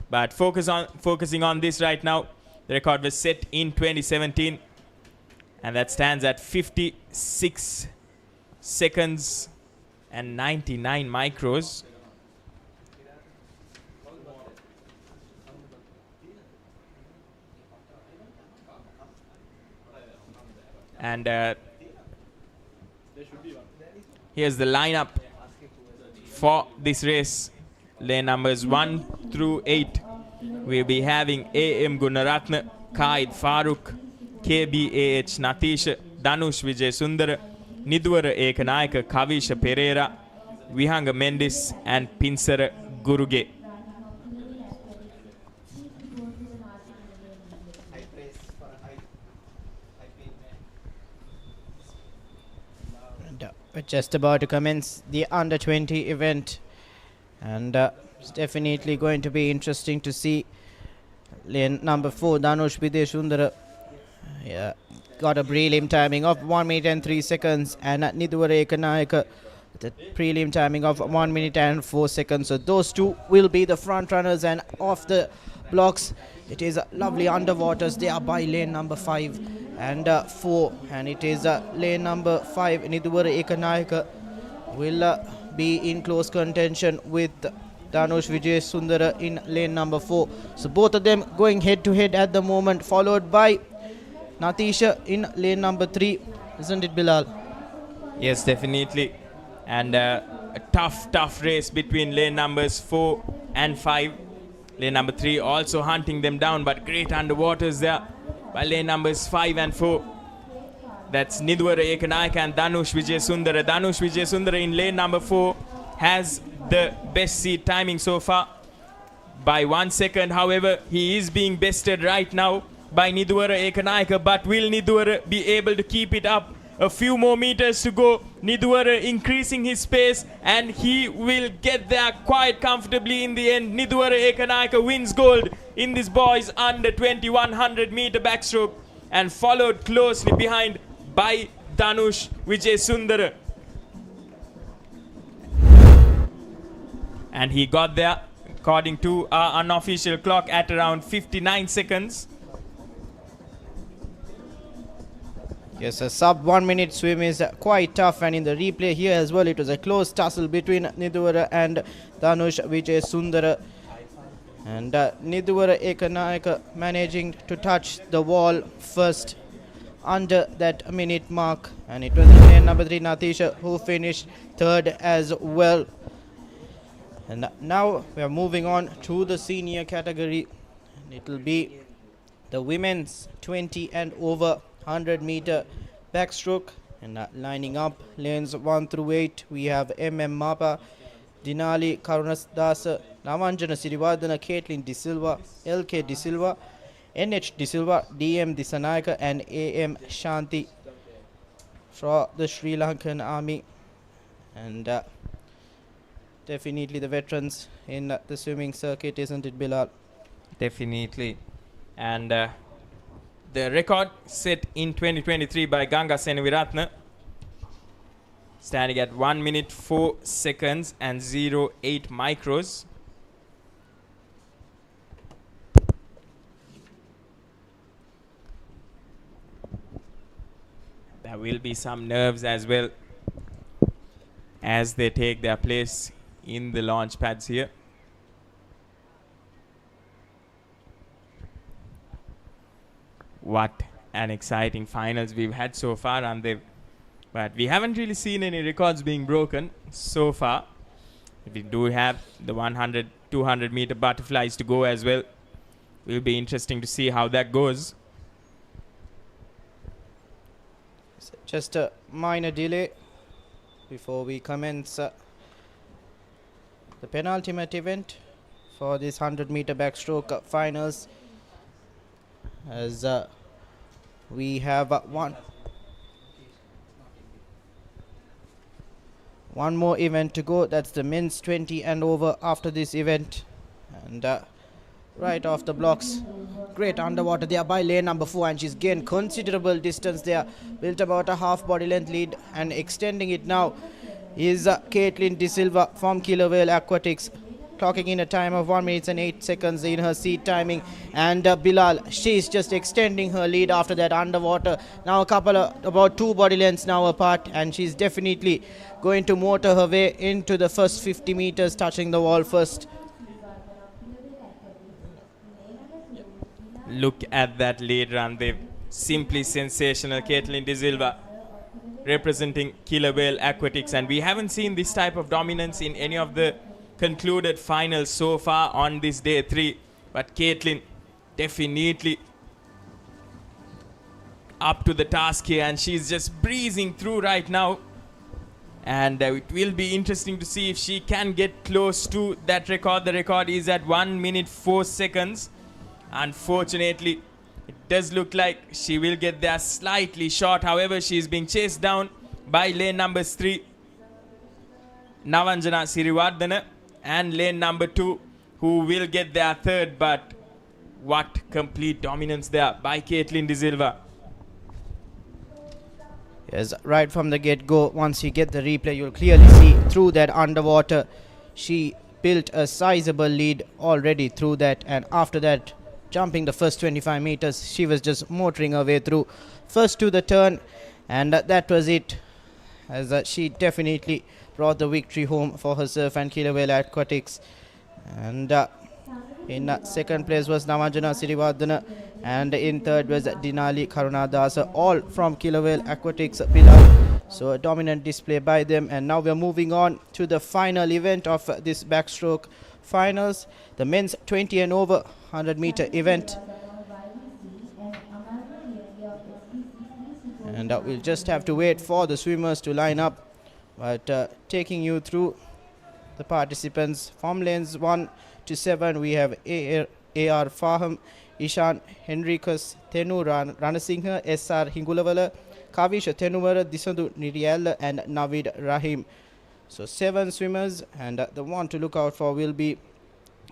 But focusing on this right now, the record was set in 2017, and that stands at 56 seconds and 99 micros. And here's the lineup for this race. Lane numbers 1 through 8. We'll be having AM Gunaratna, Kaid Farooq, KBAH Natisha, Danush Vijay Sundara, Nidwara Ekanayaka, Kavisha Pereira, Vihanga Mendis, and Pinsara Guruge. We're just about to commence the under 20 event, and it's definitely going to be interesting to see. Lane number 4, Danush Bideshundara, got a prelim timing of 1 minute and 3 seconds, and Nidwara Ekanayaka, the prelim timing of 1 minute and 4 seconds. So those two will be the front runners, and off the blocks it is lovely underwaters. They are by lane number 5 and 4, and it is lane number 5, Nidwara Ekanayaka will be in close contention with Danush Vijay Sundara in lane number 4. So both of them going head to head at the moment, followed by Natisha in lane number 3. Isn't it, Bilal? Yes, definitely. And a tough race between lane numbers 4 and 5. Lane number 3 also hunting them down, but great underwaters there by lane numbers 5 and 4. That's Nidwara Ekanayaka and Danush Vijay Sundara. Danush Vijay Sundara in lane number 4 has the best seat timing so far by 1 second. However, he is being bested right now by Nidwara Ekanayaka, but will Nidwara be able to keep it up? A few more meters to go. Nidwara increasing his pace, and he will get there quite comfortably in the end. Nidwara Ekanayaka wins gold in this boys under 2100 meter backstroke, and followed closely behind by Danush Vijay Sundara. And he got there, according to our unofficial clock, at around 59 seconds. Yes, a sub 1 minute swim is quite tough, and in the replay here as well, it was a close tussle between Nidwara and Danush Vijay Sundara. And Nidwara Ekanayaka managing to touch the wall first under that minute mark, and it was lane number 3 Natisha who finished third as well. And now we are moving on to the senior category, and it will be the women's 20 and over 100 meter backstroke. And lining up lanes 1 through 8, we have MM Mapa, Dinali Karunasdasa, Namanjana Sirivardhana, Caitlin De Silva, LK De Silva, NH De Silva, DM Disanayaka, and AM Shanti for the Sri Lankan Army. And definitely the veterans in the swimming circuit, isn't it, Bilal? Definitely. And the record set in 2023 by Ganga Senaviratna, standing at 1 minute 4 seconds and 08 micros. There will be some nerves as well as they take their place in the launch pads here. What an exciting finals we've had so far, Ramdev. But we haven't really seen any records being broken so far. We do have the 100, 200 meter butterflies to go as well. Will be interesting to see how that goes. Just a minor delay before we commence the penultimate event for this 100 meter backstroke finals, as we have one more event to go. That's the men's 20 and over after this event. And right off the blocks, great underwater there by lane number 4, and she's gained considerable distance there, built about a half body length lead, and extending it now is Caitlin De Silva from Killer Whale Aquatics, clocking in a time of 1 minute and 8 seconds in her seat timing. And Bilal, she's just extending her lead after that underwater. Now a couple of about 2 body lengths now apart, and she's definitely going to motor her way into the first 50 meters, touching the wall first. Look at that lead run. They've simply sensational. Caitlin De Silva representing Killer Whale Aquatics, and we haven't seen this type of dominance in any of the concluded finals so far on this day 3. But Caitlin definitely up to the task here, and she's just breezing through right now. And it will be interesting to see if she can get close to that record. The record is at 1 minute 4 seconds. Unfortunately, it does look like she will get there slightly short. However, she is being chased down by lane numbers 3 Navanjana Sirivardhana and lane number 2, who will get there third. But what complete dominance there by Caitlin De Silva. Yes, right from the get-go, once you get the replay, you'll clearly see through that underwater, she built a sizable lead already through that, and after that, jumping the first 25 meters, she was just motoring her way through first to the turn, and that was it, as she definitely brought the victory home for herself and Killer Whale Aquatics. And in second place was Namanjana Sirivardhana, and in third was Dinali Karunadasa, all from Kilowell Aquatics Bilal. So a dominant display by them. And now we're moving on to the final event of this backstroke finals, the men's 20 and over 100 meter event. And we'll just have to wait for the swimmers to line up. But taking you through the participants from lanes 1 to 7, we have A.R. Faham, Ishan Henricus, Thenu Ranasinghe, S.R. Hingulavala, Kavisha Thenuvara, Disandu Niriella, and Navid Rahim. So 7 swimmers, and the one to look out for will be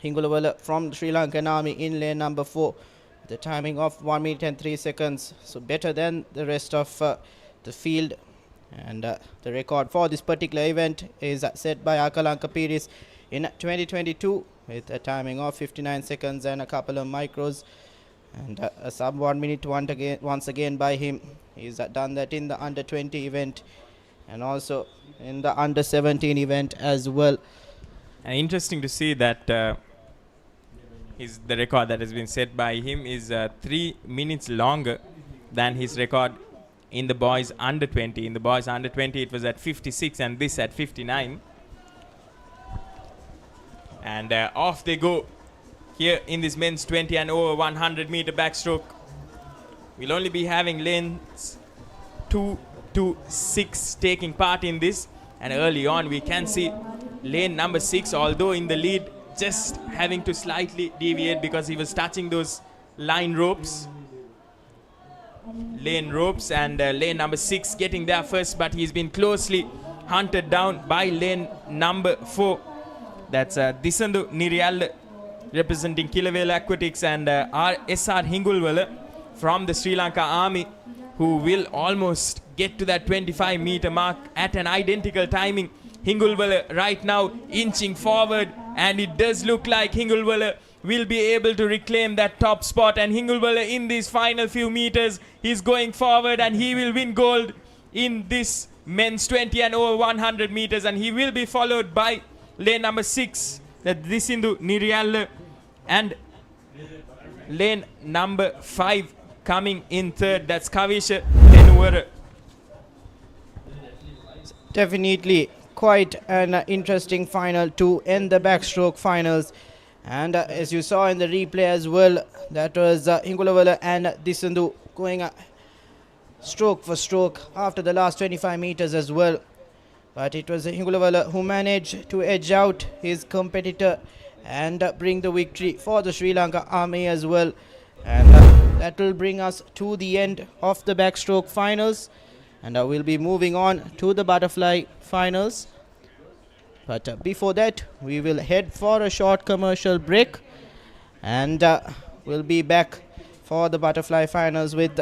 Hingulavala from the Sri Lankan Army in lane number 4. The timing of 1 minute and 3 seconds, so better than the rest of the field. And the record for this particular event is set by Akalanka Piris in 2022 with a timing of 59 seconds and a couple of micros, and a sub 1 minute once again by him. He's done that in the under 20 event and also in the under 17 event as well. And interesting to see that the record that has been set by him is 3 minutes longer than his record in the boys under 20. In the boys under 20 it was at 56 and this at 59. And off they go here in this men's 20 and over 100 meter backstroke. We'll only be having lanes 2 to 6 taking part in this. And early on we can see lane number 6, although in the lead, just having to slightly deviate because he was touching those lane ropes. And lane number 6 getting there first, but he's been closely hunted down by lane number 4. That's Disandu Niriyal representing Kilowell Aquatics, and S.R. Hingulwala from the Sri Lanka Army, who will almost get to that 25 meter mark at an identical timing. Hingulwala right now inching forward, and it does look like Hingulwala will be able to reclaim that top spot. And Hingulwala in these final few meters, he's going forward and he will win gold in this men's 20 and over 100 meters, and he will be followed by lane number 6, that Disindu Niriyal, and lane number 5 coming in third, that's Kavisha Tenuvara. Definitely quite an interesting final to end the backstroke finals. And as you saw in the replay as well, that was Hingulavala and Disandu going stroke for stroke after the last 25 meters as well. But it was Hingulavala who managed to edge out his competitor and bring the victory for the Sri Lanka Army as well. And that will bring us to the end of the backstroke finals. And we'll be moving on to the butterfly finals. But before that, we will head for a short commercial break. And we'll be back for the butterfly finals with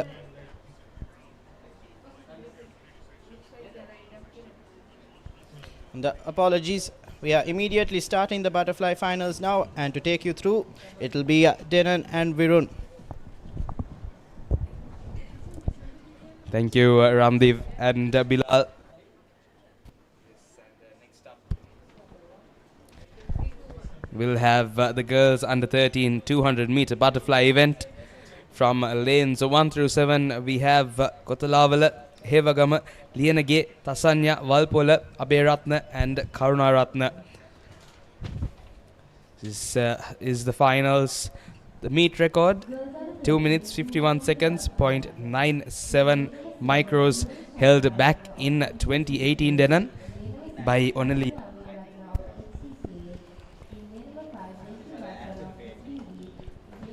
apologies. We are immediately starting the butterfly finals now, and to take you through, it will be Denan and Virun. Thank you, Ramdev and Bilal. We'll have the girls under 13 200 meter butterfly event. From lanes 1 through 7, we have Kotalavala, Hevagama, Lianage, Tasanya, Valpola, Aberatna, and Karunaratna. This is the finals. The meet record, 2 minutes 51 seconds, 0.97 micros, held back in 2018 Denan by Onali.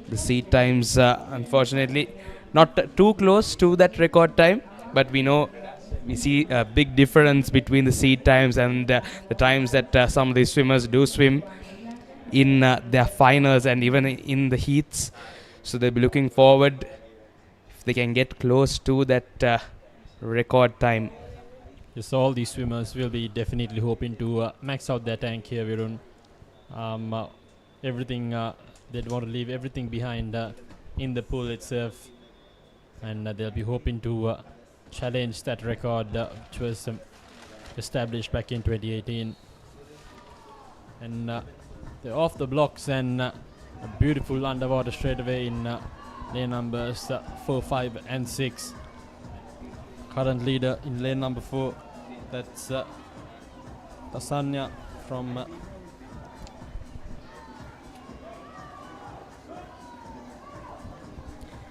The seat times, unfortunately, not too close to that record time, but we see a big difference between the seat times and the times that some of these swimmers do swim in their finals and even in the heats. So they'll be looking forward if they can get close to that record time. Yes, all these swimmers will be definitely hoping to max out their tank here, Virun. Everything they'd want to leave everything behind in the pool itself, and they'll be hoping to challenge that record which was established back in 2018. And they're off the blocks and a beautiful underwater straightaway in lane numbers 4, 5 and 6. Current leader in lane number 4, that's Tasanya from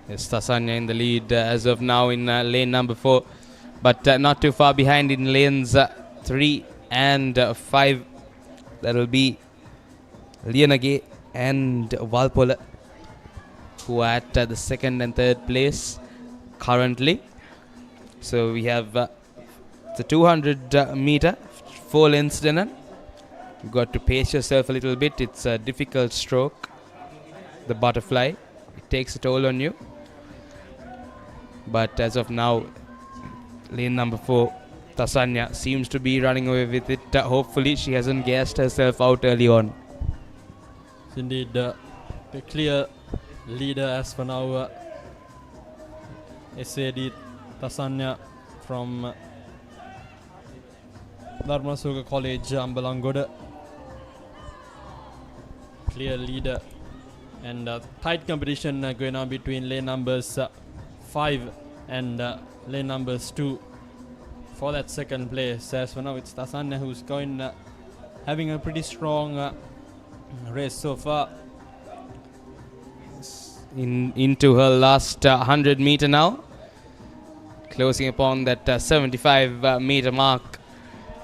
Yes, Tasanya in the lead as of now in lane number 4, but not too far behind in lanes 3 and 5. That will be Lianage and Valpola, who are at the second and third place currently. So we have the 200 meter, 4 lengths then. You've got to pace yourself a little bit. It's a difficult stroke, the butterfly. It takes a toll on you. But as of now, lane number 4, Tasanya, seems to be running away with it. Hopefully she hasn't gassed herself out early on. Indeed, the clear leader as for now, SAD Tasanya from Dharmasuga College, Ambalangoda. Clear leader, and tight competition going on between lane numbers 5 and lane numbers 2 for that second place. As for now, it's Tasanya who's going having a pretty strong race so far. Into her last 100 meter now, closing upon that 75 meter mark.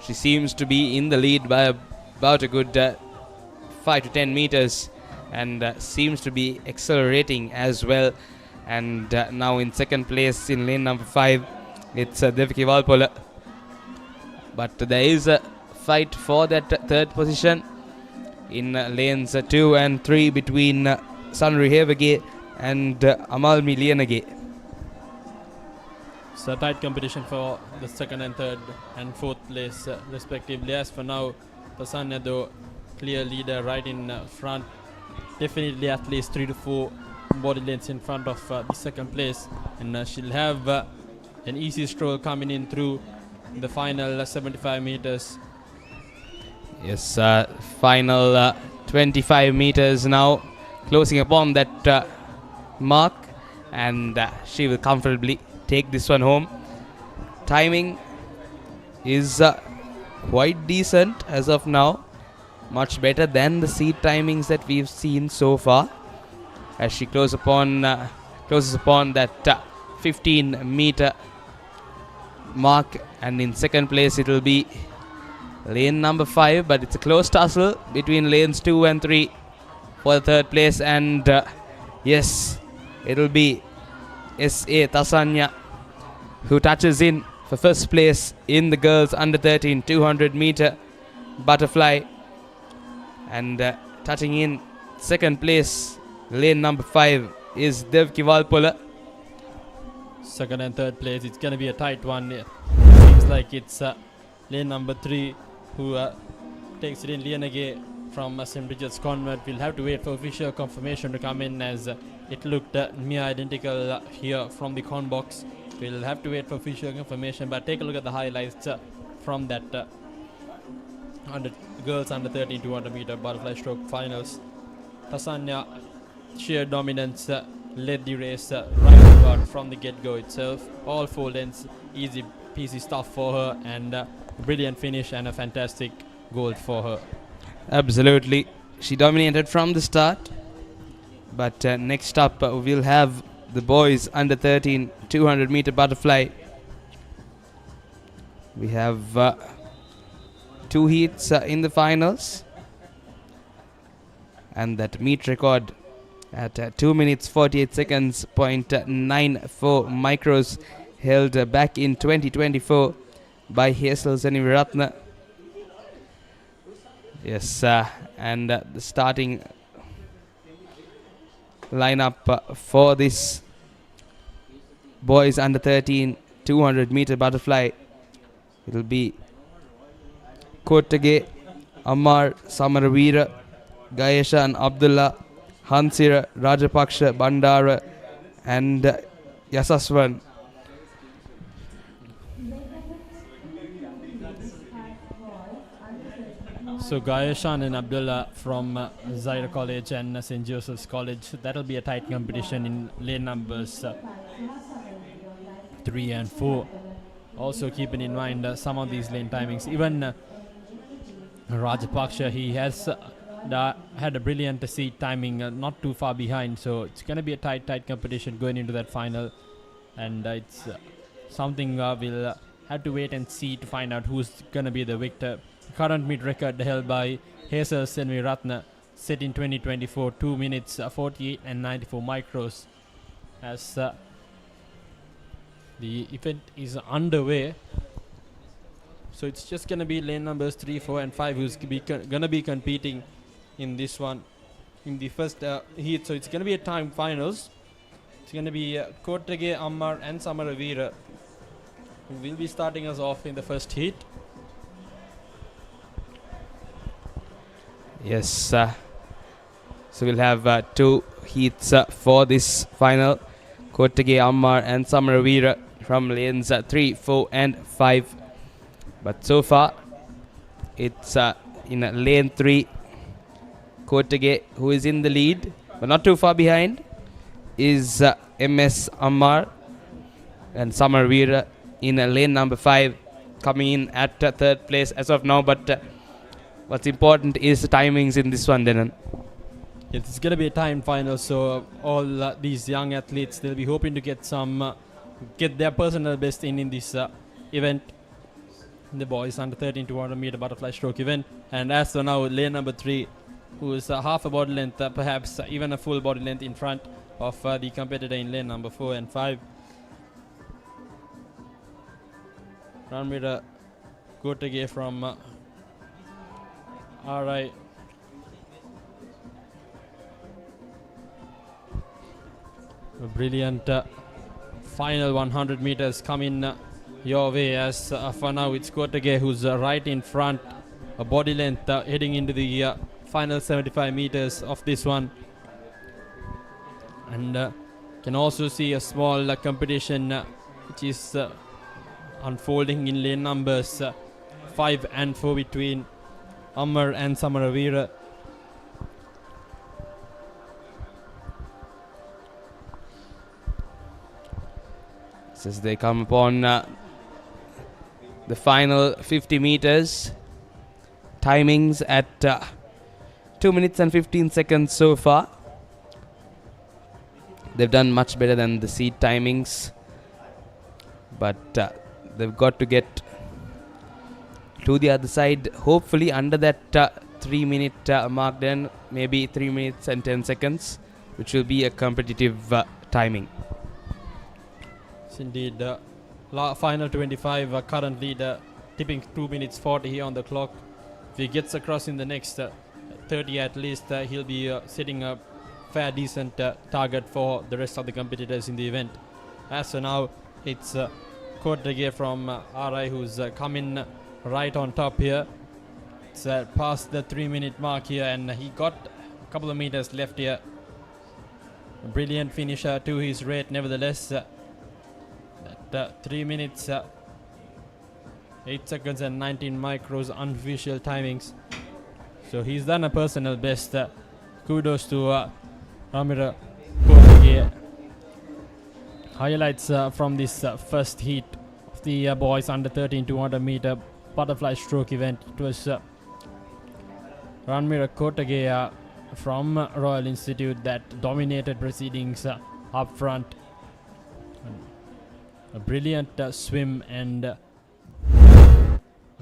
She seems to be in the lead by about a good 5 to 10 meters, and seems to be accelerating as well. And now in second place in lane number 5, it's Devaki Valpola. But there is a fight for that third position in lanes 2 and 3 between Sanri Hevage and Amalmi Lianage. It's a tight competition for the second and third and fourth place respectively. As for now, Tasanya though clear leader right in front. Definitely at least 3 to 4 body lengths in front of the second place, and she'll have an easy stroll coming in through the final 75 meters. Yes, final 25 meters now, closing upon that mark, and she will comfortably take this one home. Timing is quite decent as of now, much better than the seed timings that we've seen so far, as she closes upon that 15 meter mark. And in second place it will be lane number 5, but it's a close tussle between lanes 2 and 3 for the third place. And yes, it will be S.A. Tasanya who touches in for first place in the girls under 13 200 meter butterfly, and touching in second place lane number 5 is Devaki Valpola. Second and third place, it's going to be a tight one. Seems like it's lane number 3 who takes it in. Lianage from St. Bridget's Convent. We'll have to wait for official confirmation to come in, as it looked near identical here from the con box. We'll have to wait for official confirmation, but take a look at the highlights from that girls under 13 200 meter butterfly stroke finals. Tasanya, sheer dominance, led the race right about from the get-go itself. All 4 lengths, easy peasy stuff for her, and brilliant finish and a fantastic gold for her. Absolutely, she dominated from the start. But next up we'll have the boys under 13 200 meter butterfly. We have 2 heats in the finals, and that meet record at 2 minutes 48 seconds 0.94 micros, held back in 2024 by Hazel Zeniviratna. Yes, and the starting lineup for this boys under 13 200 meter butterfly, it will be Kotage, Amar, Samaravira, Gayesha and Abdullah, Hansira, Rajapaksha, Bandara and Yasaswan. So Gayashan and Abdullah from Zaire College and St. Joseph's College. That'll be a tight competition in lane numbers 3 and 4. Also keeping in mind some of these lane timings. Even Rajapaksha, he has had a brilliant seat timing, not too far behind. So it's going to be a tight competition going into that final. And it's something we'll have to wait and see to find out who's going to be the victor. Current meet record held by Hesa Senvi Ratna, set in 2024, 2 minutes 48 and 94 micros. As the event is underway. So it's just going to be lane numbers 3, 4 and 5 who's going to be competing in this one, in the first heat. So it's going to be a time finals. It's going to be Kotage, Ammar and Samaravira who will be starting us off in the first heat. Yes, so we'll have 2 heats for this final. Kotage, Ammar and Samaravira from lanes 3, 4 and 5. But so far, it's in lane 3. Kotage, who is in the lead, but not too far behind, is MS Ammar. And Samaravira in lane number 5, coming in at 3rd place as of now. But what's important is the timings in this one, Denan. Yes, it's going to be a time final, so all these young athletes, they'll be hoping to get their personal best in this event. The boys under 13 200 meter butterfly stroke event. And as for now, lane number 3, who is half a body length, perhaps even a full body length in front of the competitor in lane number 4 and 5. Ranmira Kotage from RI. A brilliant final 100 meters coming your way, as for now it's Kotage who's right in front, a body length heading into the final 75 meters of this one. And can also see a small competition which is unfolding in lane numbers 5 and 4 between Ammar and Samaravira. As they come upon the final 50 meters, timings at 2 minutes and 15 seconds so far. They've done much better than the seed timings, but they've got to get to the other side, hopefully under that 3 minute mark, then maybe 3 minutes and 10 seconds, which will be a competitive timing. Indeed, final 25, current leader tipping 2 minutes 40 here on the clock. If he gets across in the next 30 at least, he'll be setting a fair decent target for the rest of the competitors in the event. As for now, it's Kotage from RI who's coming right on top here. It's past the 3 minute mark here, and he got a couple of meters left here. A brilliant finisher to his rate nevertheless. 3 minutes 8 seconds and 19 micros unofficial timings, so he's done a personal best. Kudos to Ramira Kotage. Highlights from this first heat of the boys under 13 200 meter butterfly stroke event. It was Ranmira Kotage from Royal Institute that dominated proceedings up front. A brilliant swim and a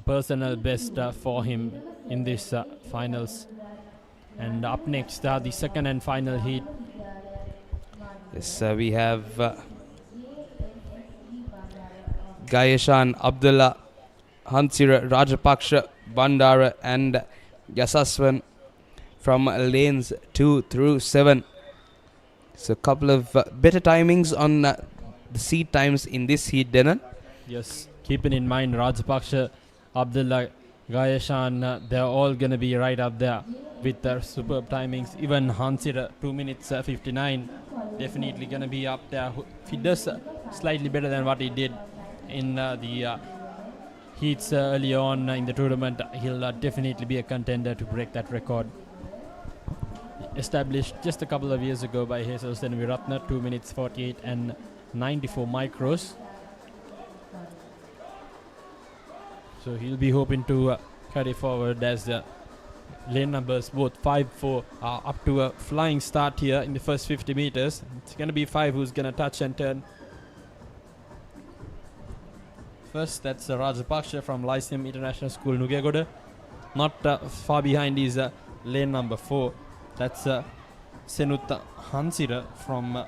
personal best for him in this finals. And up next, the second and final heat. Yes, we have Gayashan, Abdullah, Hansira, Rajapaksha, Bandara and Yasaswan from lanes 2 through 7. So a couple of better timings on the seed times in this heat, Denan. Yes, keeping in mind Rajapaksha, Abdullah, Gayashan, they're all going to be right up there with their superb timings. Even Hansira, 2 minutes 59, definitely going to be up there. If he does slightly better than what he did in the heats early on in the tournament, he'll definitely be a contender to break that record. Established just a couple of years ago by Jesus Senviratna, 2 minutes 48 and 94 micros. So he'll be hoping to carry forward as lane numbers both 5-4 are up to a flying start here in the first 50 meters. It's going to be 5 who's going to touch and turn. First, that's Rajapaksha from Lyceum International School, Nugegoda. Not far behind is lane number 4. That's Senutta Hansira from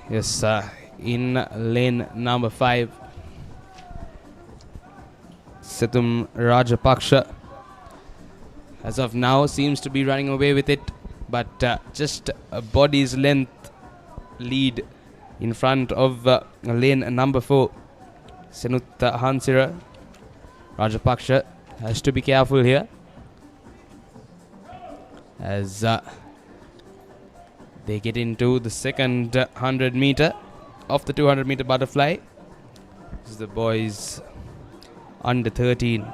yes, in lane number 5, Setum Rajapaksha as of now seems to be running away with it, but just a body's length lead in front of lane number 4, Senutta Hansira. Rajapaksha has to be careful here as they get into the second 100 meter of the 200 meter butterfly. This is the boys under 13.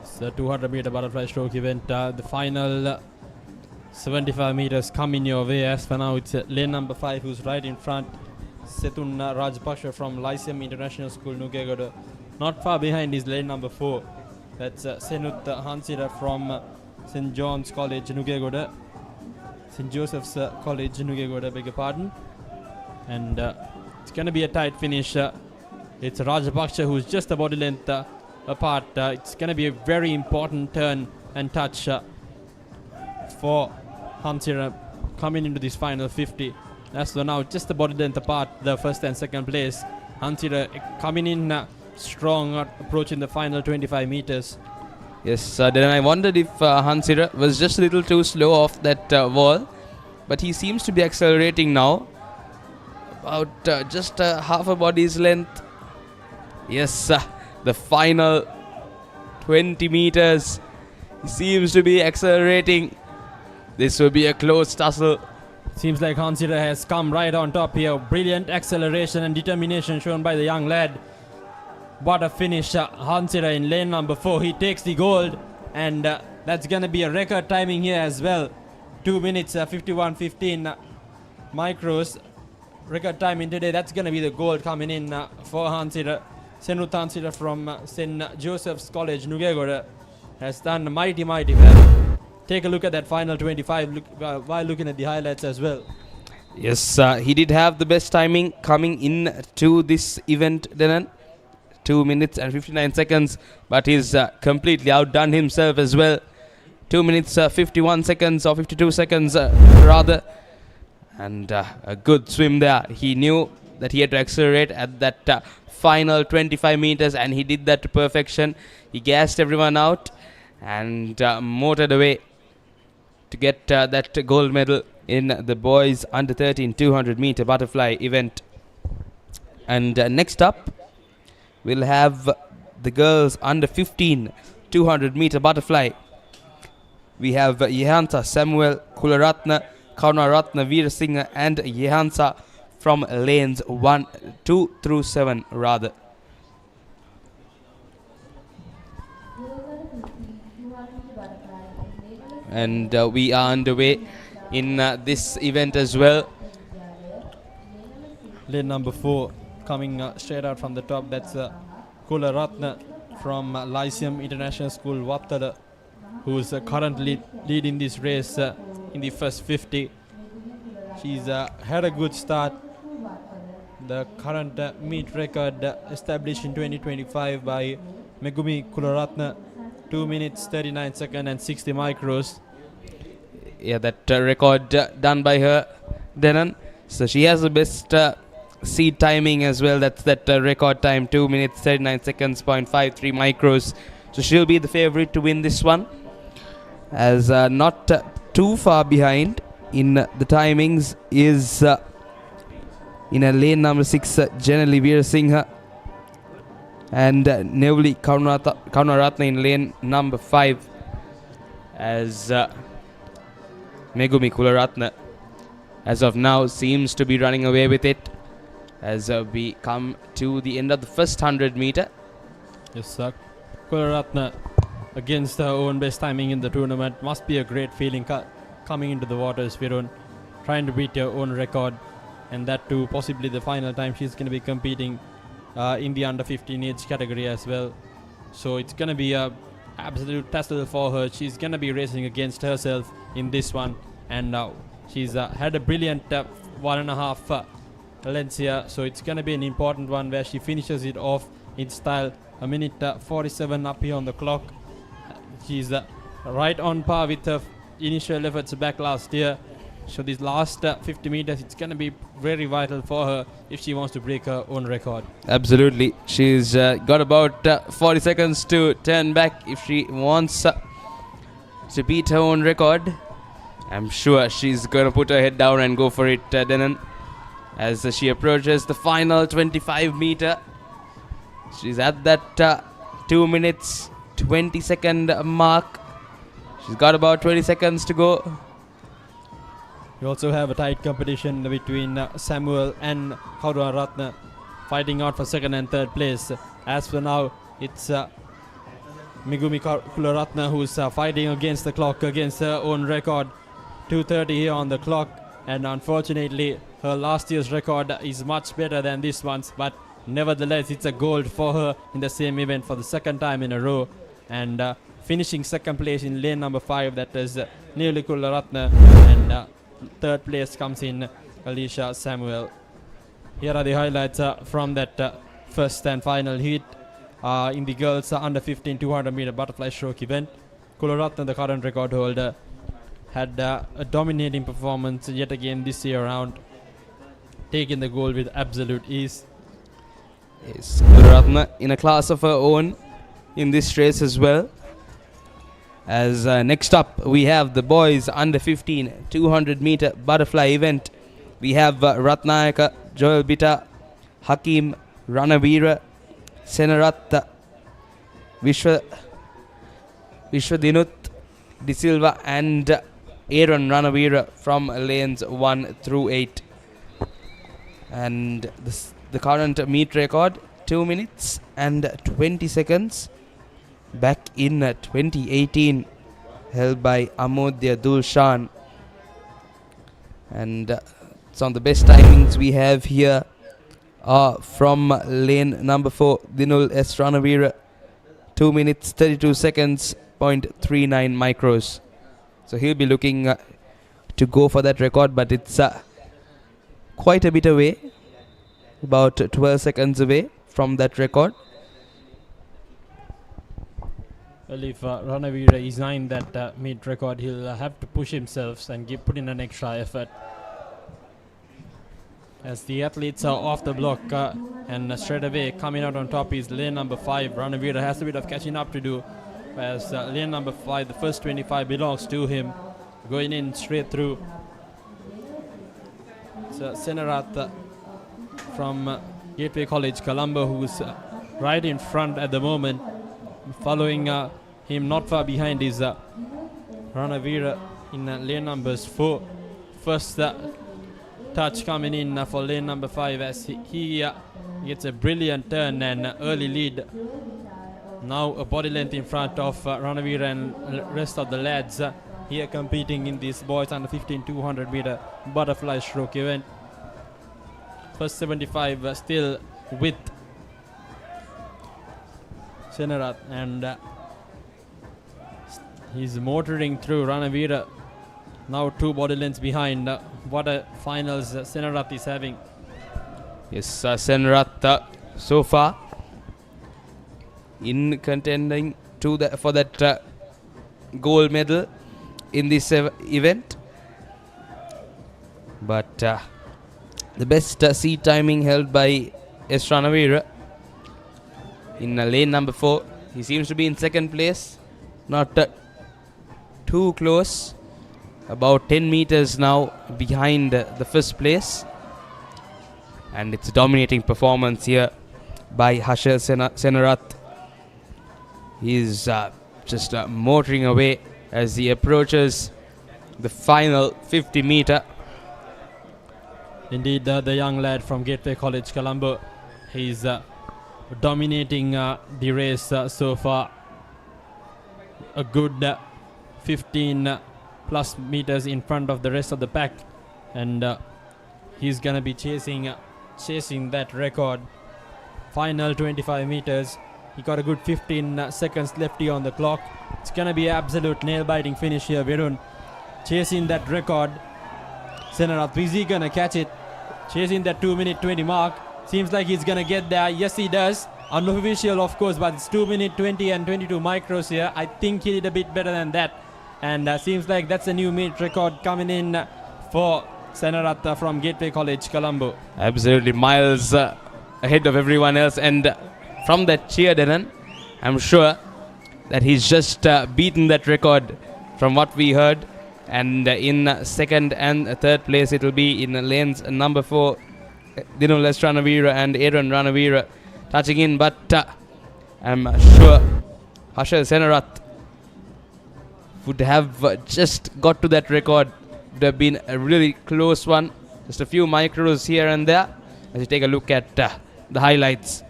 It's the 200 meter butterfly stroke event. The final 75 meters come in your way. As for now, it's lane number 5 who's right in front. Setun Rajapaksha from Lyceum International School, Nugegoda. Not far behind is lane number 4. That's Senut Hansira from St. John's College, Nugegoda. St. Joseph's College, Nugegoda, beg your pardon. And it's going to be a tight finish. It's Rajapaksha who's just a body length apart. It's going to be a very important turn and touch for Hansira coming into this final 50. As for now, just the body length apart, the first and second place. Hansira coming in strong, approaching the final 25 meters. Yes, then I wondered if Hansira was just a little too slow off that wall, but he seems to be accelerating now. About just half a body's length. Yes, the final 20 meters. He seems to be accelerating. This will be a close tussle. Seems like Hansira has come right on top here. Brilliant acceleration and determination shown by the young lad. What a finish. Hansira in lane number 4. He takes the gold, and that's going to be a record timing here as well. 2 minutes 51:15 micros. Record timing today. That's going to be the gold coming in for Hansira. Senut Hansira from St. Joseph's College, Nugegoda, has done mighty well. Take a look at that final 25 while looking at the highlights as well. Yes, he did have the best timing coming in to this event, Denan. 2 minutes and 59 seconds, but he's completely outdone himself as well. 2 minutes 51 seconds or 52 seconds rather. And a good swim there. He knew that he had to accelerate at that final 25 meters, and he did that to perfection. He gassed everyone out and motored away to get that gold medal in the boys under 13 200 meter butterfly event. And next up, we'll have the girls under 15 200 meter butterfly. We have Yehansa Samuel Kularatna, Kaunaratna Veerasinghe, and Yehansa from lanes 1, 2 through 7 rather. And we are underway in this event as well. Lane number 4 coming straight out from the top. That's Kularatna from Lyceum International School, Waptada, who's currently leading this race in the first 50. She's had a good start. The current meet record established in 2025 by Megumi Kularatna, 2 minutes 39 seconds and 60 micros. Yeah, that record done by her, Denan. So she has the best seed timing as well. That's that record time, 2 minutes 39 seconds, 0.53 micros. So she'll be the favorite to win this one, as not too far behind in the timings is in a lane number 6 Janali Veerasinghe and Nevli Kaunaratna in lane number 5 as Megumi Kularatna as of now seems to be running away with it as we come to the end of the first 100 meter. Yes, sir. Kularatne against her own best timing in the tournament. Must be a great feeling coming into the waters, Virun, trying to beat her own record, and that too possibly the final time she's going to be competing in the under 15 age category as well. So it's going to be a absolute tussle for her. She's going to be racing against herself in this one, and she's had a brilliant 1.5 lengths here, so it's going to be an important one where she finishes it off in style. A minute 47 up here on the clock. She's right on par with her initial efforts back last year. So these last 50 meters, it's going to be very vital for her if she wants to break her own record. Absolutely. She's got about 40 seconds to turn back if she wants to beat her own record. I'm sure she's going to put her head down and go for it, Denon, as she approaches the final 25 meter. She's at that 2 minutes 20 second mark. She's got about 20 seconds to go. We also have a tight competition between Samuel and Kularatne fighting out for second and third place. As for now, it's Megumi Kularatne who's fighting against the clock, against her own record. 2:30 here on the clock, and unfortunately her last year's record is much better than this one's, but nevertheless it's a gold for her in the same event for the second time in a row, and finishing second place in lane number 5, that is Neeli Kularatne, and third place comes in Alicia Samuel. Here are the highlights from that first and final heat in the girls under 15 200 meter butterfly stroke event. Kularatne, the current record holder, had a dominating performance yet again this year around, taking the gold with absolute ease. Yes, Kularatne in a class of her own in this race as well. As next up we have the boys under 15 200 meter butterfly event. We have Ratnayaka, Joel Bitta, Hakim, Ranavira, Senarath, Vishwadinut, De Silva and Aaron Ranavira from lanes 1 through 8. And the current meet record 2 minutes and 20 seconds. Back in 2018, held by Amodya Dulshan. And some of the best timings we have here are from lane number 4, Dinul S. Ranavira, 2 minutes 32 seconds, 0.39 micros. So he'll be looking to go for that record, but it's quite a bit away, about 12 seconds away from that record. Well, if Ranavira is in that meet record, he'll have to push himself and put in an extra effort. As the athletes are off the block and straight away coming out on top is lane number 5. Ranavira has a bit of catching up to do, as lane number 5, the first 25 belongs to him, going in straight through. So Senarath from Gateway College, Colombo, who's right in front at the moment. Following him not far behind is Ranavira in lane numbers 4. First touch coming in for lane number 5 as he gets a brilliant turn and early lead. Now a body length in front of Ranavira and rest of the lads here competing in this boys under 15 200 meter butterfly stroke event. First 75 still with Senarath, and he's motoring through. Ranavira now 2 body lengths behind. What a finals Senarath is having. Yes, Senarath so far in contending for that gold medal in this event, but the best seat timing held by S. Ranavira in lane number 4. He seems to be in second place, not too close, about 10 meters now behind the first place, and it's a dominating performance here by Hashel Senarath. He's just motoring away as he approaches the final 50 meter. Indeed, the young lad from Gateway College, Colombo, he's dominating the race so far. A good 15 plus meters in front of the rest of the pack, and he's gonna be chasing that record. Final 25 meters. He got a good 15 seconds left on the clock. It's gonna be absolute nail-biting finish here. Virun chasing that record. Senarath, is he gonna catch it? Chasing that 2-minute 20 mark. Seems like he's gonna get there. Yes, he does. Unofficial, of course, but it's 2-minute 20 and 22 micros here. I think he did a bit better than that. And seems like that's a new minute record coming in for Senarath from Gateway College, Colombo. Absolutely miles ahead of everyone else. And from that cheer, Denan, I'm sure that he's just beaten that record from what we heard. And in second and third place, it will be in lanes number 4, Dinulas Ranavira and Aaron Ranavira touching in. But I'm sure Hashal Senarath would have just got to that record. Would have been a really close one. Just a few micros here and there. As you take a look at the highlights.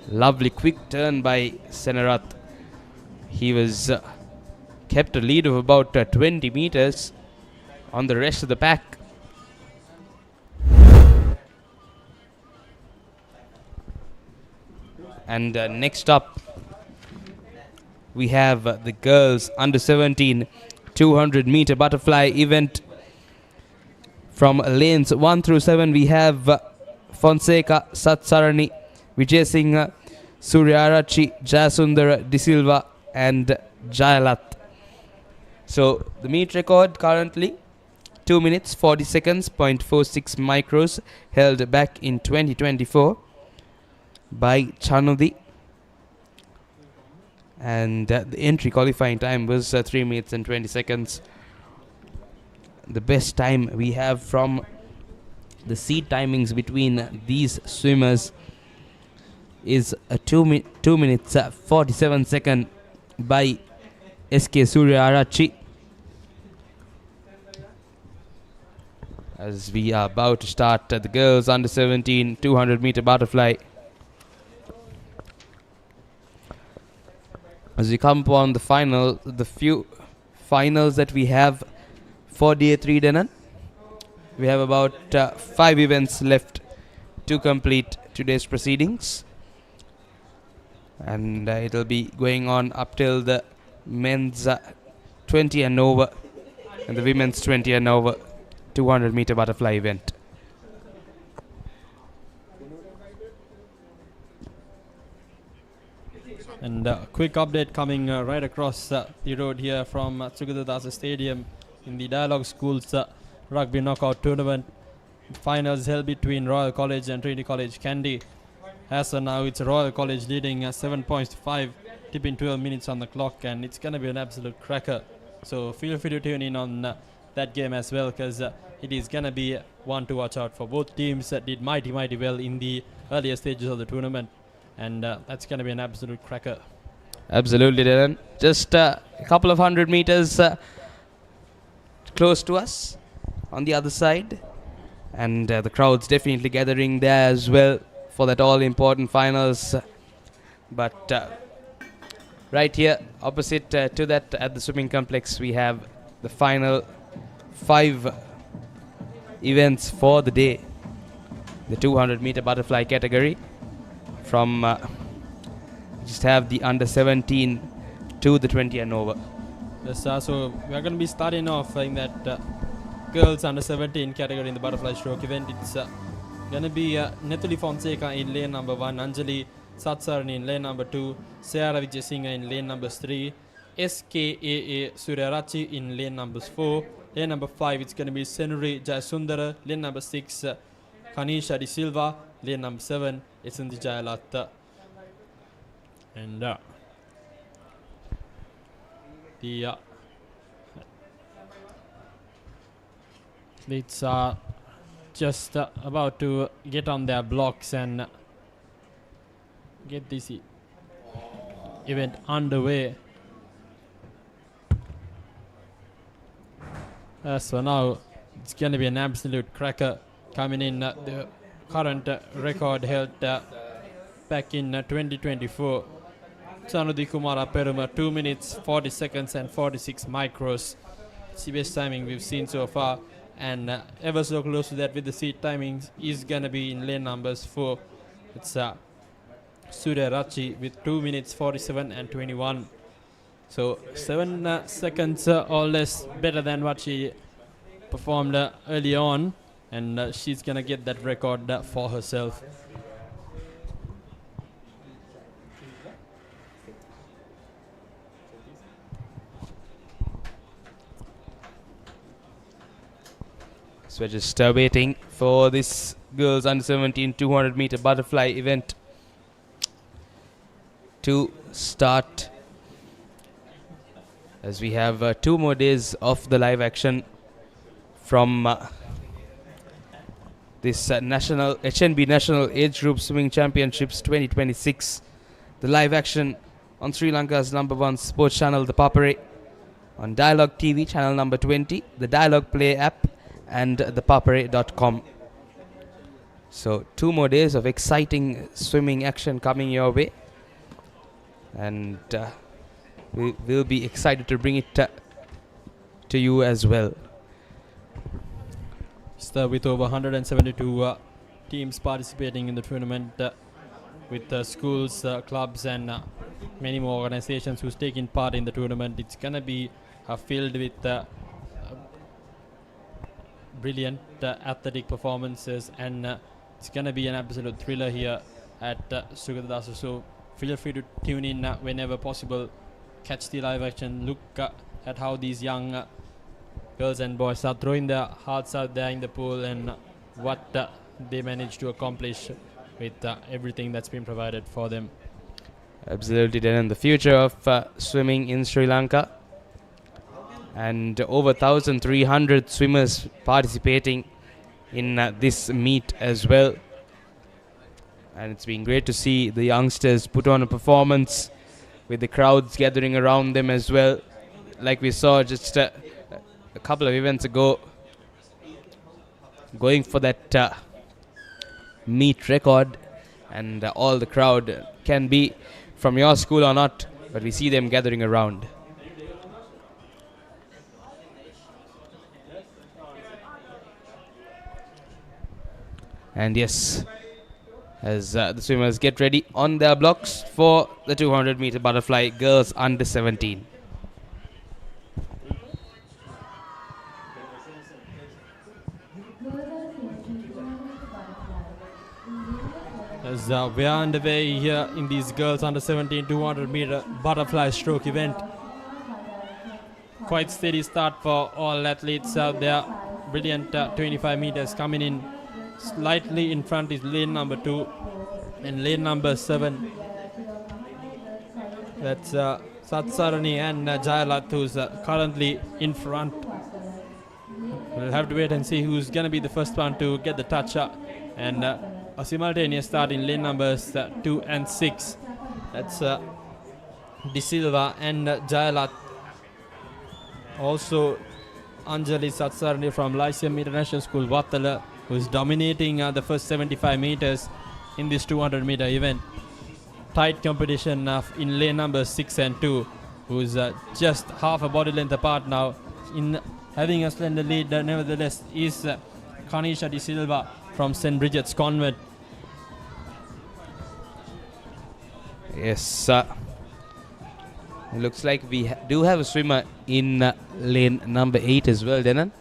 Lovely quick turn by Senarath. He was kept a lead of about 20 meters on the rest of the pack. And next up, we have the girls under 17 200 meter butterfly event. From lanes 1 through 7, we have Fonseca, Satsarani, Vijay Singh, Suryarachi, Jasundara, De Silva, and Jayalat. So the meet record currently 2 minutes 40 seconds 0.46 micros, held back in 2024 by Chanudi, and the entry qualifying time was 3 minutes and 20 seconds. The best time we have from the seat timings between these swimmers is a 2 minutes 47 second by SK Surya Arachi. As we are about to start the girls under 17 200 meter butterfly. As we come upon the final, the few finals that we have for day 3, Denan, we have about 5 events left to complete today's proceedings, and it'll be going on up till the men's 20 and over and the women's 20 and over 200 meter butterfly event. And quick update coming right across the road here from Sugathadasa Stadium in the Dialog Schools Rugby Knockout Tournament. Finals held between Royal College and Trinity College Kandy. As of now, it's Royal College leading 7 points to 5, tipping 12 minutes on the clock, and it's going to be an absolute cracker. So feel free to tune in on that game as well, because it is going to be one to watch out for. Both teams did mighty well in the earlier stages of the tournament, and that's going to be an absolute cracker. Absolutely, Dylan. Just a couple of 100 meters close to us on the other side, and the crowd's definitely gathering there as well for that all-important finals. But right here, opposite to that at the swimming complex, we have the final 5 events for the day. The 200 meter butterfly category. From just have the under 17 to the 20 and over. Yes, so we are going to be starting off in that girls under 17 category in the butterfly stroke event. It's going to be Netuli Fonseca in lane number 1, Anjali Satsarani in lane number 2, Sayara Vijayasinghe in lane number 3, SKAA Suryarachi in lane number 4, lane number 5 it's going to be Senuri Jayasundara, lane number 6 Kanisha De Silva, lane number 7 Esundi Jayalatta. And the it's just about to get on their blocks and get this event underway. So now it's going to be an absolute cracker. coming in the current record held back in 2024. Sanudi Kumara Peruma 2 minutes 40 seconds and 46 micros. It's the best timing we've seen so far, and ever so close to that with the seat timings is gonna be in lane numbers 4. It's Sugathadasa with 2 minutes 47 and 21. So 7 seconds or less better than what she performed early on, and she's gonna get that record for herself. So we're just waiting for this girls under 17 200 meter butterfly event to start, as we have 2 more days of the live action from this national HNB National Age Group Swimming Championships 2026. The live action on Sri Lanka's #1 sports channel, ThePapare, on Dialog TV channel number 20, the Dialog Play App, and thepapare.com. So 2 more days of exciting swimming action coming your way, and we'll be excited to bring it to you as well. With over 172 teams participating in the tournament, with schools, clubs, and many more organizations who's taking part in the tournament, it's gonna be filled with brilliant athletic performances, and it's gonna be an absolute thriller here at Sugathadasa. So feel free to tune in whenever possible, catch the live action, look at how these young girls and boys are throwing their hearts out there in the pool, and what they manage to accomplish with everything that's been provided for them. Absolutely, then the future of swimming in Sri Lanka, and over 1,300 swimmers participating in this meet as well. And it's been great to see the youngsters put on a performance with the crowds gathering around them as well. Like we saw just a couple of events ago, going for that meet record, and all the crowd can be from your school or not, but we see them gathering around. And yes, as the swimmers get ready on their blocks for the 200 meter butterfly girls under 17. As we are underway here in these girls under 17 200 meter butterfly stroke event. Quite steady start for all athletes out there. Brilliant 25 meters coming in. Slightly in front is lane number 2 and lane number 7. That's Satsarani and Jayalat, who's currently in front. We'll have to wait and see who's going to be the first one to get the touch up. And a simultaneous start in lane numbers 2 and 6. That's De Silva and Jayalat. Also Anjali Satsarani from Lyceum International School, Vattala, who is dominating the first 75 meters in this 200 meter event. Tight competition in lane number 6 and 2, who's just half a body length apart now. In having a slender lead, nevertheless, is Kanisha De Silva from St. Bridget's Convent. Yes, it looks like we do have a swimmer in lane number 8 as well, Denan.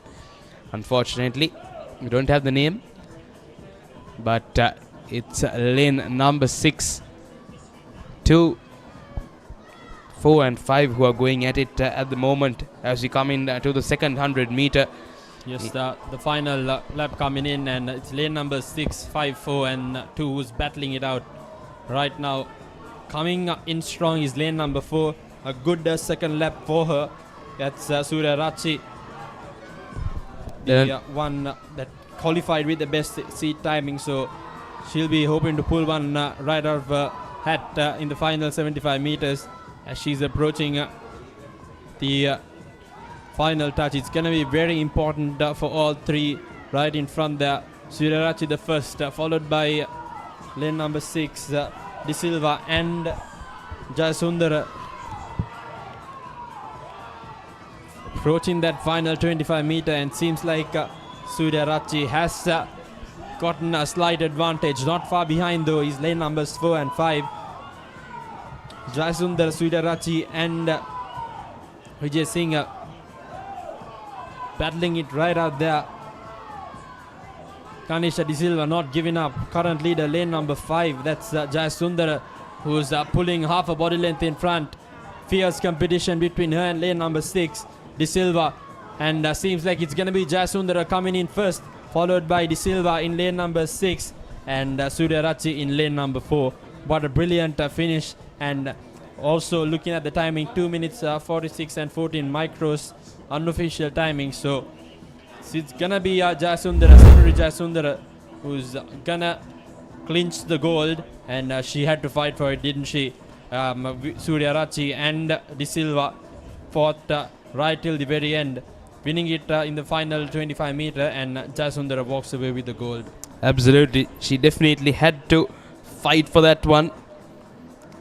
Unfortunately, we don't have the name, but it's lane number 6, 2, 4 and 5 who are going at it at the moment as we come in to the second 100 meter. Yes, the final lap coming in, and it's lane number 6, 5, 4 and 2 who's battling it out right now. Coming in strong is lane number 4, a good second lap for her. That's Sugathadasa, the one that qualified with the best seat timing, so she'll be hoping to pull one right out of her hat in the final 75 meters as she's approaching the final touch. It's going to be very important for all three right in front there. Surarachi the first, followed by lane number 6, De Silva and Jayasundara. Approaching that final 25 meter, and seems like Surarachi has gotten a slight advantage. Not far behind though is lane numbers 4 and 5. Jayasundara, Surarachi and Vijay Singh battling it right out there. Kanisha De Silva not giving up. Current leader lane number 5. That's Jayasundara, who's pulling half a body length in front. Fierce competition between her and lane number 6, De Silva. And seems like it's going to be Jayasundara coming in first, followed by De Silva in lane number 6 and Surarachi in lane number 4. What a brilliant finish. And also looking at the timing, 2 minutes 46 and 14 micros, unofficial timing. So it's gonna be Jayasundara, Sunari Jayasundara, who's gonna clinch the gold, and she had to fight for it, didn't she? Surarachi and De Silva fought right till the very end, winning it in the final 25 meter, and Jayasundara walks away with the gold. Absolutely, she definitely had to fight for that one.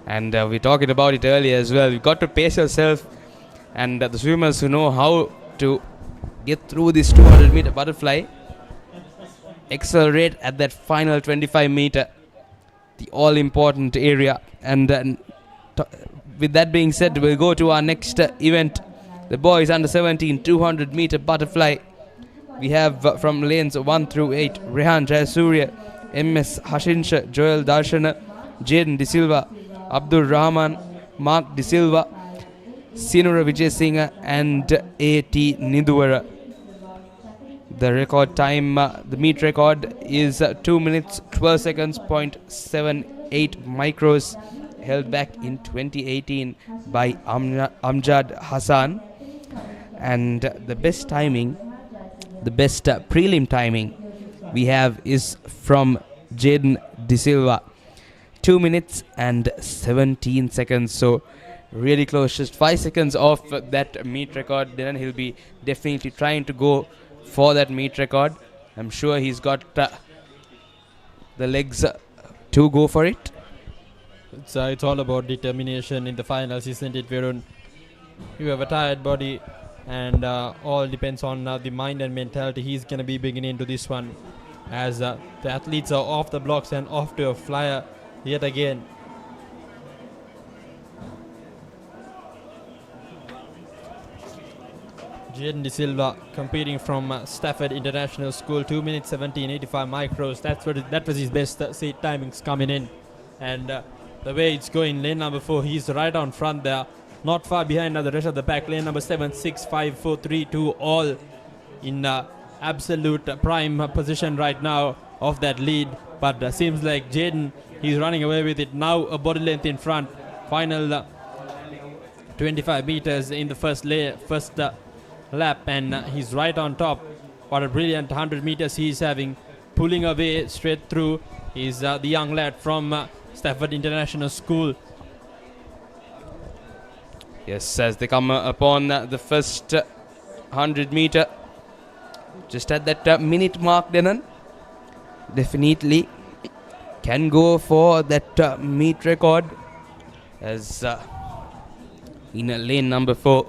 And we talked about it earlier as well. You've got to pace yourself, and the swimmers who know how to get through this 200 meter butterfly accelerate at that final 25 meter, the all important area. And with that being said, we'll go to our next event, the boys under 17 200 meter butterfly. We have from lanes 1 through 8 Rehan Jayasuriya, MS Hashinsha, Joel Darshana, Jaden De Silva, Abdul Rahman, Mark De Silva, Sinura Vijay Singh and A.T. Niduvara. The record time, the meet record is 2 minutes 12 seconds, 0.78 micros, held back in 2018 by Amjad Hassan. And the best timing, the best prelim timing we have is from Jaden De Silva, 2 minutes and 17 seconds. So really close, just 5 seconds off that meet record. Then he'll be definitely trying to go for that meet record. I'm sure he's got the legs to go for it. It's all about determination in the finals, isn't it, Varun? You have a tired body, and all depends on the mind and mentality. He's going to be beginning into this one, as the athletes are off the blocks and off to a flyer yet again. Jaden De Silva competing from Stafford International School, 2 minutes 17.85 micros. That was his best seat timings coming in. And the way it's going, lane number 4, he's right on front there, not far behind the rest of the pack. Lane number 7, 6, 5, 4, 3, 2, all in absolute prime position right now of that lead. But seems like Jaden, he's running away with it now, a body length in front. Final 25 meters in the first lap, and he's right on top. What a brilliant 100 meters he's having, pulling away straight through. He's the young lad from Stafford International School. Yes, as they come upon the first 100 meter, just at that minute mark, Denan definitely can go for that meet record, as in lane number 4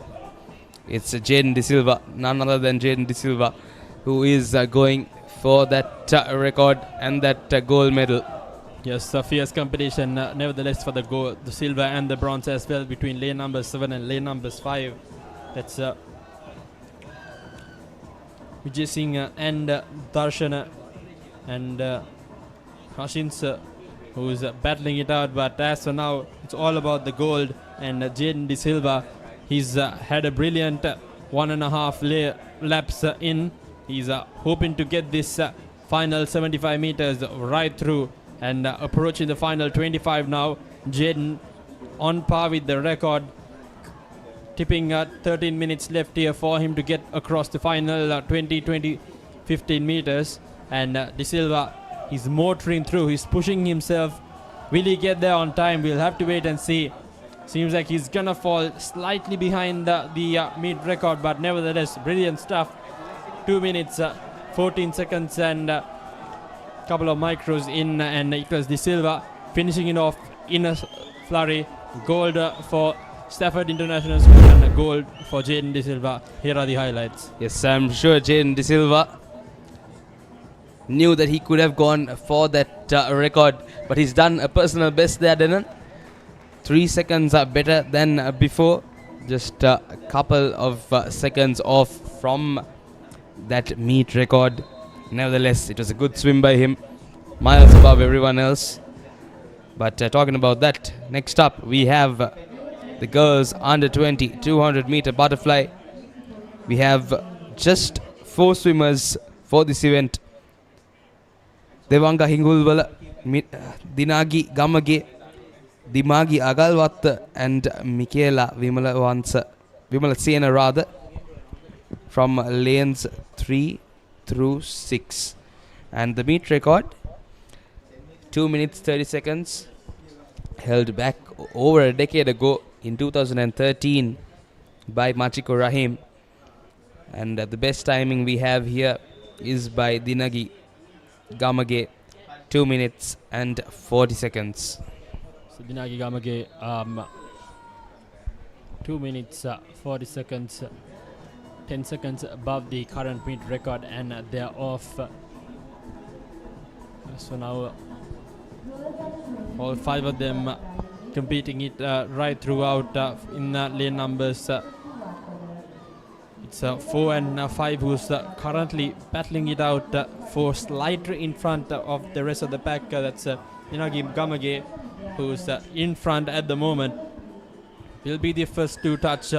it's Jaden De Silva, none other than Jaden De Silva, who is going for that record and that gold medal. Yes, a fierce competition nevertheless for the gold, the silver and the bronze as well, between lane number 7 and lane number 5. That's Vijay Singh and Darshana and Hashins, who's battling it out. But as for now, it's all about the gold. And Jaden De Silva, he's had a brilliant 1.5 laps in. He's hoping to get this final 75 meters right through, and approaching the final 25 now. Jaden on par with the record, tipping 13 minutes left here for him to get across the final 15 meters. And De Silva, he's motoring through, he's pushing himself. Will he get there on time? We'll have to wait and see. Seems like he's gonna fall slightly behind the meet record, but nevertheless, brilliant stuff. 2 minutes 14 seconds and couple of micros in, and it was De Silva finishing it off in a flurry. Gold for Stafford International School and a gold for Jaden De Silva. Here are the highlights. Yes, I'm sure Jaden De Silva knew that he could have gone for that record, but he's done a personal best there, Denon. 3 seconds are better than before. Just a couple of seconds off from that meet record. Nevertheless, it was a good swim by him, miles above everyone else. But talking about that, next up we have the girls under 20 200 meter butterfly. We have just 4 swimmers for this event. Devanga Hingulwala, Dinagi Gamage, Dimagi Agalwatta, and Michaela Vimala Sena rather, from lanes 3 through 6. And the meet record, 2 minutes 30 seconds, held back over a decade ago in 2013 by Machiko Rahim. And the best timing we have here is by Dinagi Gamage, 2 minutes and 40 seconds. So Dinagi Gamage, 2 minutes 40 seconds, 10 seconds above the current meet record, and they're off. So now all 5 of them competing it right throughout in lane numbers. It's 4 and 5 who's currently battling it out for slightly in front of the rest of the pack. That's Dinagi Gamage, who's in front at the moment. Will be the first to touch.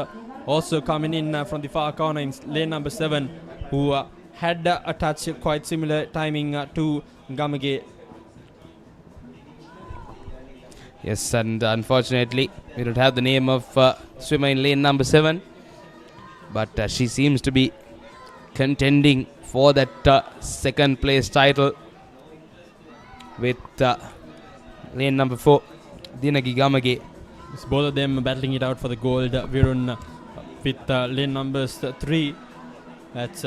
Also coming in from the far corner in lane number 7, who had a touch quite similar timing to Gamage. Yes, and unfortunately we don't have the name of swimmer in lane number 7, but she seems to be contending for that second place title with lane number 4, Dinagi Gamage. It's both of them battling it out for the gold. Virun with lane numbers 3. That's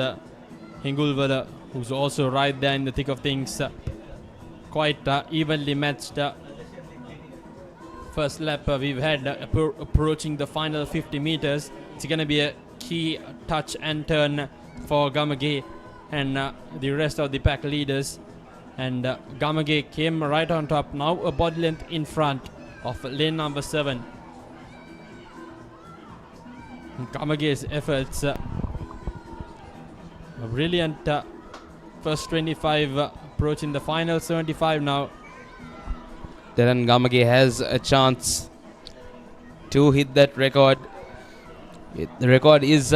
Hingulwala, who's also right there in the thick of things. Quite evenly matched. First lap we've had approaching the final 50 meters. It's going to be a key touch and turn for Gamage and the rest of the pack leaders. And Gamage came right on top, now a body length in front of lane number 7. Gamage's efforts, a brilliant first 25, approaching the final 75 now. Then Gamage has a chance to hit that record. The record is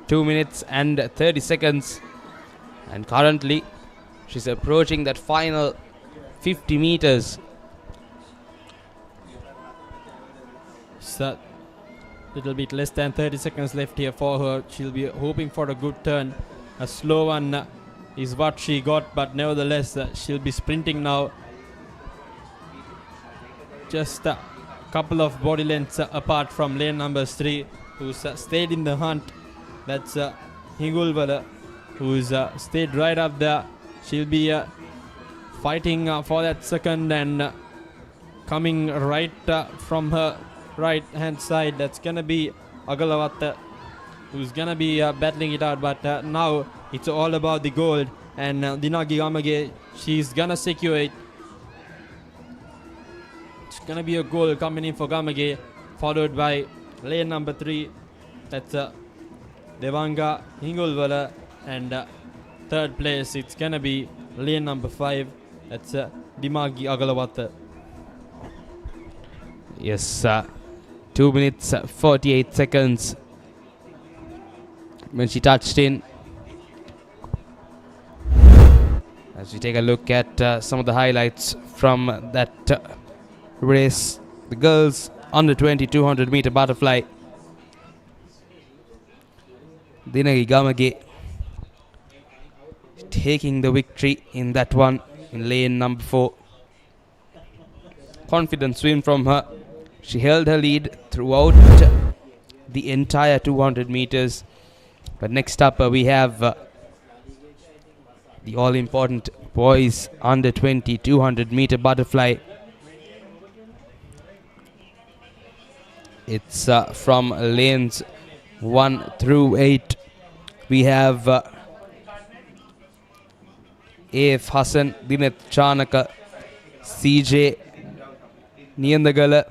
2 minutes and 30 seconds, and currently she's approaching that final 50 meters. So little bit less than 30 seconds left here for her. She'll be hoping for a good turn. A slow one is what she got, but nevertheless she'll be sprinting now. Just a couple of body lengths apart from lane number 3, who's stayed in the hunt. That's Hingulwala, who's stayed right up there. She'll be fighting for that second, and coming right from her right hand side, that's gonna be Agalawat, who's gonna be battling it out. But now it's all about the gold, and Dinagi Gamage, she's gonna secure it. It's gonna be a goal coming in for Gamage, followed by lane number 3, that's Devanga Hingulwala, and third place it's gonna be lane number 5, that's Dimagi Agalawat. Yes, 2 minutes 48 seconds when she touched in. As we take a look at some of the highlights from that race, the girls under 20 200 meter butterfly. Dinagi Gamage taking the victory in that one in lane number 4. Confident swim from her. She held her lead throughout the entire 200 meters. But next up we have the all-important boys under 20 200 meter butterfly. It's from lanes 1 through 8. We have A.F. Hassan, Dineth Chanaka, CJ Niyandagala,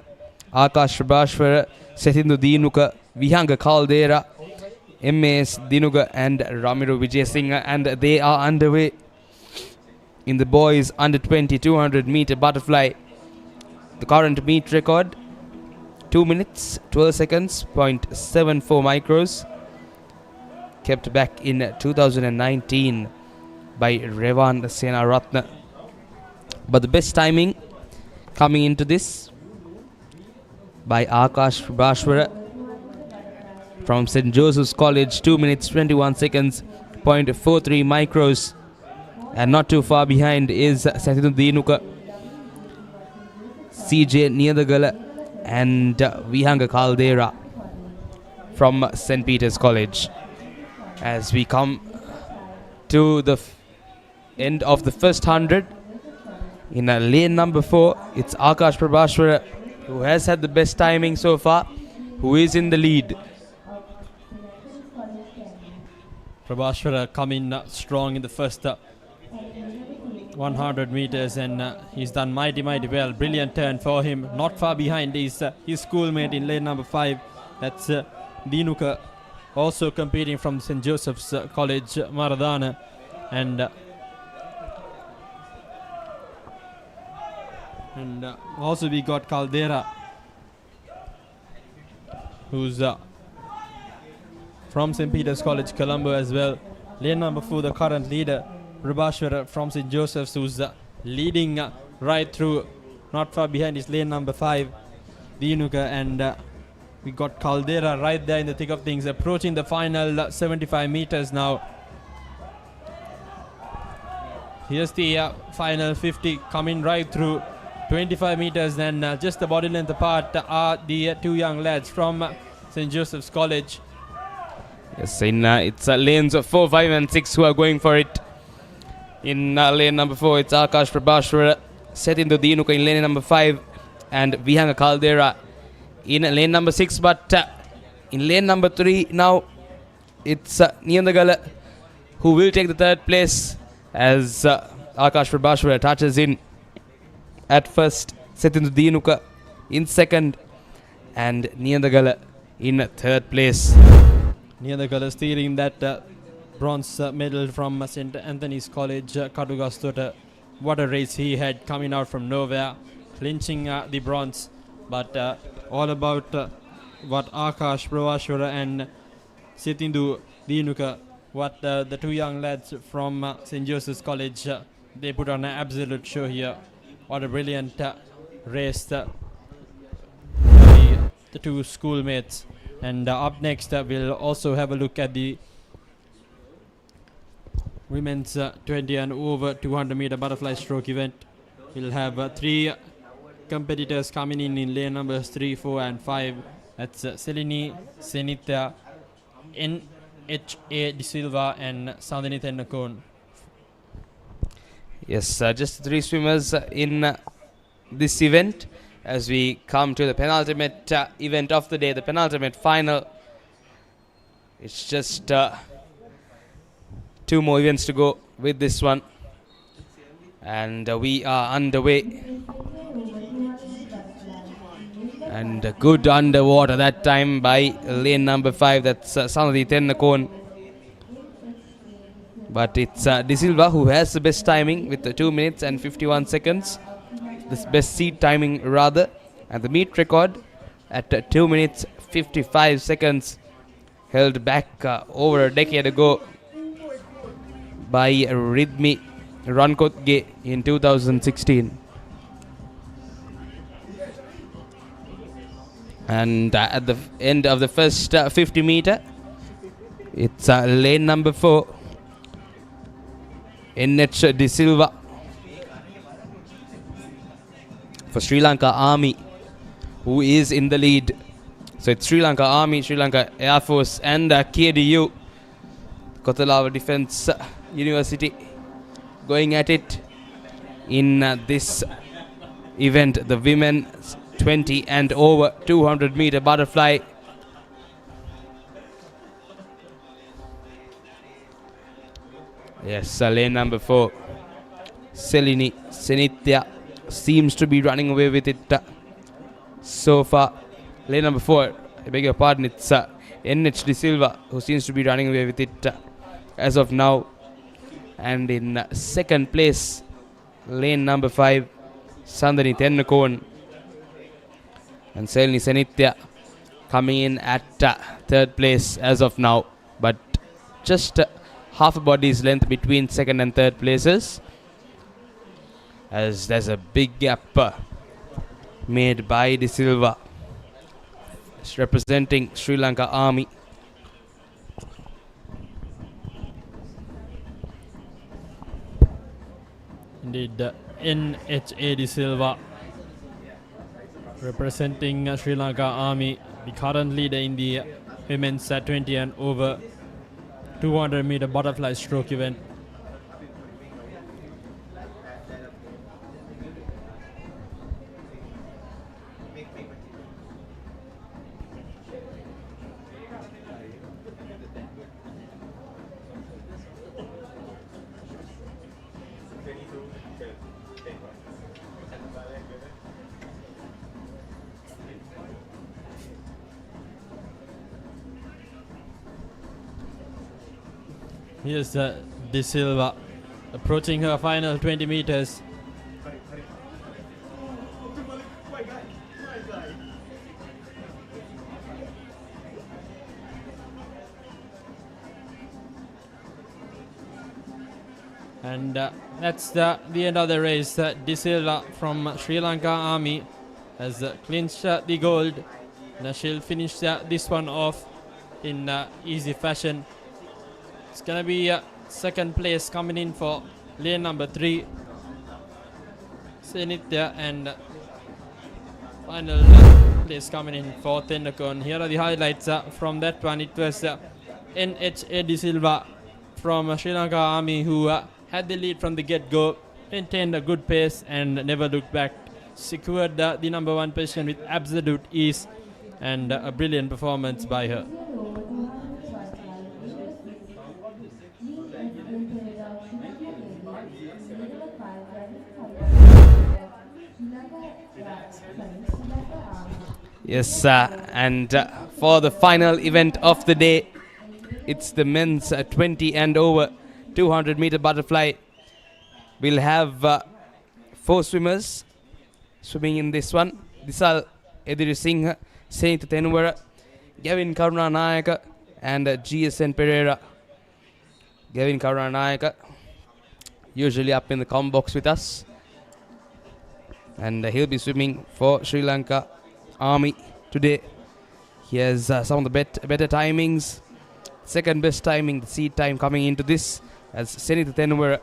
Akash Prabhashwara, Setindu Dinuka, Vihanga Caldera, M.A.S. Dinuga and Ramiro Vijayasinghe, and they are underway in the boys under 20 200 meter butterfly. The current meet record 2 minutes 12 seconds 0.74 micros, kept back in 2019 by Revan Senaratne. But the best timing coming into this by Akash Prabhashwara from St. Joseph's College, 2 minutes 21 seconds 0.43 micros, and not too far behind is Satinu Dinuka, CJ Niyadagala and Vihanga Caldera from St. Peter's College. As we come to the end of the first 100, in lane number 4, it's Akash Prabhashwara who has had the best timing so far, who is in the lead. Prabhashwara coming strong in the first 100 meters, and he's done mighty well. Brilliant turn for him. Not far behind is his schoolmate in lane number 5. That's Dinuka, also competing from St. Joseph's College, Maradana. And also we got Caldera, who's from St. Peter's College, Colombo as well. Lane number 4, the current leader, Prabhashwara from St. Joseph's, who's leading right through. Not far behind is lane number 5, Dinuka, and we got Caldera right there in the thick of things, approaching the final 75 meters now. Here's the final 50 coming right through. 25 meters, and just the body length apart are the two young lads from St. Joseph's College. Yes, it's lanes 4, 5 and 6 who are going for it. In lane number 4, it's Akash Prabhashwara, Setindu Dinuka in lane number 5, and Vihanga Caldera in lane number 6. But in lane number 3 now, it's Niyandagala who will take the third place, as Akash Prabhashwara touches in at first, Setindu Dinuka in second, and Niyandagala in third place. Niyandagala stealing that bronze medal from St. Anthony's College, Kadugastota. What a race he had, coming out from nowhere, clinching the bronze. But all about what Akash Prabhashwara and Setindu Dinuka, what the two young lads from St. Joseph's College, they put on an absolute show here. What a brilliant race the two schoolmates. And up next, we'll also have a look at the women's 20 and over 200 meter butterfly stroke event. We'll have 3 competitors coming in lane numbers 3, 4 and 5. That's Selini, Senitha, N.H.A. De Silva and Sandini Tennakon. Yes, just 3 swimmers in this event, as we come to the penultimate event of the day, the penultimate final. It's just 2 more events to go with this one, and we are underway. And good underwater that time by lane number 5, that's Sanadi Tennakon. But it's De Silva who has the best timing with 2 minutes and 51 seconds. The best seed timing rather. And the meet record at 2 minutes 55 seconds, held back over a decade ago by Ridmi Rankotge in 2016. And at the end of the first 50 meter, it's lane number 4, N.H. De Silva for Sri Lanka Army, who is in the lead. So it's Sri Lanka Army, Sri Lanka Air Force and KDU, Kotalawa Defence University, going at it in this event, the women's 20 and over 200 meter butterfly. Yes, lane number 4, Selini Senithya seems to be running away with it so far. Lane number 4, I beg your pardon, it's NH De Silva who seems to be running away with it as of now. And in second place, lane number 5, Sandani Tennakon. And Selini Senithya coming in at third place as of now, but just half a body's length between second and third places, as there's a big gap made by De Silva. It's representing Sri Lanka Army. Indeed, NHA De Silva representing Sri Lanka Army, the current leader in the women's 20 and over 200 meter butterfly stroke event. Here's De Silva approaching her final 20 meters. And that's the end of the race. De Silva from Sri Lanka Army has clinched the gold. Now she'll finish this one off in easy fashion. It's gonna be second place coming in for lane number 3, Senithya, and final place coming in for Tendakon. Here are the highlights from that one. It was NHA De Silva from Sri Lanka Army who had the lead from the get-go, maintained a good pace and never looked back, secured the number 1 position with absolute ease, and a brilliant performance by her. Yes, and for the final event of the day, it's the men's 20 and over 200 meter butterfly. We'll have 4 swimmers swimming in this one. Disal Edirisinghe, Senitha Tenwara, Gavin Karunanayaka, and GSN Pereira. Gavin Karunanayaka usually up in the com box with us, and he'll be swimming for Sri Lanka Army today. He has some of the better timings. Second best timing, the seed time coming into this, as Senitha Tenwara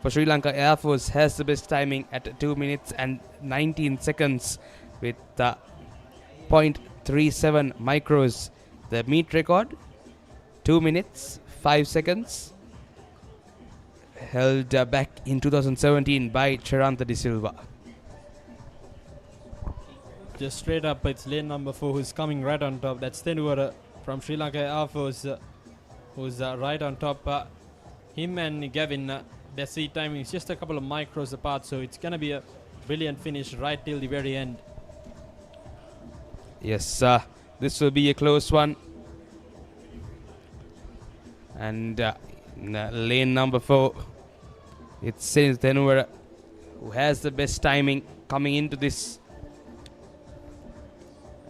for Sri Lanka Air Force has the best timing at 2 minutes and 19 seconds with 0.37 micros. The meet record, 2 minutes 5 seconds, held back in 2017 by Cherantha De Silva. Just straight up, it's lane number 4 who's coming right on top. That's Tenwara from Sri Lanka Air Force, who's right on top. Him and Gavin, their seat timing is just a couple of micros apart, so it's gonna be a brilliant finish right till the very end. Yes, this will be a close one. And in lane number 4, it's Senitha Tenwara who has the best timing coming into this.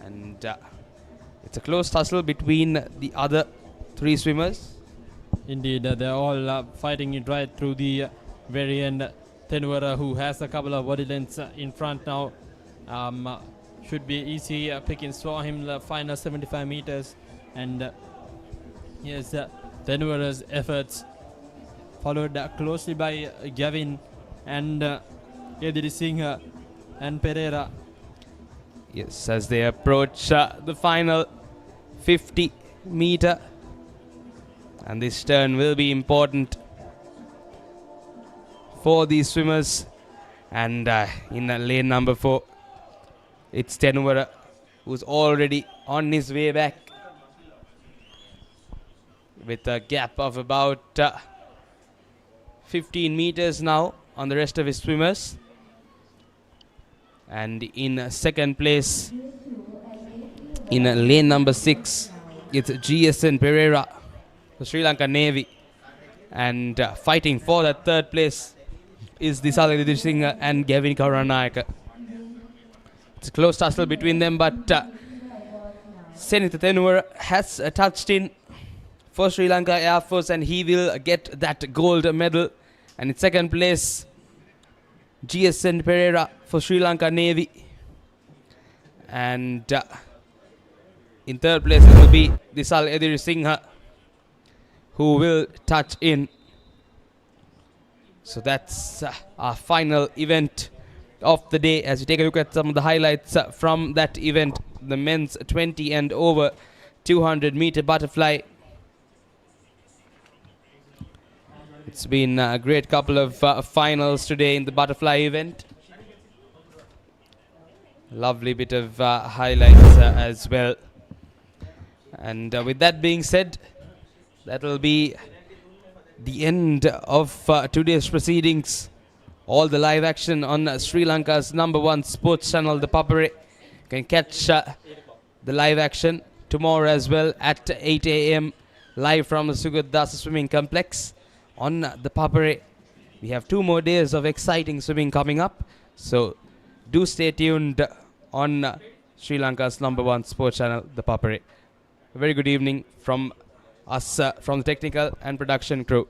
And it's a close tussle between the other 3 swimmers. Indeed, they're all fighting it right through the very end. Tenwara, who has a couple of body lengths in front now, should be easy pickings for him, the final 75 meters. And here's Tenwara's efforts, followed closely by Gavin and Edirisinghe and Pereira. Yes, as they approach the final 50 meter, and this turn will be important. for these swimmers. And in lane number 4, it's Tenuvara, who's already on his way back with a gap of about 15 meters now on the rest of his swimmers. And in second place, in lane number 6, it's GSN Pereira for Sri Lanka Navy. And fighting for that third place is Disal Edisinghe and Gavin Karanayaka. It's a close tussle between them, but Senitha Tenuvara has touched in for Sri Lanka Air Force, and he will get that gold medal. And in second place, GSN Pereira for Sri Lanka Navy. And in third place it will be Disal Edisinghe, who will touch in. So that's our final event of the day. As we take a look at some of the highlights from that event, the men's 20 and over 200 meter butterfly. It's been a great couple of finals today in the butterfly event. Lovely bit of highlights as well. And with that being said, that will be the end of today's proceedings. All the live action on Sri Lanka's #1 sports channel, ThePapare. You can catch the live action tomorrow as well at 8 a.m. live from the Sugathadasa Swimming Complex on ThePapare. We have 2 more days of exciting swimming coming up, so do stay tuned on Sri Lanka's #1 sports channel, ThePapare. A very good evening from us, from the technical and production crew.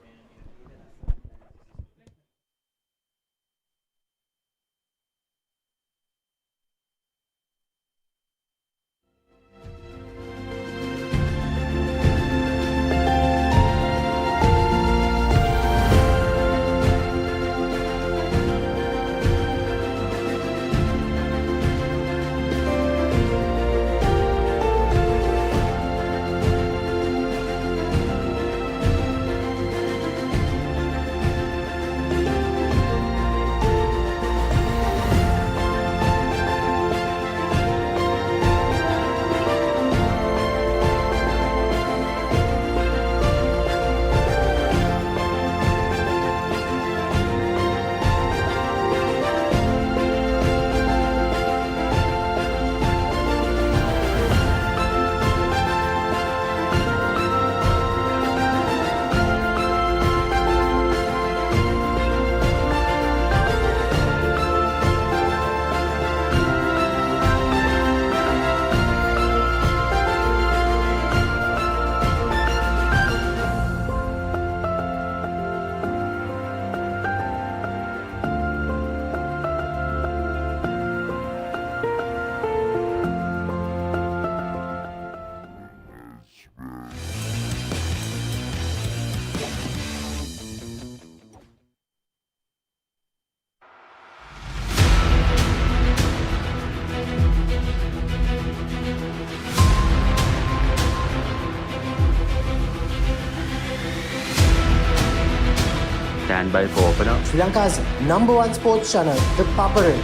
Stand by for opener. Sri Lanka's #1 sports channel, ThePapare.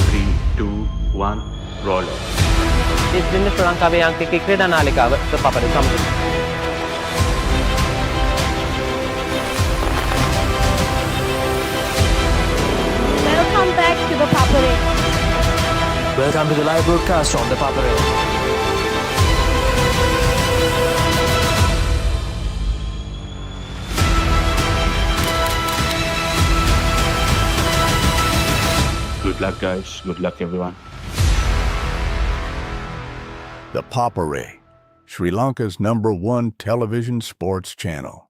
3, 2, 1, roll on. ඉතින් ශ්‍රී ලංකාවේ අංකික ක්‍රීඩා නාලිකාව ThePapare සමග. Welcome back to ThePapare. Welcome to the live broadcast from ThePapare. Good luck, guys. Good luck, everyone. ThePapare, Sri Lanka's #1 television sports channel.